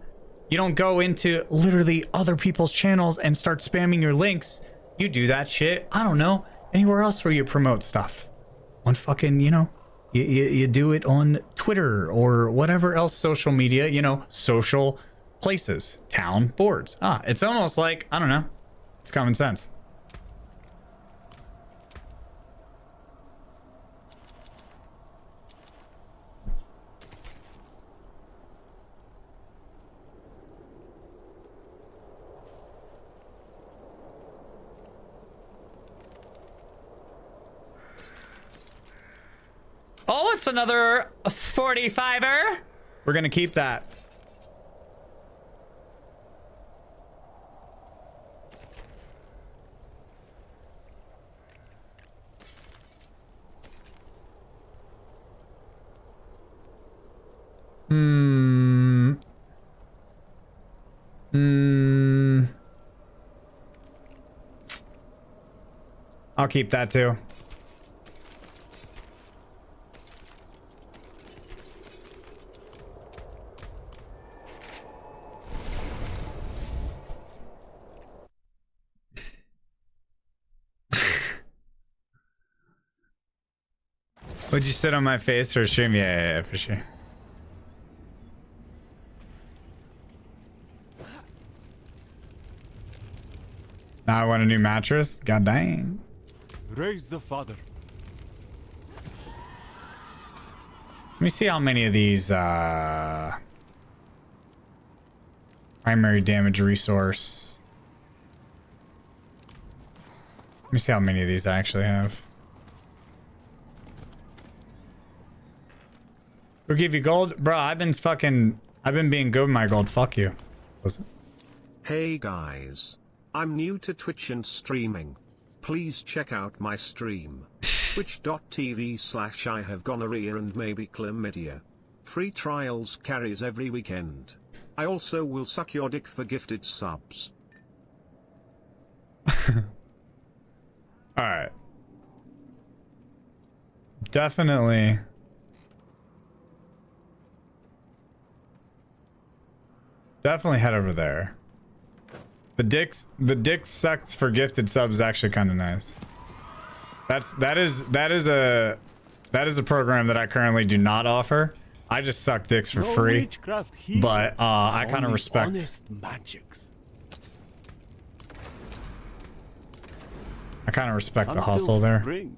you don't go into literally other people's channels and start spamming your links. You do that shit, I don't know, anywhere else where you promote stuff. On fucking, you know, you do it on Twitter or whatever else social media, you know, social places, town boards. It's almost like, I don't know, it's common sense. Oh, it's another 45er. We're gonna keep that. I'll keep that too. Would you sit on my face for a stream? Yeah, for sure. Now I want a new mattress? God dang.
Raise the father.
Let me see how many of these primary damage resource. Let me see how many of these I actually have. Who give you gold? Bro, I've been being good with my gold. Fuck you. Listen.
Hey guys. I'm new to Twitch and streaming. Please check out my stream. Twitch.tv/I have gonorrhea and maybe chlamydia. Free trials carries every weekend. I also will suck your dick for gifted subs.
Alright. Definitely head over there. The dick sucks for gifted subs is actually kind of nice. That is a program that I currently do not offer. I just suck dicks for
No
free.
witchcraft here.
But I kind of
Only
respect.
honest magics.
I kind of respect the
Until
hustle there.
spring.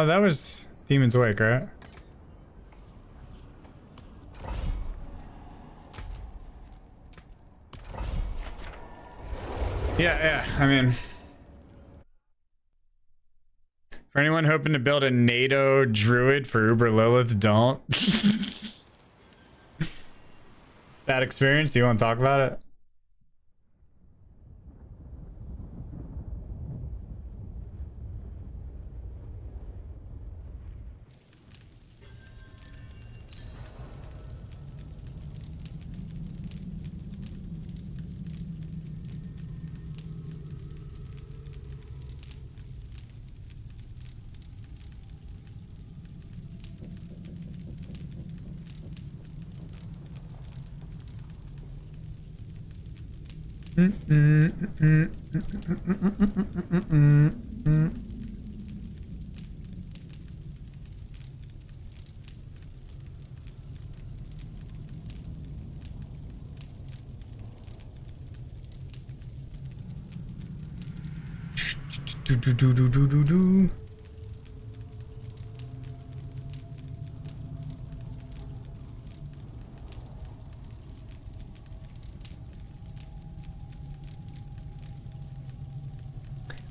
That was Demon's Wake, right? Yeah, I mean, for anyone hoping to build a NATO druid for Uber Lilith, don't. Bad experience? Do you want to talk about it?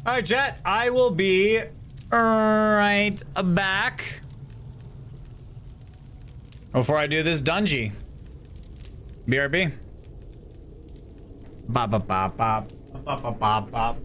All right, Jet, I will be right back. Before I do this dungeon. BRB. Bop, bop, bop, bop. Bop, bop, bop, bop.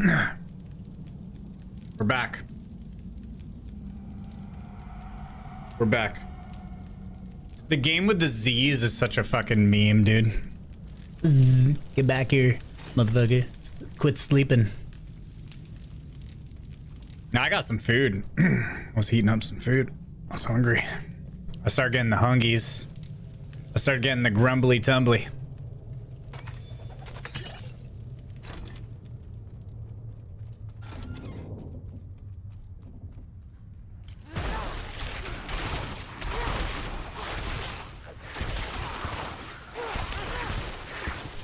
We're back. We're back. The game with the Z's is such a fucking meme, dude. Zzz, get back here, motherfucker. Quit sleeping. Now I got some food. I was heating up some food. I was hungry. I started getting the hungies. I started getting the grumbly tumbly.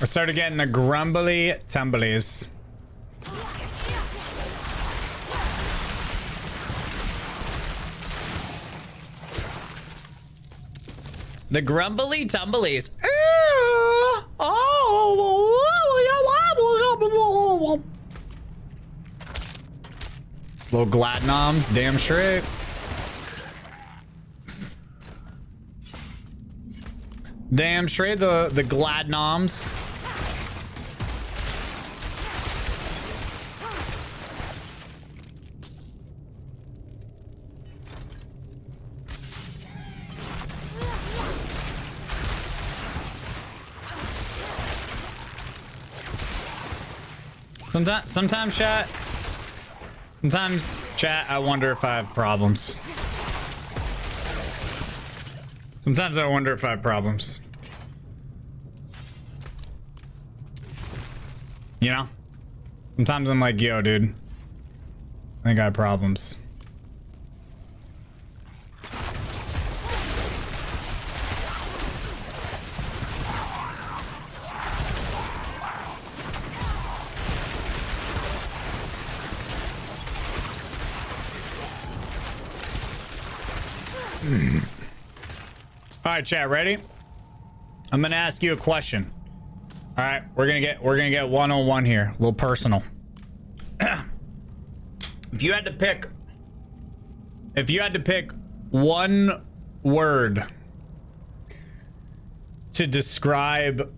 I started getting the grumbly tumblies. The grumbly tumblies. Little gladnoms, damn straight. Damn straight, the gladnoms. Sometimes chat, I wonder if I have problems. Sometimes I wonder if I have problems. You know? Sometimes I'm like, yo, dude. I think I have problems. All right, chat, ready? I'm gonna ask you a question. All right, we're gonna get one-on-one here, a little personal. If you had to pick one word to describe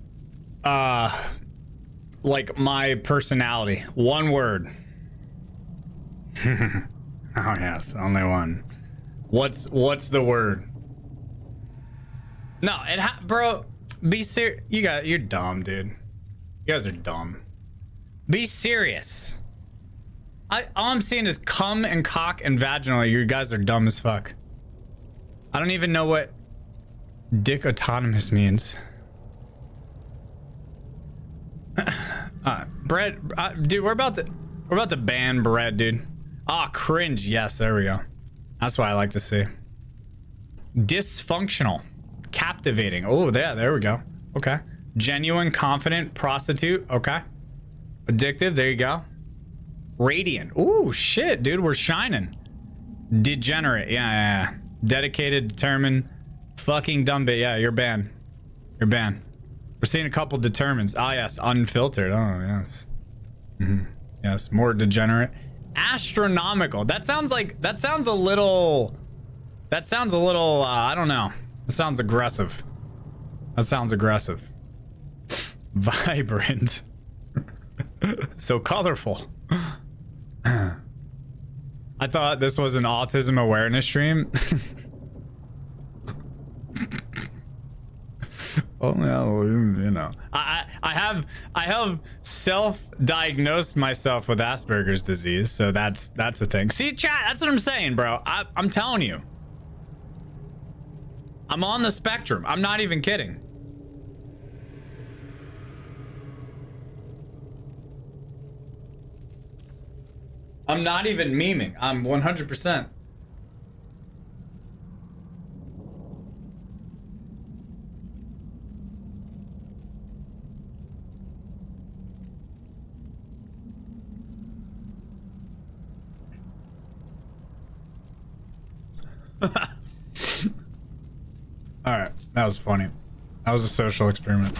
like my personality, one word. Oh yes, only one. What's the word? No, bro, be serious. You're dumb, dude. You guys are dumb. Be serious. All I'm seeing is cum and cock and vaginal. You guys are dumb as fuck. I don't even know what dick autonomous means. Brett, dude, we're about to ban Brett, dude. Ah, cringe. Yes, there we go. That's what I like to see. Dysfunctional. Captivating. Oh, there we go. Okay. Genuine, confident, prostitute. Okay. Addictive. There you go. Radiant. Ooh, shit, dude. We're shining. Degenerate. Yeah. Dedicated, determined. Fucking dumb bit. Yeah, you're banned. You're banned. We're seeing a couple determines. Ah, yes. Unfiltered. Oh, yes. Yes. More degenerate. Astronomical. That sounds a little, I don't know. That sounds aggressive. Vibrant. So colorful. I thought this was an autism awareness stream. Oh no, you know. I have self-diagnosed myself with Asperger's disease, so that's the thing. See, chat, that's what I'm saying, bro. I'm telling you. I'm on the spectrum. I'm not even kidding. I'm not even memeing. I'm 100%. All right, that was funny. That was a social experiment.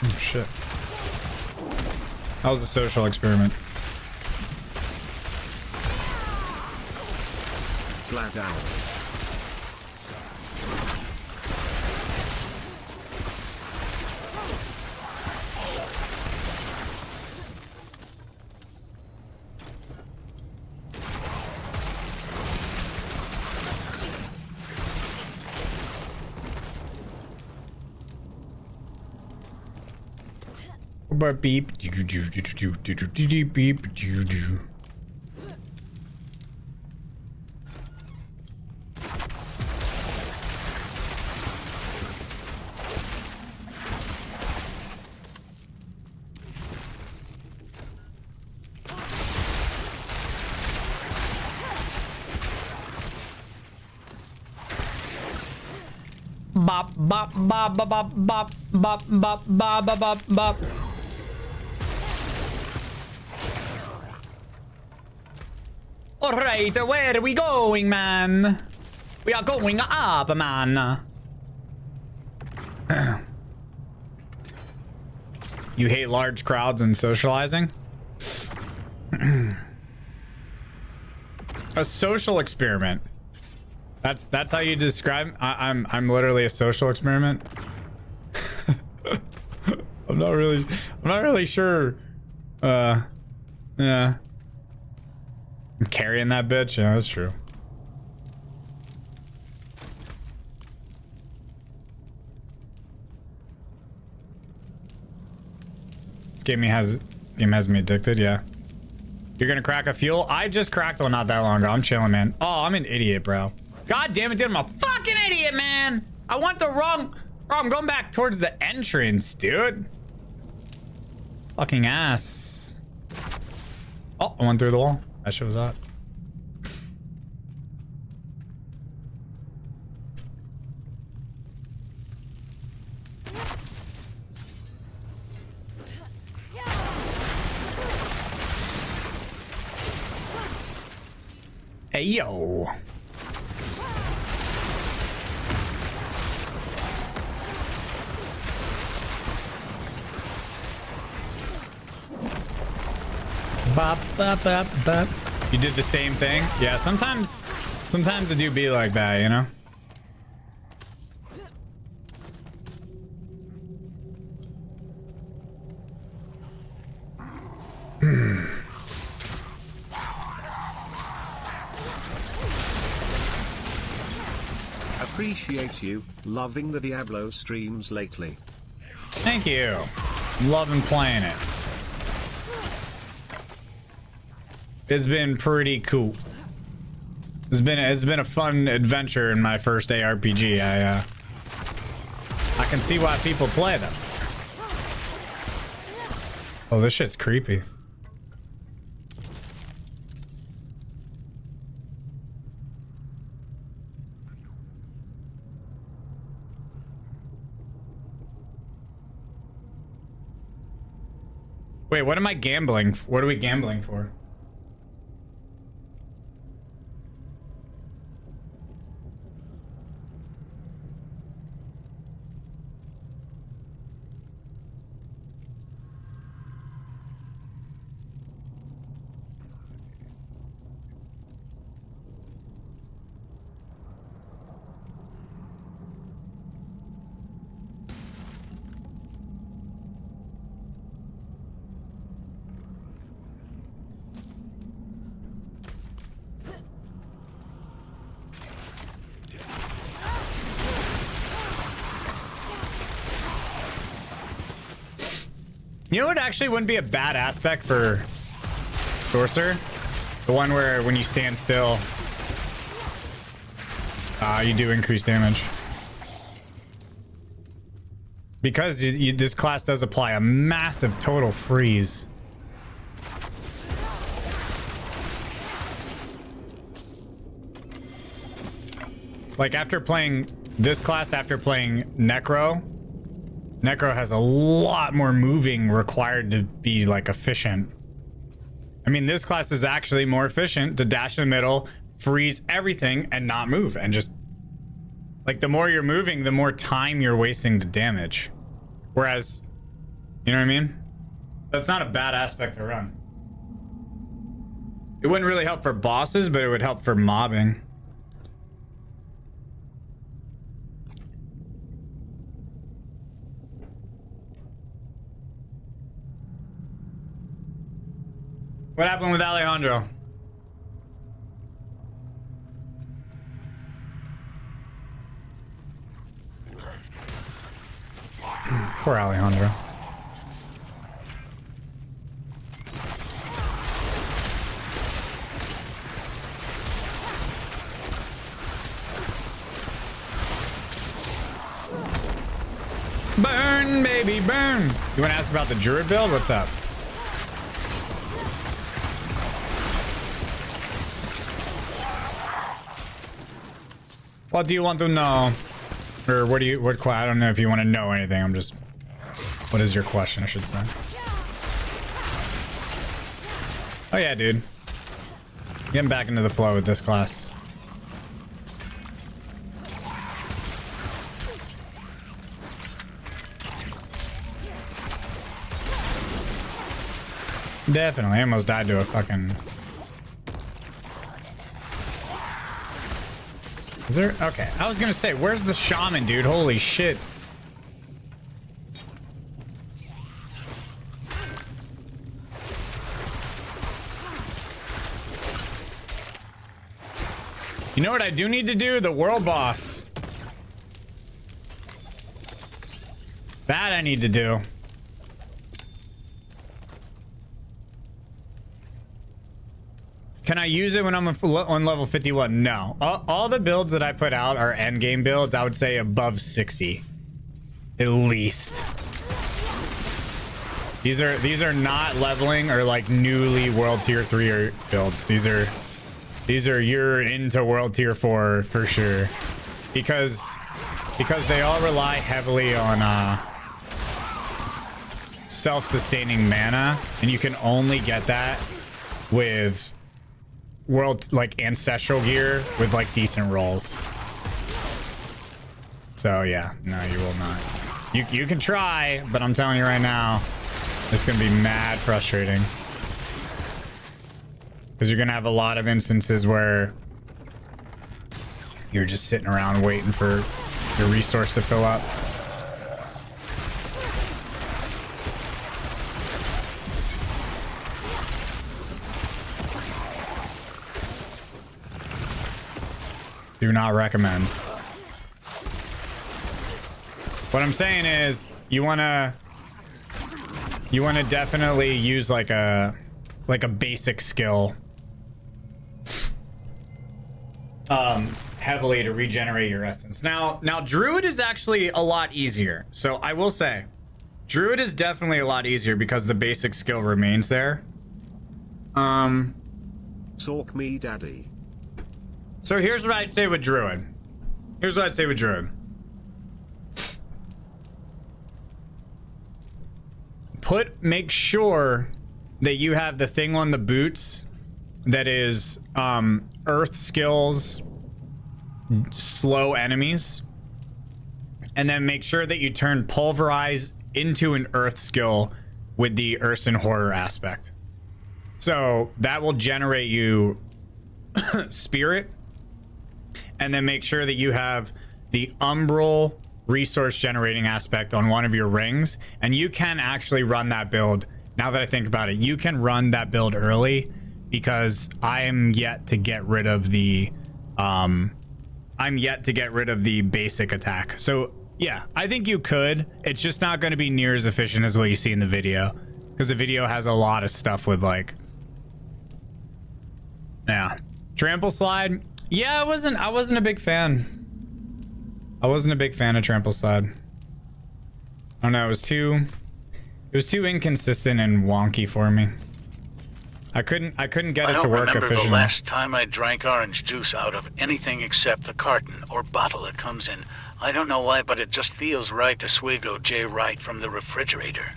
Oh shit. That was a social experiment.
Glad out.
Beep. Beep. Bop bop bop bop bop bop bop bop bop bop bop bop. All right, where are we going, man? We are going up, man. You hate large crowds and socializing? A social experiment. That's how you describe. I'm literally a social experiment. I'm not really sure. Yeah. I'm carrying that bitch. Yeah, that's true. This game has me addicted. Yeah. You're gonna crack a fuel? I just cracked one not that long ago. I'm chilling, man. Oh, I'm an idiot, bro. God damn it, dude. I'm a fucking idiot, man. I went the wrong... Bro, I'm going back towards the entrance, dude. Fucking ass. Oh, I went through the wall. That shit was hot. Hey, yo. Bop, bop, bop, bop. You did the same thing? Yeah, sometimes it do be like that, you know?
Appreciate you, loving the Diablo streams lately.
Thank you. Loving playing it. It's been pretty cool. It's been a fun adventure in my first ARPG. I can see why people play them. Oh, this shit's creepy. Wait, what am I gambling? What are we gambling for? You know what actually wouldn't be a bad aspect for Sorcerer? The one where when you stand still, you do increase damage. Because this class does apply a massive total freeze. Like after playing this class, after playing Necro has a lot more moving required to be like efficient. I mean, this class is actually more efficient to dash in the middle, freeze everything, and not move. And just like the more you're moving, the more time you're wasting to damage. Whereas, you know what I mean? That's not a bad aspect to run. It wouldn't really help for bosses, but it would help for mobbing. What happened with Alejandro? Poor Alejandro. baby, burn. You want to ask about the druid build? What's up? What do you want to know? Or what do you, I don't know if you want to know anything. I'm just, what is your question, I should say. Oh yeah, dude. Getting back into the flow with this class. Definitely. I almost died to a fucking... Is there? Okay. I was gonna say, where's the shaman, dude? Holy shit. You know what I do need to do? The world boss. That I need to do. Can I use it when I'm on level 51? No. All the builds that I put out are endgame builds. I would say above 60. At least. These are not leveling or like newly world tier 3 builds. These are you're into world tier 4 for sure. Because they all rely heavily on self-sustaining mana, and you can only get that with world like ancestral gear with like decent rolls. So yeah, no, you will not. You can try, but I'm telling you right now, it's gonna be mad frustrating, because you're gonna have a lot of instances where you're just sitting around waiting for your resource to fill up. Do not recommend. What I'm saying is you want to definitely use like a basic skill heavily to regenerate your essence. Now druid is actually a lot easier. So I will say druid is definitely a lot easier because the basic skill remains there.
Talk me daddy.
So here's what I'd say with druid. Make sure that you have the thing on the boots that is earth skills, slow enemies, and then make sure that you turn pulverize into an earth skill with the Urson horror aspect. So that will generate you spirit, and then make sure that you have the umbral resource generating aspect on one of your rings, and you can actually run that build. Now that I think about it, you can run that build early, because I am yet to get rid of the basic attack. So yeah, I think you could. It's just not going to be near as efficient as what you see in the video, because the video has a lot of stuff with like, yeah, trample slide. Yeah, I wasn't a big fan. I wasn't a big fan of trample slide. I don't know, it was too inconsistent and wonky for me. I couldn't get it to work efficiently.
I don't remember the last time I drank orange juice out of anything except the carton or bottle it comes in. I don't know why, but it just feels right to swiggo J right from the refrigerator.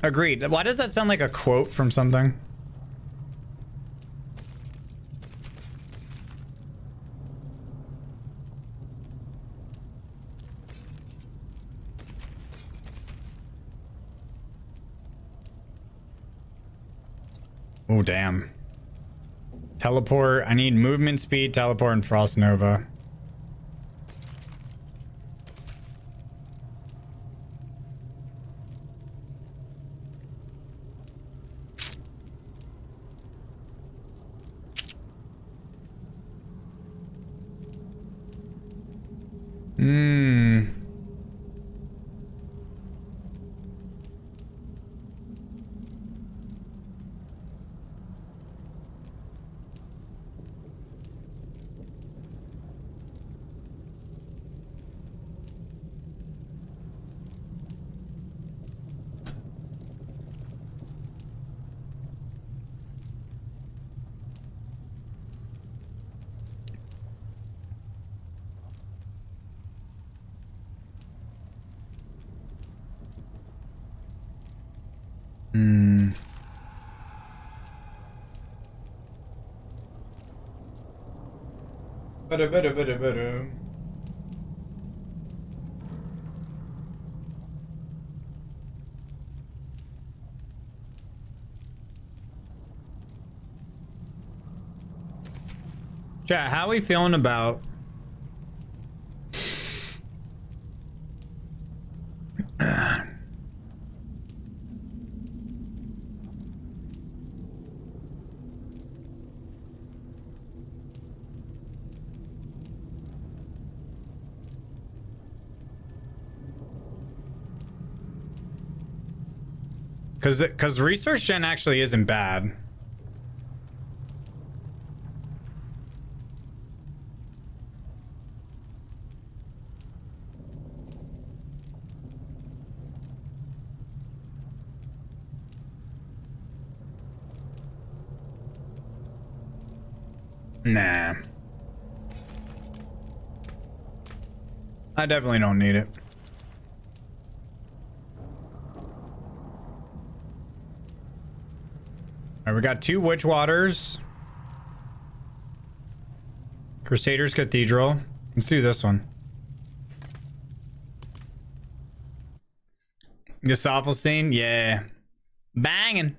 Agreed. Why does that sound like a quote from something? Oh, damn. Teleport. I need movement speed, teleport, and Frost Nova. Chat, how are we feeling about because research gen actually isn't bad. Nah. I definitely don't need it. Alright, we got 2 Witch Waters. Crusaders Cathedral. Let's do this one. Gesaffelstein? Yeah. Banging.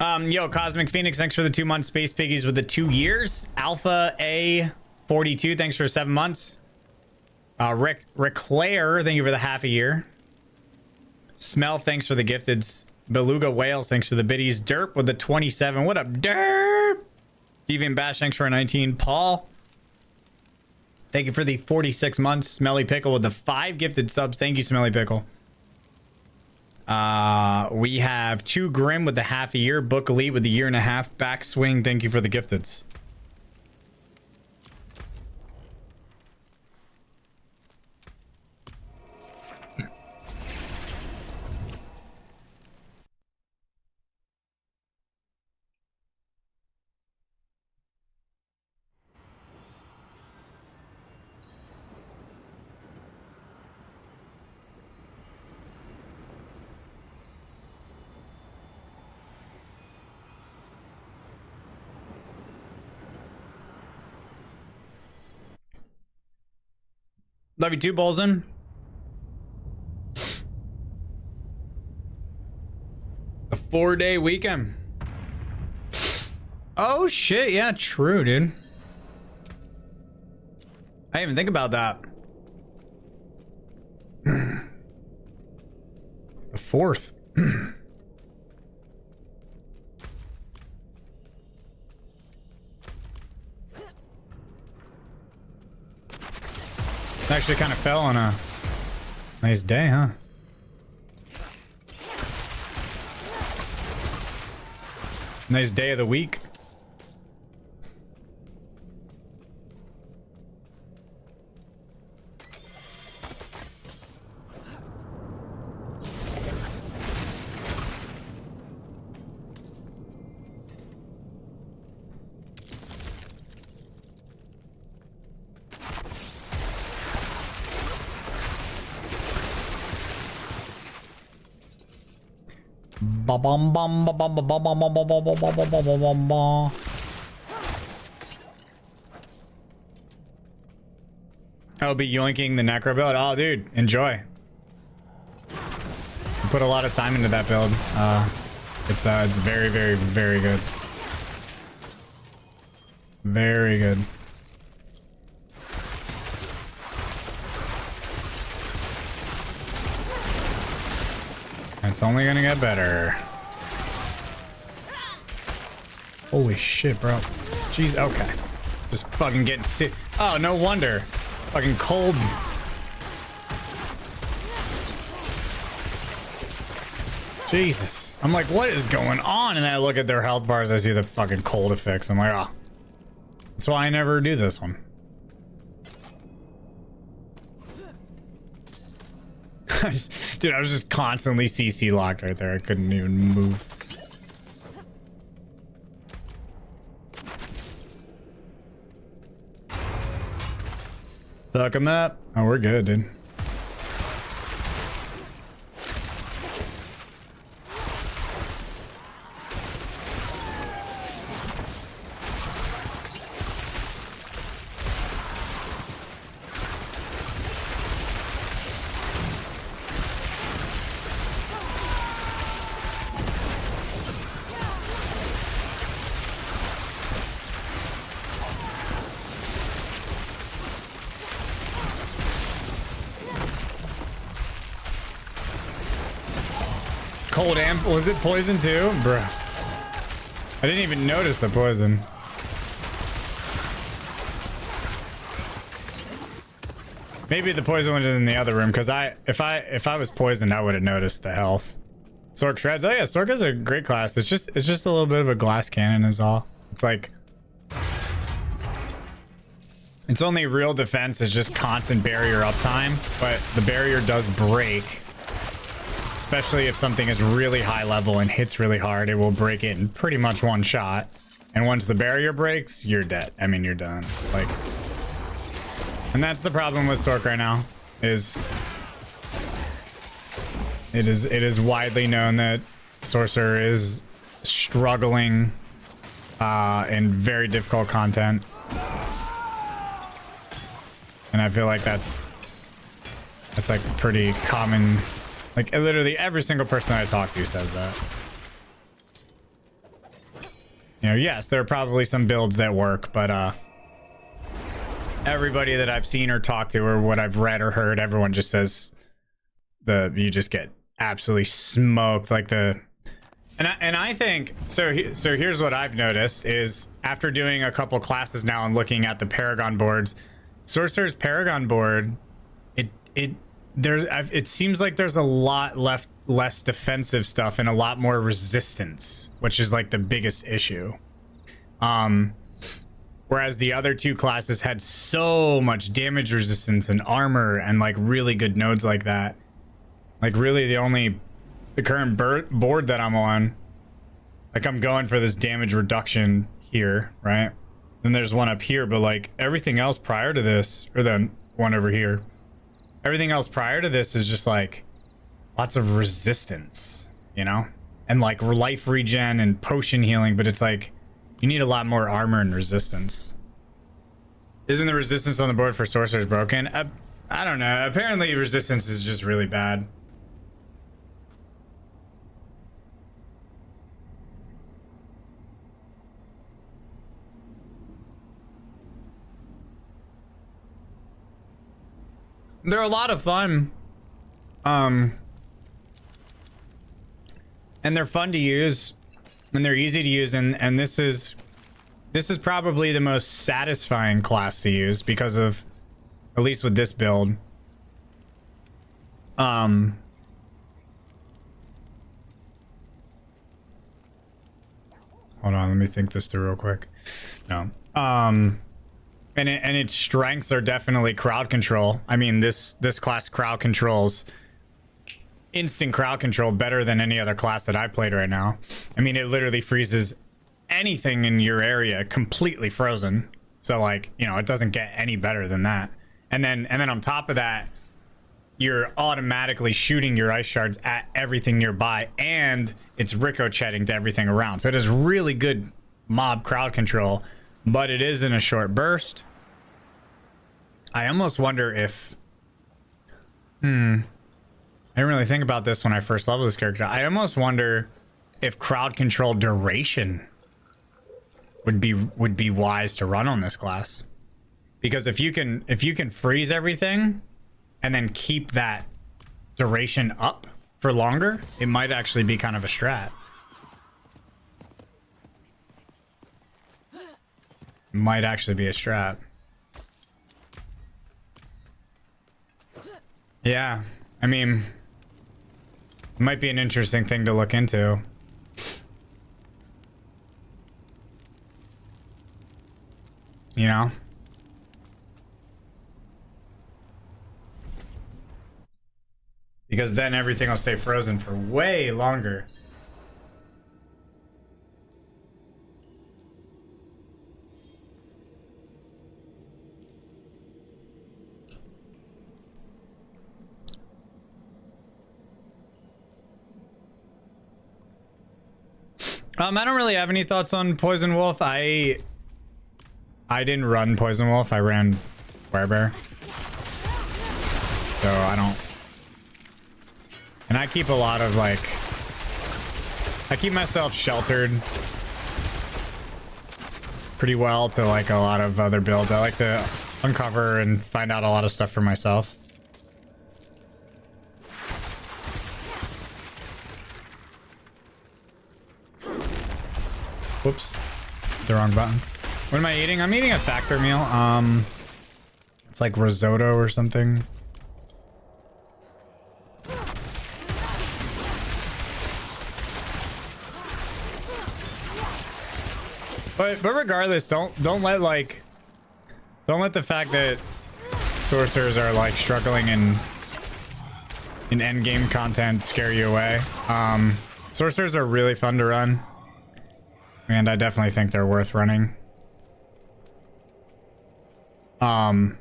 Yo, Cosmic Phoenix, thanks for the 2 months. Space Piggies with the 2 years. Alpha A42, thanks for 7 months. Rick Claire, thank you for the half a year. Smell, thanks for the gifteds. Beluga Whales, thanks for the biddies. Derp with the 27. What up, Derp? Deviant Bash, thanks for a 19. Paul, thank you for the 46 months. Smelly Pickle with the 5 gifted subs. Thank you, Smelly Pickle. We have 2 Grim with the half a year. Book Elite with the 1.5 years. Backswing, thank you for the gifteds. Love you too, Bolzen. A 4-day weekend. Oh shit, yeah, true, dude. I didn't even think about that. The 4th. Actually kind of fell on a nice day, huh? Nice day of the week. I'll be yoinking the necro build. Oh, dude, enjoy. I put a lot of time into that build. It's very, very, very good. Very good. It's only gonna get better. Holy shit, bro. Jeez, okay. Just fucking getting sick. Oh, no wonder. Fucking cold. Jesus. I'm like, what is going on? And then I look at their health bars, I see the fucking cold effects. I'm like, oh. That's why I never do this one. Dude, I was just constantly CC locked right there. I couldn't even move. Fuck him up. Oh, we're good, dude. Cold amp. Was it poison too? Bruh. I didn't even notice the poison. Maybe the poison was in the other room, because if I was poisoned, I would have noticed the health. Sork shreds. Oh yeah, Sork is a great class. It's just a little bit of a glass cannon is all. It's like its only real defense is just constant barrier uptime, but the barrier does break. Especially if something is really high level and hits really hard, it will break it in pretty much one shot. And once the barrier breaks, you're dead. I mean, you're done. Like, and that's the problem with Sork right now. Is it is widely known that Sorcerer is struggling in very difficult content, and I feel like that's like pretty common. Like literally every single person that I talk to says that. You know, yes, there are probably some builds that work, but everybody that I've seen or talked to or what I've read or heard, everyone just says you just get absolutely smoked. Like and I think so here's what I've noticed is after doing a couple classes now and looking at the Paragon boards, Sorcerer's Paragon board, it seems like there's a lot less defensive stuff and a lot more resistance, which is like the biggest issue. Whereas the other two classes had so much damage resistance and armor and like really good nodes like that. Like really the current board that I'm on, like I'm going for this damage reduction here, right? Then there's one up here, but like everything else prior to this, or the one over here, everything else prior to this is just like lots of resistance, you know? And like life regen and potion healing, but it's like you need a lot more armor and resistance. Isn't the resistance on the board for Sorcerers broken? I don't know. Apparently resistance is just really bad. They're a lot of fun. And they're fun to use, and they're easy to use, and this is probably the most satisfying class to use because of, at least with this build. Hold on, let me think this through real quick. No. And its strengths are definitely crowd control. I mean, this class crowd controls instant crowd control better than any other class that I played right now. I mean, it literally freezes anything in your area completely frozen. So like, you know, it doesn't get any better than that. And then on top of that, you're automatically shooting your ice shards at everything nearby, and it's ricocheting to everything around. So it is really good mob crowd control, but it is in a short burst. I almost wonder if I didn't really think about this when I first leveled this character. I almost wonder if crowd control duration would be wise to run on this class, because if you can freeze everything and then keep that duration up for longer, it might actually be kind of a strat. Might actually be a strat. Yeah, I mean, it might be an interesting thing to look into. You know? Because then everything will stay frozen for way longer. I don't really have any thoughts on Poison Wolf. I didn't run Poison Wolf. I ran Werebear. So I don't. And I keep a lot of like. I keep myself sheltered pretty well to like a lot of other builds. I like to uncover and find out a lot of stuff for myself. Whoops. The wrong button. What am I eating? I'm eating a factor meal. It's like risotto or something. But regardless, don't let the fact that sorcerers are like struggling in end game content scare you away. Sorcerers are really fun to run, and I definitely think they're worth running. Oh,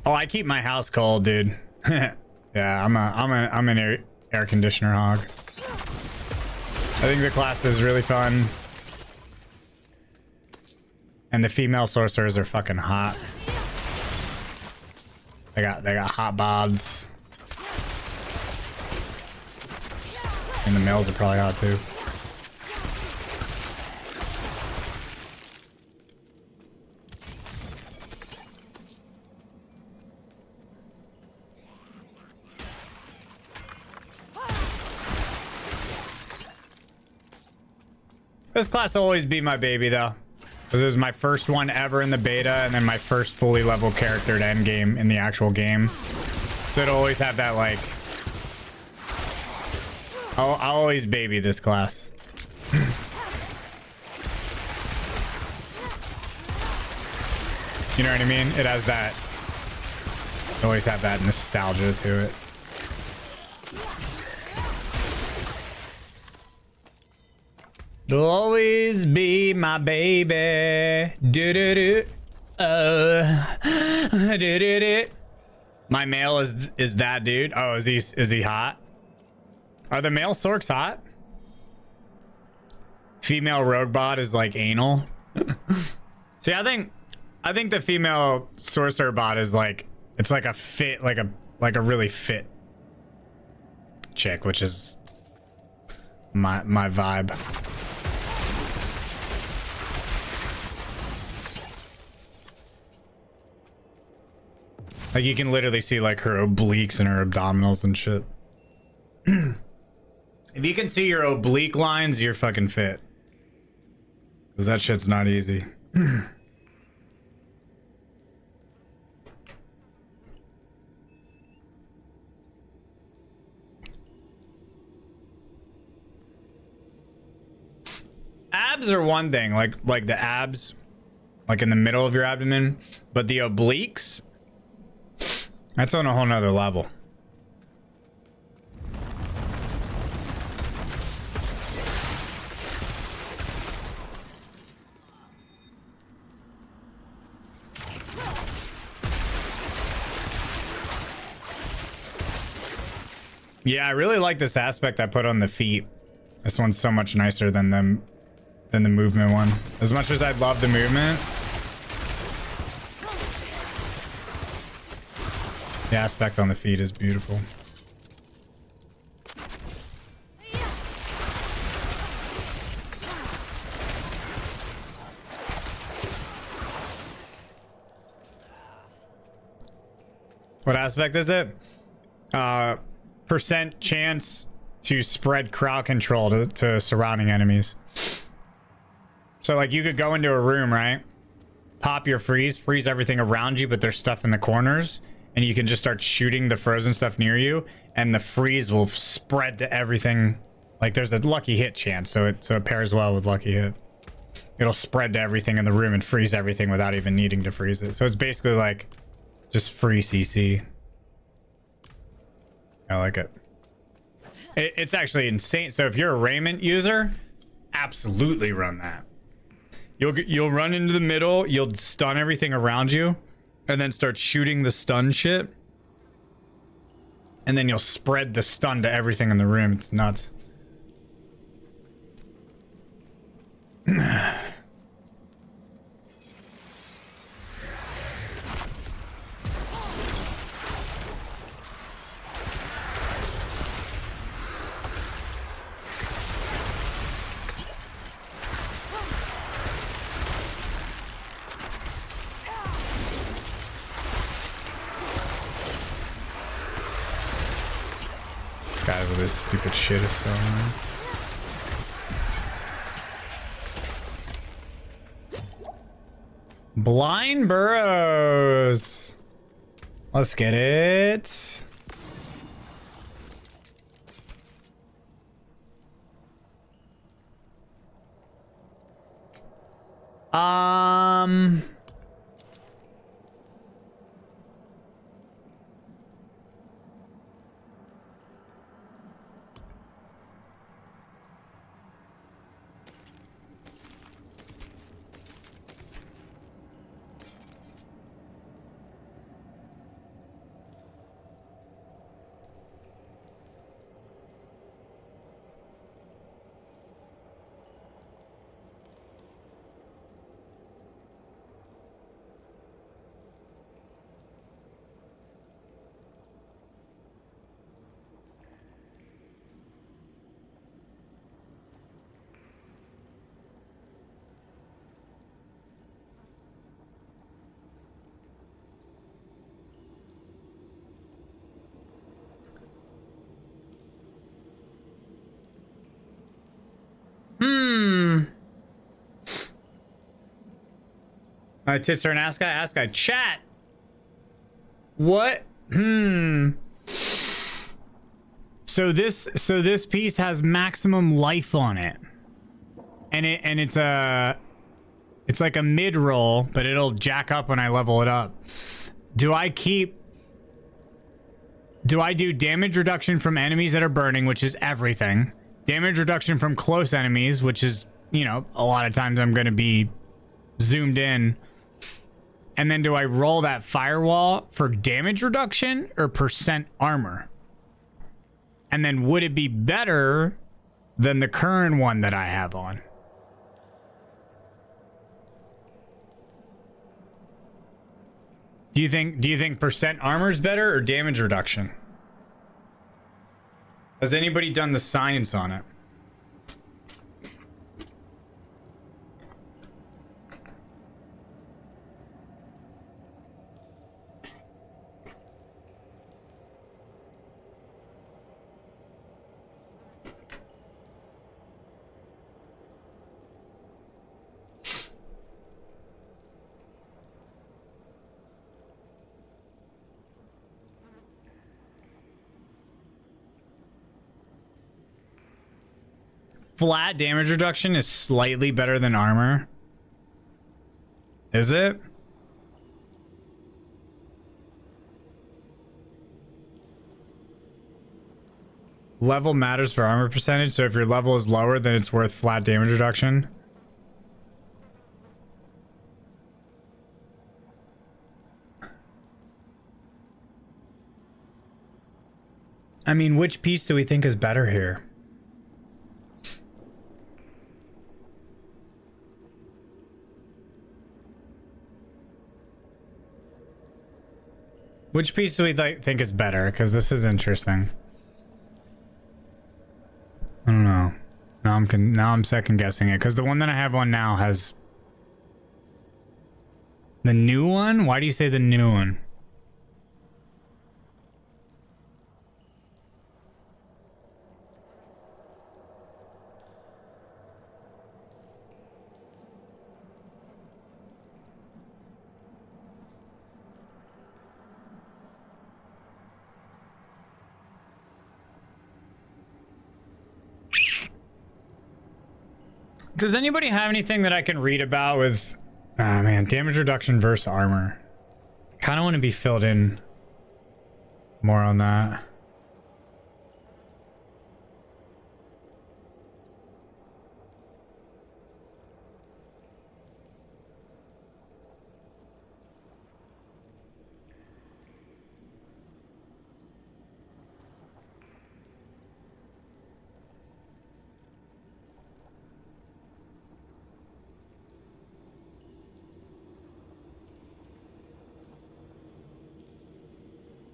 I keep my house cold, dude. Yeah, I'm an air conditioner hog. I think the class is really fun. And the female sorcerers are fucking hot. They got hot bods. And the males are probably hot too. This class will always be my baby though. This is my first one ever in the beta, and then my first fully level character to end game in the actual game. So it'll always have that, like... I'll always baby this class. You know what I mean? It has that... Always have that nostalgia to it. It'll always be my baby. Do do do. Do do do. My male is that dude. Oh, is he hot? Are the male sorks hot? Female rogue bot is like anal. See, I think the female sorcerer bot is like, it's like a fit, like a really fit chick, which is my vibe. Like, you can literally see, like, her obliques and her abdominals and shit. If you can see your oblique lines, you're fucking fit. Because that shit's not easy. Abs are one thing, like the abs, like in the middle of your abdomen, but the obliques... That's on a whole nother level. Yeah, I really like this aspect I put on the feet. This one's so much nicer than the movement one. As much as I love the movement, the aspect on the feet is beautiful. What aspect is it? Percent chance to spread crowd control to surrounding enemies. So like you could go into a room, right? Pop your freeze everything around you, but there's stuff in the corners. And you can just start shooting the frozen stuff near you, and the freeze will spread to everything. Like there's a lucky hit chance, so it pairs well with lucky hit. It'll spread to everything in the room and freeze everything without even needing to freeze it. So it's basically like just free CC. I like it. It's actually insane. So if you're a Raiment user, absolutely run that. You'll run into the middle, you'll stun everything around you. And then start shooting the stun shit. And then you'll spread the stun to everything in the room. It's nuts. Guys with this stupid shit is so annoying. Blind burrows. Let's get it. Titzer and Ask Guy. Chat. What? So this piece has maximum life on it. And it's like a mid roll, but it'll jack up when I level it up. Do I do damage reduction from enemies that are burning, which is everything. Damage reduction from close enemies, which is, you know, a lot of times I'm going to be zoomed in. And then do I roll that firewall for damage reduction or percent armor? And then would it be better than the current one that I have on? Do you think percent armor is better or damage reduction? Has anybody done the science on it? Flat damage reduction is slightly better than armor. Is it? Level matters for armor percentage, so if your level is lower, then it's worth flat damage reduction. I mean, which piece do we think is better here? Which piece do we think is better? Because this is interesting. I don't know. Now I'm second guessing it because the one that I have on now has the new one. Why do you say the new one? Does anybody have anything that I can read about with... Ah, man, damage reduction versus armor. I kind of want to be filled in more on that.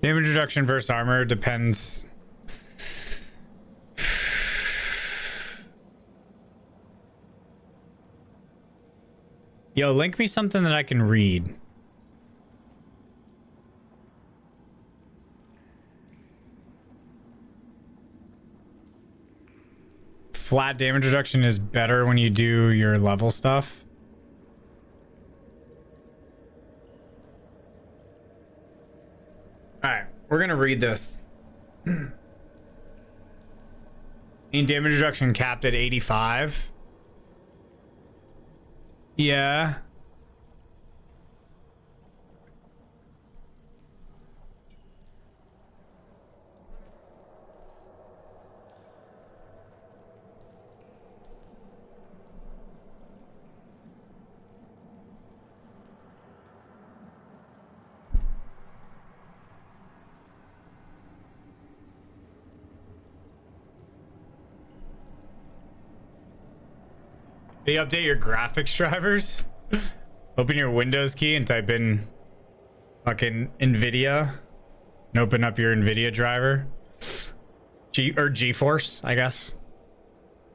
Damage reduction versus armor depends. Yo, link me something that I can read. Flat damage reduction is better when you do your level stuff. We're gonna read this. In damage reduction capped at 85. Yeah. Do you update your graphics drivers? Open your Windows key and type in fucking NVIDIA and open up your NVIDIA driver. GeForce, I guess.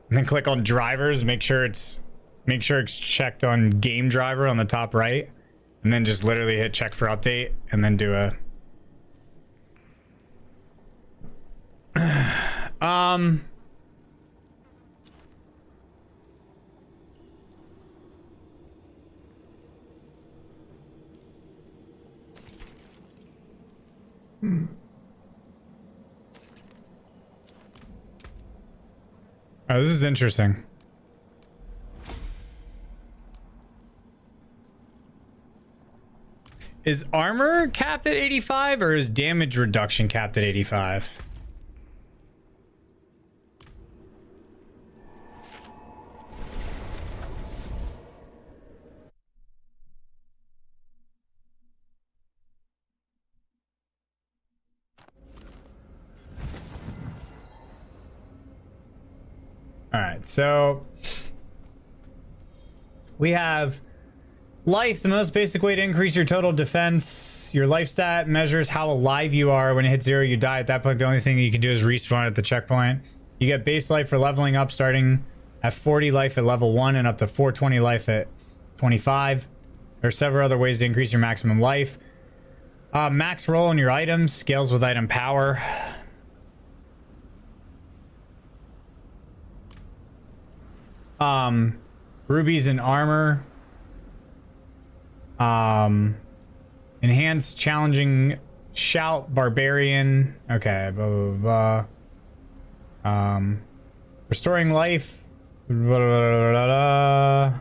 And then click on drivers, make sure it's checked on game driver on the top right. And then just literally hit check for update and then do a Oh, this is interesting. Is armor capped at 85 or is damage reduction capped at 85? All right, so we have life, the most basic way to increase your total defense. Your life stat measures how alive you are. When it hits 0, you die. At that point, the only thing you can do is respawn at the checkpoint. You get base life for leveling up, starting at 40 life at level 1 and up to 420 life at 25. There are several other ways to increase your maximum life. Max roll on your items, scales with item power. Rubies and armor. Enhanced challenging shout barbarian. Okay, blah blah blah. Restoring life. Blah, blah, blah, blah,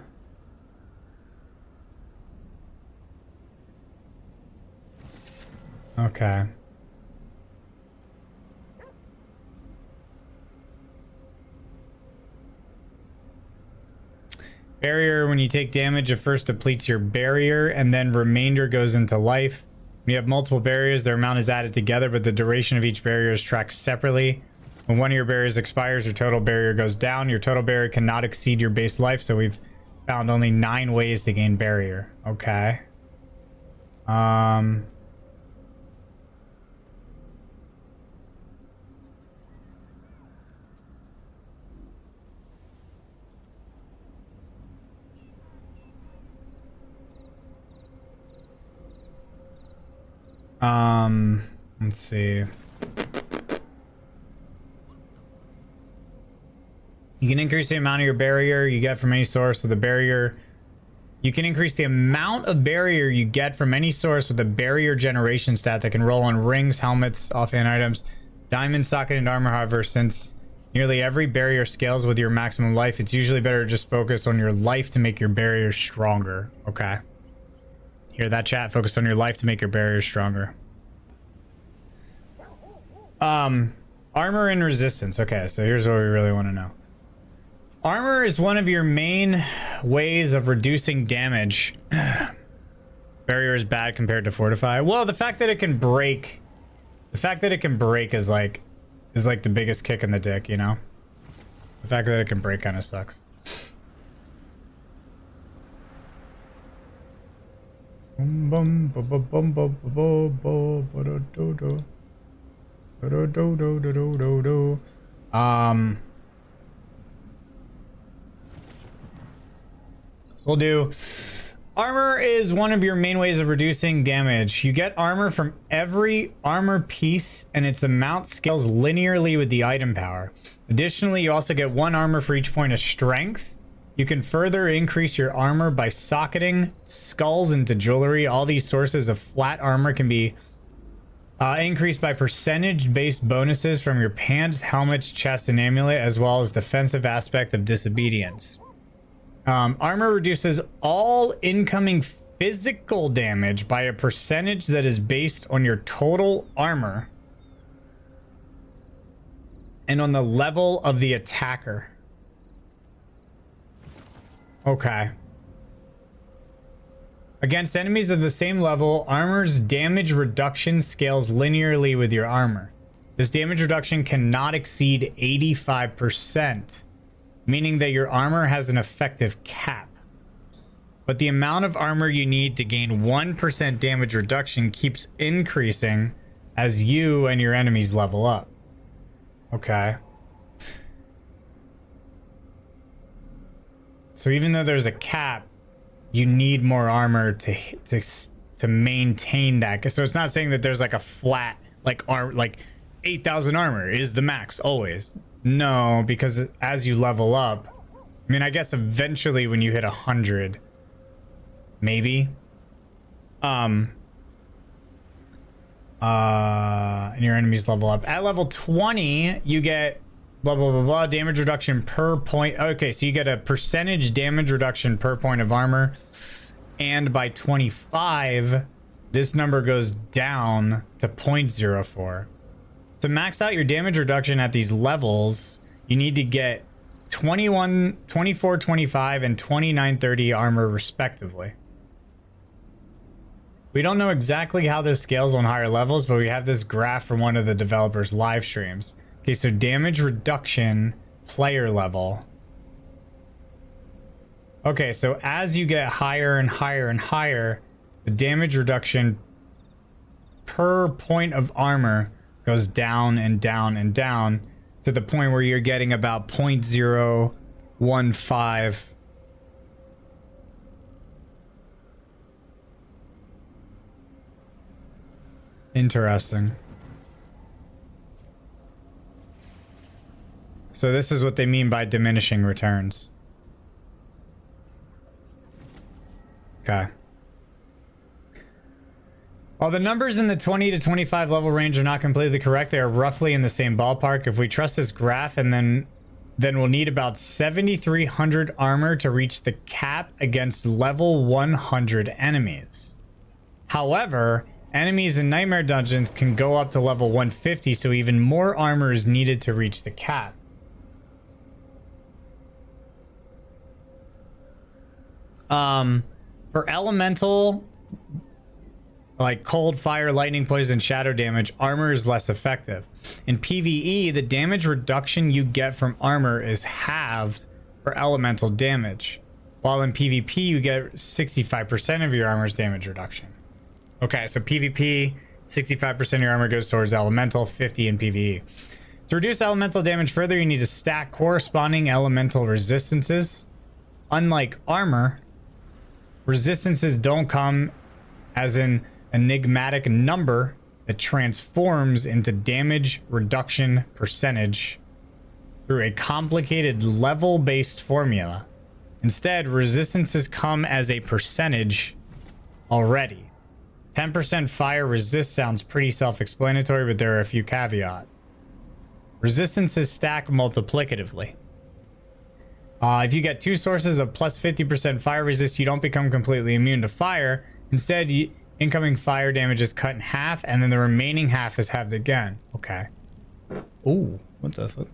blah. Okay. Barrier, when you take damage, it first depletes your barrier and then remainder goes into life. When you have multiple barriers, their amount is added together, but the duration of each barrier is tracked separately. When one of your barriers expires, your total barrier goes down. Your total barrier cannot exceed your base life, so we've found only 9 ways to gain barrier. Okay. Let's see. You can increase the amount of your barrier you get from any source with a barrier. You can increase the amount of barrier you get from any source with a barrier generation stat that can roll on rings, helmets, offhand items, diamond, socket, and armor. However, since nearly every barrier scales with your maximum life, it's usually better to just focus on your life to make your barrier stronger. Okay. Hear that, chat? Focus on your life to make your barrier stronger. Armor and resistance. Okay, so here's what we really want to know. Armor is one of your main ways of reducing damage. Barrier is bad compared to fortify. Well, the fact that it can break, is like the biggest kick in the dick, you know? The fact that it can break kind of sucks. So we'll do armor is one of your main ways of reducing damage. You get armor from every armor piece and its amount scales linearly with the item power. Additionally, you also get 1 armor for each point of strength. You can further increase your armor by socketing skulls into jewelry. All these sources of flat armor can be Increased by percentage-based bonuses from your pants, helmets, chest, and amulet, as well as defensive aspect of disobedience. Armor reduces all incoming physical damage by a percentage that is based on your total armor and on the level of the attacker. Okay. Against enemies of the same level, armor's damage reduction scales linearly with your armor. This damage reduction cannot exceed 85%, meaning that your armor has an effective cap. But the amount of armor you need to gain 1% damage reduction keeps increasing as you and your enemies level up. Okay. So even though there's a cap, you need more armor to maintain that. So it's not saying that there's like a flat, like 8,000 armor is the max always. No, because as you level up, I mean, I guess eventually when you hit 100, maybe. And your enemies level up. At level 20, you get blah, blah, blah, blah, damage reduction per point. Okay, so you get a percentage damage reduction per point of armor. And by 25, this number goes down to 0.04. To max out your damage reduction at these levels, you need to get 21, 24, 25, and 29, 30 armor respectively. We don't know exactly how this scales on higher levels, but we have this graph from one of the developers' live streams. Okay, so damage reduction, player level. Okay, so as you get higher and higher and higher, the damage reduction per point of armor goes down and down and down to the point where you're getting about 0.015. Interesting. So this is what they mean by diminishing returns. Okay. While the numbers in the 20 to 25 level range are not completely correct, they are roughly in the same ballpark. If we trust this graph, and then we'll need about 7,300 armor to reach the cap against level 100 enemies. However, enemies in Nightmare Dungeons can go up to level 150, so even more armor is needed to reach the cap. For elemental, like cold, fire, lightning, poison, shadow damage, armor is less effective. In PvE, the damage reduction you get from armor is halved for elemental damage, while in PvP you get 65% of your armor's damage reduction. Okay, so PvP, 65% of your armor goes towards elemental, 50 in PvE. To reduce elemental damage further, you need to stack corresponding elemental resistances. Unlike armor, resistances don't come as an enigmatic number that transforms into damage reduction percentage through a complicated level-based formula. Instead, resistances come as a percentage already. 10% fire resist sounds pretty self-explanatory, but there are a few caveats. Resistances stack multiplicatively. If you get two sources of plus 50% fire resist, you don't become completely immune to fire. Instead, incoming fire damage is cut in half, and then the remaining half is halved again. Okay. Ooh, what the fuck?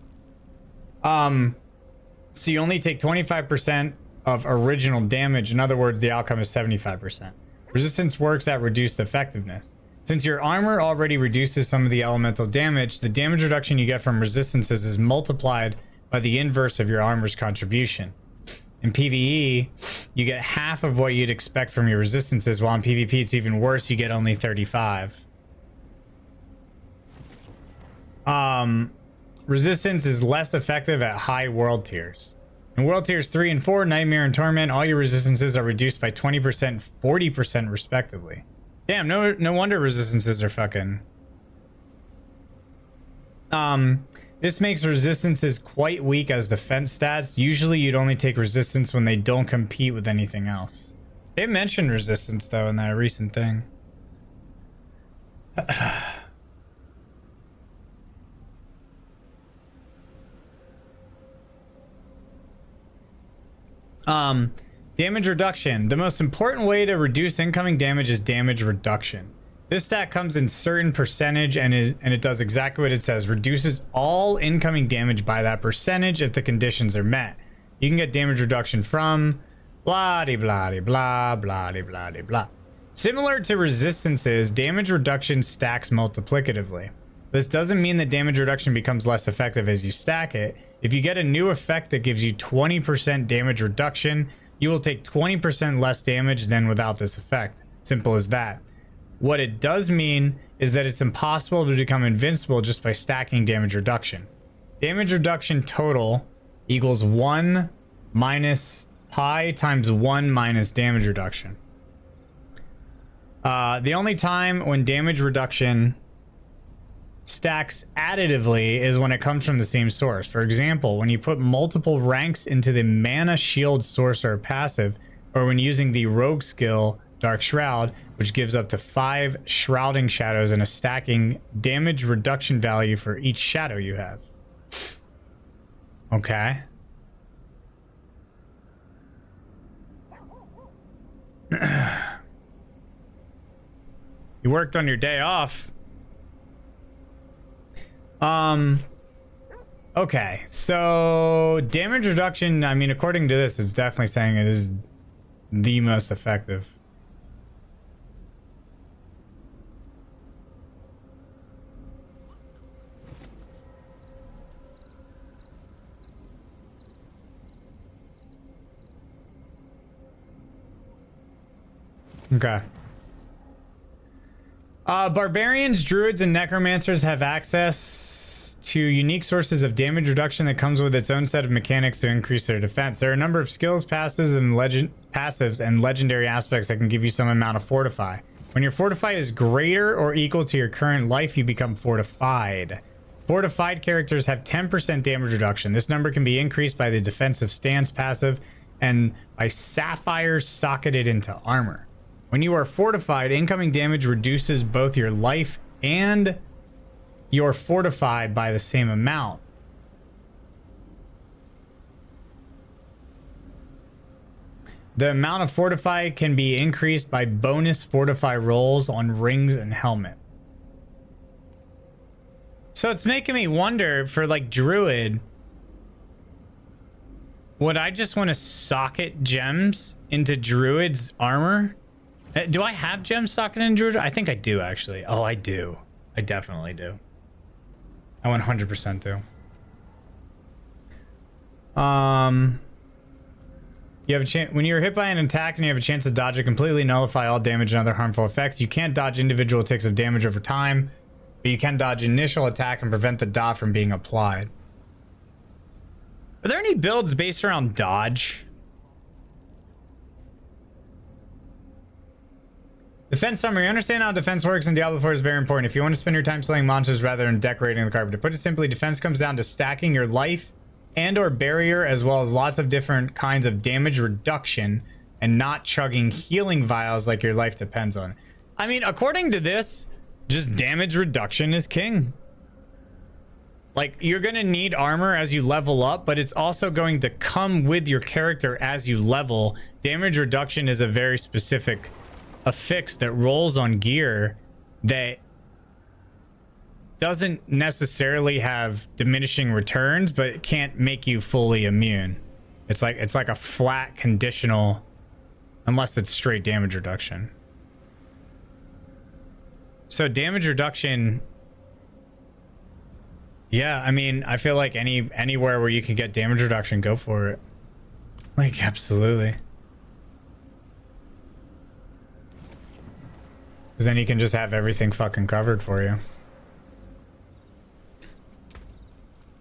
So you only take 25% of original damage. In other words, the outcome is 75%. Resistance works at reduced effectiveness. Since your armor already reduces some of the elemental damage, the damage reduction you get from resistances is multiplied by the inverse of your armor's contribution. In PvE, you get half of what you'd expect from your resistances, while in PvP it's even worse, you get only 35. Resistance is less effective at high world tiers. In world tiers 3 and 4, Nightmare and Torment, all your resistances are reduced by 20% and 40% respectively. Damn, no wonder resistances are fucking... This makes resistances quite weak as defense stats. Usually you'd only take resistance when they don't compete with anything else. They mentioned resistance though in that recent thing. Damage reduction. The most important way to reduce incoming damage is damage reduction. This stat comes in certain percentage and it does exactly what it says. Reduces all incoming damage by that percentage if the conditions are met. You can get damage reduction from blah de blah de blah blah de blah de blah. Similar to resistances, damage reduction stacks multiplicatively. This doesn't mean that damage reduction becomes less effective as you stack it. If you get a new effect that gives you 20% damage reduction, you will take 20% less damage than without this effect. Simple as that. What it does mean is that it's impossible to become invincible just by stacking damage reduction. Damage reduction total equals 1 minus pi times 1 minus damage reduction. The only time when damage reduction stacks additively is when it comes from the same source. For example, when you put multiple ranks into the mana shield sorcerer passive, or when using the rogue skill Dark Shroud, which gives up to 5 shrouding shadows and a stacking damage reduction value for each shadow you have. Okay. You worked on your day off. Okay, so damage reduction, I mean, according to this, it's definitely saying it is the most effective. Okay. Barbarians, druids, and necromancers have access to unique sources of damage reduction that comes with its own set of mechanics to increase their defense. There are a number of skills, passives, and legendary aspects that can give you some amount of fortify. When your fortify is greater or equal to your current life, you become fortified. Fortified characters have 10% damage reduction. This number can be increased by the defensive stance passive and by sapphires socketed into armor. When you are fortified, incoming damage reduces both your life and your fortified by the same amount. The amount of fortify can be increased by bonus fortify rolls on rings and helmet. So it's making me wonder for like druid, would I just want to socket gems into druid's armor? Do I have gems socketed in druid? I think I do actually. Oh, I do. I definitely do. I 100% do. You have a chance when you're hit by an attack and you have a chance to dodge it, completely nullify all damage and other harmful effects. You can't dodge individual ticks of damage over time, but you can dodge initial attack and prevent the dot from being applied. Are there any builds based around dodge? Defense summary. Understand how defense works in Diablo 4 is very important. If you want to spend your time slaying monsters rather than decorating the carpet. To put it simply, defense comes down to stacking your life and or barrier, as well as lots of different kinds of damage reduction, and not chugging healing vials like your life depends on. I mean, according to this, just damage reduction is king. Like, you're going to need armor as you level up, but it's also going to come with your character as you level. Damage reduction is a very specific affix that rolls on gear that doesn't necessarily have diminishing returns, but it can't make you fully immune. It's like a flat conditional, unless it's straight damage reduction. So damage reduction, yeah, I mean, I feel like anywhere where you can get damage reduction, go for it. Like, absolutely. Because then you can just have everything fucking covered for you.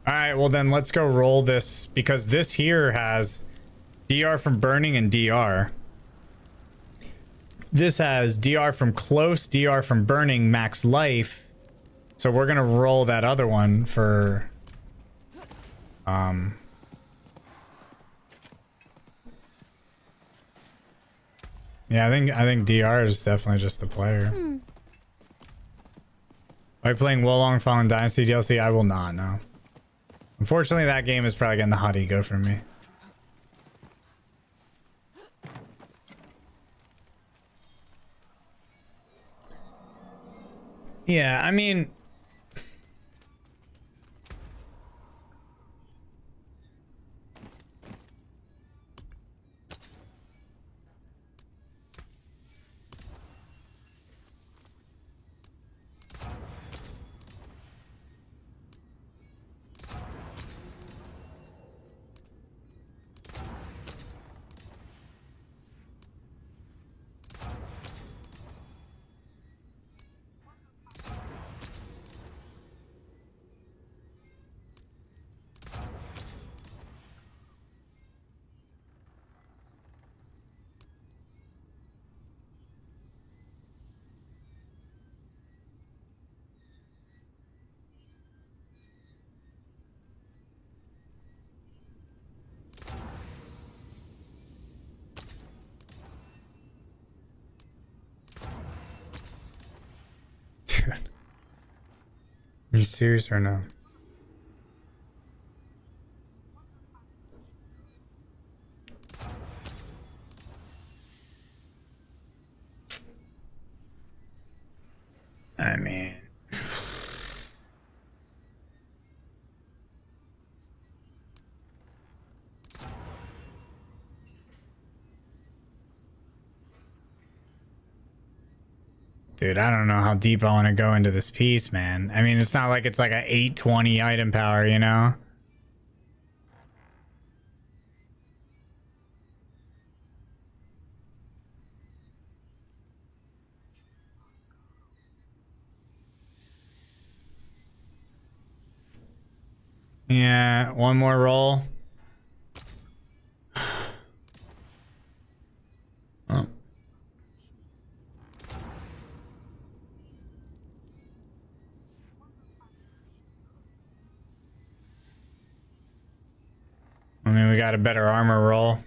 Alright, well then let's go roll this, because this here has DR from burning and DR. This has DR from close, DR from burning, max life. So we're gonna roll that other one for... Yeah, I think DR is definitely just the player. Am I playing Wolong Fallen Dynasty DLC? I will not, no. Unfortunately, that game is probably getting the hot ego from me. Yeah, I mean, dude, are you serious or no? I mean, dude, I don't know how deep I want to go into this piece, man. I mean, it's not like it's like a 820 item power, you know? Yeah, one more roll. Oh. I mean, we got a better armor roll.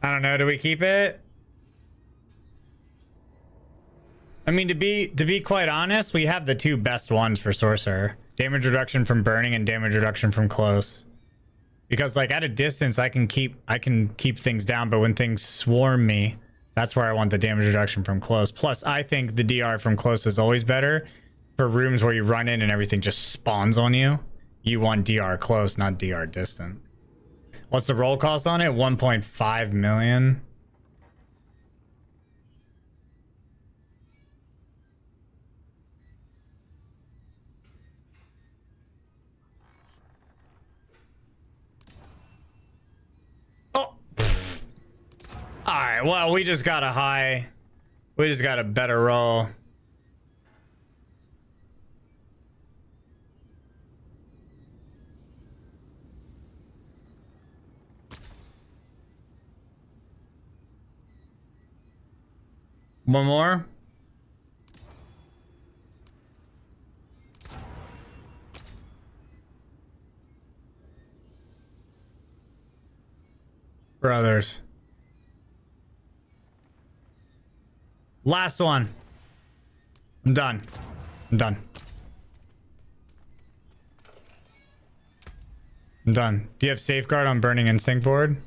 I don't know. Do we keep it? I mean, to be quite honest, we have the two best ones for Sorcerer. Damage reduction from burning and damage reduction from close. Because like at a distance, I can keep things down, but when things swarm me, that's where I want the damage reduction from close. Plus, I think the DR from close is always better for rooms where you run in and everything just spawns on you. You want DR close, not DR distant. What's the roll cost on it? 1.5 million. Oh. All right. Well, we just got a high. We just got a better roll. One more. Brothers. Last one. I'm done. I'm done. I'm done. Do you have safeguard on burning instinct board?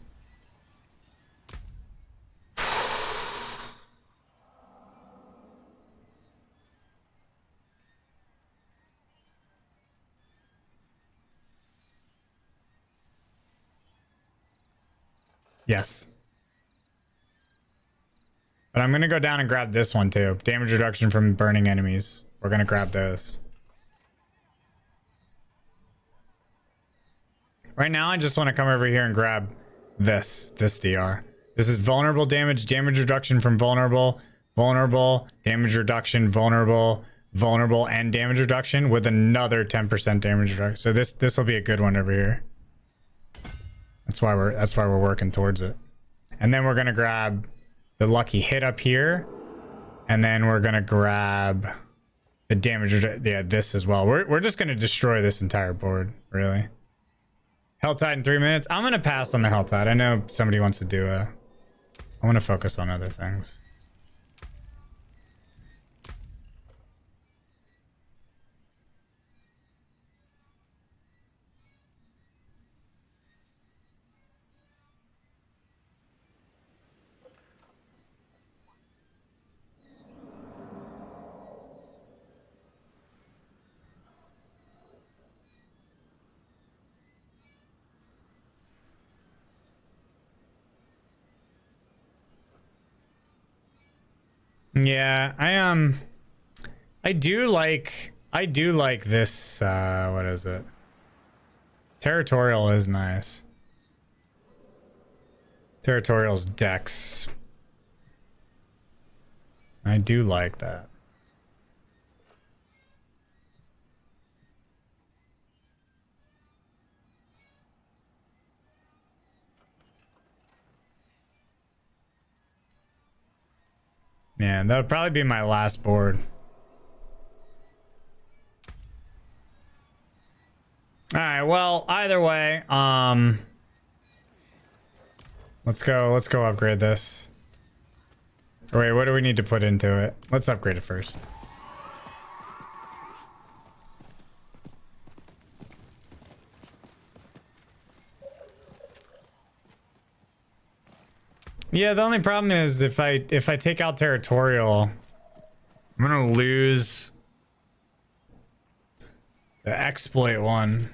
Yes. But I'm gonna go down and grab this one too. Damage reduction from burning enemies. We're gonna grab those. Right now, I just want to come over here and grab this DR. This is vulnerable damage, damage reduction from vulnerable, vulnerable, damage reduction, vulnerable, vulnerable, and damage reduction with another 10% damage reduction. So this will be a good one over here. That's why we're working towards it. And then we're gonna grab the lucky hit up here, and then we're gonna grab the damage. Yeah, this as well. We're just gonna destroy this entire board, really. Helltide in 3 minutes. I'm gonna pass on the Helltide. I know somebody wants to do a. I want to focus on other things. Yeah, I do like this, what is it? Territorial is nice. Territorial's Dex. I do like that. Yeah, that would probably be my last board. All right, well, either way, let's go upgrade this. Or wait, what do we need to put into it? Let's upgrade it first. Yeah, the only problem is if I take out territorial, I'm gonna lose the exploit one.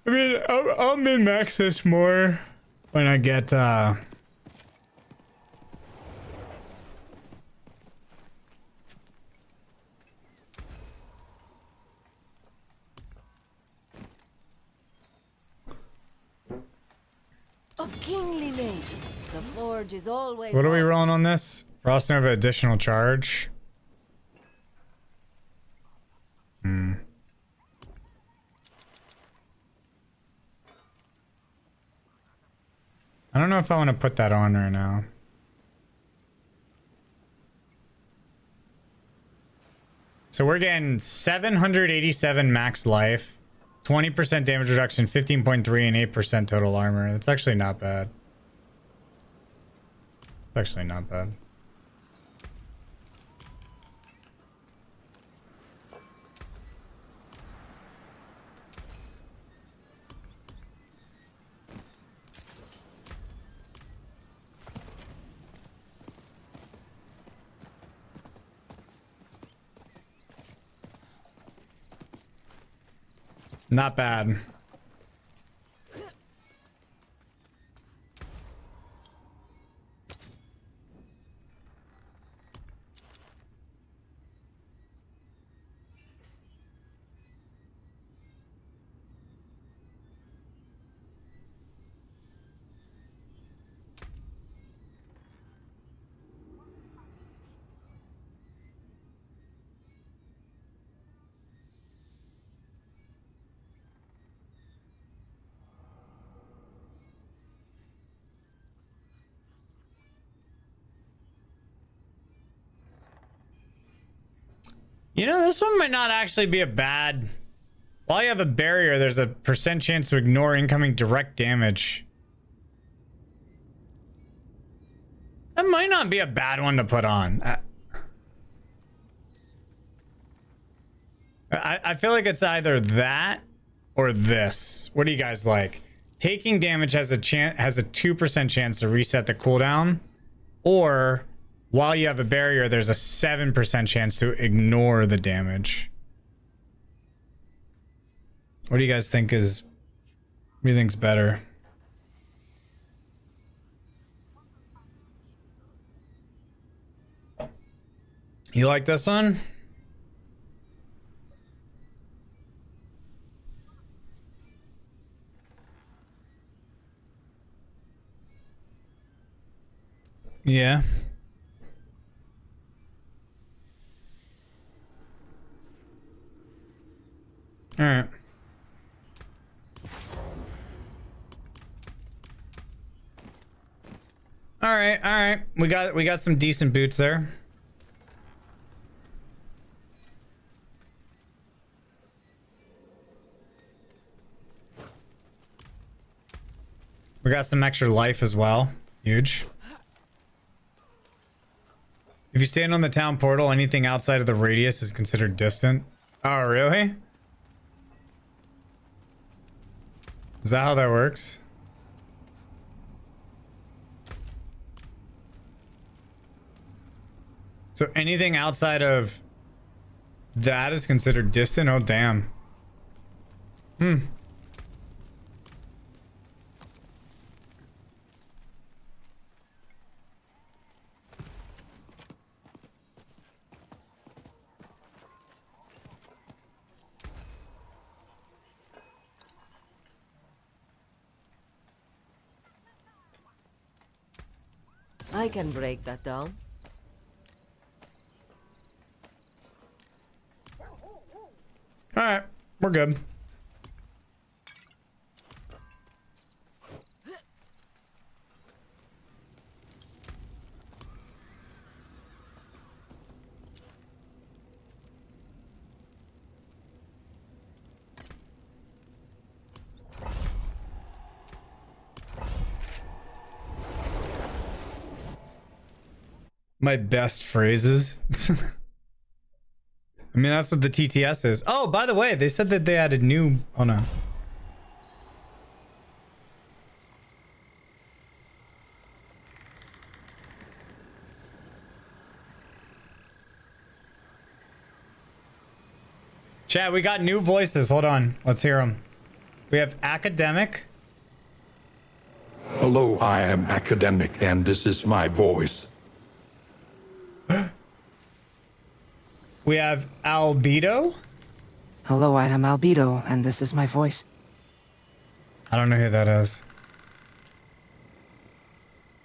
I mean, I'll min-max this more when I get
Of kingly made, the forge is always.
so what are we rolling on this? Frost Nova additional charge. I don't know if I want to put that on right now. So we're getting 787 max life, 20% damage reduction, 15.3 and 8% total armor. That's actually not bad. It's actually not bad. Not bad. You know, this one might not actually be a bad... While you have a barrier, there's a % chance to ignore incoming direct damage. That might not be a bad one to put on. I feel like it's either that or this. What do you guys like? Taking damage has a 2% chance to reset the cooldown, or while you have a barrier, there's a 7% chance to ignore the damage. What do you guys think is... What do you think's better? You like this one? Yeah. All right. All right, all right. We got some decent boots there. We got some extra life as well. Huge. If you stand on the town portal, anything outside of the radius is considered distant. Oh, really? Is that how that works? So anything outside of that is considered distant? Oh, damn. Hmm.
I can break that down.
All right, we're good. My best phrases. I mean, that's what the TTS is. Oh, by the way, they said that they added new... Oh, no. Chat, we got new voices. Hold on. Let's hear them. We have Academic.
Hello, I am Academic, and this is my voice.
We have Albedo.
Hello, I am Albedo, and this is my voice.
I don't know who that is.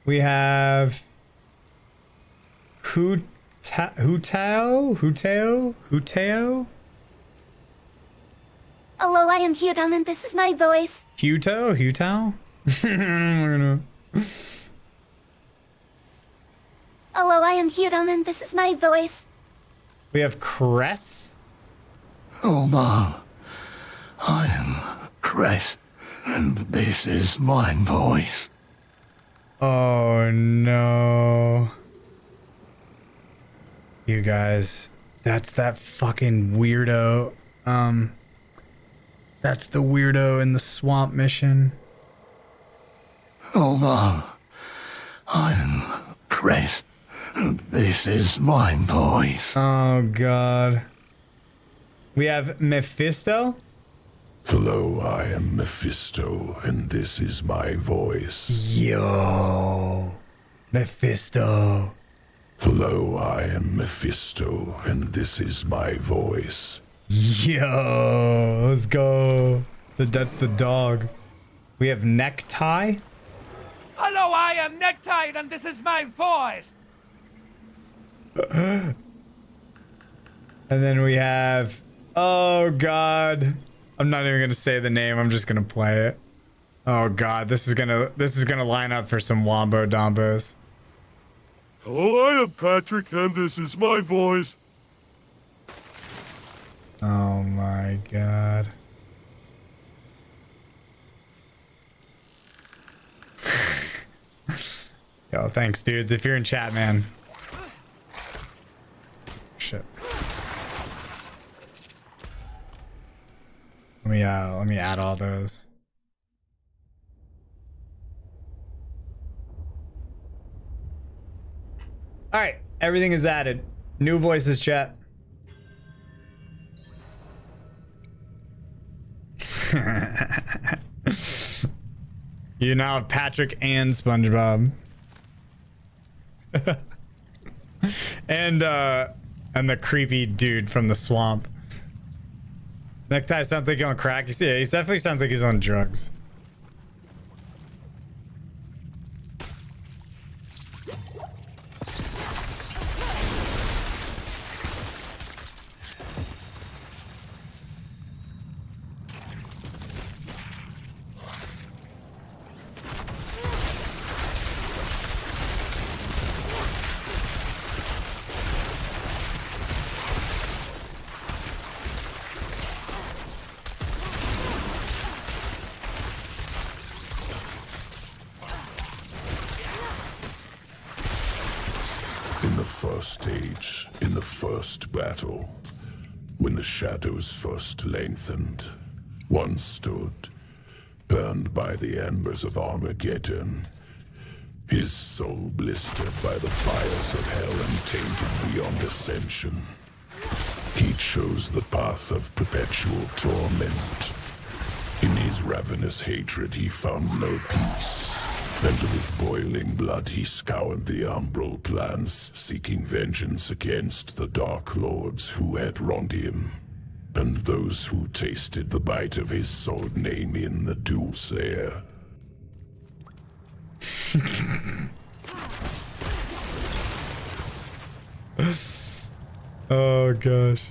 We have Huteo.
Hello, I am Hudon, and this is my voice.
Hutao?
Hello, I am Hudon, and this is my voice.
We have Cress.
Oh, Mom. I am Cress, and this is my voice.
Oh, no. You guys, that's that fucking weirdo. That's the weirdo in the swamp mission.
Oh, Mom. I am Cress, and this is my voice.
Oh, God. We have Mephisto.
Hello, I am Mephisto, and this is my voice.
Yo, Mephisto.
Hello, I am Mephisto, and this is my voice.
Yo, let's go. That's the dog. We have Necktie.
Hello, I am Necktie, and this is my voice.
And then we have... Oh, God. I'm not even gonna say the name. I'm just gonna play it. Oh, God. This is gonna line up for some wombo dombos.
Hello, I am Patrick, and this is my voice.
Oh, my God. Yo, thanks, dudes. If you're in chat, man. Shit. Let me add all those. All right, everything is added. New voices, chat. You now have Patrick and SpongeBob. and the creepy dude from the swamp. Necktie sounds like he's on crack. You see, yeah, he definitely sounds like he's on drugs.
Stage in the first battle, when the shadows first lengthened, one stood, burned by the embers of Armageddon, his soul blistered by the fires of hell and tainted beyond ascension. He chose the path of perpetual torment. In his ravenous hatred he found no peace. And with boiling blood he scoured the umbral plans, seeking vengeance against the Dark Lords who had wronged him, and those who tasted the bite of his sword name in the Duel Slayer.
Oh gosh.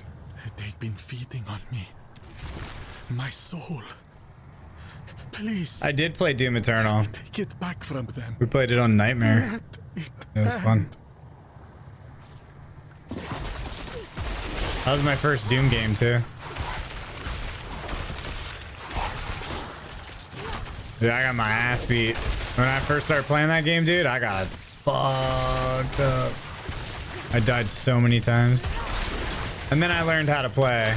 They've been feeding on me. My soul. Please.
I did play Doom Eternal.
Take it back from them.
We played it on Nightmare. It was fun. That was my first Doom game too. Dude, I got my ass beat. When I first started playing that game, dude, I got fucked up. I died so many times. And then I learned how to play.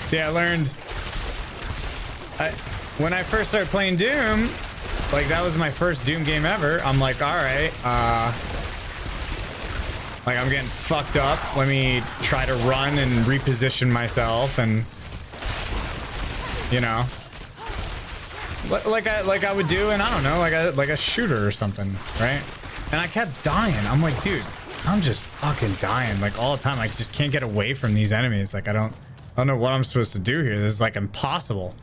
See, I learned when I first started playing Doom, like that was my first Doom game ever. I'm like, all right, like I'm getting fucked up. Let me try to run and reposition myself, and you know, like I would do, and I don't know, like a shooter or something, right? And I kept dying. I'm like, dude, I'm just fucking dying like all the time. I just can't get away from these enemies. Like I don't know what I'm supposed to do here. This is like impossible.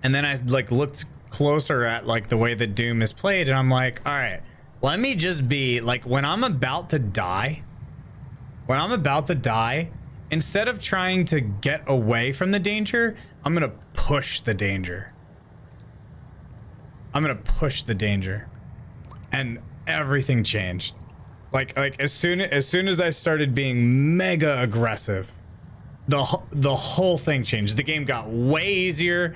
And then I like looked closer at like the way that Doom is played, and I'm like, all right, let me just be like, when I'm about to die, instead of trying to get away from the danger, I'm gonna push the danger. And everything changed. Like as soon as I started being mega aggressive, the whole thing changed. The game got way easier,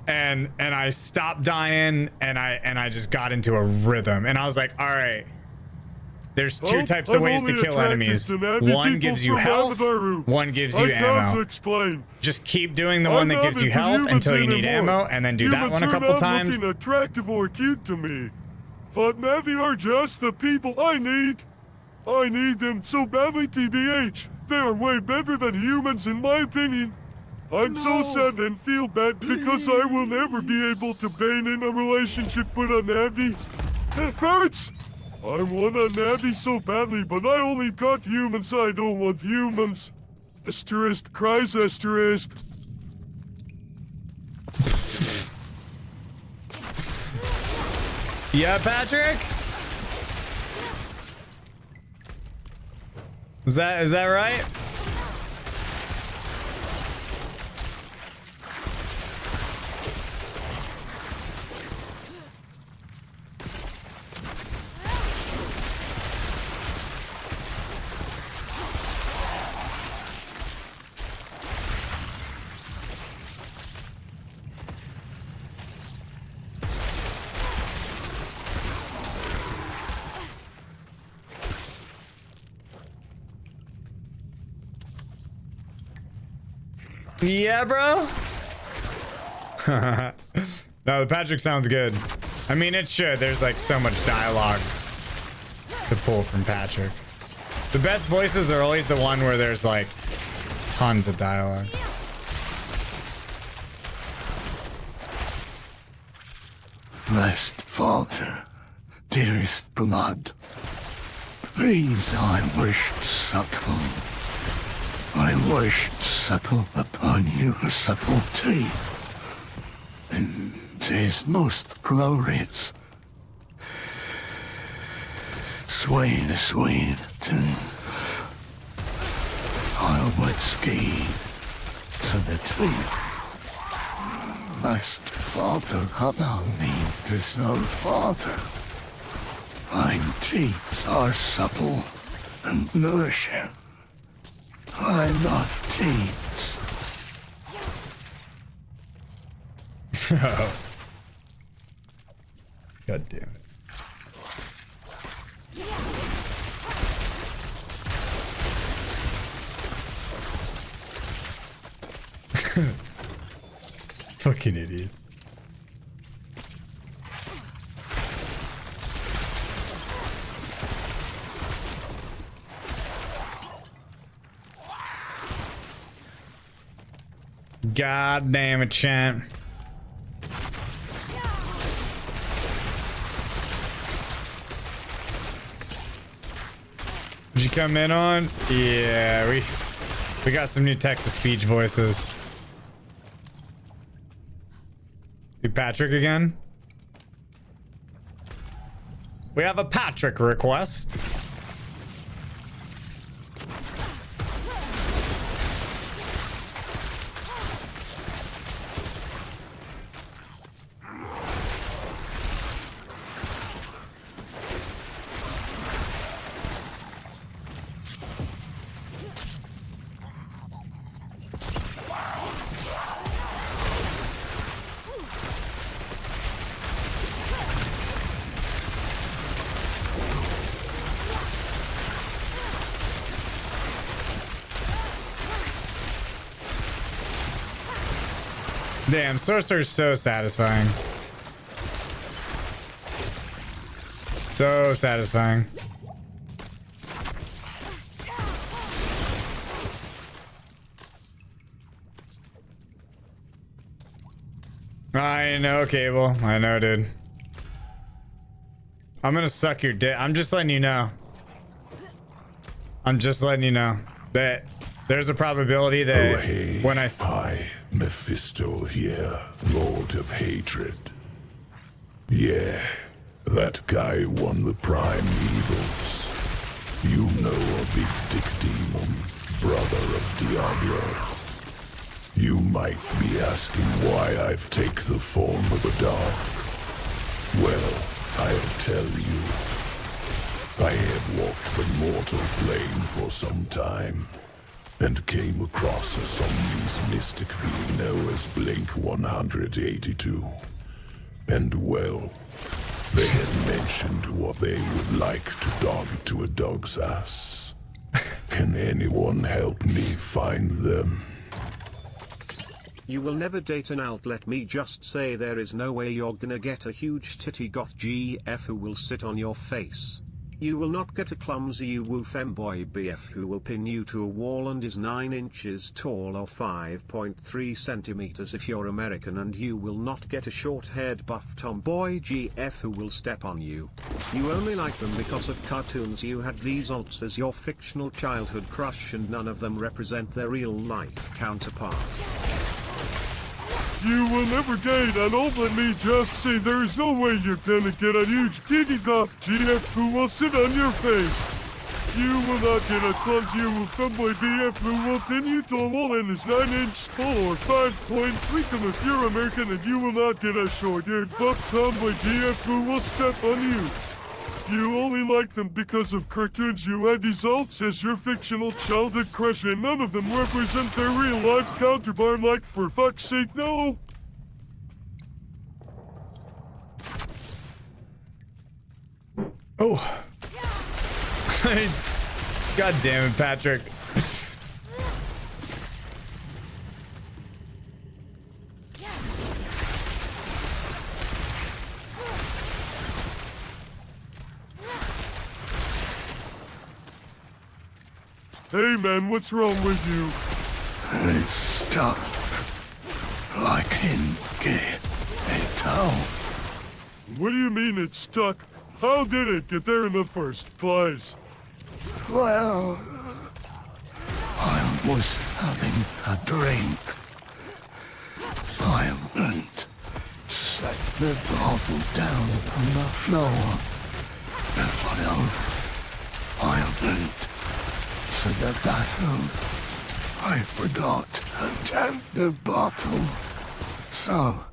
and I stopped dying, and I just got into a rhythm, and I was like, all right, there's two types of ways to kill enemies. One gives you health, one gives you ammo. Just keep doing the one that gives you health until you need ammo, and then do that one a couple times.
Looking attractive or cute to me, but Navi are just the people I need. I need them so badly, TBH. They are way better than humans, in my opinion. I'm so sad and feel bad because I will never be able to be in a relationship with a Navi. It hurts. I want a Navi so badly, but I only got humans. I don't want humans. Asterisk cries asterisk.
Yeah, Patrick? Is that right? Yeah, bro. No, the Patrick sounds good. I mean, it should. There's like so much dialogue to pull from Patrick. The best voices are always the one where there's like tons of dialogue.
Blessed Father, dearest blood, please I wish to suckle. I wish to suckle upon your supple teeth, and 'tis most glorious. Swain, swain, I would ski to the teeth. Blessed Father, allow me to so Father. Thine teeth are supple and nourishing. I love teens.
God damn it. Fucking idiot. God damn it, champ. Did you come in on? Yeah, we got some new text-to-speech voices. You Patrick again? We have a Patrick request. Damn, Sorcerer's so satisfying. So satisfying. I know, Cable. I know, dude. I'm gonna suck your dick. I'm just letting you know. I'm just letting you know that there's a probability that when
Hi, Mephisto here, Lord of Hatred. Yeah, that guy won the prime evils. You know a big dick demon, brother of Diablo. You might be asking why I've take the form of a dog. Well, I'll tell you. I have walked the mortal plane for some time, and came across a somebody's mystic being known as Blink 182. And well, they had mentioned what they would like to dog to a dog's ass. Can anyone help me find them?
You will never date an alt. Let me just say there is no way you're gonna get a huge titty goth GF who will sit on your face. You will not get a clumsy woo femboy BF who will pin you to a wall and is 9 inches tall or 5.3 centimeters if you're American, and you will not get a short-haired buff tomboy GF who will step on you. You only like them because of cartoons. You had these alts as your fictional childhood crush and none of them represent their real-life counterpart.
You will never date an old. Let me just say there is no way you're gonna get a huge titty goth GF who will sit on your face. You will not get a clumsy femboy BF who will pin you to a wall and is 9 inches tall or 5.3 come if you're American, and you will not get a short-haired buff tomboy GF who will step on you. You only like them because of cartoons. You had these alts as your fictional childhood crush and none of them represent their real-life counterpart. Like, for fuck's sake, no!
Oh. God damn it, Patrick.
Hey man, what's wrong with you?
It's stuck. Like in a town.
What do you mean it's stuck? How did it get there in the first place?
Well, I was having a drink. I went to set the bottle down on the floor. I went to the bathroom. I forgot to tap the bottle. So,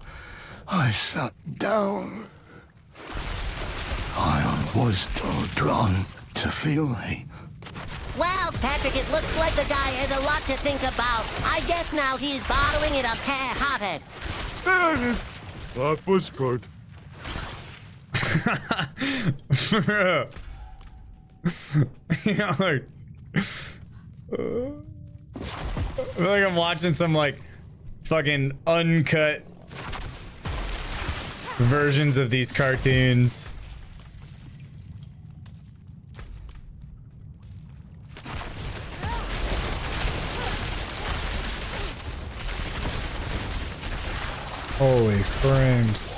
I sat down. I was too drawn to feeling.
Well, Patrick, it looks like the guy has a lot to think about. I guess now he's bottling it up half-hearted.
That was good.
Yeah, like, I feel like I'm watching some like fucking uncut versions of these cartoons. Holy frames.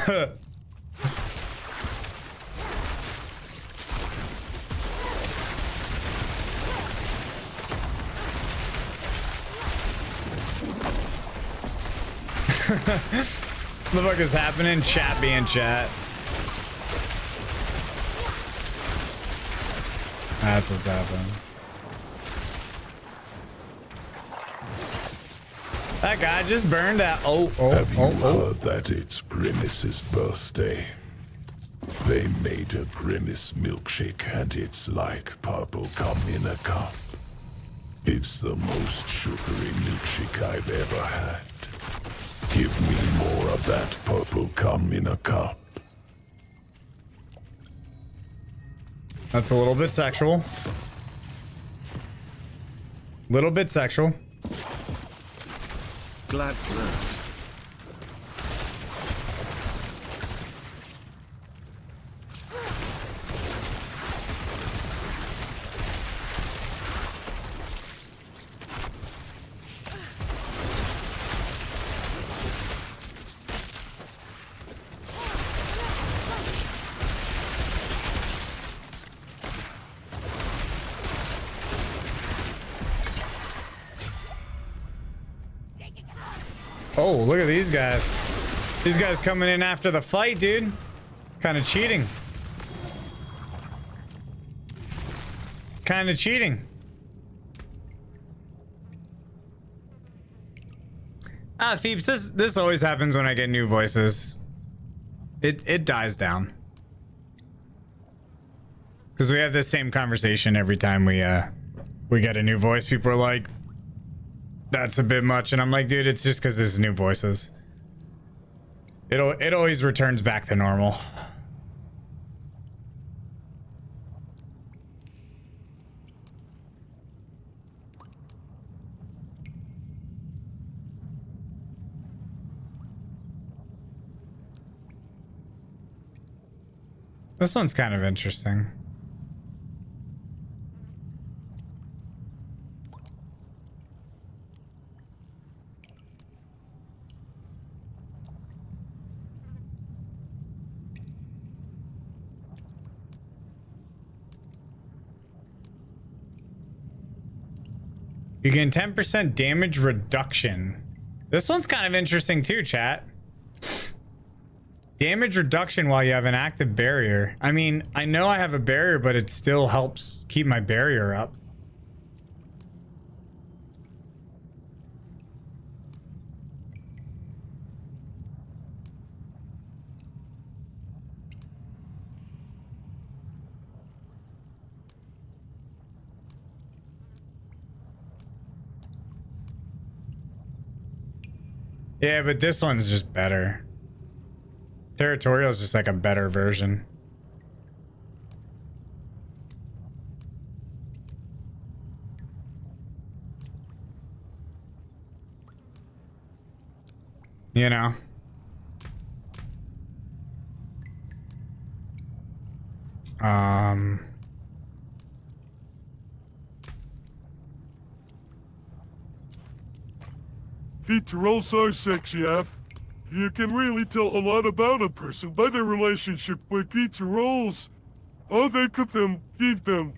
The fuck is happening? Chat being chat. That's what's happening. That guy just burned that.
Have you heard that it's Grimace's birthday? They made a Grimace milkshake and it's like purple cum in a cup. It's the most sugary milkshake I've ever had. Give me more of that purple cum in a cup.
That's a little bit sexual. Little bit sexual.
Glad to learn.
Oh, look at these guys. These guys coming in after the fight, dude. Kind of cheating. Kind of cheating. Ah, Phoebes, this always happens when I get new voices. It dies down. Because we have the same conversation every time we get a new voice. People are like, that's a bit much, and I'm like, dude, it's just because there's new voices. It always returns back to normal. This one's kind of interesting. You gain 10% damage reduction. This one's kind of interesting too, chat. Damage reduction while you have an active barrier. I mean, I know I have a barrier, but it still helps keep my barrier up. Yeah, but this one's just better. Territorial is just like a better version. You know?
Pizza rolls are sexy, F. You can really tell a lot about a person by their relationship with pizza rolls. How they cook them, eat them.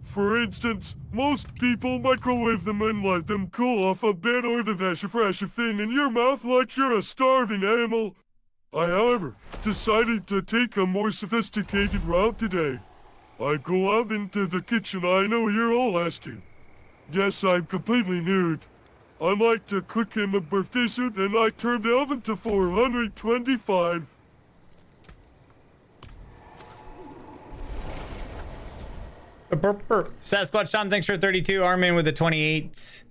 For instance, most people microwave them and let them cool off a bit or the dash of fresh thing in your mouth like you're a starving animal. I, however, decided to take a more sophisticated route today. I go out into the kitchen. I know you're all asking. Yes, I'm completely nude. I like to cook in a birthday suit and I turned the oven to 425.
Sasquatch Tom, thanks for 32. Armin with the 28.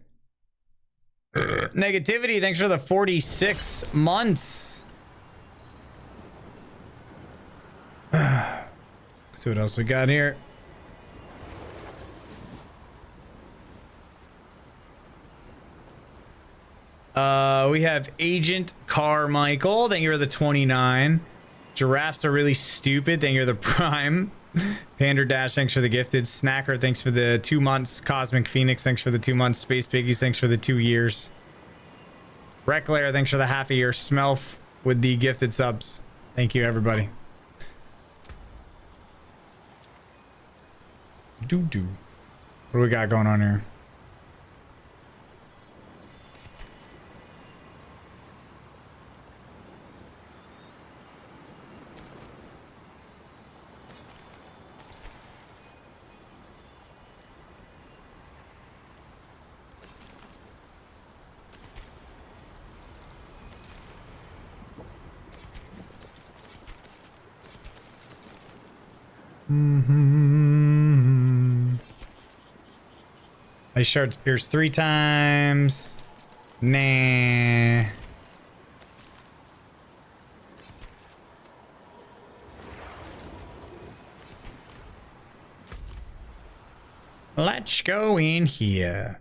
Negativity, thanks for the 46 months. See what else we got here. We have Agent Carmichael. Thank you for the 29. Giraffes are really stupid. Thank you for the prime. Pander Dash, thanks for the gifted. Snacker, thanks for the 2 months. Cosmic Phoenix, thanks for the 2 months. Space Piggies, thanks for the 2 years. Reclair, thanks for the half a year. Smelf with the gifted subs. Thank you, everybody. What do we got going on here? Ice shards pierce 3 times. Nah. Let's go in here.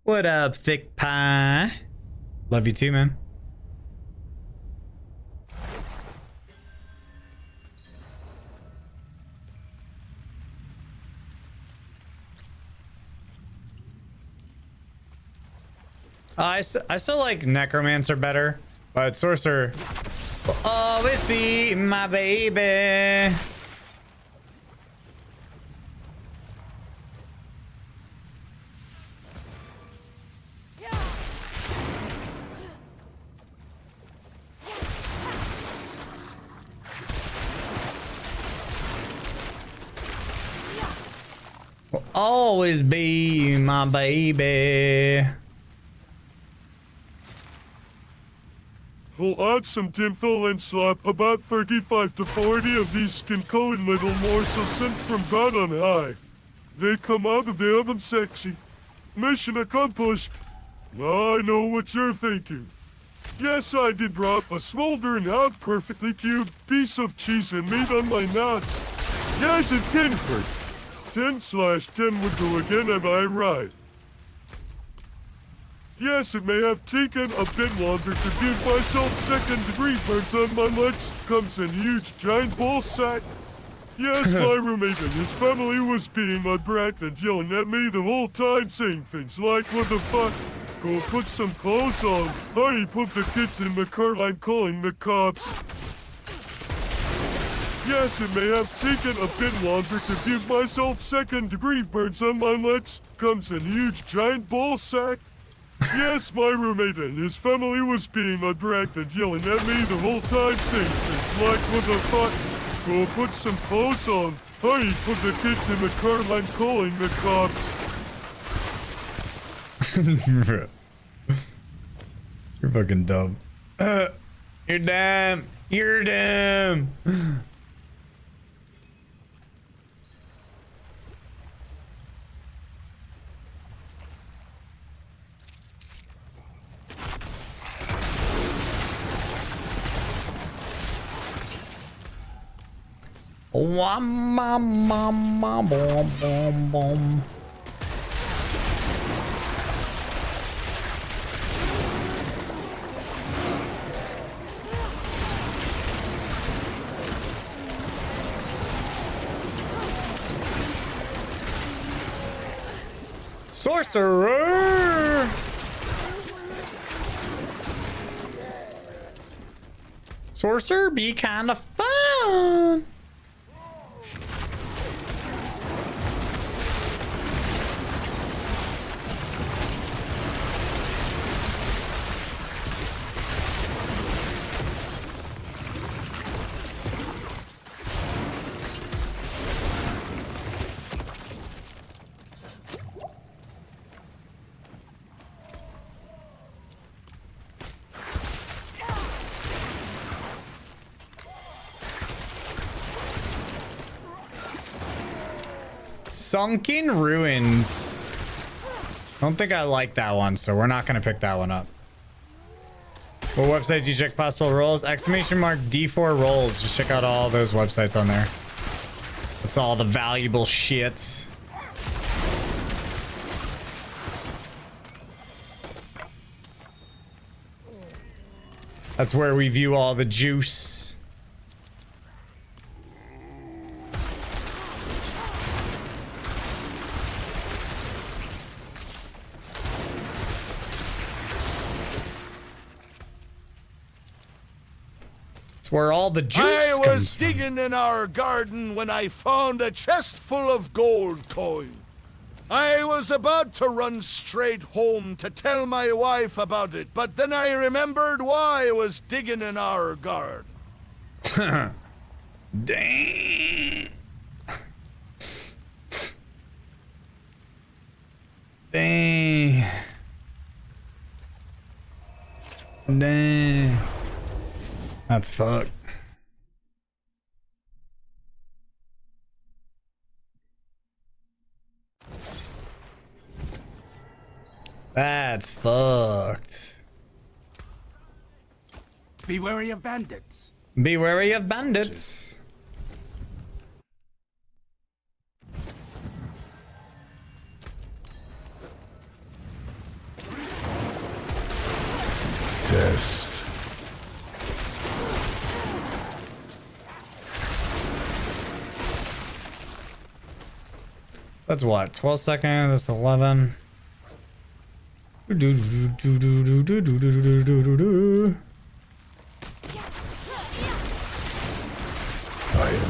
What up, thick pie? Love you too, man. I still like Necromancer better, but Sorcerer will always be my baby. Will always be my baby.
We'll add some tinfoil and slap about 35 to 40 of these skin-coated little morsels sent from God on high. They come out of the oven sexy. Mission accomplished. I know what you're thinking. Yes, I did drop a smoldering half-perfectly cubed piece of cheese and meat on my nuts. Yes, it did hurt. 10/10 would do again, am I right? Yes, it may have taken a bit longer to give myself second-degree burns on my legs. Comes in huge giant ball sack. Yes, my roommate and his family was being my brat and yelling at me the whole time, saying things like, "What the fuck? Go put some clothes on." Honey, put the kids in the car, I'm calling the cops. Yes, it may have taken a bit longer to give myself second-degree burns on my legs. Comes in huge giant ball sack. Yes, my roommate and his family was being a brat and yelling at me the whole time, saying things like, "What the fuck? Go put some clothes on." Honey, put the kids in the car, I'm calling the cops.
You're fucking dumb. You're dumb. You're dumb. Wham, bam, bam, bam, bam, bam, bam. Sorcerer! Sorcerer be kind of fun. Sunken Ruins. Don't think I like that one, so we're not gonna pick that one up. What website do you check possible rolls? Exclamation mark D4 rolls. Just check out all those websites on there. That's all the valuable shit. That's where we view all the juice. It's where all the juice
I
comes
was
from.
digging in our garden when I found a chest full of gold coin. I was about to run straight home to tell my wife about it, but then I remembered why I was digging in our garden.
Dang. Dang. Dang. That's fucked. That's fucked.
Be wary of bandits.
Be wary of bandits.
Test.
That's what? 12 seconds. That's 11.
I am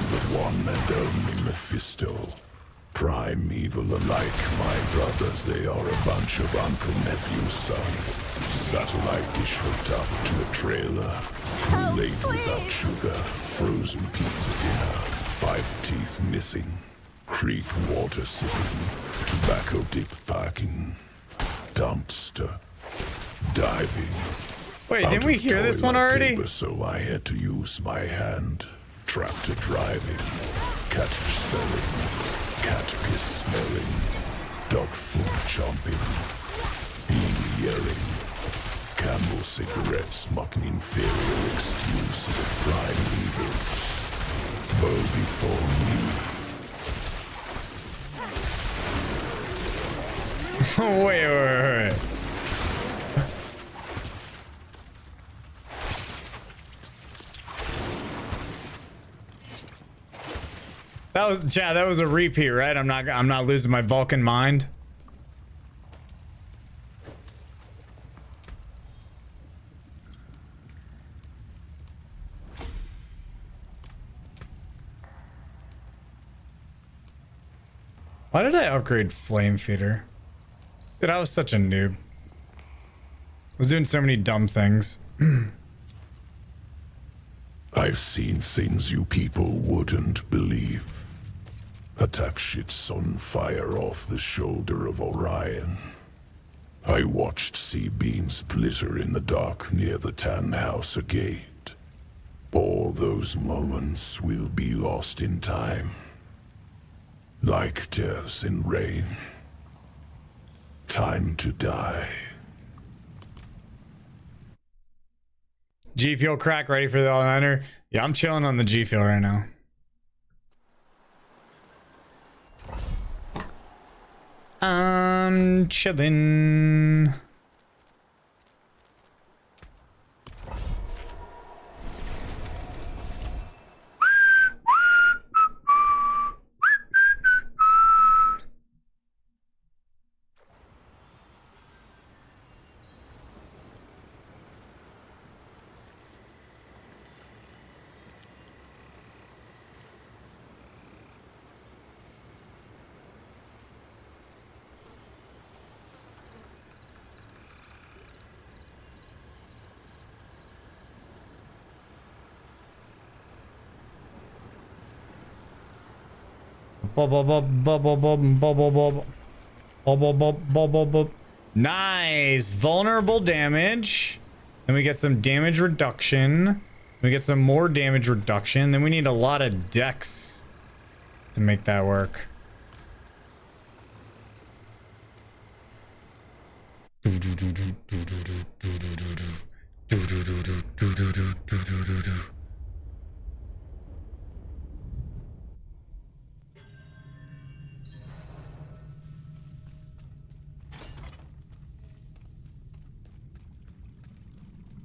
the one and only Mephisto. Primeval alike, my brothers, they are a bunch of uncle-nephew son. Satellite dish hooked up to a trailer. Kool-Aid without sugar. Frozen pizza dinner. 5 teeth missing. Creek water sipping. Tobacco dip packing. Dumpster. Diving.
Wait,
Out
didn't we
of
hear this one
toilet
already?
paper, so I had to use my hand. Tractor driving. Catfish selling. Cat piss smelling. Dog food chomping. Bee yelling. Camel cigarette smoking inferior excuses of primeval. Bow before me.
Wait. That was, Chad, that was a repeat, right? I'm not losing my Vulcan mind. Why did I upgrade Flame Feeder? Dude, I was such a noob. I was doing so many dumb things.
I've seen things you people wouldn't believe. Attack ships on fire off the shoulder of Orion. I watched sea beams glitter in the dark near the Tan House Gate. All those moments will be lost in time. Like tears in rain. Time to die.
G Fuel crack ready for the all-nighter? Yeah, I'm chilling on the G Fuel right now. I'm chilling. Nice. Vulnerable damage. Then we get some damage reduction. We get some more damage reduction. Then we need a lot of dex to make that work.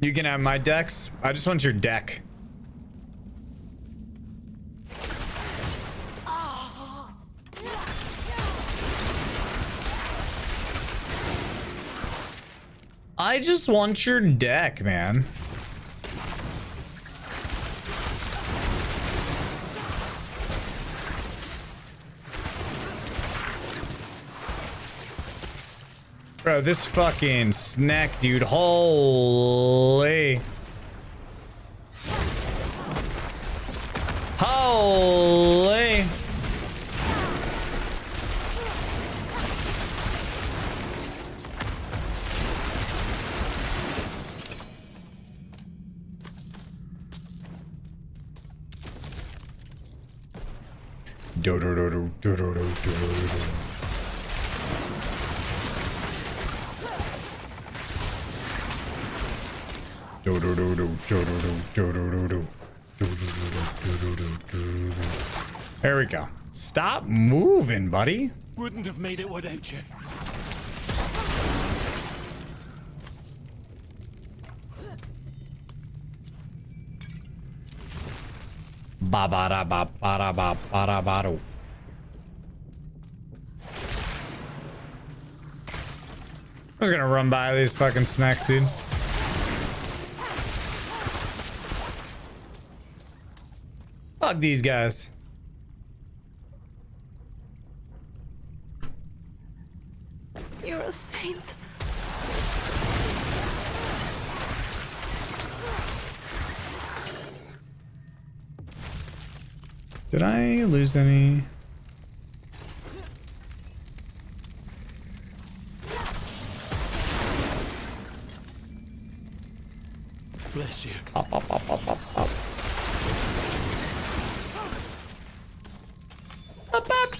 You can have my dex. I just want your deck. I just want your deck, man. Bro, this fucking snack, dude. Holy. Holy. Do do do do do do do do do. Do do do do do do do do do. There we go. Stop moving, buddy.
Wouldn't have made it without you.
Ba ba da ba ba da ba ba da ba do. I was gonna run by these fucking snacks, dude. Fuck these guys.
You're a saint.
Did I lose any?
Bless you.
Up, up, up, up, up, up. Up, up.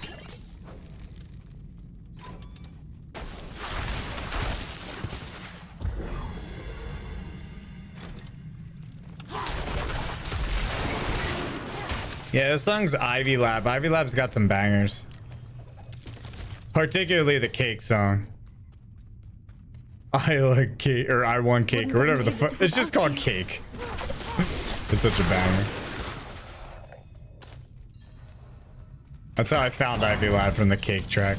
Yeah, this song's Ivy Lab. Ivy Lab's got some bangers. Particularly the cake song. I like cake, or I want cake, or whatever the fuck. It's just called Cake. It's such a banger. That's how I found Ivy Lab, from the Cake track.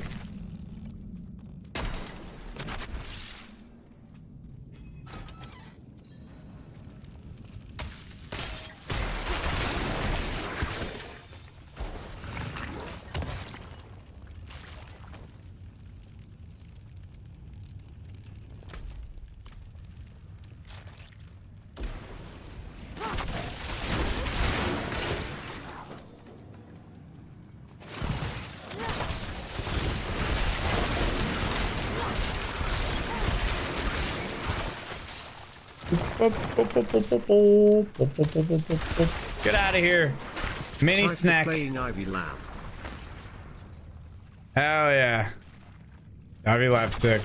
Get out of here. Mini snack.
Playing Ivy Lab.
Hell yeah. Ivy Lab sick.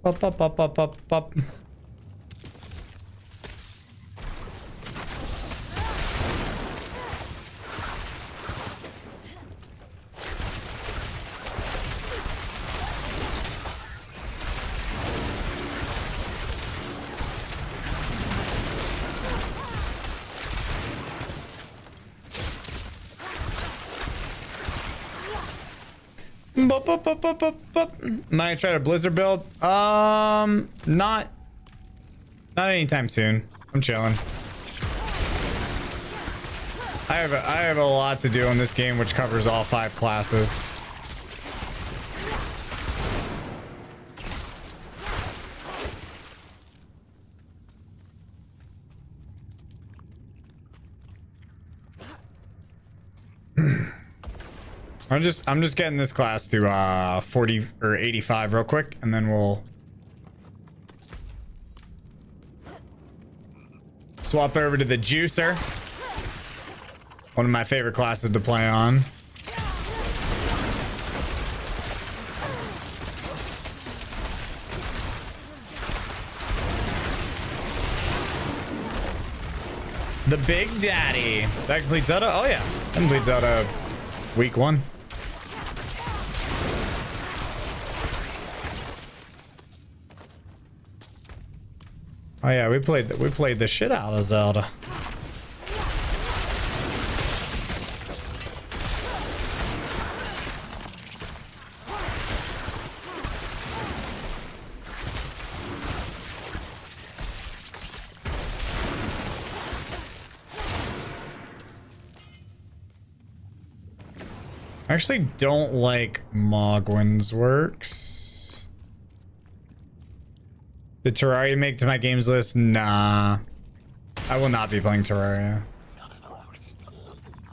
Pop, pop, pop, pop, pop, pop. Bop, bop, bop, bop, bop, bop. Might try to blizzard build. Not anytime soon. I'm chilling. I have a lot to do in this game, which covers all 5 classes. I'm just getting this class to 40 or 85 real quick, and then we'll swap over to the juicer. One of my favorite classes to play on. The Big Daddy. That completes Zelda? Oh yeah. That completes Zelda week 1. Oh yeah, we played the shit out of Zelda. I actually don't like Mogwin's works. Did Terraria make to my games list? Nah. I will not be playing Terraria.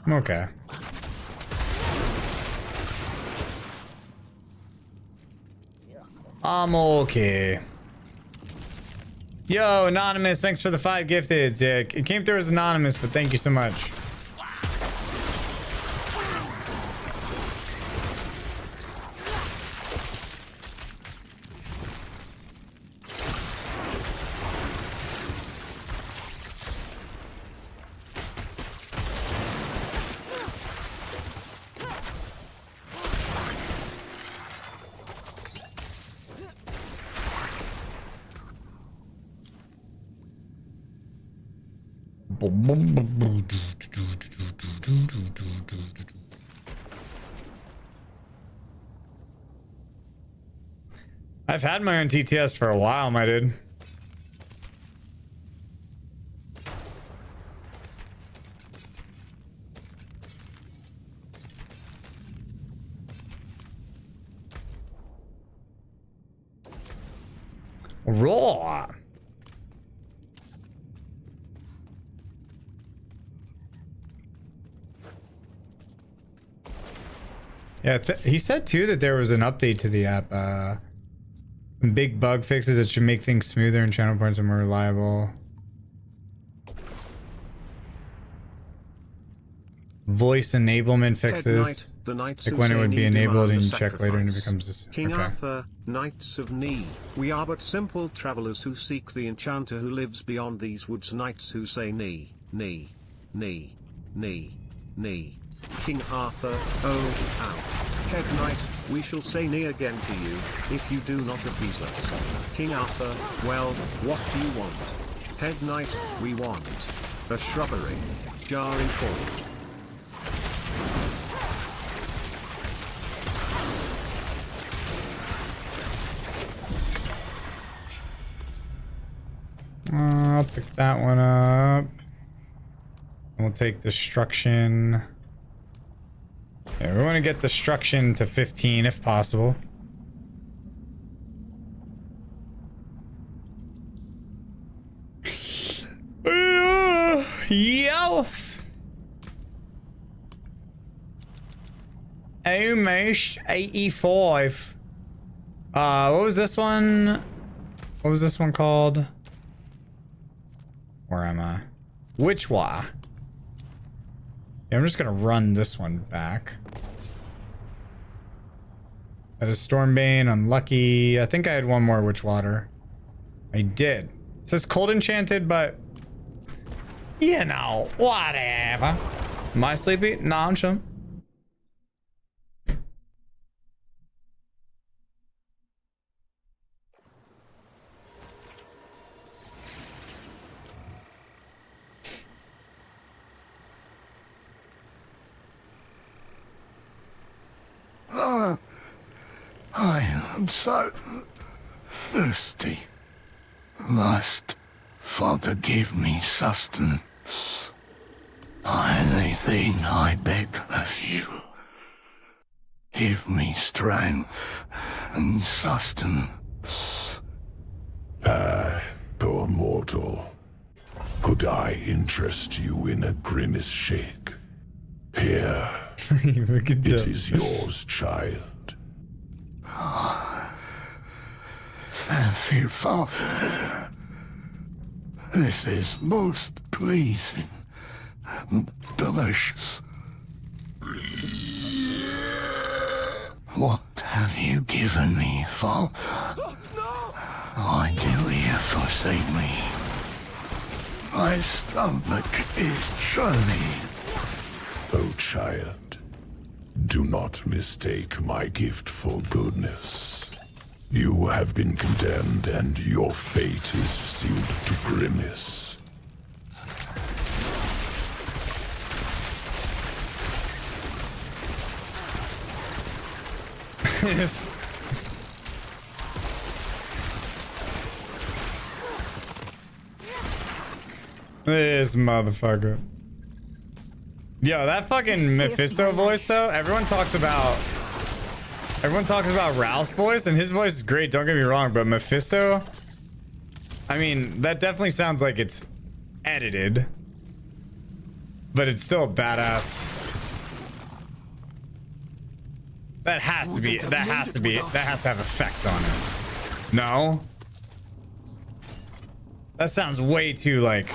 I'm okay. I'm okay. Yo, Anonymous, thanks for the 5 gifted. Yeah, it came through as Anonymous, but thank you so much. I've had my own TTS for a while, my dude. Raw. Yeah, he said too that there was an update to the app. Some big bug fixes that should make things smoother and channel points are more reliable. Voice enablement fixes. Like when it would be enabled and you check later and it becomes this.
King
okay.
Arthur, Knights of Knee. We are but simple travelers who seek the enchanter who lives beyond these woods. Knights who say knee, knee, knee, knee, knee. King Arthur, oh, ow. Head Knight, we shall say knee again to you, if you do not appease us. King Arthur, well, what do you want? Head Knight, we want a shrubbery, jarring forward.
I'll pick that one up. We'll take destruction. Yeah, we want to get destruction to 15 if possible. Yo! Almost 85. What was this one? What was this one called? Where am I? Which one? Yeah, I'm just gonna run this one back. That is Stormbane, unlucky. I think I had one more Witchwater. I did. It says cold enchanted, but you know, whatever. Am I sleepy? Nah, I'm chilling.
I am so thirsty. Must Father give me sustenance. Anything I beg of you. Give me strength and sustenance.
Poor mortal. Could I interest you in a grimace shake? Here. It is yours, child.
Thank you, Father. This is most pleasing. Delicious. What have you given me, Father? Why do you forsake me? My stomach is churning.
Oh, child, do not mistake my gift for goodness. You have been condemned, and your fate is sealed to Grimace.
This motherfucker. Yo, that fucking Mephisto voice though, everyone talks about Ralph's voice, and his voice is great, don't get me wrong, but Mephisto, I mean, that definitely sounds like it's edited, but it's still a badass. That has to have effects on it. No? That sounds way too like...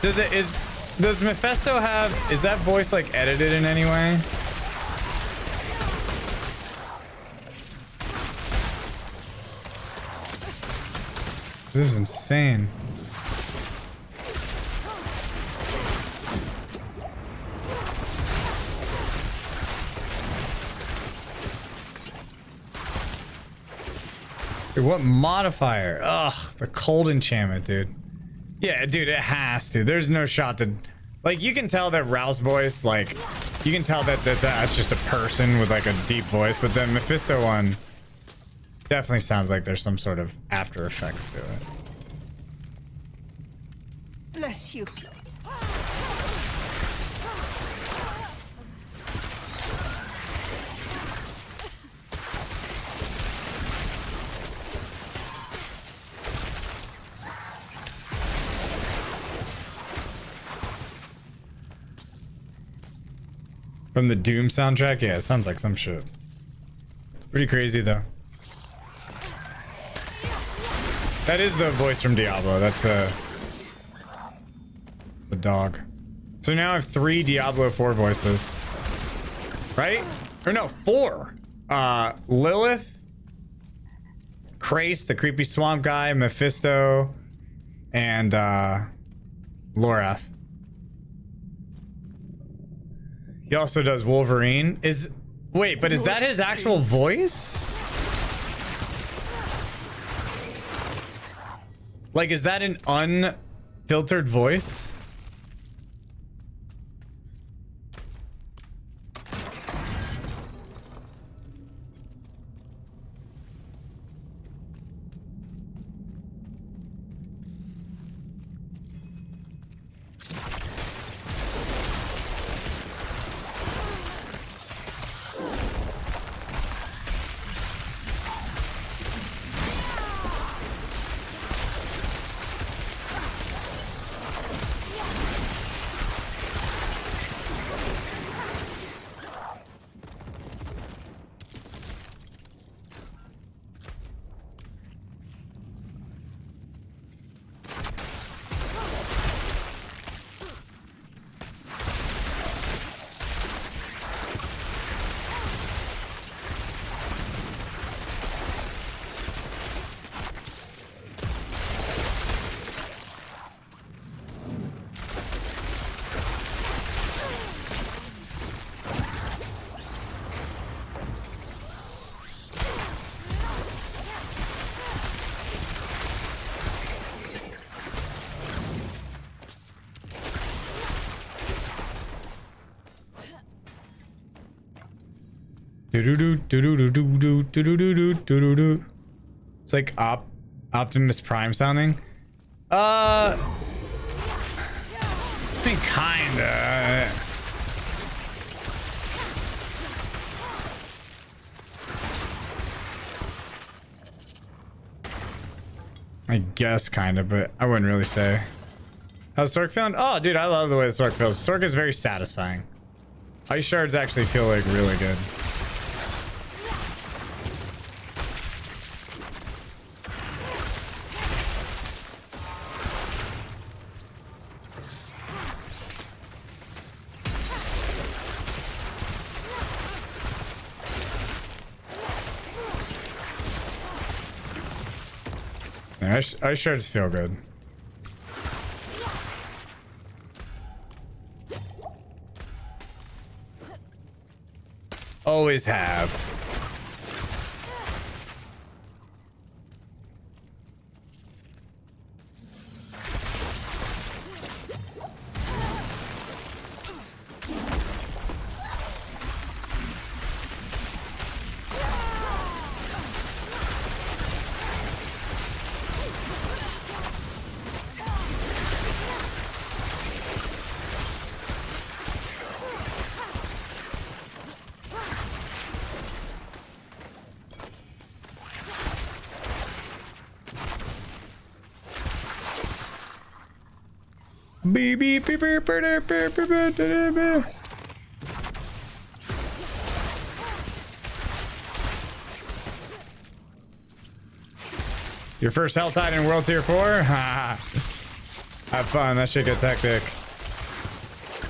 Does Mephisto have, is that voice like edited in any way? This is insane. Dude, what modifier? Ugh, the cold enchantment, dude. Yeah, dude, it has to. There's no shot that... Like, you can tell that Ralph's voice, like... You can tell that that's just a person with, like, a deep voice. But the Mephisto one definitely sounds like there's some sort of after effects to it.
Bless you.
From the Doom soundtrack? Yeah, it sounds like some shit. Pretty crazy, though. That is the voice from Diablo. That's the dog. So now I have 3 Diablo 4 voices. Right? Or no, 4. Lilith, Krace, the creepy swamp guy, Mephisto, and Lorath. He also does Wolverine. Wait, but is that his actual voice? Like, is that an unfiltered voice? It's like Optimus Prime sounding. I mean, kinda. I guess kinda, but I wouldn't really say. How's Sork feeling? Oh, dude, I love the way Sork feels. Sork is very satisfying. Ice shards actually feel like really good. Yeah, ice shards feel good. Always have. Beep, beep, beep, beep, beep, beep, beep, beep, beep. Your first Hell Titan in World Tier 4? Have fun, that shit gets hectic.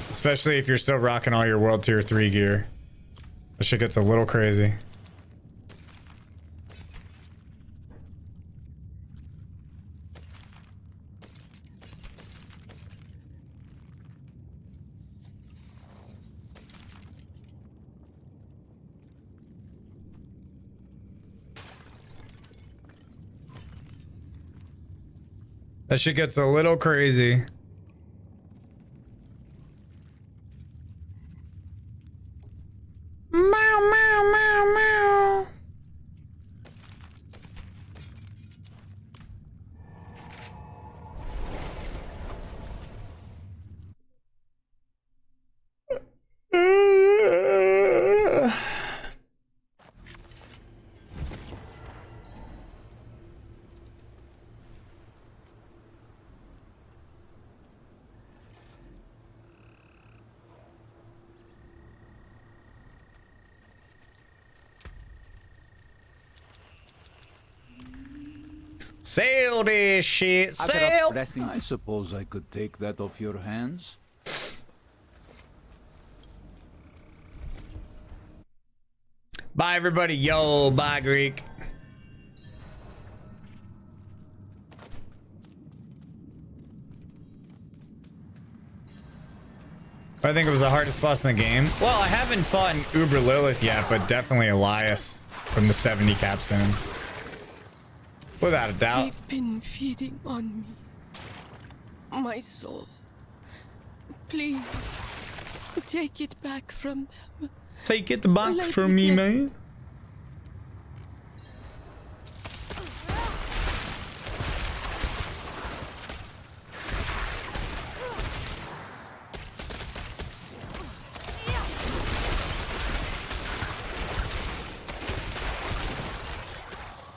Especially if you're still rocking all your World Tier 3 gear. That shit gets a little crazy. That shit gets a little crazy. Meow, meow, meow, meow. Sail this shit, sail!
I suppose I could take that off your hands.
Bye, everybody. Yo, bye, Greek. I think it was the hardest boss in the game. Well, I haven't fought an Uber Lilith yet, but definitely Elias from the 70 capstone. Without a doubt.
They've been feeding on me. My soul. Please, take it back from them.
Take it back from me, man.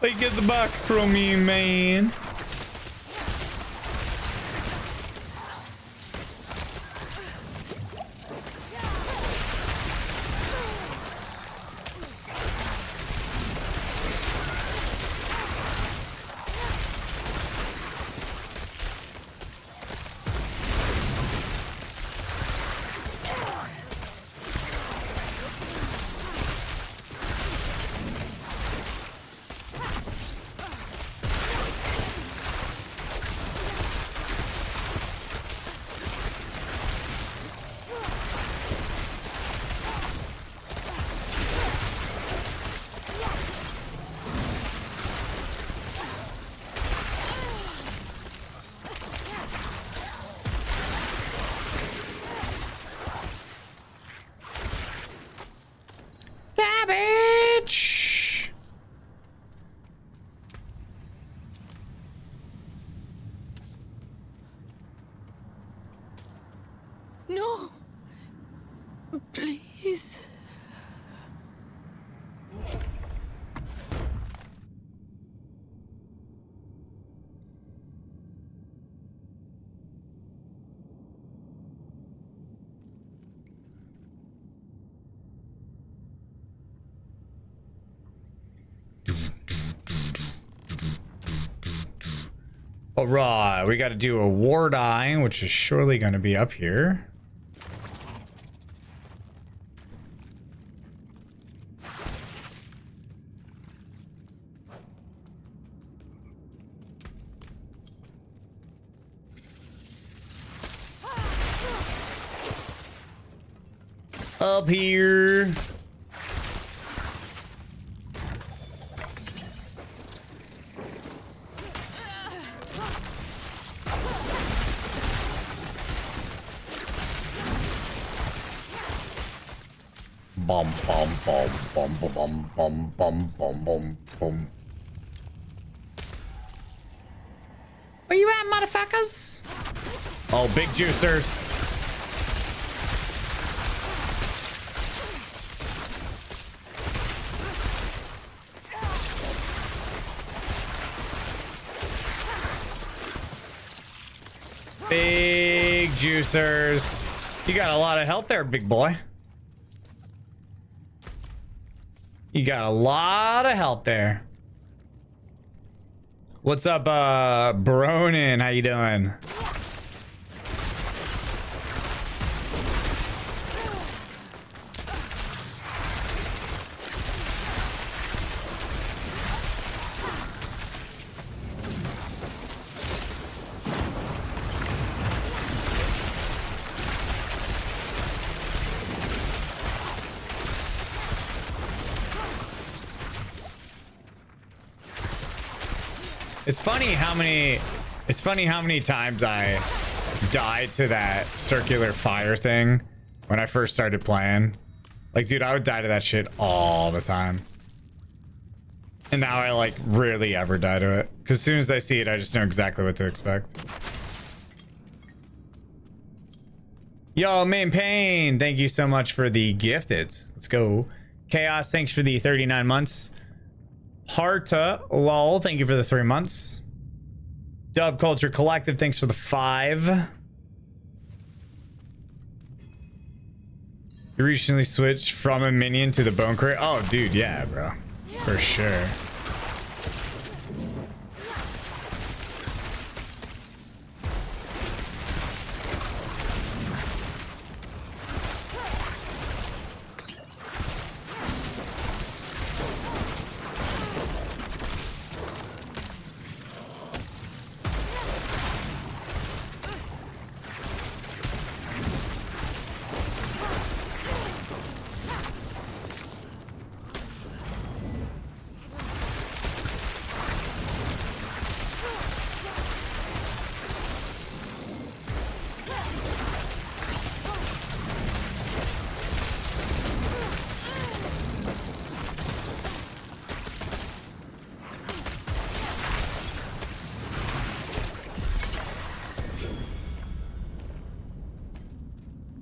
Take it back from me, man. Cabbage!
No. Please.
All right, we got to do a ward eye, which is surely going to be up here. Up here. Bum bum bum bum bum bum bum bum bum bum bum. Where you at, motherfuckers? Oh, big juicers. Big juicers. You got a lot of health there, big boy. You got a lot of health there. What's up, Bronin? How you doing? It's funny how many times I died to that circular fire thing when I first started playing. Like, dude, I would die to that shit all the time. And now I like rarely ever die to it. Because as soon as I see it, I just know exactly what to expect. Yo, Main Pain, thank you so much for the gifted. Let's go. Chaos, thanks for the 39 months. Harta, lol, thank you for the 3 months. Dub Culture Collective, thanks for the 5. You recently switched from a minion to the bone crate? Oh, dude, yeah, bro. For sure.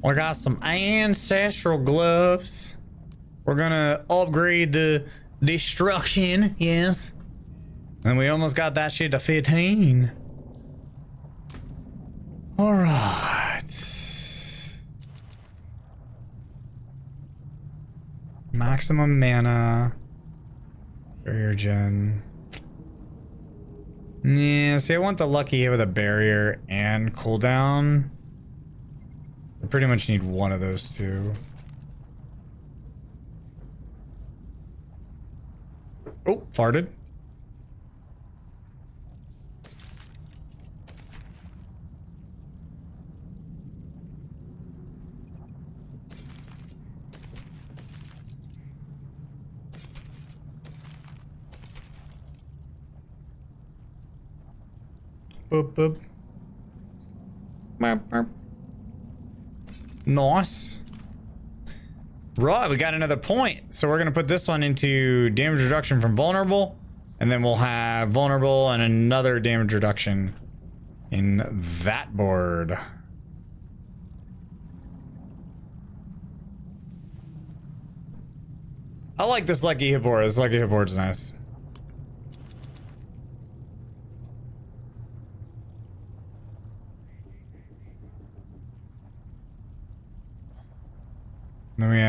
I got some ancestral gloves. We're gonna upgrade the destruction, yes. And we almost got that shit to 15. All right. Maximum mana. Barrier gen. Yeah, see, I want the lucky hit with a barrier and cooldown. I pretty much need one of those two. Oh, farted. Boop, boop. Burp, burp. Nice. Right, we got another point. So we're going to put this one into damage reduction from vulnerable. And then we'll have vulnerable and another damage reduction in that board. I like this lucky hit board. This lucky hit board's nice. Then we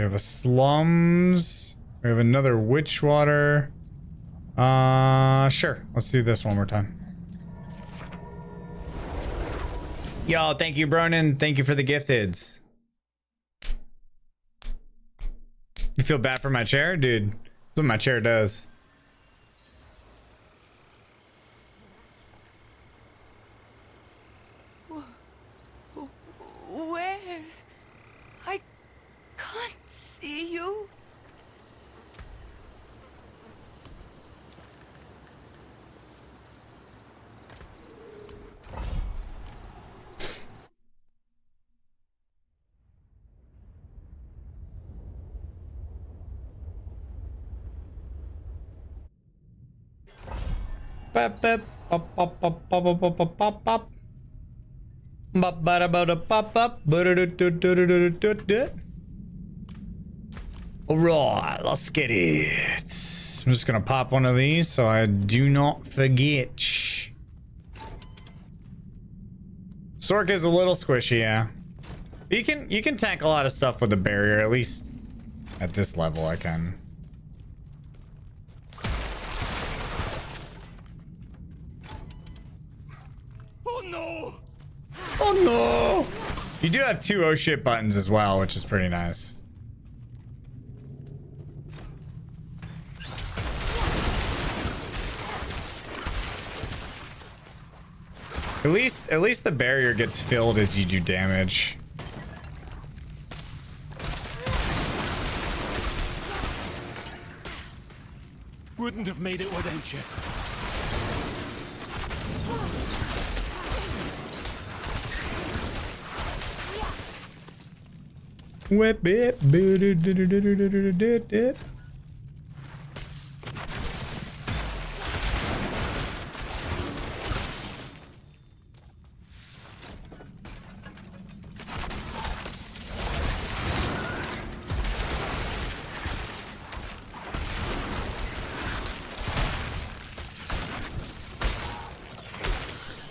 have a slums. We have another witch water. Sure. Let's do this one more time. Yo, thank you, Bronin. Thank you for the gifteds. You feel bad for my chair? Dude, that's what my chair does.
Where? I can't see you.
Bop, bop, bop, bop, bop, bop, bop, bop, bop, bop, bop. Bop, bada, bada, bop, bop, bada, do, do, do, do, do, do, do. All right, let's get it. I'm just gonna pop one of these so I do not forget. Sork is a little squishy, yeah. You can tank a lot of stuff with a barrier, at least at this level I can.
Oh no!
Oh no! You do have 2 oh shit buttons as well, which is pretty nice. At least the barrier gets filled as you do damage.
Wouldn't have made it without you.
Whip it.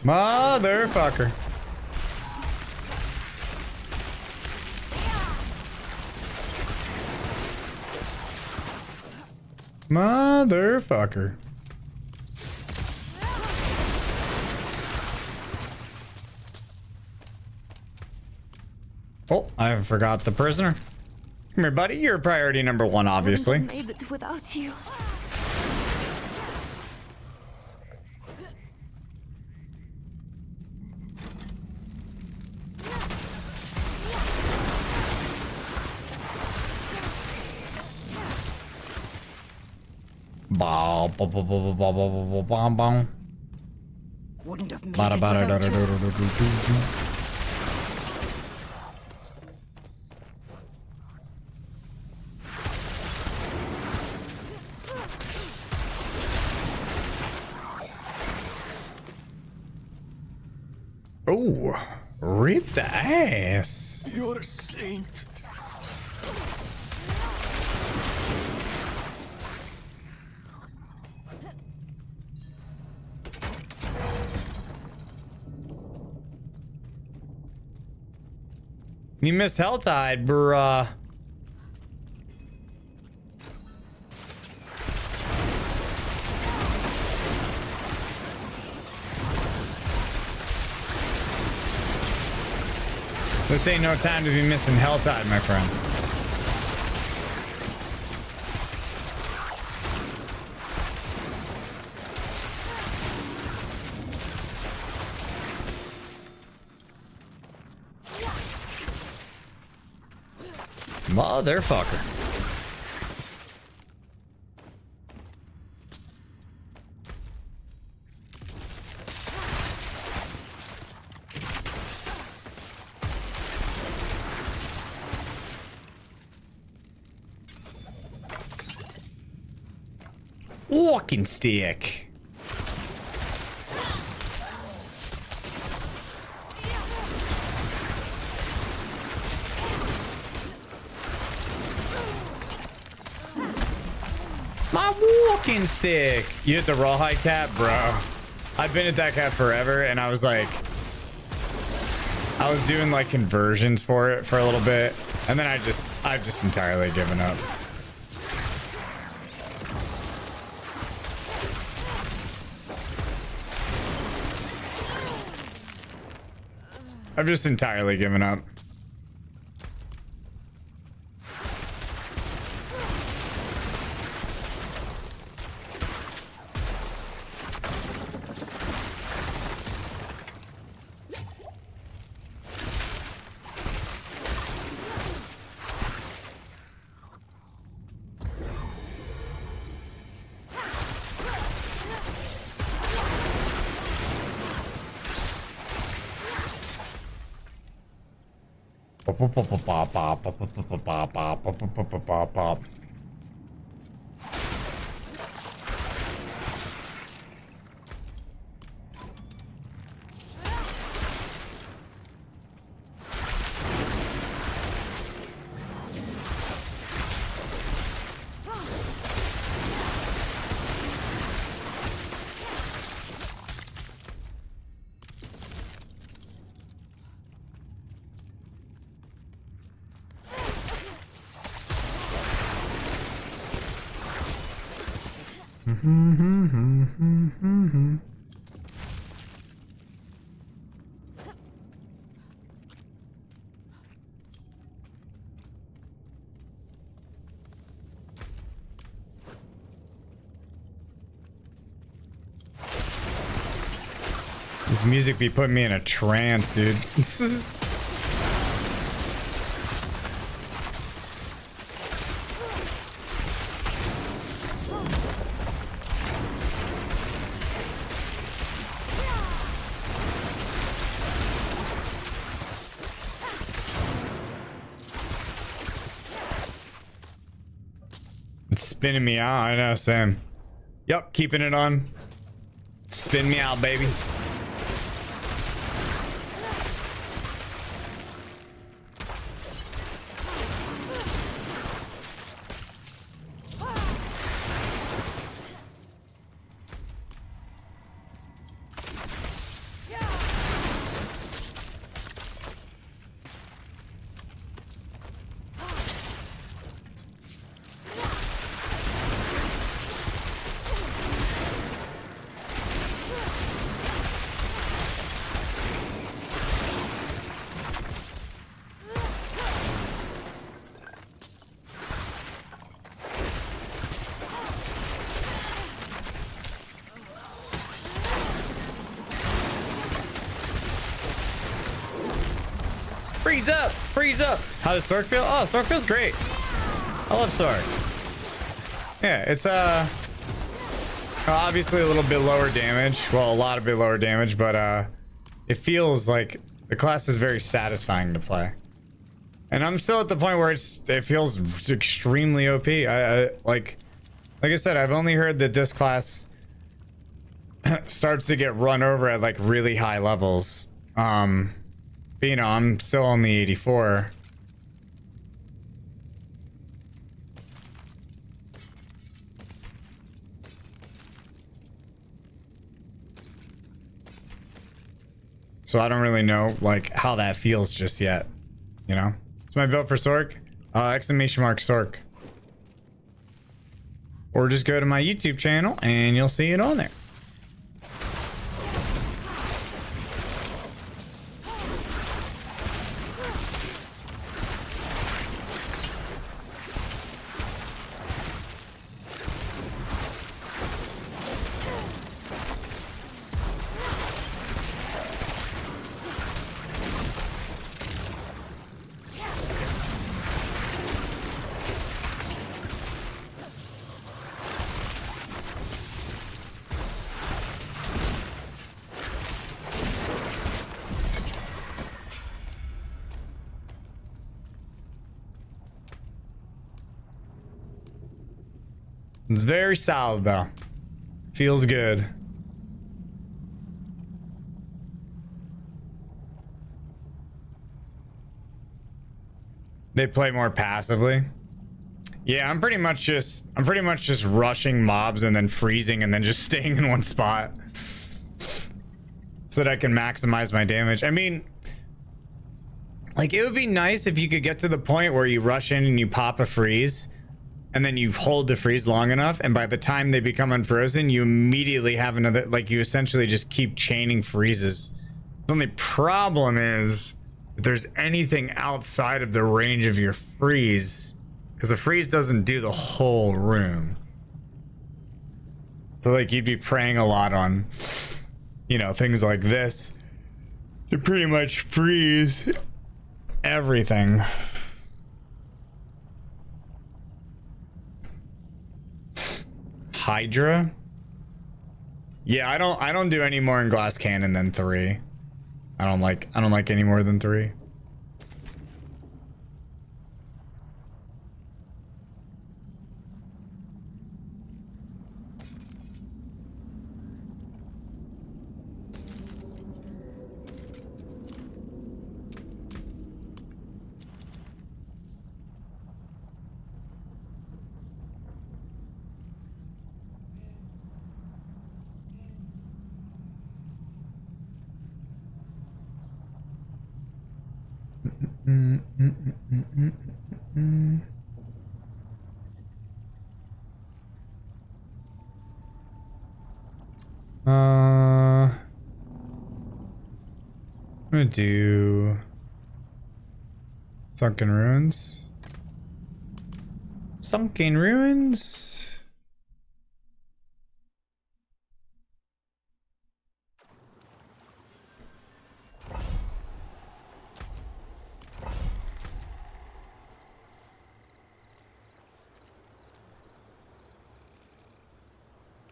Motherfucker. Motherfucker. Oh, I forgot the prisoner. Come here, buddy. You're priority number 1, obviously.
Wouldn't have made it without you.
Wouldn't have made it without you.
Oh, rip the ass.
You're a saint.
You missed Helltide, bruh. This ain't no time to be missing Helltide, my friend. Motherfucker. Walking stick. My walking stick. You hit the rawhide cap, bro. I've been at that cap forever, and I was like, I was doing like conversions for it for a little bit, and then I've just entirely given up. I've just entirely given up. This music be putting me in a trance, dude. It's spinning me out. I know, Sam. Yep, keeping it on. Spin me out, baby. Freeze up! Freeze up! How does Sork feel? Oh, Sork feels great. I love Sork. Yeah, it's obviously a little bit lower damage. Well, a lot of bit lower damage, but it feels like the class is very satisfying to play. And I'm still at the point where it feels extremely OP. Like I said, I've only heard that this class starts to get run over at like really high levels. But, you know, I'm still only 84. So I don't really know like how that feels just yet, you know. It's my build for Sork. Exclamation mark Sork. Or just go to my YouTube channel and you'll see it on there. It's very solid though. Feels good. They play more passively. Yeah, I'm pretty much just rushing mobs and then freezing and then just staying in one spot so that I can maximize my damage. I mean, like it would be nice if you could get to the point where you rush in and you pop a freeze and then you hold the freeze long enough, and by the time they become unfrozen, you immediately have another, like you essentially just keep chaining freezes. The only problem is if there's anything outside of the range of your freeze, because the freeze doesn't do the whole room. So like you'd be preying a lot on, you know, things like this to pretty much freeze everything. Hydra? Yeah, I don't do any more in glass cannon than 3. I don't like any more than 3. I'm gonna do Sunken Ruins. Sunken Ruins.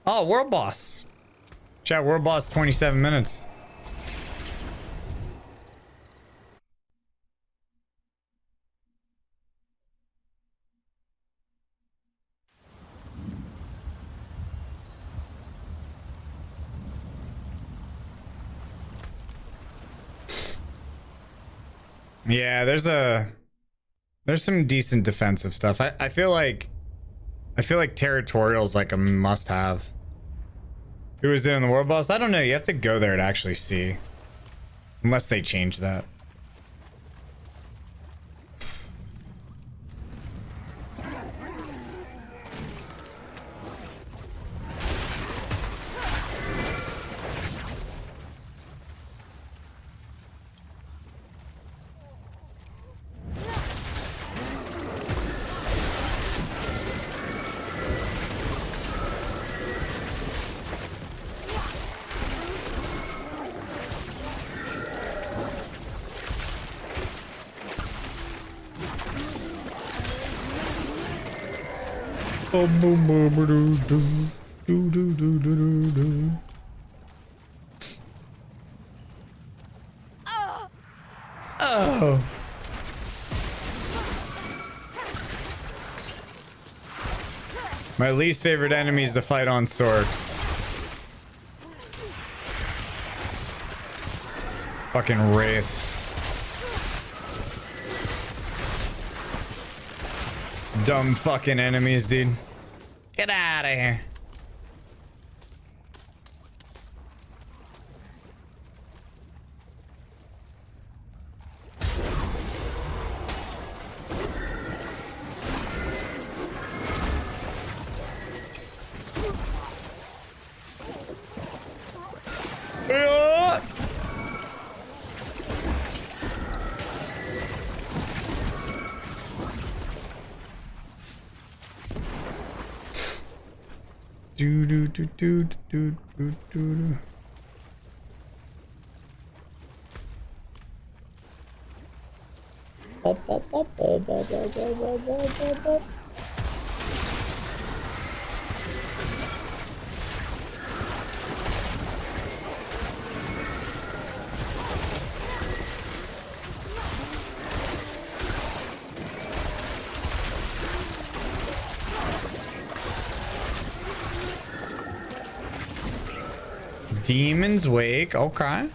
Oh, World Boss. Chat, World Boss 27 minutes. Yeah, there's some decent defensive stuff. I feel like Territorial's like a must-have. Who is there in the World Boss? I don't know. You have to go there to actually see. Unless they change that. Oh. My least favorite enemies to fight on Sorks. Fucking wraiths. Dumb fucking enemies, dude. Get out of here. Demon's Wake, okay.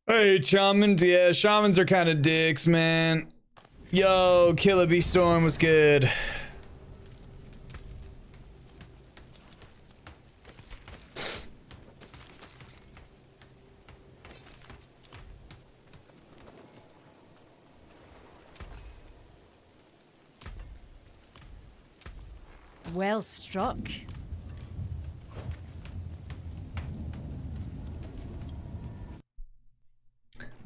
Hey, shamans. Yeah, shamans are kind of dicks, man. Yo, Killer Bee Storm was good.
Well struck.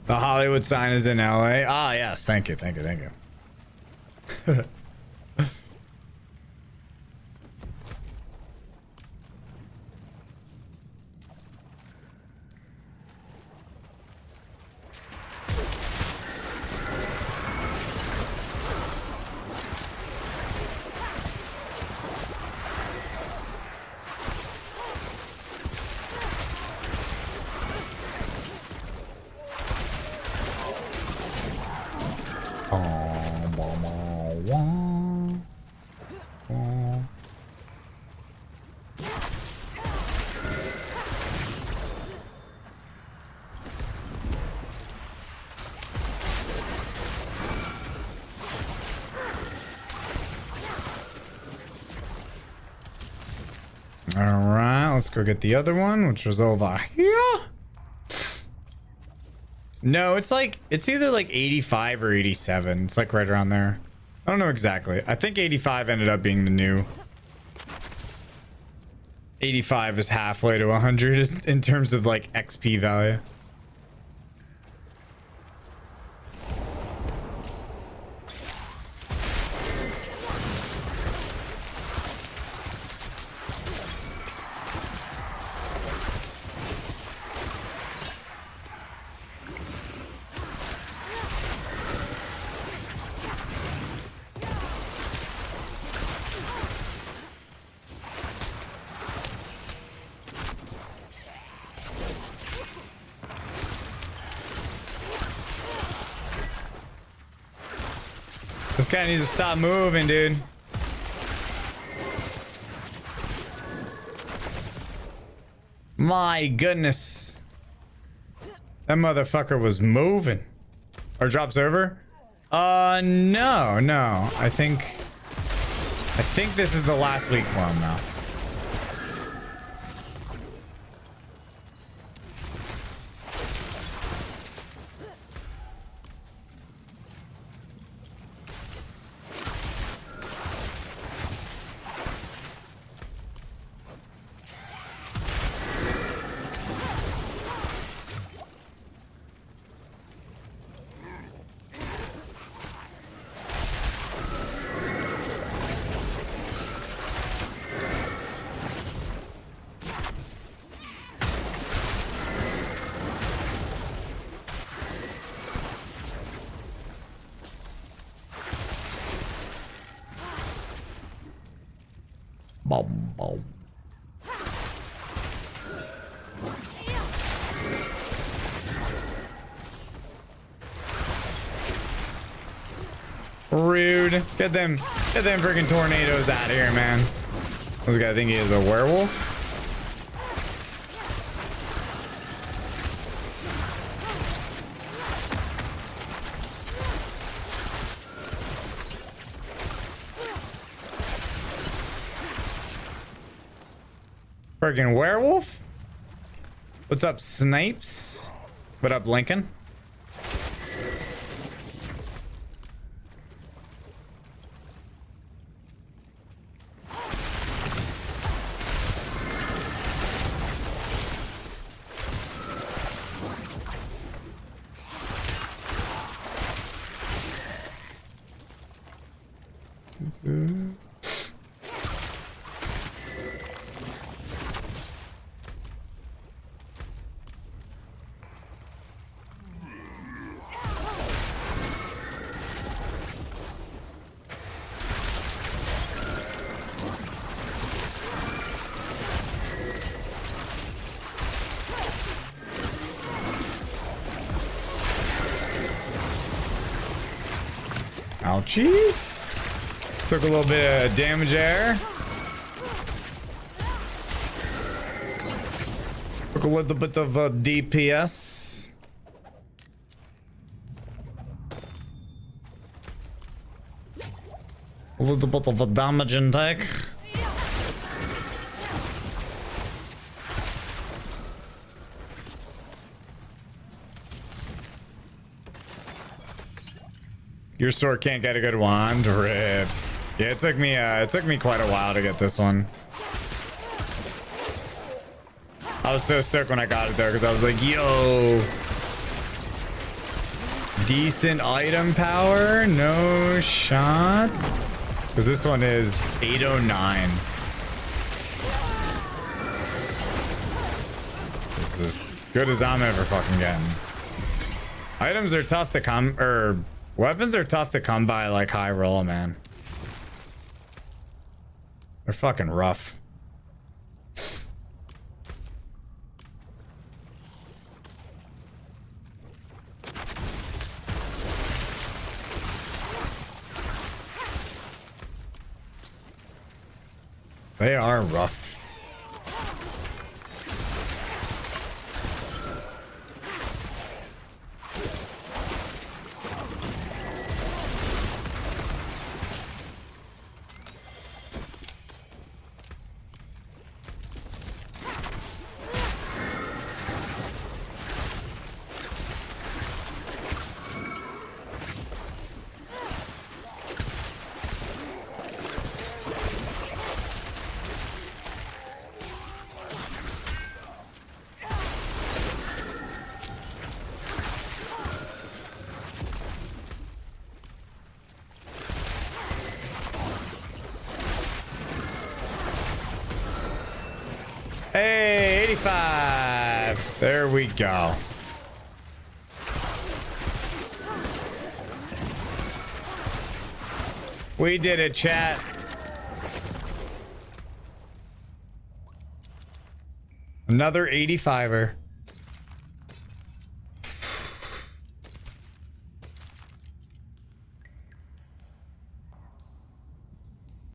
The Hollywood sign is in LA. Ah, yes. Thank you. Thank you. Thank you. All right, let's go get the other one, which was over here. No, it's either like 85 or 87. It's like right around there. I don't know exactly. I think 85 ended up being the new. 85 is halfway to 100 in terms of like XP value. This guy needs to stop moving, dude. My goodness. That motherfucker was moving. Our drop's over? No. I think this is the last week for him now. Boom, boom. Rude. Get them freaking tornadoes out of here, man. This guy think he is a werewolf? Friggin' werewolf? What's up, Snipes? What up, Lincoln? Ouchies. Took a little bit of damage there. Took a little bit of DPS. A little bit of a damage intake. Your sword can't get a good wand. Rip. Yeah, it took me quite a while to get this one. I was so stoked when I got it though, because I was like, yo, decent item power, no shot. Because this one is 809. This is as good as I'm ever fucking getting. Items are tough to come, or weapons are tough to come by like high roll, man. They're fucking rough. They are rough. 85. There we go. We did it, chat. Another 85er.